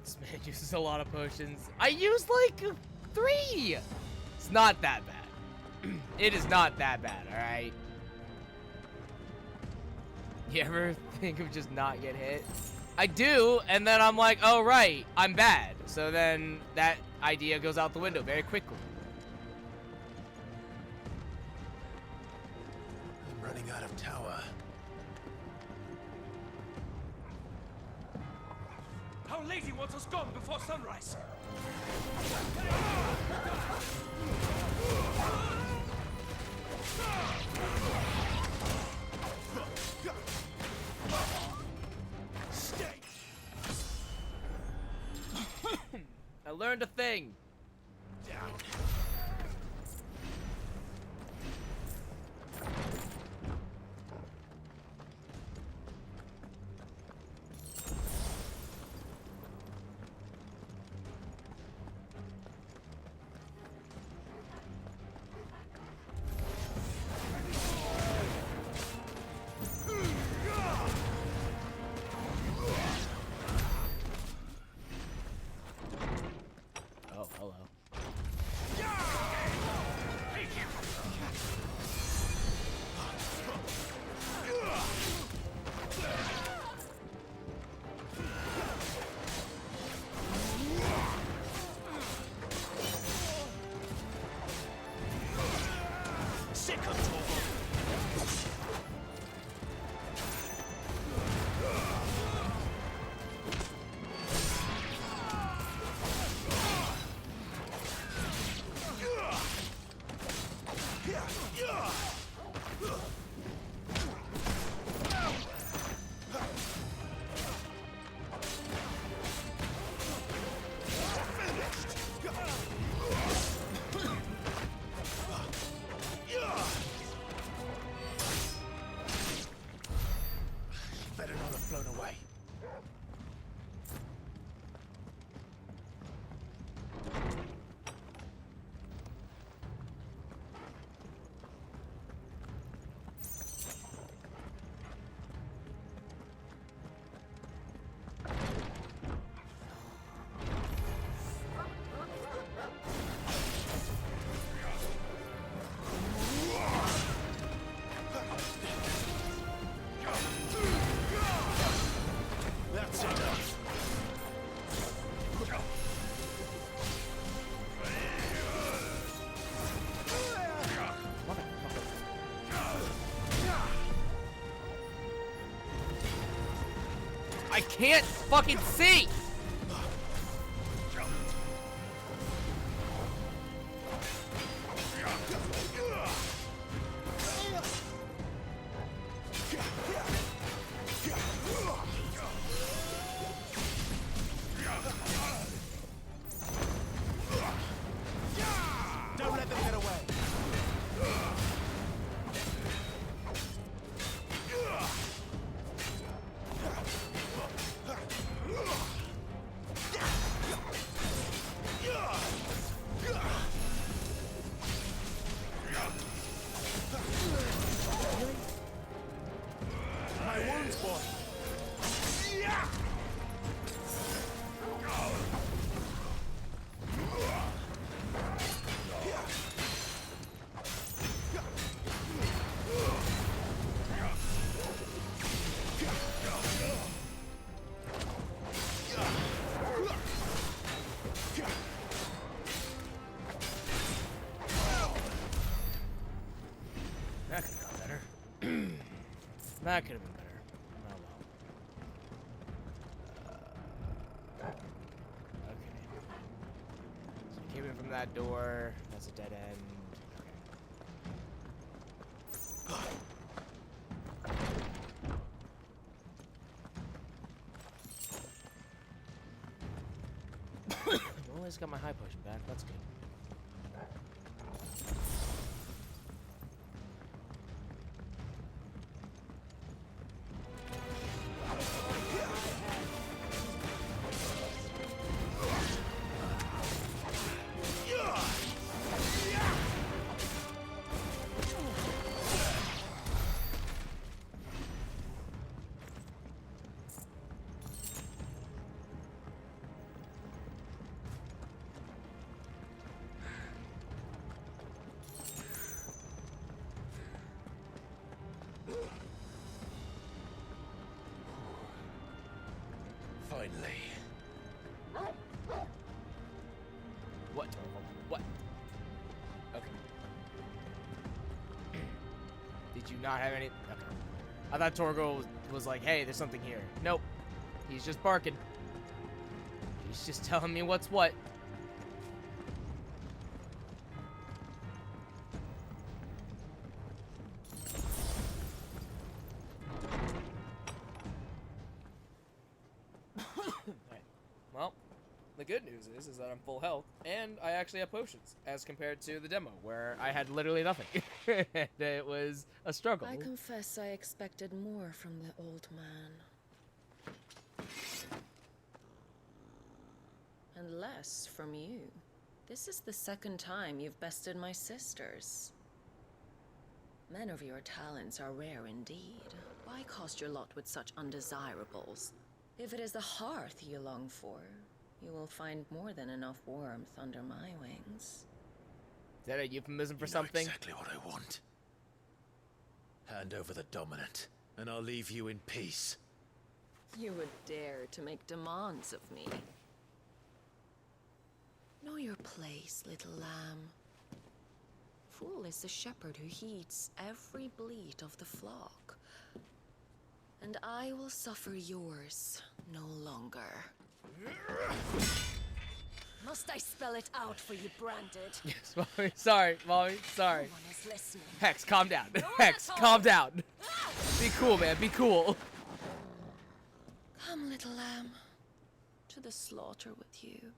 This man uses a lot of potions. I used like 3! It's not that bad. It is not that bad, alright? You ever think of just not get hit? I do, and then I'm like, oh right, I'm bad. So then that idea goes out the window very quickly. I'm running out of tower. Our lady wants us gone before sunrise. I learned a thing. Down. Oh, hello. way. That's enough. I can't fucking see! Don't let them get away. My wounds, boy. That could have gone better. That could have been better. Oh well. Okay. So we came in from that door. That's a dead end. Okay. Always got my high potion back. That's good. Finally. What? What? Okay. Did you not have any? Okay. I thought Torgo was like, hey, there's something here. Nope. He's just barking. He's just telling me what's what. Alright. Well, the good news is that I'm full health, and I actually have potions, as compared to the demo, where I had literally nothing. And it was a struggle. I confess I expected more from the old man. And less from you. This is the second time you've bested my sisters. Men of your talents are rare indeed. Why cast your lot with such undesirables? If it is the hearth you long for, you will find more than enough warmth under my wings. Is that a euphemism for You know something? exactly what I want. Hand over the dominant, and I'll leave you in peace. You would dare to make demands of me. Know your place, little lamb. Fool is the shepherd who heeds every bleat of the flock. And I will suffer yours no longer. Must I spell it out for you, Branded? Yes, Mommy. Sorry, Mommy. Sorry. No one is listening. Hex, calm down. No one Hex, at all. calm down. Be cool, man. Be cool. Come, little lamb, to the slaughter with you.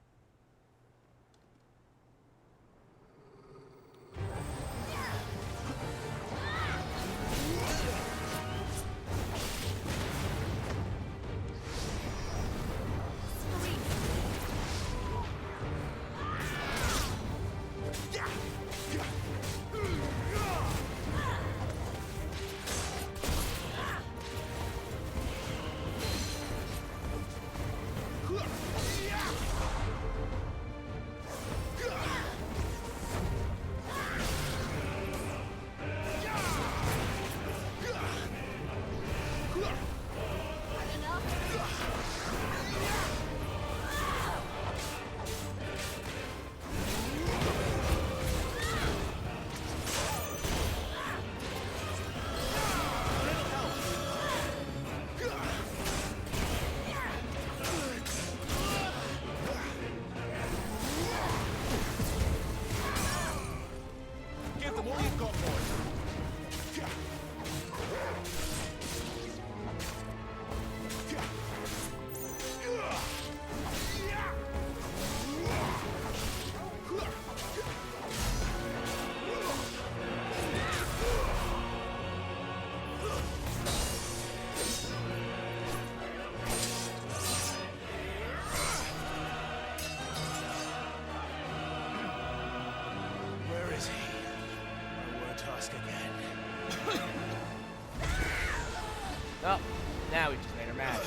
Now we just made her mad.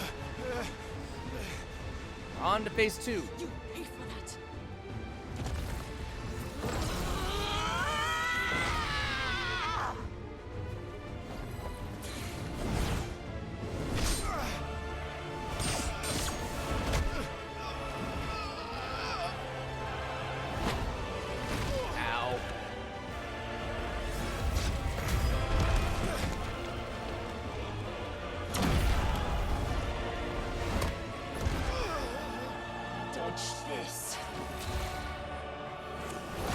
On to phase 2. You pay for that. Ow. Dodge this.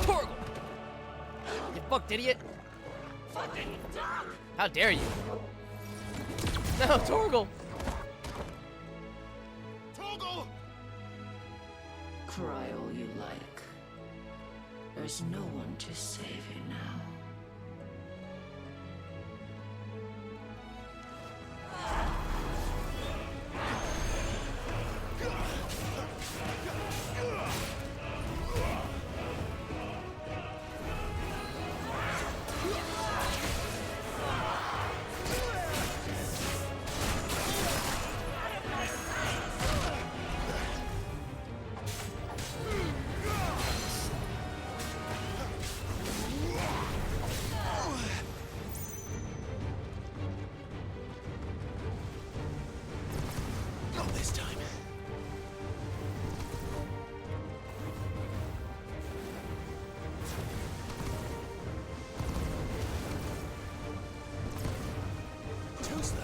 Torgal! You fucked idiot! Fucking dog! How dare you? No, Torgal! Torgal! Cry all you like. There's no one to save you now. Not this time. Too slow.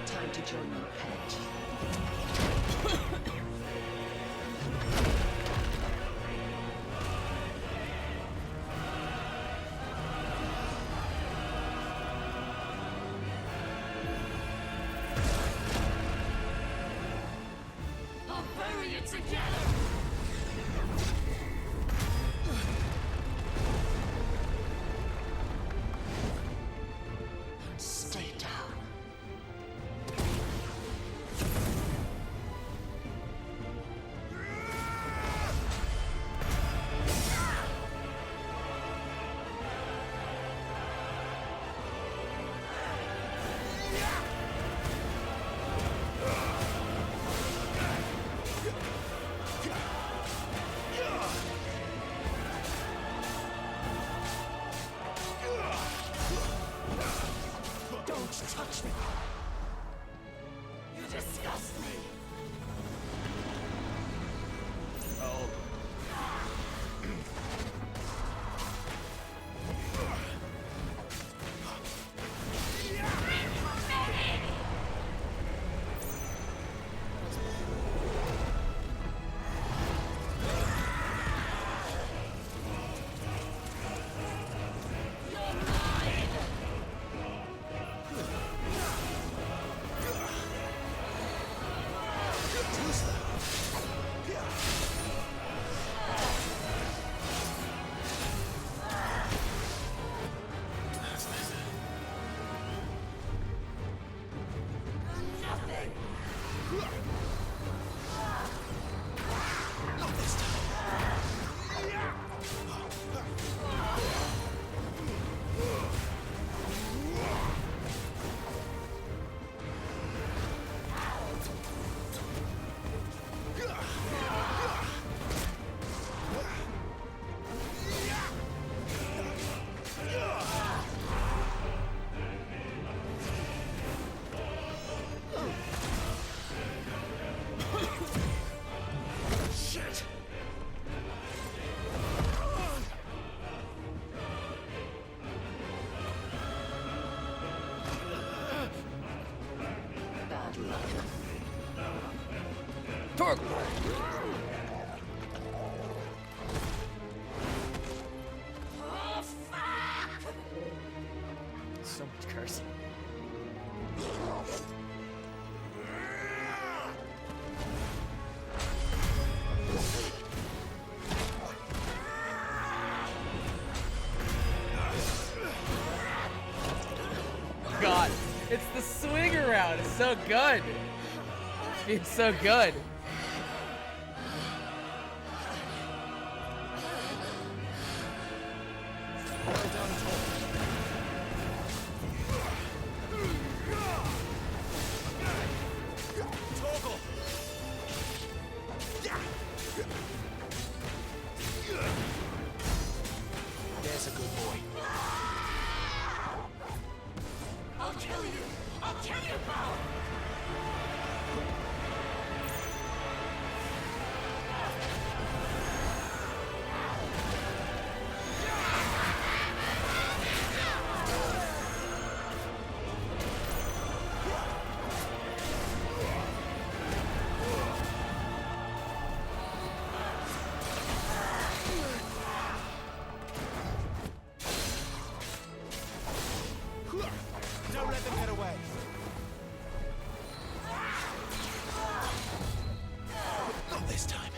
Time to join your pet. I'll bury it together! Stay down. Torque! Oh, fuck! So much cursing. God, it's the swing around. It's so good. It's so good. There's a good boy. I'll kill you! I'll kill you, pal! Don't let them get away. Not this time.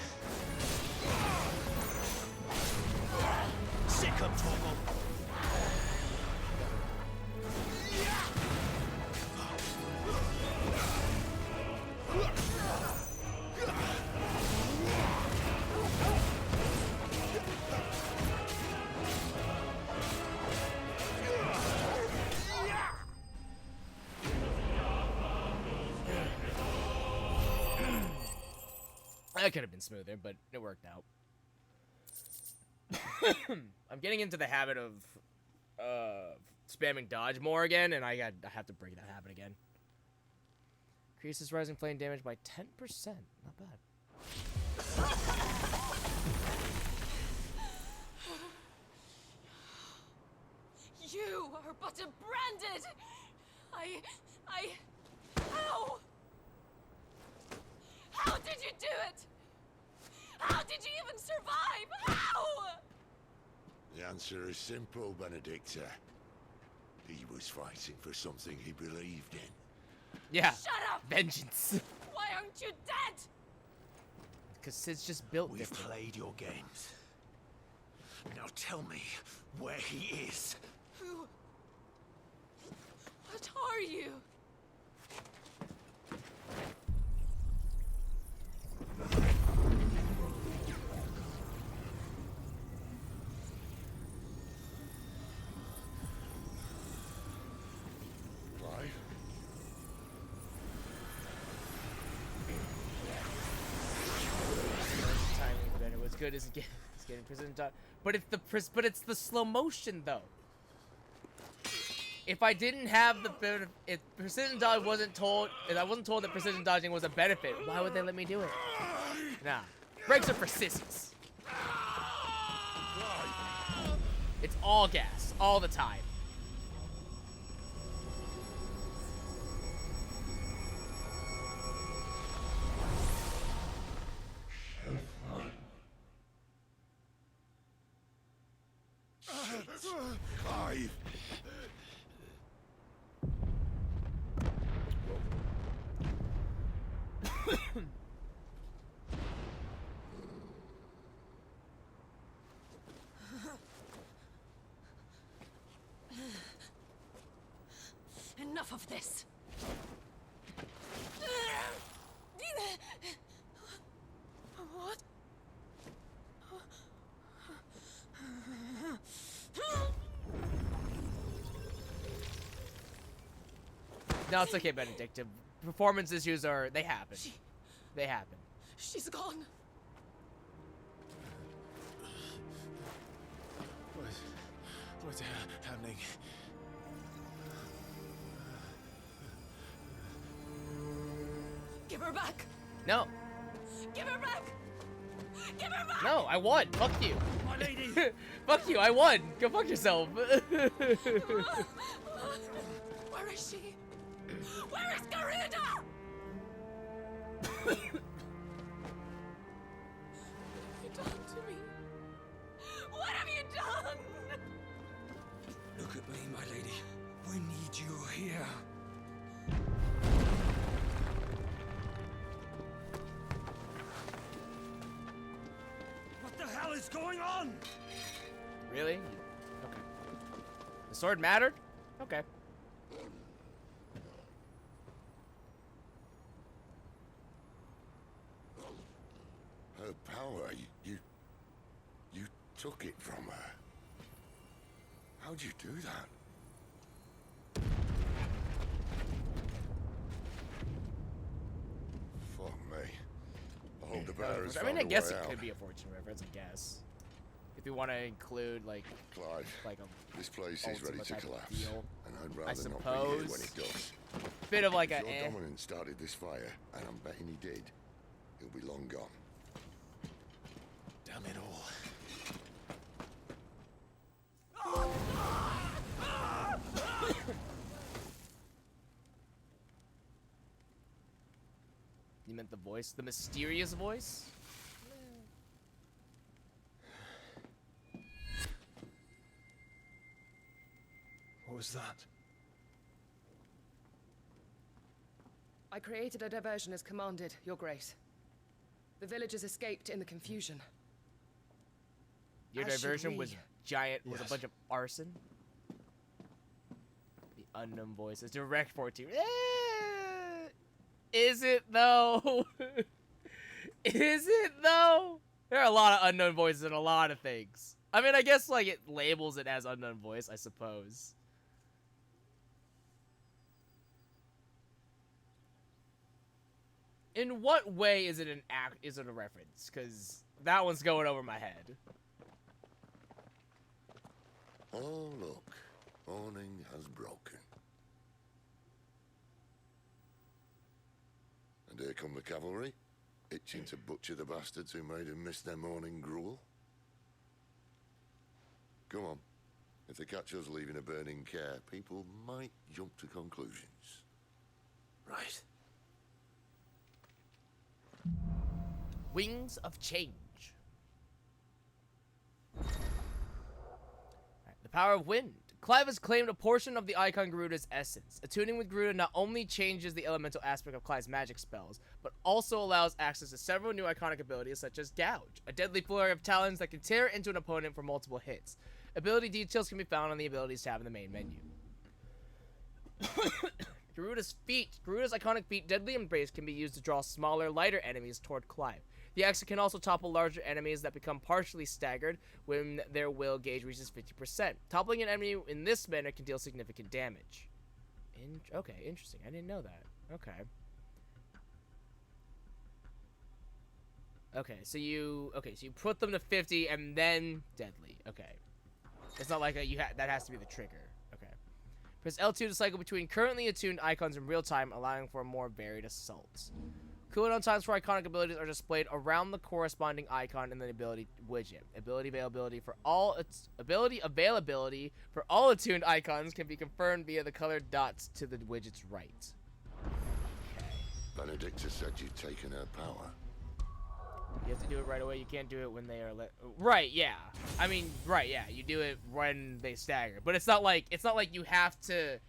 Sick up, Torgal. That could have been smoother, but it worked out. I'm getting into the habit of spamming dodge more again, and I have to break that habit again. Increases rising flame damage by 10%. Not bad. You are but a branded. How? How did you do it? How did you even survive? How? The answer is simple, Benedicta. He was fighting for something he believed in. Yeah. Shut up! Vengeance. Why aren't you dead? Because Sid's just built We've different. played your games. Now tell me where he is. Who? What are you? Clive? Timing better. What's good is getting precision dodge. But it's the slow motion though. If I didn't have the if precision dodge wasn't told, if I wasn't told that precision dodging was a benefit, why would they let me do it? Nah, brakes are for sissies. It's all gas, all the time. Clive! Enough of this. What? No, it's okay, Benedicta. Performance issues they happen. They happen. She's gone. What's happening? Give her back. No. Give her back. Give her back. No, I won. Fuck you. My lady. Fuck you. I won. Go fuck yourself. Where is she? Where is Garuda? Lee, my lady, we need you here. What the hell is going on? Really? Okay. The sword mattered? Okay. Her power, you took it from her. How'd you do that? Fuck me. I hope the bearers I mean, found I a guess way it out. could be a fortune reference, I guess. If you want to include, like... Clive, like a this place is ready ultimate to type of collapse, deal. and I'd I rather not be here when suppose. it does. Bit of like if a your eh. dominant started this fire, and I'm betting he did, he'll be long gone. Damn it all. You meant the voice? The mysterious voice? What was that? I created a diversion as commanded, Your Grace. The villagers escaped in the confusion. Your As should diversion we. was giant, was a Yes. bunch of arson? The unknown voices. Direct 14. Is it though? Is it though? There are a lot of unknown voices in a lot of things. I mean, I guess like it labels it as unknown voice, I suppose. In what way is it an act? Is it a reference? Because that one's going over my head. Oh, look. Awning has broken. And here come the cavalry, itching to butcher the bastards who made them miss their morning gruel. Come on. If they catch us leaving a burning care, people might jump to conclusions. Right. Wings of Change. Alright, the power of wind. Clive has claimed a portion of the icon Garuda's essence. Attuning with Garuda not only changes the elemental aspect of Clive's magic spells, but also allows access to several new iconic abilities such as Gouge, a deadly flurry of talons that can tear into an opponent for multiple hits. Ability details can be found on the Abilities tab in the main menu. Garuda's feet. Garuda's iconic feat, Deadly Embrace, can be used to draw smaller, lighter enemies toward Clive. The axe can also topple larger enemies that become partially staggered when their will gauge reaches 50%. Toppling an enemy in this manner can deal significant damage. Okay, interesting. I didn't know that. Okay. Okay, so you put them to 50 and then deadly. Okay. It's not like that has to be the trigger. Okay. Press L2 to cycle between currently attuned icons in real time, allowing for more varied assaults. Cooldown times for iconic abilities are displayed around the corresponding icon in the ability widget. Ability availability for all attuned icons can be confirmed via the colored dots to the widget's right. Okay. Benedicta said you'd taken her power. You have to do it right away. You can't do it when they are right, yeah. I mean, right, yeah. You do it when they stagger. But it's not like you have to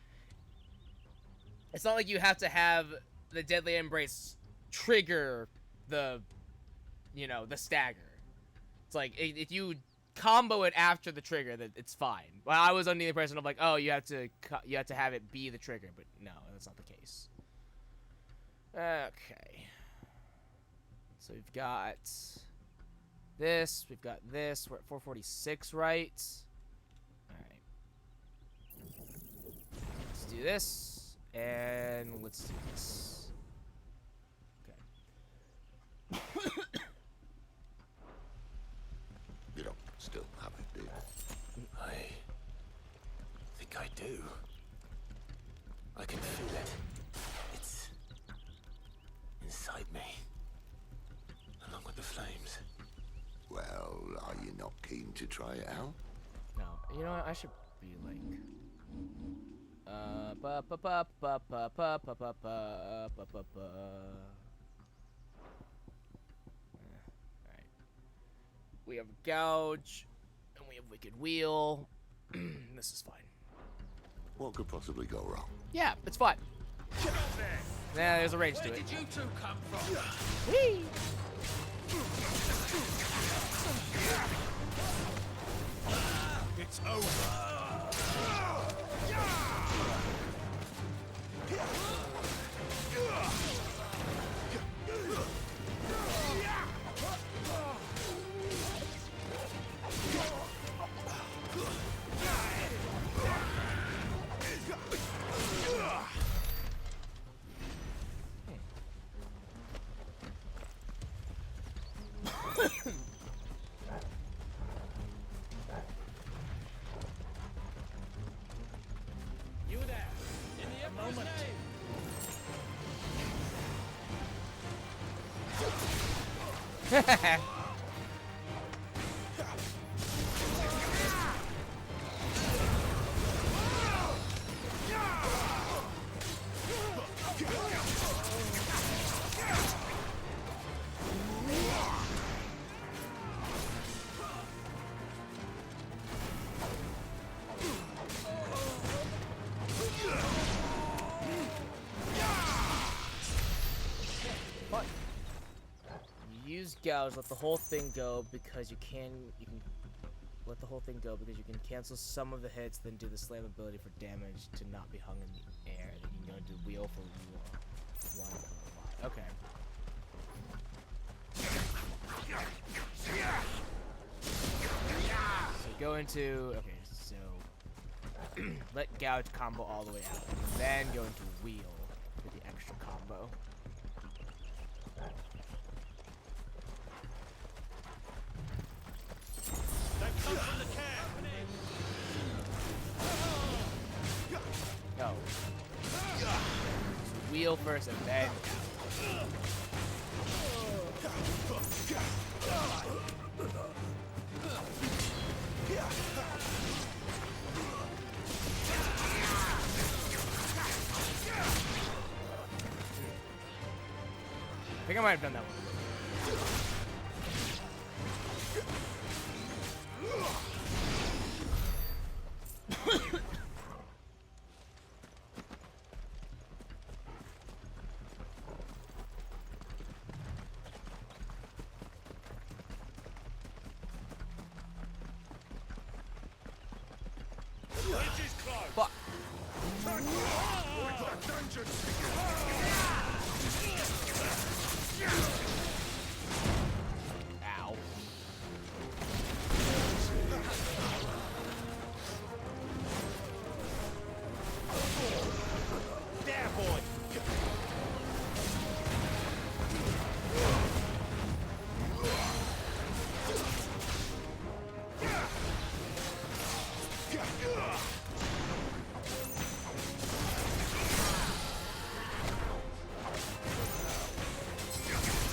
have the Deadly Embrace trigger the stagger. It's like if you combo it after the trigger, that it's fine. Well, I was under the impression of like, oh, you have to have it be the trigger, but no, that's not the case. Okay. So we've got this, we're at 446, right? Alright. Let's do this, and let's do this. Okay. You don't still have it, do you? I think I do. I can feel it. It's inside me. Along with the flames. Well, are you not keen to try it out? No, you know what? I should be like, Alright. We have Gouge, and we have Wicked Wheel. This is fine. What could possibly go wrong? Yeah, it's fun. Yeah, there's a range to it. Where did you two come from? Whee! It's over. You there, in the Emperor's name. What? Use gouge, let the whole thing go because you can let the whole thing go because you can cancel some of the hits, then do the slam ability for damage to not be hung in the air. Then you can go into wheel for wheel. Okay. So go into so let gouge combo all the way out, and then go into wheel for the extra combo. No. Wheel first and then I think I might have done that one. Fuck. Ow. There, boy.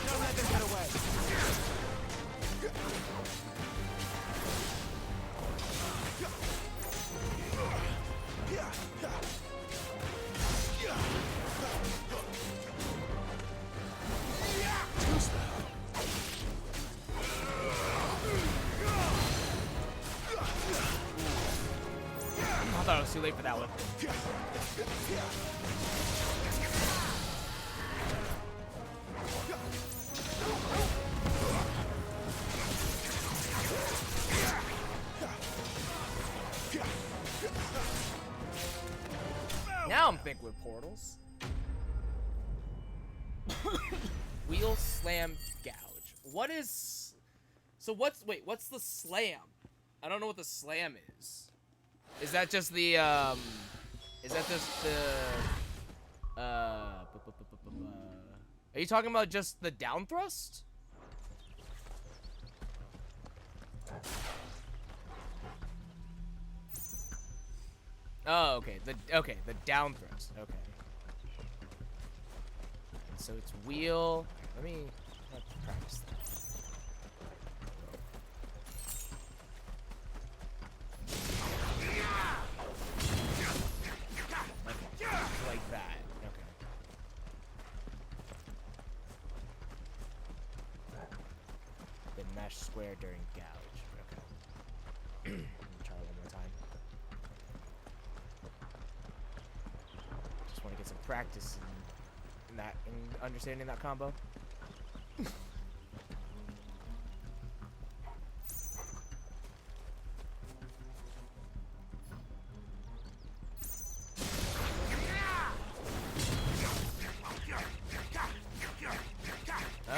Don't let them get away. I thought it was too late for that one. Now I'm thinking with portals. Wheel, slam, gouge. What is... So what's... Wait, what's the slam? I don't know what the slam is. Is that just the, Is that just the... Are you talking about just the down thrust? Oh, okay. The down thrust. Okay. So it's wheel. Let me practice that. Like that. Okay. Then mesh square during gouge. Okay. Let me try it one more time. want to get some practice in that, in understanding that combo.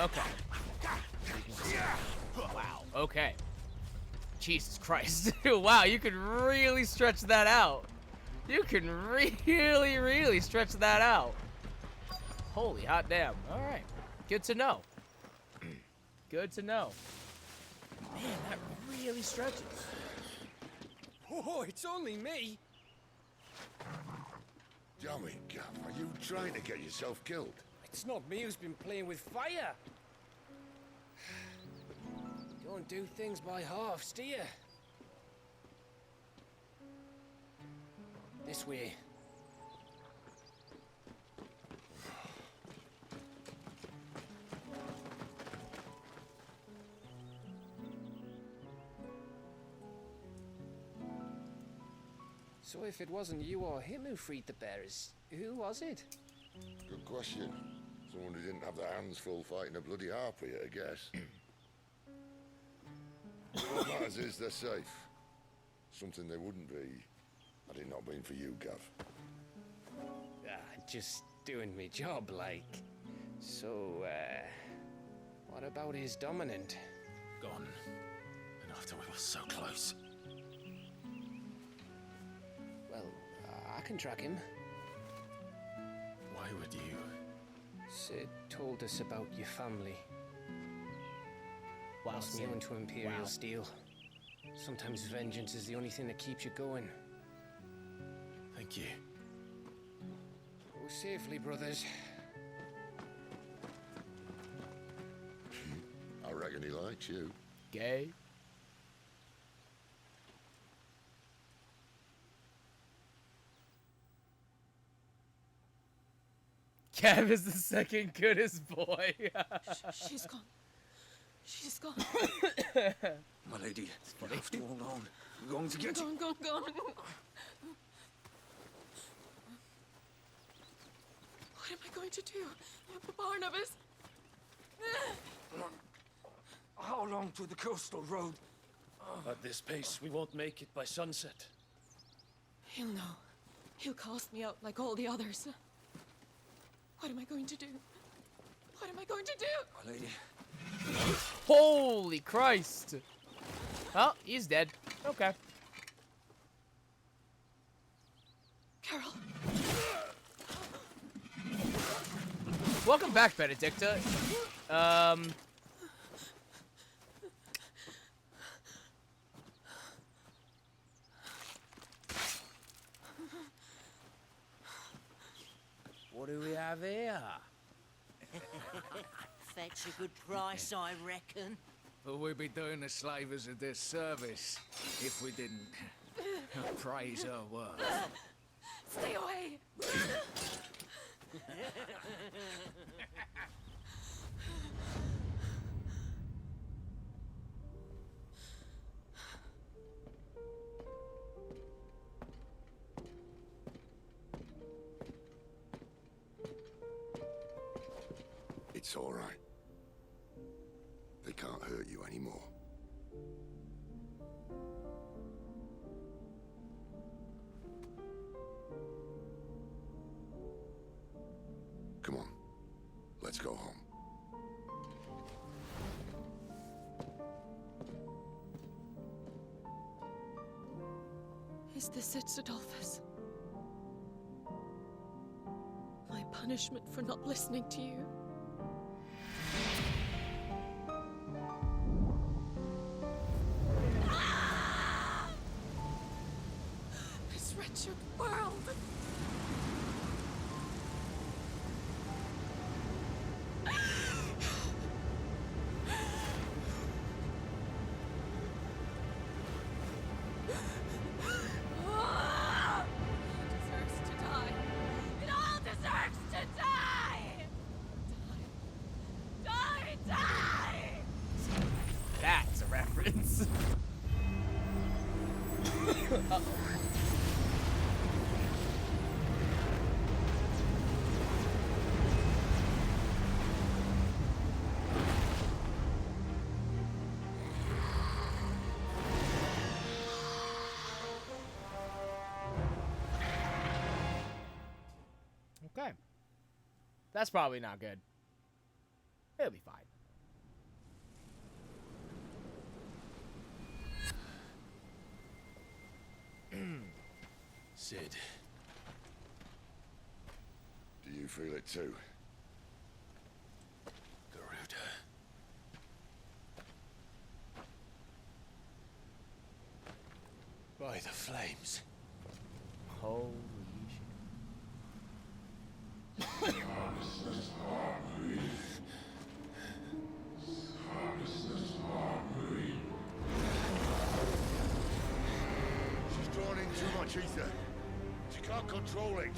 Okay. Wow. Okay. Jesus Christ. Wow, you can really stretch that out. You can really, really stretch that out. Holy hot damn. All right. Good to know. Good to know. Man, that really stretches. Oh, it's only me. Dummy, Gav, are you trying to get yourself killed? It's not me who's been playing with fire. Don't do things by halves, do you? This way. So if it wasn't you or him who freed the bearers, who was it? Good question. Someone who didn't have their hands full fighting a bloody harpy, I guess. What matters is they're safe. Something they wouldn't be had it not been for you, Gav. Just doing me job, like. So, what about his dominant? Gone. And after we were so close. Well, I can track him. Why would you? Sid told us about your family. Wow, Lost me Sid. onto Imperial Wow. Steel. Sometimes vengeance is the only thing that keeps you going. Thank you. Go safely, brothers. I reckon he likes you. Gay. Cav is the second goodest boy. She's gone. She's gone. My lady, you have to hold on. We're going to get you. Gone. What am I going to do? Barnabas? How long to the coastal road? At this pace, we won't make it by sunset. He'll know. He'll cast me out like all the others. What am I going to do? What am I going to do? My lady. Holy Christ. Well, he's dead. Okay. Carol. Welcome back, Benedicta. What do we have here? Fetch a good price, I reckon. Well, we'd be doing the slavers a disservice if we didn't praise her work. Stay away. It's all right. They can't hurt you anymore. Come on. Let's go home. Is this it, Adolphus? My punishment for not listening to you? This wretched world! That's a reference. That's probably not good. It'll be fine. Sid. Do you feel it too? Garuda. By the flames. Holy shit. She's drawn in too much ether. She can't control it.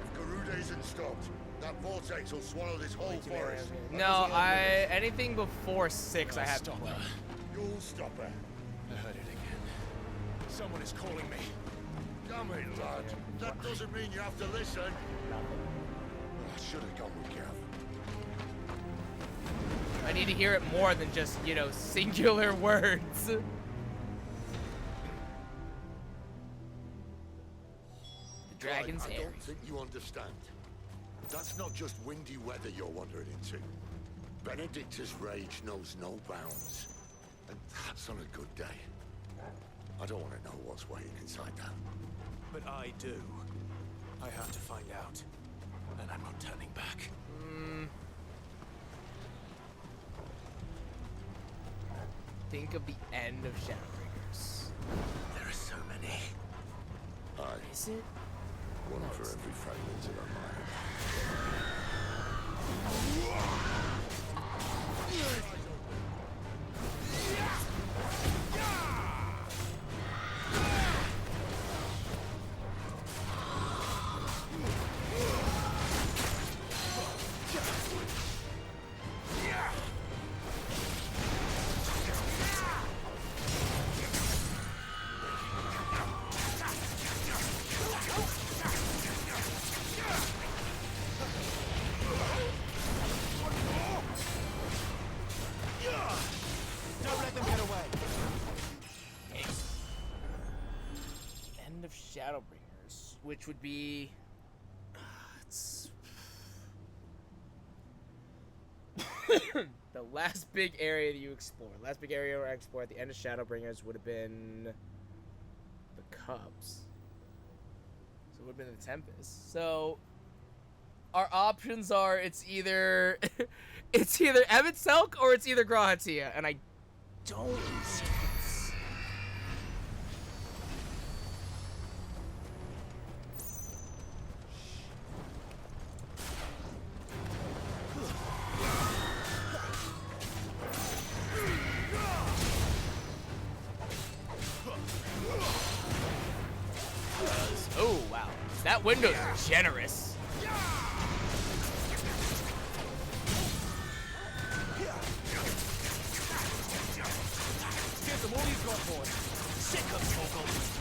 If Garuda isn't stopped, that vortex will swallow this whole forest. No, anything before 6 I have to play. You'll stop her. I heard it again. Someone is calling me. Damn it, lad. That doesn't mean you have to listen. I should have gone with Gav. I need to hear it more than just, you know, singular words. The dragon's I hair. don't think you understand. That's not just windy weather you're wandering into. Benedicta's rage knows no bounds. And that's on a good day. I don't want to know what's waiting inside that. But I do. I have to find out. And I'm not turning back. Think of the end of Shadowbringers. There are so many. Is it? One for every fragment of our mind. End of Shadowbringers, which would be the last big area that you explore. Last big area I explored at the end of Shadowbringers would have been the Cubs. So it would have been the Tempest. So our options are it's either Emmett Selk or it's either Grahatia, and I don't. Oh, wow. That window's generous. Give them all you've got, boy. Sick of struggles.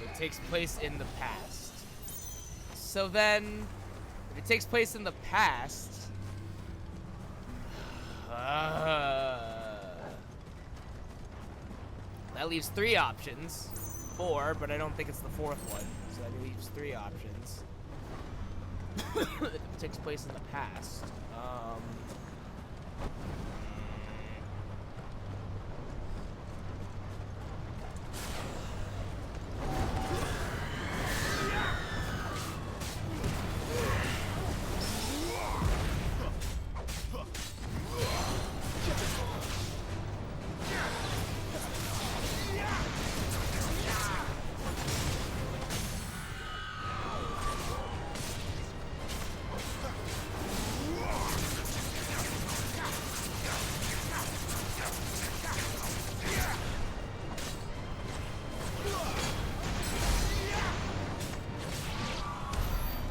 It takes place in the past. So then, if it takes place in the past, that leaves 3 options. 4, but I don't think it's the 4th one. So that leaves 3 options. If it takes place in the past.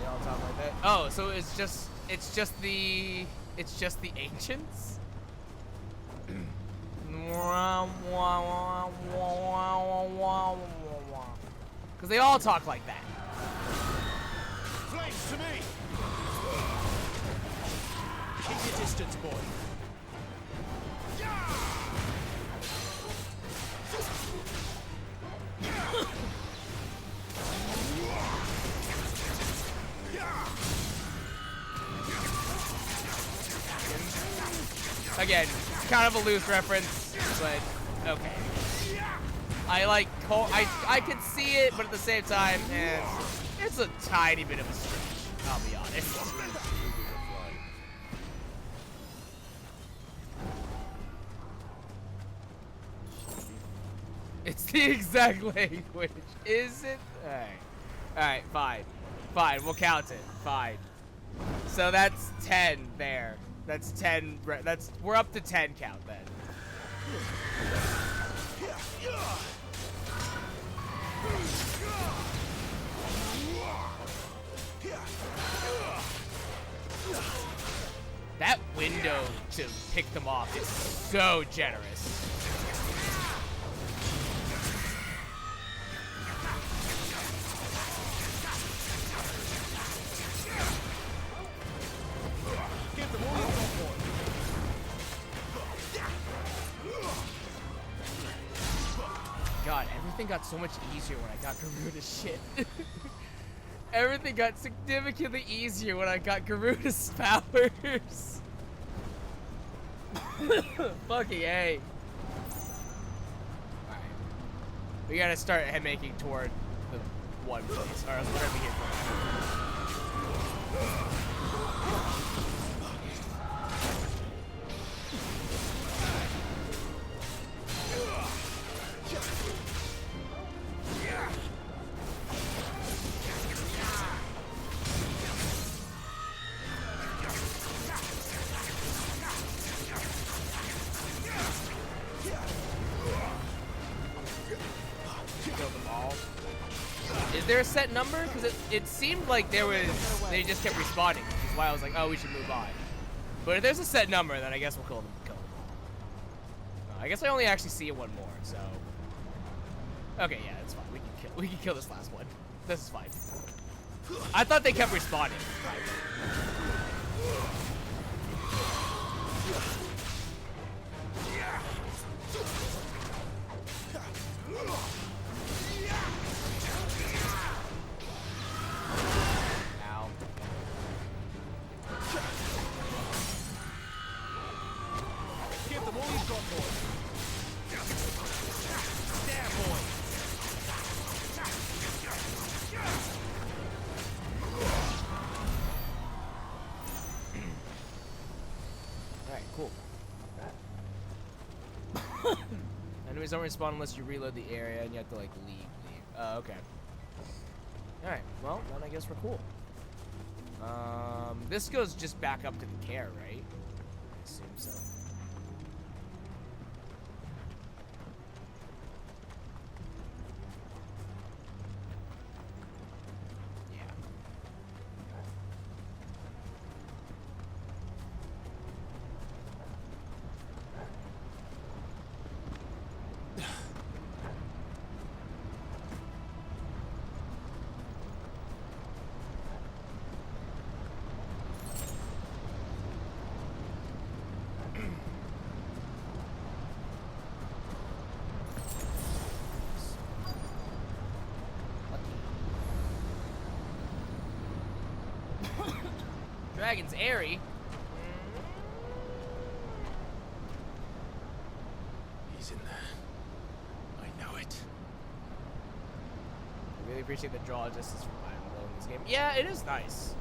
They all talk like that. Oh, so it's just the ancients? Because they all talk like that. Flames to me! Keep your distance, boy. Again, kind of a loose reference, but okay. I can see it, but at the same time, it's a tiny bit of a stretch, I'll be honest. It's the exact language, is it? Alright, fine. Fine, we'll count it. Fine. So that's 10 there. That's 10. We're up to 10 count then. That window to pick them off is so generous. God, everything got so much easier when I got Garuda's shit. Everything got significantly easier when I got Garuda's powers. Fucking A. Alright. We gotta start making toward the one place, or else we're gonna be here forever. Is there a set number? Because it seemed like they just kept respawning, which is why I was like, oh, we should move on. But if there's a set number, then I guess we'll kill them all. I guess I only actually see one more, so. Okay, yeah, that's fine. We can kill this last one. This is fine. I thought they kept respawning. Enemies don't respawn unless you reload the area and you have to like leave. Okay. Alright, well then I guess we're cool. This goes just back up to the care, right? I assume so. Dragon's Airy. He's in there. I know it. I really appreciate the draw distance from Iron Glow in this game. Yeah, it is nice.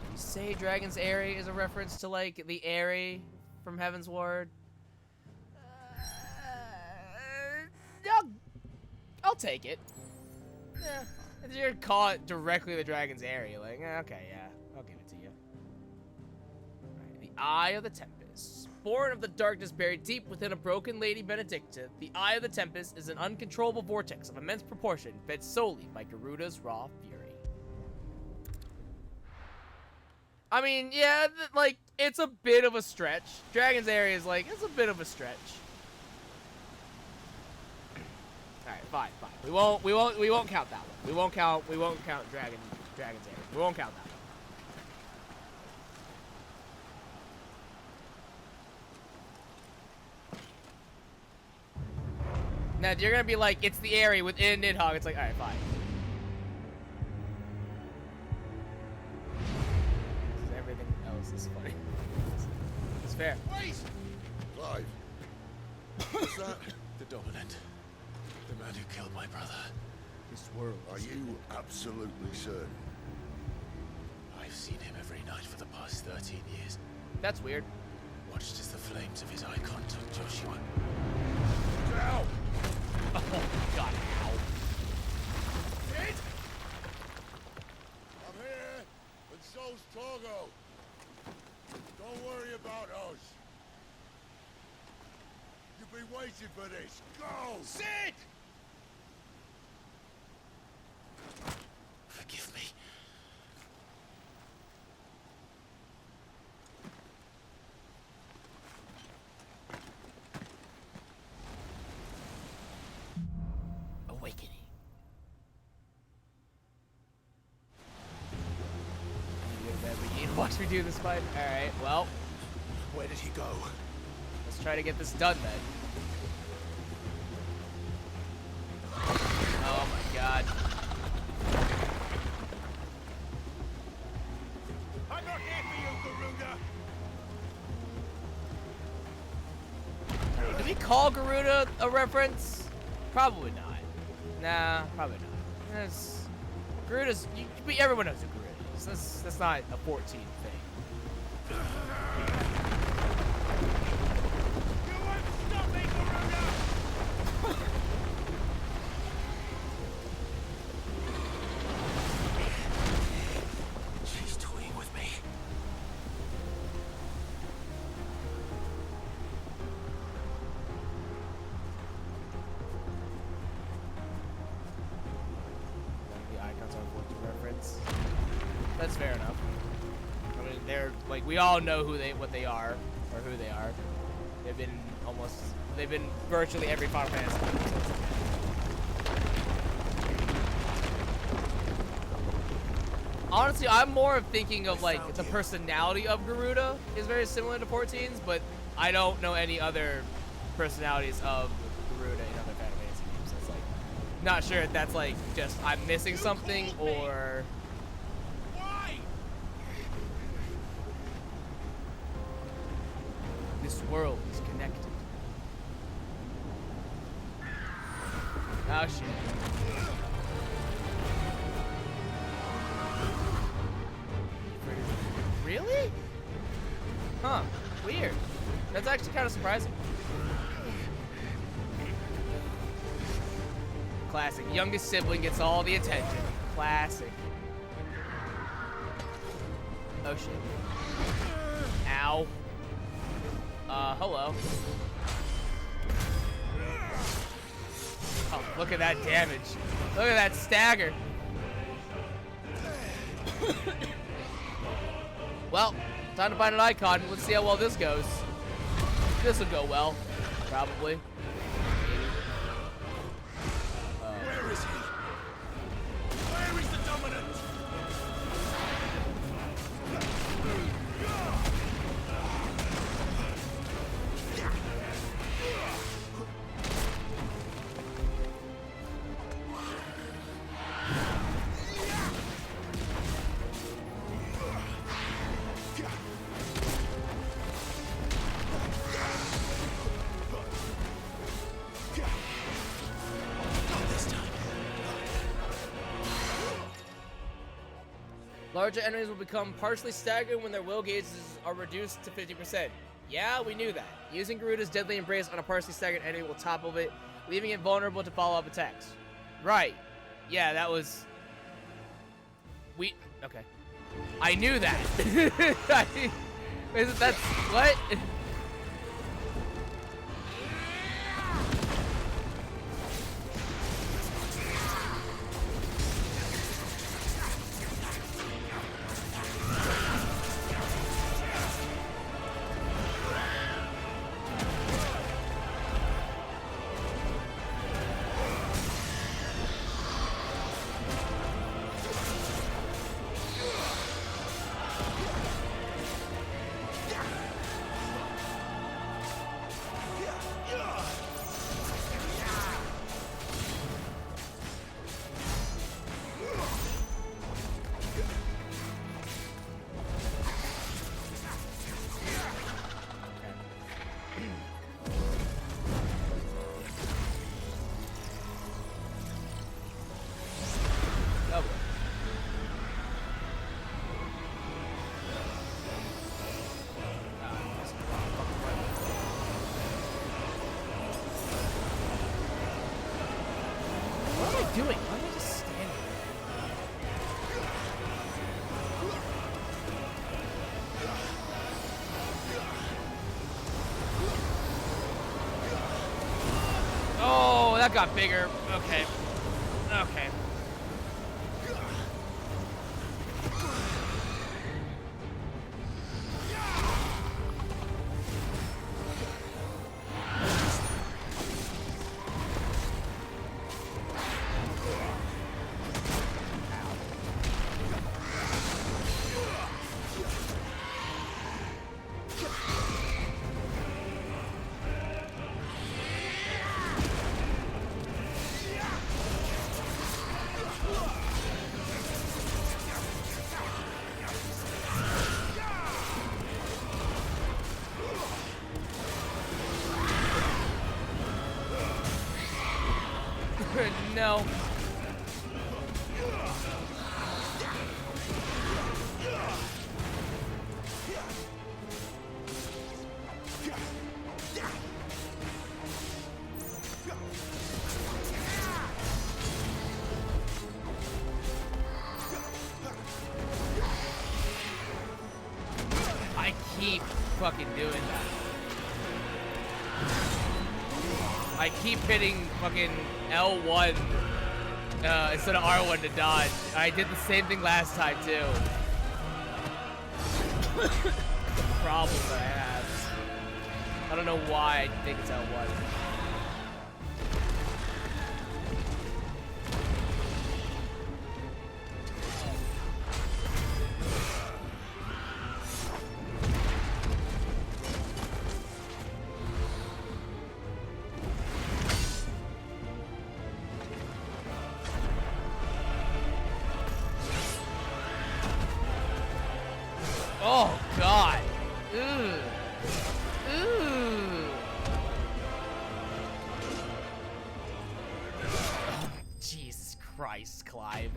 Did you say Dragon's Airy is a reference to like the Airy from Heaven's Ward? I'll take it. Yeah. If you're gonna call it directly the Dragon's Airy, like, okay, yeah, I'll give it to you. Right, the Eye of the Tempest. Born of the darkness buried deep within a broken Lady Benedicta, the Eye of the Tempest is an uncontrollable vortex of immense proportion fed solely by Garuda's raw fury. I mean, yeah, like, it's a bit of a stretch. Dragon's Airy is like, it's a bit of a stretch. Alright, fine. We won't count that one. We won't count Dragon's Airy. We won't count that one. Now, you're gonna be like, it's the Airy within Nidhogg. It's like, alright, fine. This is funny. It's fair. Wait! Clive. What's that? The Dominant. The man who killed my brother. This world. Are you absolutely certain? I've seen him every night for the past 13 years. That's weird. Watched as the flames of his icon took Joshua. Ow! Oh my god, ow. Sid! I'm here, and so's Torgo. Don't worry about us. You've been waiting for this. Go! Sid! Forgive me. Awakening. Watch me do this fight. Alright, well. Where did he go? Let's try to get this done then. Oh my god. I'm not here for you, Garuda! Do we call Garuda a reference? Probably not. Nah, probably not. That's, Garuda's. Everyone knows who Garuda is. That's not a 14 thing. You won't stop me, Garuda! She's toying with me. The icons are what to reference. That's fair enough. I mean, they're like we all know what they are or who they are. They've been virtually every Final Fantasy game. Honestly, I'm more of thinking of like the personality of Garuda is very similar to 14's, but I don't know any other personalities of Garuda in other Final Fantasy games. So it's like not sure if that's like just I'm missing something or. Why? This world is connected. Oh shit. Really? Huh. Weird. That's actually kind of surprising. Classic. Youngest sibling gets all the attention. Classic. Oh shit. Ow. Hello. Oh, look at that damage. Look at that stagger. Well, time to find an icon. Let's see how well this goes. This will go well. Probably. Where is he? Where is the Dominant? Larger enemies will become partially staggered when their will gauges are reduced to 50%. Yeah, we knew that. Using Garuda's Deadly Embrace on a partially staggered enemy will topple it, leaving it vulnerable to follow-up attacks. Right. Yeah, that was... Okay. I knew that. That's... What? it got bigger. Okay. Okay. No. I keep fucking doing that. I keep hitting fucking L1 instead of R1 to dodge. I did the same thing last time too. The problem that I have. I don't know why I think it's L1. Oh, God. Ooh. Ooh. Oh, Jesus Christ, Clive.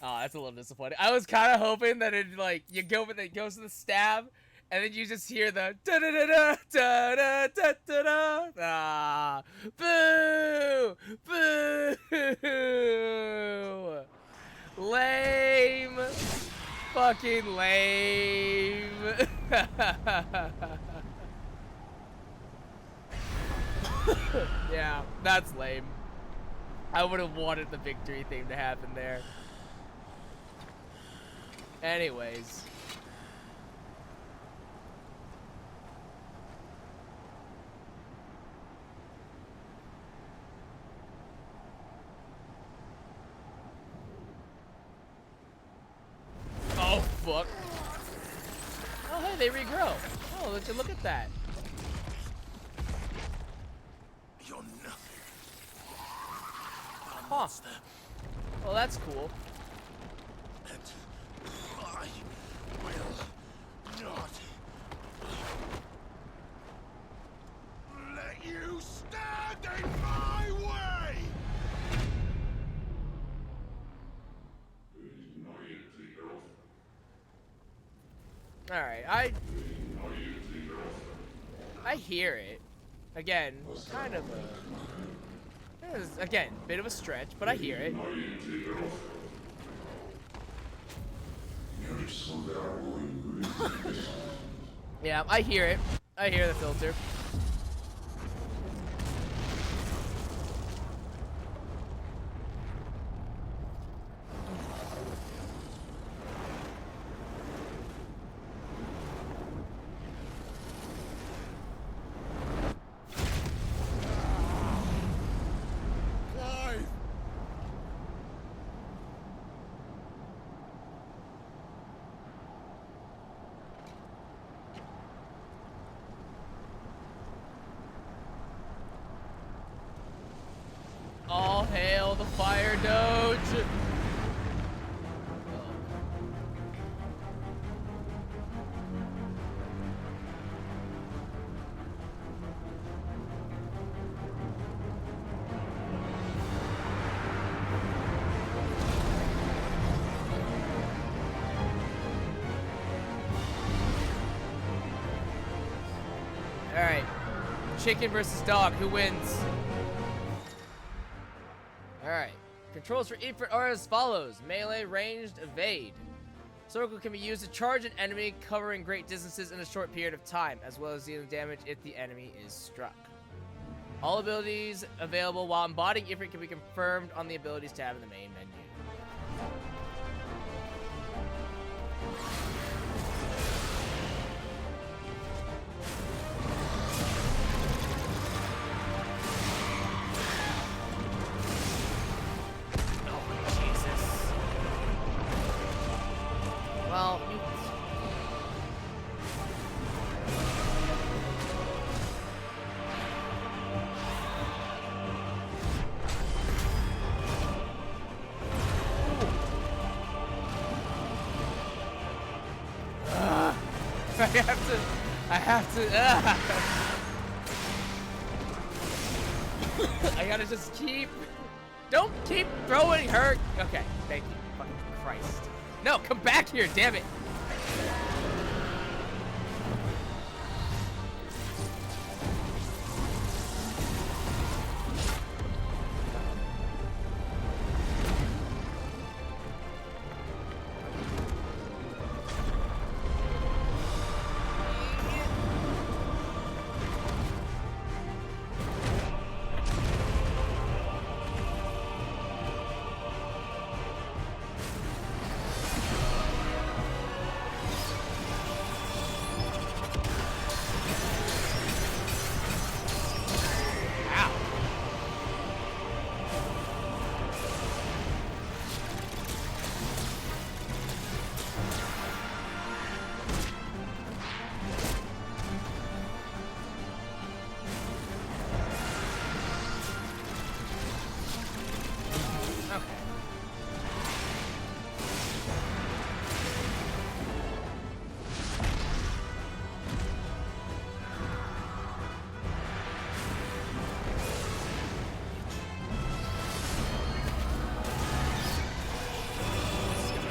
Oh, that's a little disappointing. I was kind of hoping that it, like, you go with it, goes to the stab, and then you just hear the da-da-da-da, da-da-da-da-da-da. Ah. Boo! Boo! Lame! Fucking lame! Yeah, that's lame. I would have wanted the victory theme to happen there. Anyways. Oh, fuck. Oh, hey, they regrow. Oh, let's look at that. You're nothing. Huh. Well, that's cool. And I will not let you stand in my way! Alright, I hear it. Again, kind of a... Again, bit of a stretch, but I hear it. Yeah, I hear it. I hear the filter. All hail the fire doge! Alright. Chicken versus dog, who wins? Alright. Controls for Ifrit are as follows. Melee, ranged, evade. Circle can be used to charge an enemy, covering great distances in a short period of time, as well as dealing damage if the enemy is struck. All abilities available while embodying Ifrit can be confirmed on the abilities tab in the main menu. Well, you... I have to, I gotta just don't keep throwing her. Okay, thank you, fucking Christ. No, come back here, damn it.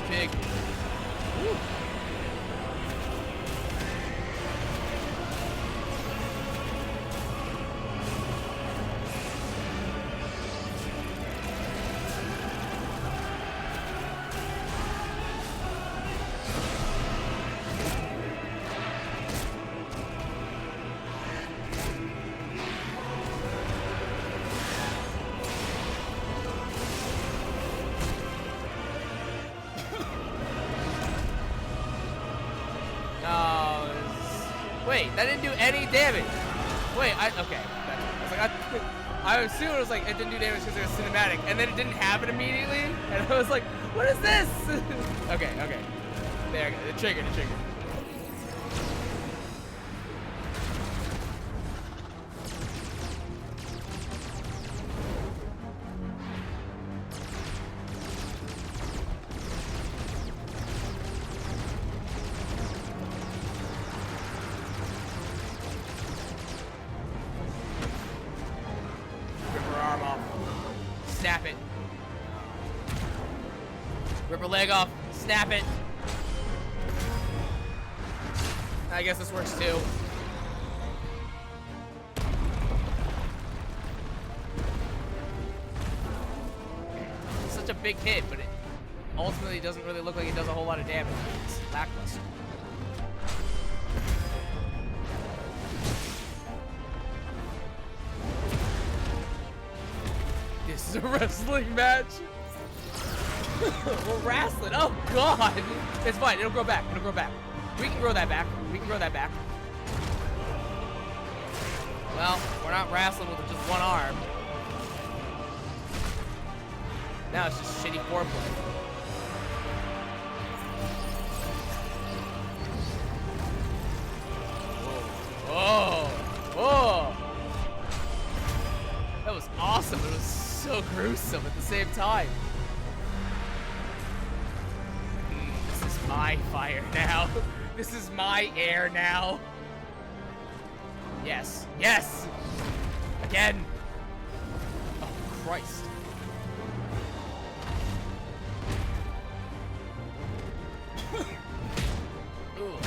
Big. Woo. Wait, that didn't do any damage. Wait, okay. I assumed it was like it didn't do damage because it was cinematic, and then it didn't happen immediately, and I was like, what is this? Okay. There I go. It triggered. Snap it. Rip her leg off. Snap it. I guess this works too. It's such a big hit, but it ultimately doesn't really look like it does a whole lot of damage. It's lackluster. This is a wrestling match. We're wrestling. Oh God! It's fine. It'll grow back. We can grow that back. Well, we're not wrestling with just one arm. Now it's just shitty foreplay. Whoa! That was awesome. It was so gruesome at the same time. This is my fire now. This is my air now. Yes. Again. Oh, Christ. Ooh.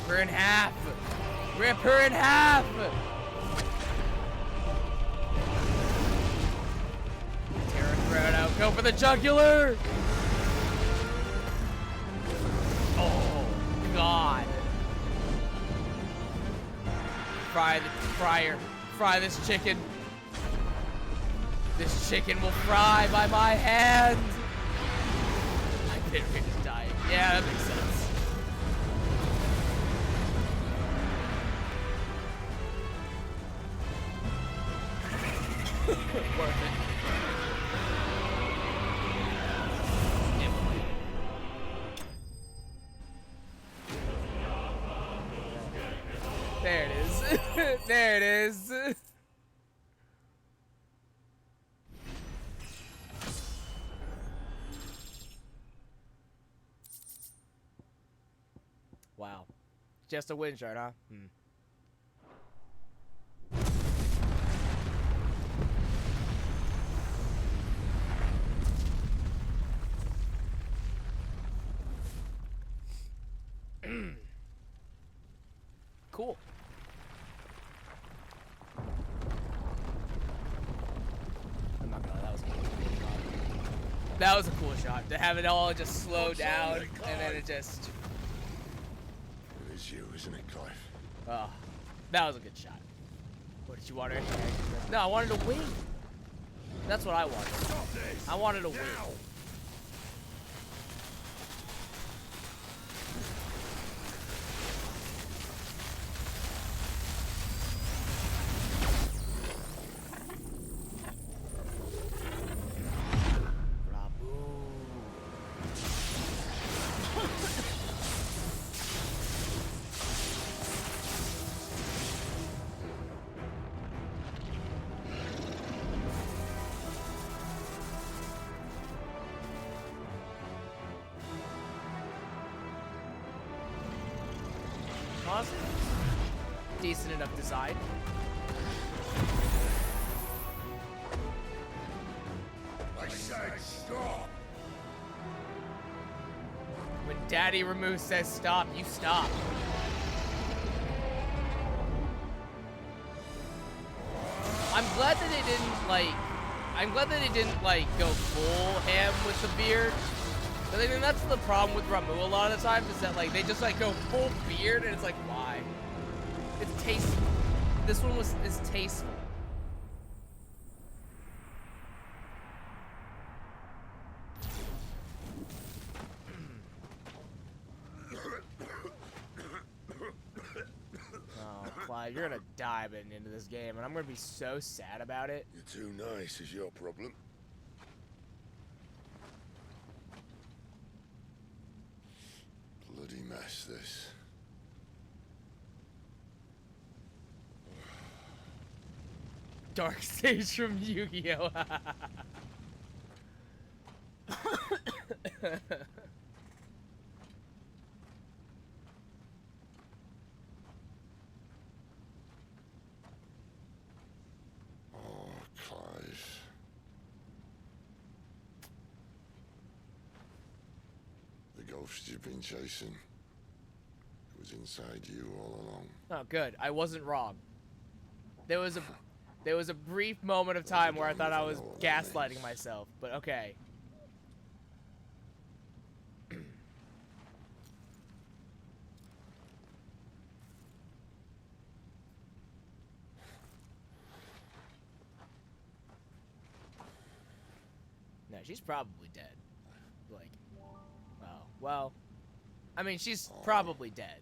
her in half! Rip her in half! Tear her throat out. Go for the jugular! Oh, God. Fry this chicken. This chicken will fry by my hand. My pit rate is dying. Yeah, that makes sense. Worth it. There it is. There it is. Wow. Just a wind shard, huh? Cool. I'm not gonna lie, that was a cool shot. That was a cool shot. To have it all just slow down and then it just... It is you, isn't it, Clive? Oh, that was a good shot. What did you want her? No, I wanted to win. That's what I wanted. I wanted to win. Decent enough design. I said stop! When Daddy Ramu says stop, you stop. I'm glad that they didn't go full ham with the beard. But I think that's the problem with Ramu a lot of the times is that like they just like go full beard and it's like why? It's tasteful. This one is tasteful. Oh, Clyde, you're gonna die by the end of this game, and I'm gonna be so sad about it. You're too nice is your problem. Bloody mess, this. Dark Stage from Yu-Gi-Oh! Oh, Clive. The ghost you've been chasing, it was inside you all along. Oh, good. I wasn't wrong. There was a brief moment of time where I thought I was gaslighting myself, but okay. No, she's probably dead. Like, oh, well, I mean, she's probably dead.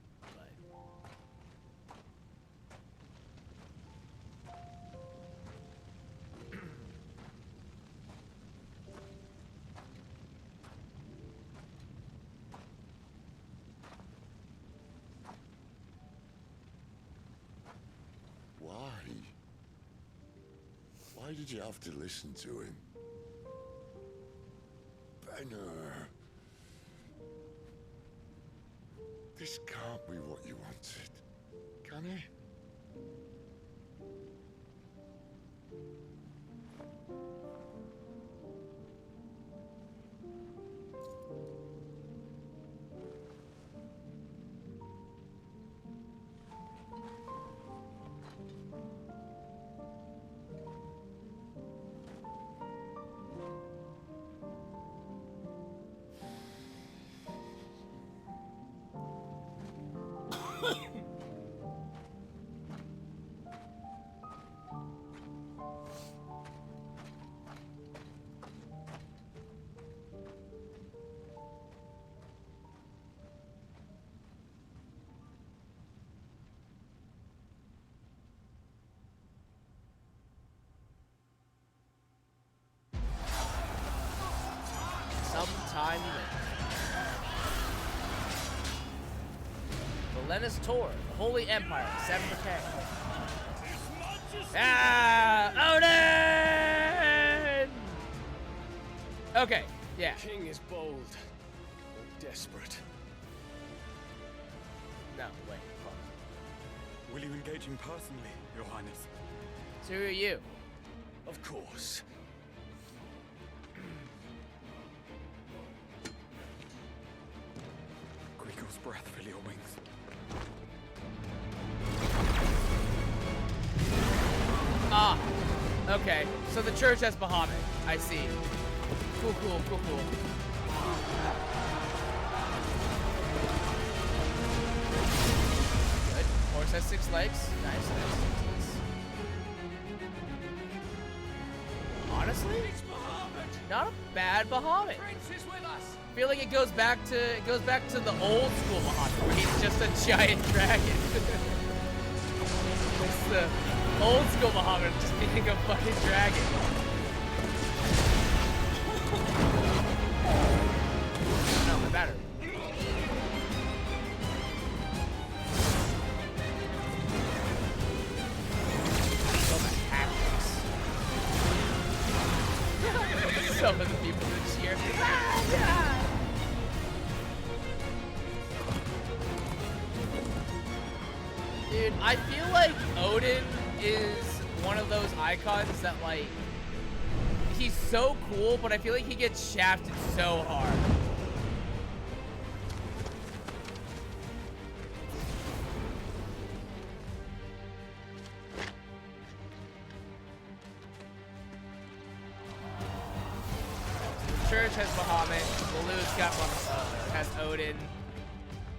Why did you have to listen to him? Benner. This can't be what you wanted, can it? Lennis Tor, the Holy Empire, 7K. Ah, Odin! Okay, yeah. The king is bold, but desperate. No, wait. Will you engage him personally, Your Highness? So who are you? Of course. Griego's breath fill your wings. Ah, okay. So the church has Bahamut. I see. Cool, cool, cool, cool. Good. Horse has 6 legs. Nice, nice. Honestly, not a bad Bahamut. I feel like it goes back to the old school Bahamut, where he's just a giant dragon. It's the old school Bahamut just being a fucking dragon. No, but better. Some of the people that cheer. Dude, I feel like Odin is one of those icons that, like, he's so cool, but I feel like he gets shafted so hard. Church has Bahamut. Walu's got has Odin.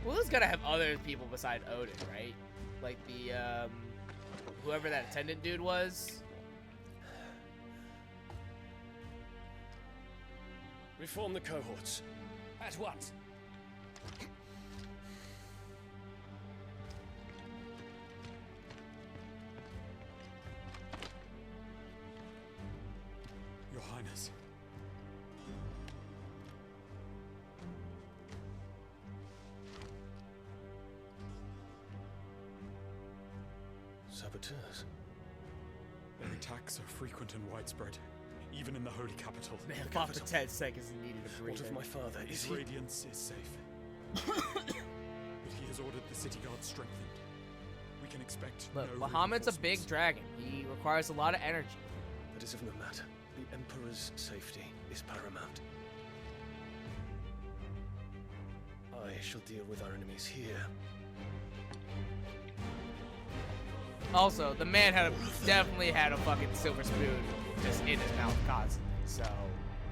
Walu's gotta have other people beside Odin, right? Like the whoever that attendant dude was. Reform the cohorts. At once. Your Highness. Saboteurs. Their attacks are frequent and widespread, even in the holy capital. Man, pop for 10 seconds and needed a breather. What of my father? Is His he? radiance is safe. But he has ordered the city guard strengthened. We can expect Look, no Bahamut's a big dragon. He requires a lot of energy. That is of no matter. The Emperor's safety is paramount. I shall deal with our enemies here. Also, the man definitely had a fucking silver spoon just in his mouth constantly, so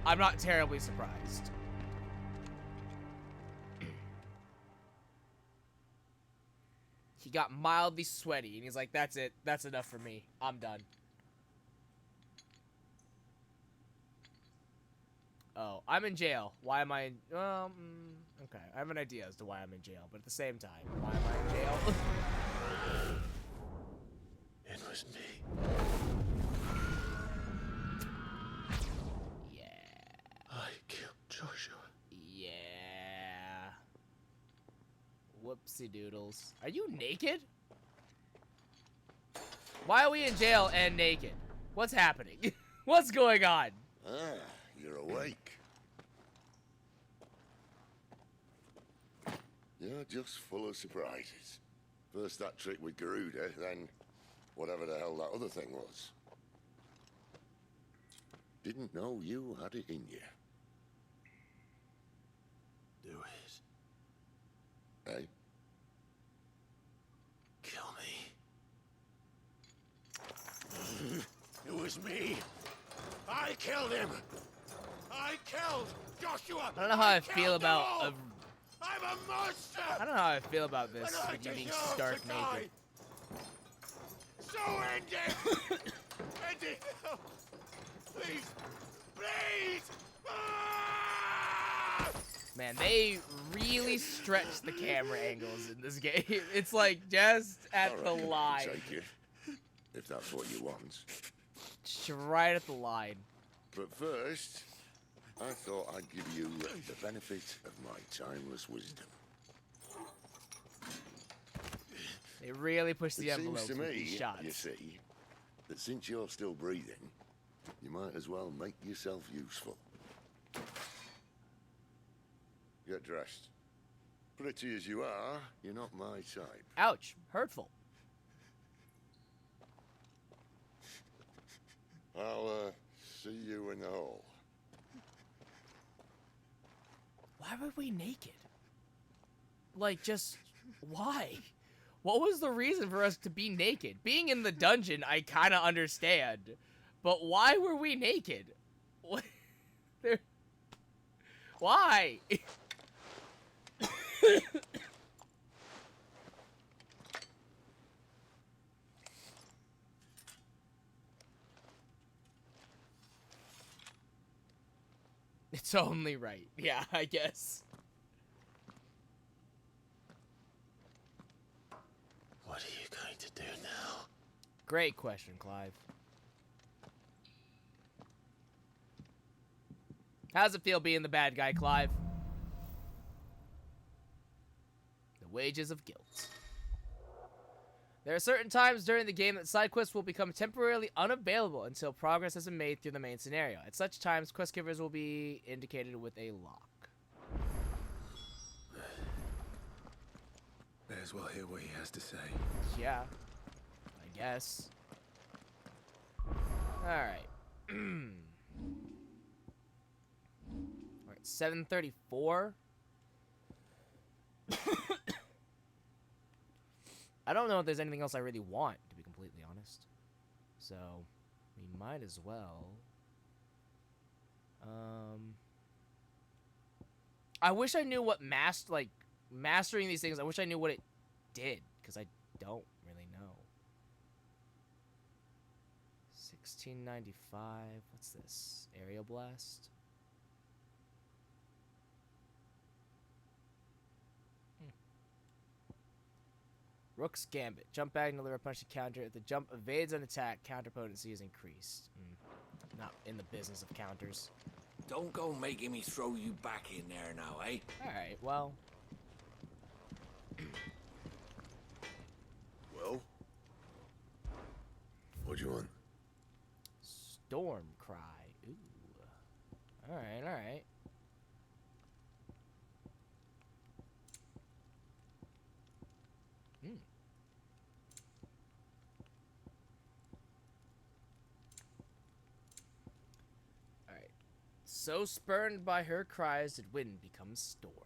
I'm not terribly surprised. He got mildly sweaty, and he's like, that's it. That's enough for me. I'm done. Oh, I'm in jail. Why am I in... okay, I have an idea as to why I'm in jail, but at the same time, why am I in jail? It was me. Yeah. I killed Joshua. Yeah. Whoopsie doodles. Are you naked? Why are we in jail and naked? What's happening? What's going on? Ah, you're awake. You're just full of surprises. First that trick with Garuda, then whatever the hell that other thing was. Didn't know you had it in you. Do it. Eh? Kill me. It was me. I killed him. I killed Joshua. I don't know how I feel about I'm a monster. I don't know how I feel about this And I with you being deserve stark to naked. die. So end it. End it now. Please. Please. Ah! Man, they really stretch the camera angles in this game. It's like just at All the right, line. take it, if that's what you want. Just right at the line. But first, I thought I'd give you the benefit of my timeless wisdom. They really push the It envelope seems to with me, these shots. you see, that since you're still breathing, you might as well make yourself useful. Get dressed. Pretty as you are, you're not my type. Ouch. Hurtful. I'll, see you in the hall. Why were we naked? Like, just... why? What was the reason for us to be naked? Being in the dungeon, I kind of understand. But why were we naked? What? Why? It's only right. Yeah, I guess. What are you going to do now? Great question, Clive. How's it feel being the bad guy, Clive? The wages of guilt. There are certain times during the game that side quests will become temporarily unavailable until progress has been made through the main scenario. At such times, quest givers will be indicated with a lock. May as well hear what he has to say. Yeah, I guess. Alright. Alright, 7:34. I don't know if there's anything else I really want, to be completely honest. So, we might as well. I wish I knew what mastering these things, I wish I knew what it did, because I don't really know. 1695, what's this? Area Blast? Rook's Gambit. Jump back and deliver a punch to counter. If the jump evades an attack, counter potency is increased. Not in the business of counters. Don't go making me throw you back in there now, eh? Alright, well. Well? What do you want? Storm Cry. Ooh. Alright, alright. Alright. So spurned by her cries did wind become storm.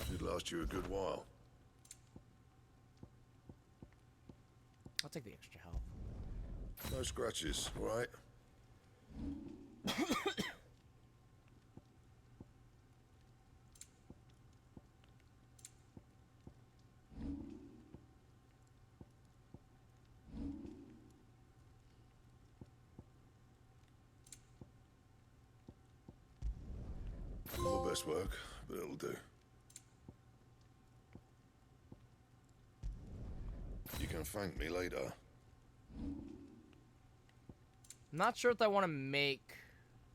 Should last you a good while. I'll take the extra health. No scratches, all right? Not the best work, but it'll do. You can thank me later. I'm not sure if I want to make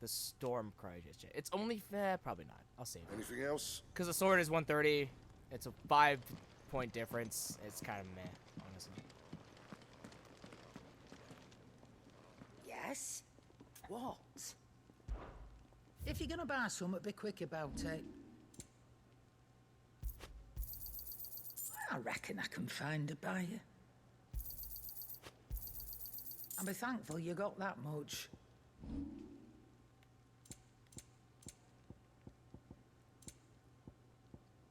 the Storm Cry just yet. It's only, probably not. I'll save it. Anything else? Because the sword is 130. It's a 5-point difference. It's kind of meh, honestly. Yes? What? If you're gonna buy something, be quick about it. I reckon I can find a buyer. And be thankful you got that much.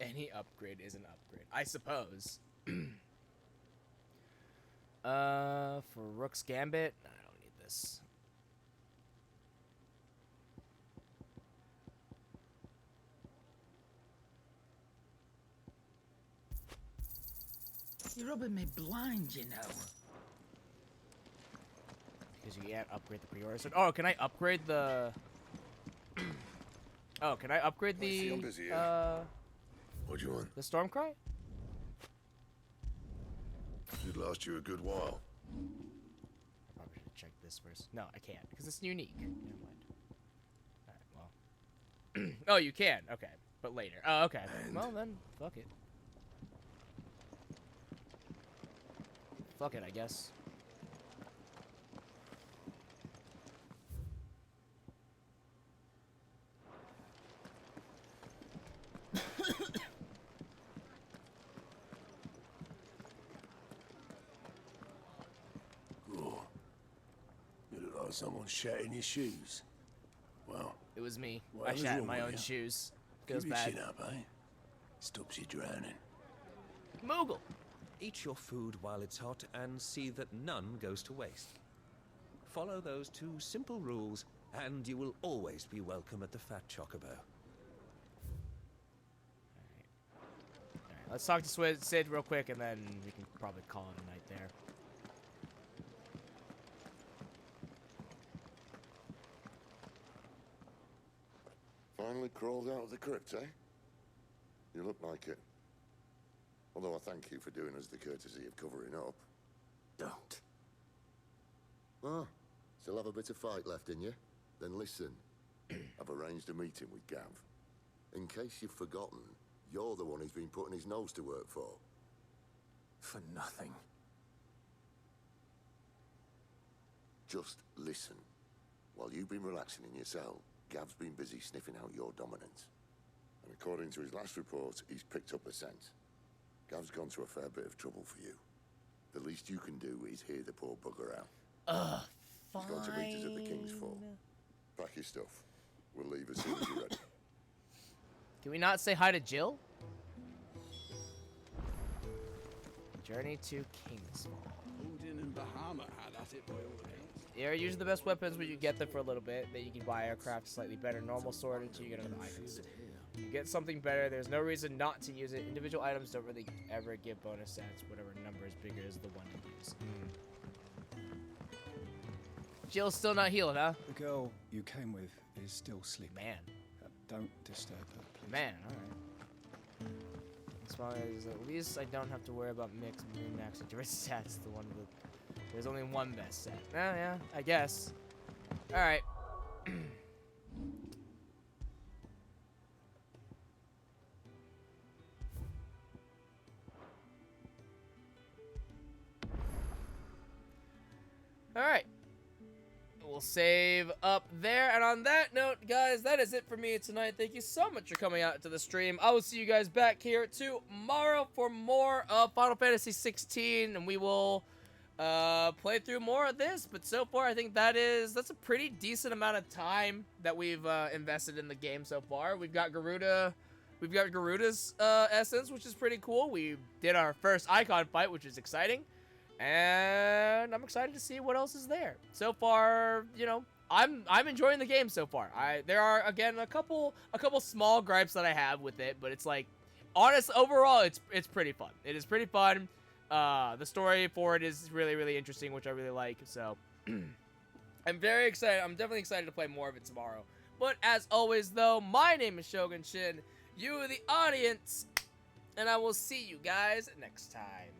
Any upgrade is an upgrade, I suppose. For Rook's Gambit, I don't need this. You're rubbing me blind, you know. Because you can't upgrade the pre-order sword. Oh, can I upgrade the... Oh, can I upgrade the... I'm busy, yeah. What do you want? The Stormcry? Should last you a good while. I probably should check this first. No, I can't, because it's unique. Never mind. Alright, well. Oh, you can. Okay. But later. Oh, okay. Well, then, fuck it. Fuck it, I guess. Oh. You look like someone shat in your shoes. Well, it was me. I whatever's shat in wrong my with own you, shoes. Keep Goes your bad. chin up, eh? Stops you drowning. Moogle. Eat your food while it's hot and see that none goes to waste. Follow those 2 simple rules and you will always be welcome at the Fat Chocobo. Alright, let's talk to Sid real quick and then we can probably call it a night there. Finally crawled out of the crypt, eh? You look like it. Although I thank you for doing us the courtesy of covering up. Don't. Ah, still have a bit of fight left in you? Then listen. I've arranged a meeting with Gav. In case you've forgotten, you're the one he's been putting his nose to work for. For nothing. Just listen. While you've been relaxing in your cell, Gav's been busy sniffing out your dominance. And according to his last report, he's picked up a scent. Gav's gone to a fair bit of trouble for you. The least you can do is hear the poor bugger out. Fine. He's going to meet us at the King's Fall. Pack your stuff. We'll leave as soon as you're ready. Can we not say hi to Jill? Journey to King's Fall. Odin and Bahama had at it by all accounts. They're usually the best weapons when you get them for a little bit. Then you can buy a craft slightly better normal sword until you get another items. You get something better, there's no reason not to use it. Individual items don't really ever give bonus stats. Whatever number is bigger is the one to use. Jill's still not healed, huh? The girl you came with is still sleeping. Man. Don't disturb her, please. Man, alright. As long as at least I don't have to worry about min-max and different stats. The one with there's only one best set. Yeah, I guess. Alright. Alright. We'll save up there. And on that note, guys, that is it for me tonight. Thank you so much for coming out to the stream. I will see you guys back here tomorrow for more of Final Fantasy XVI. And we will play through more of this. But so far, I think that's a pretty decent amount of time that we've invested in the game so far. We've got Garuda's essence, which is pretty cool. We did our first icon fight, which is exciting. And I'm excited to see what else is there. So far, you know, I'm enjoying the game so far. There are again a couple small gripes that I have with it, but it's like overall it's pretty fun. It is pretty fun. The story for it is really interesting, which I really like. So I'm very excited. I'm definitely excited to play more of it tomorrow. But as always though, my name is Shogun Shin. You are the audience, and I will see you guys next time.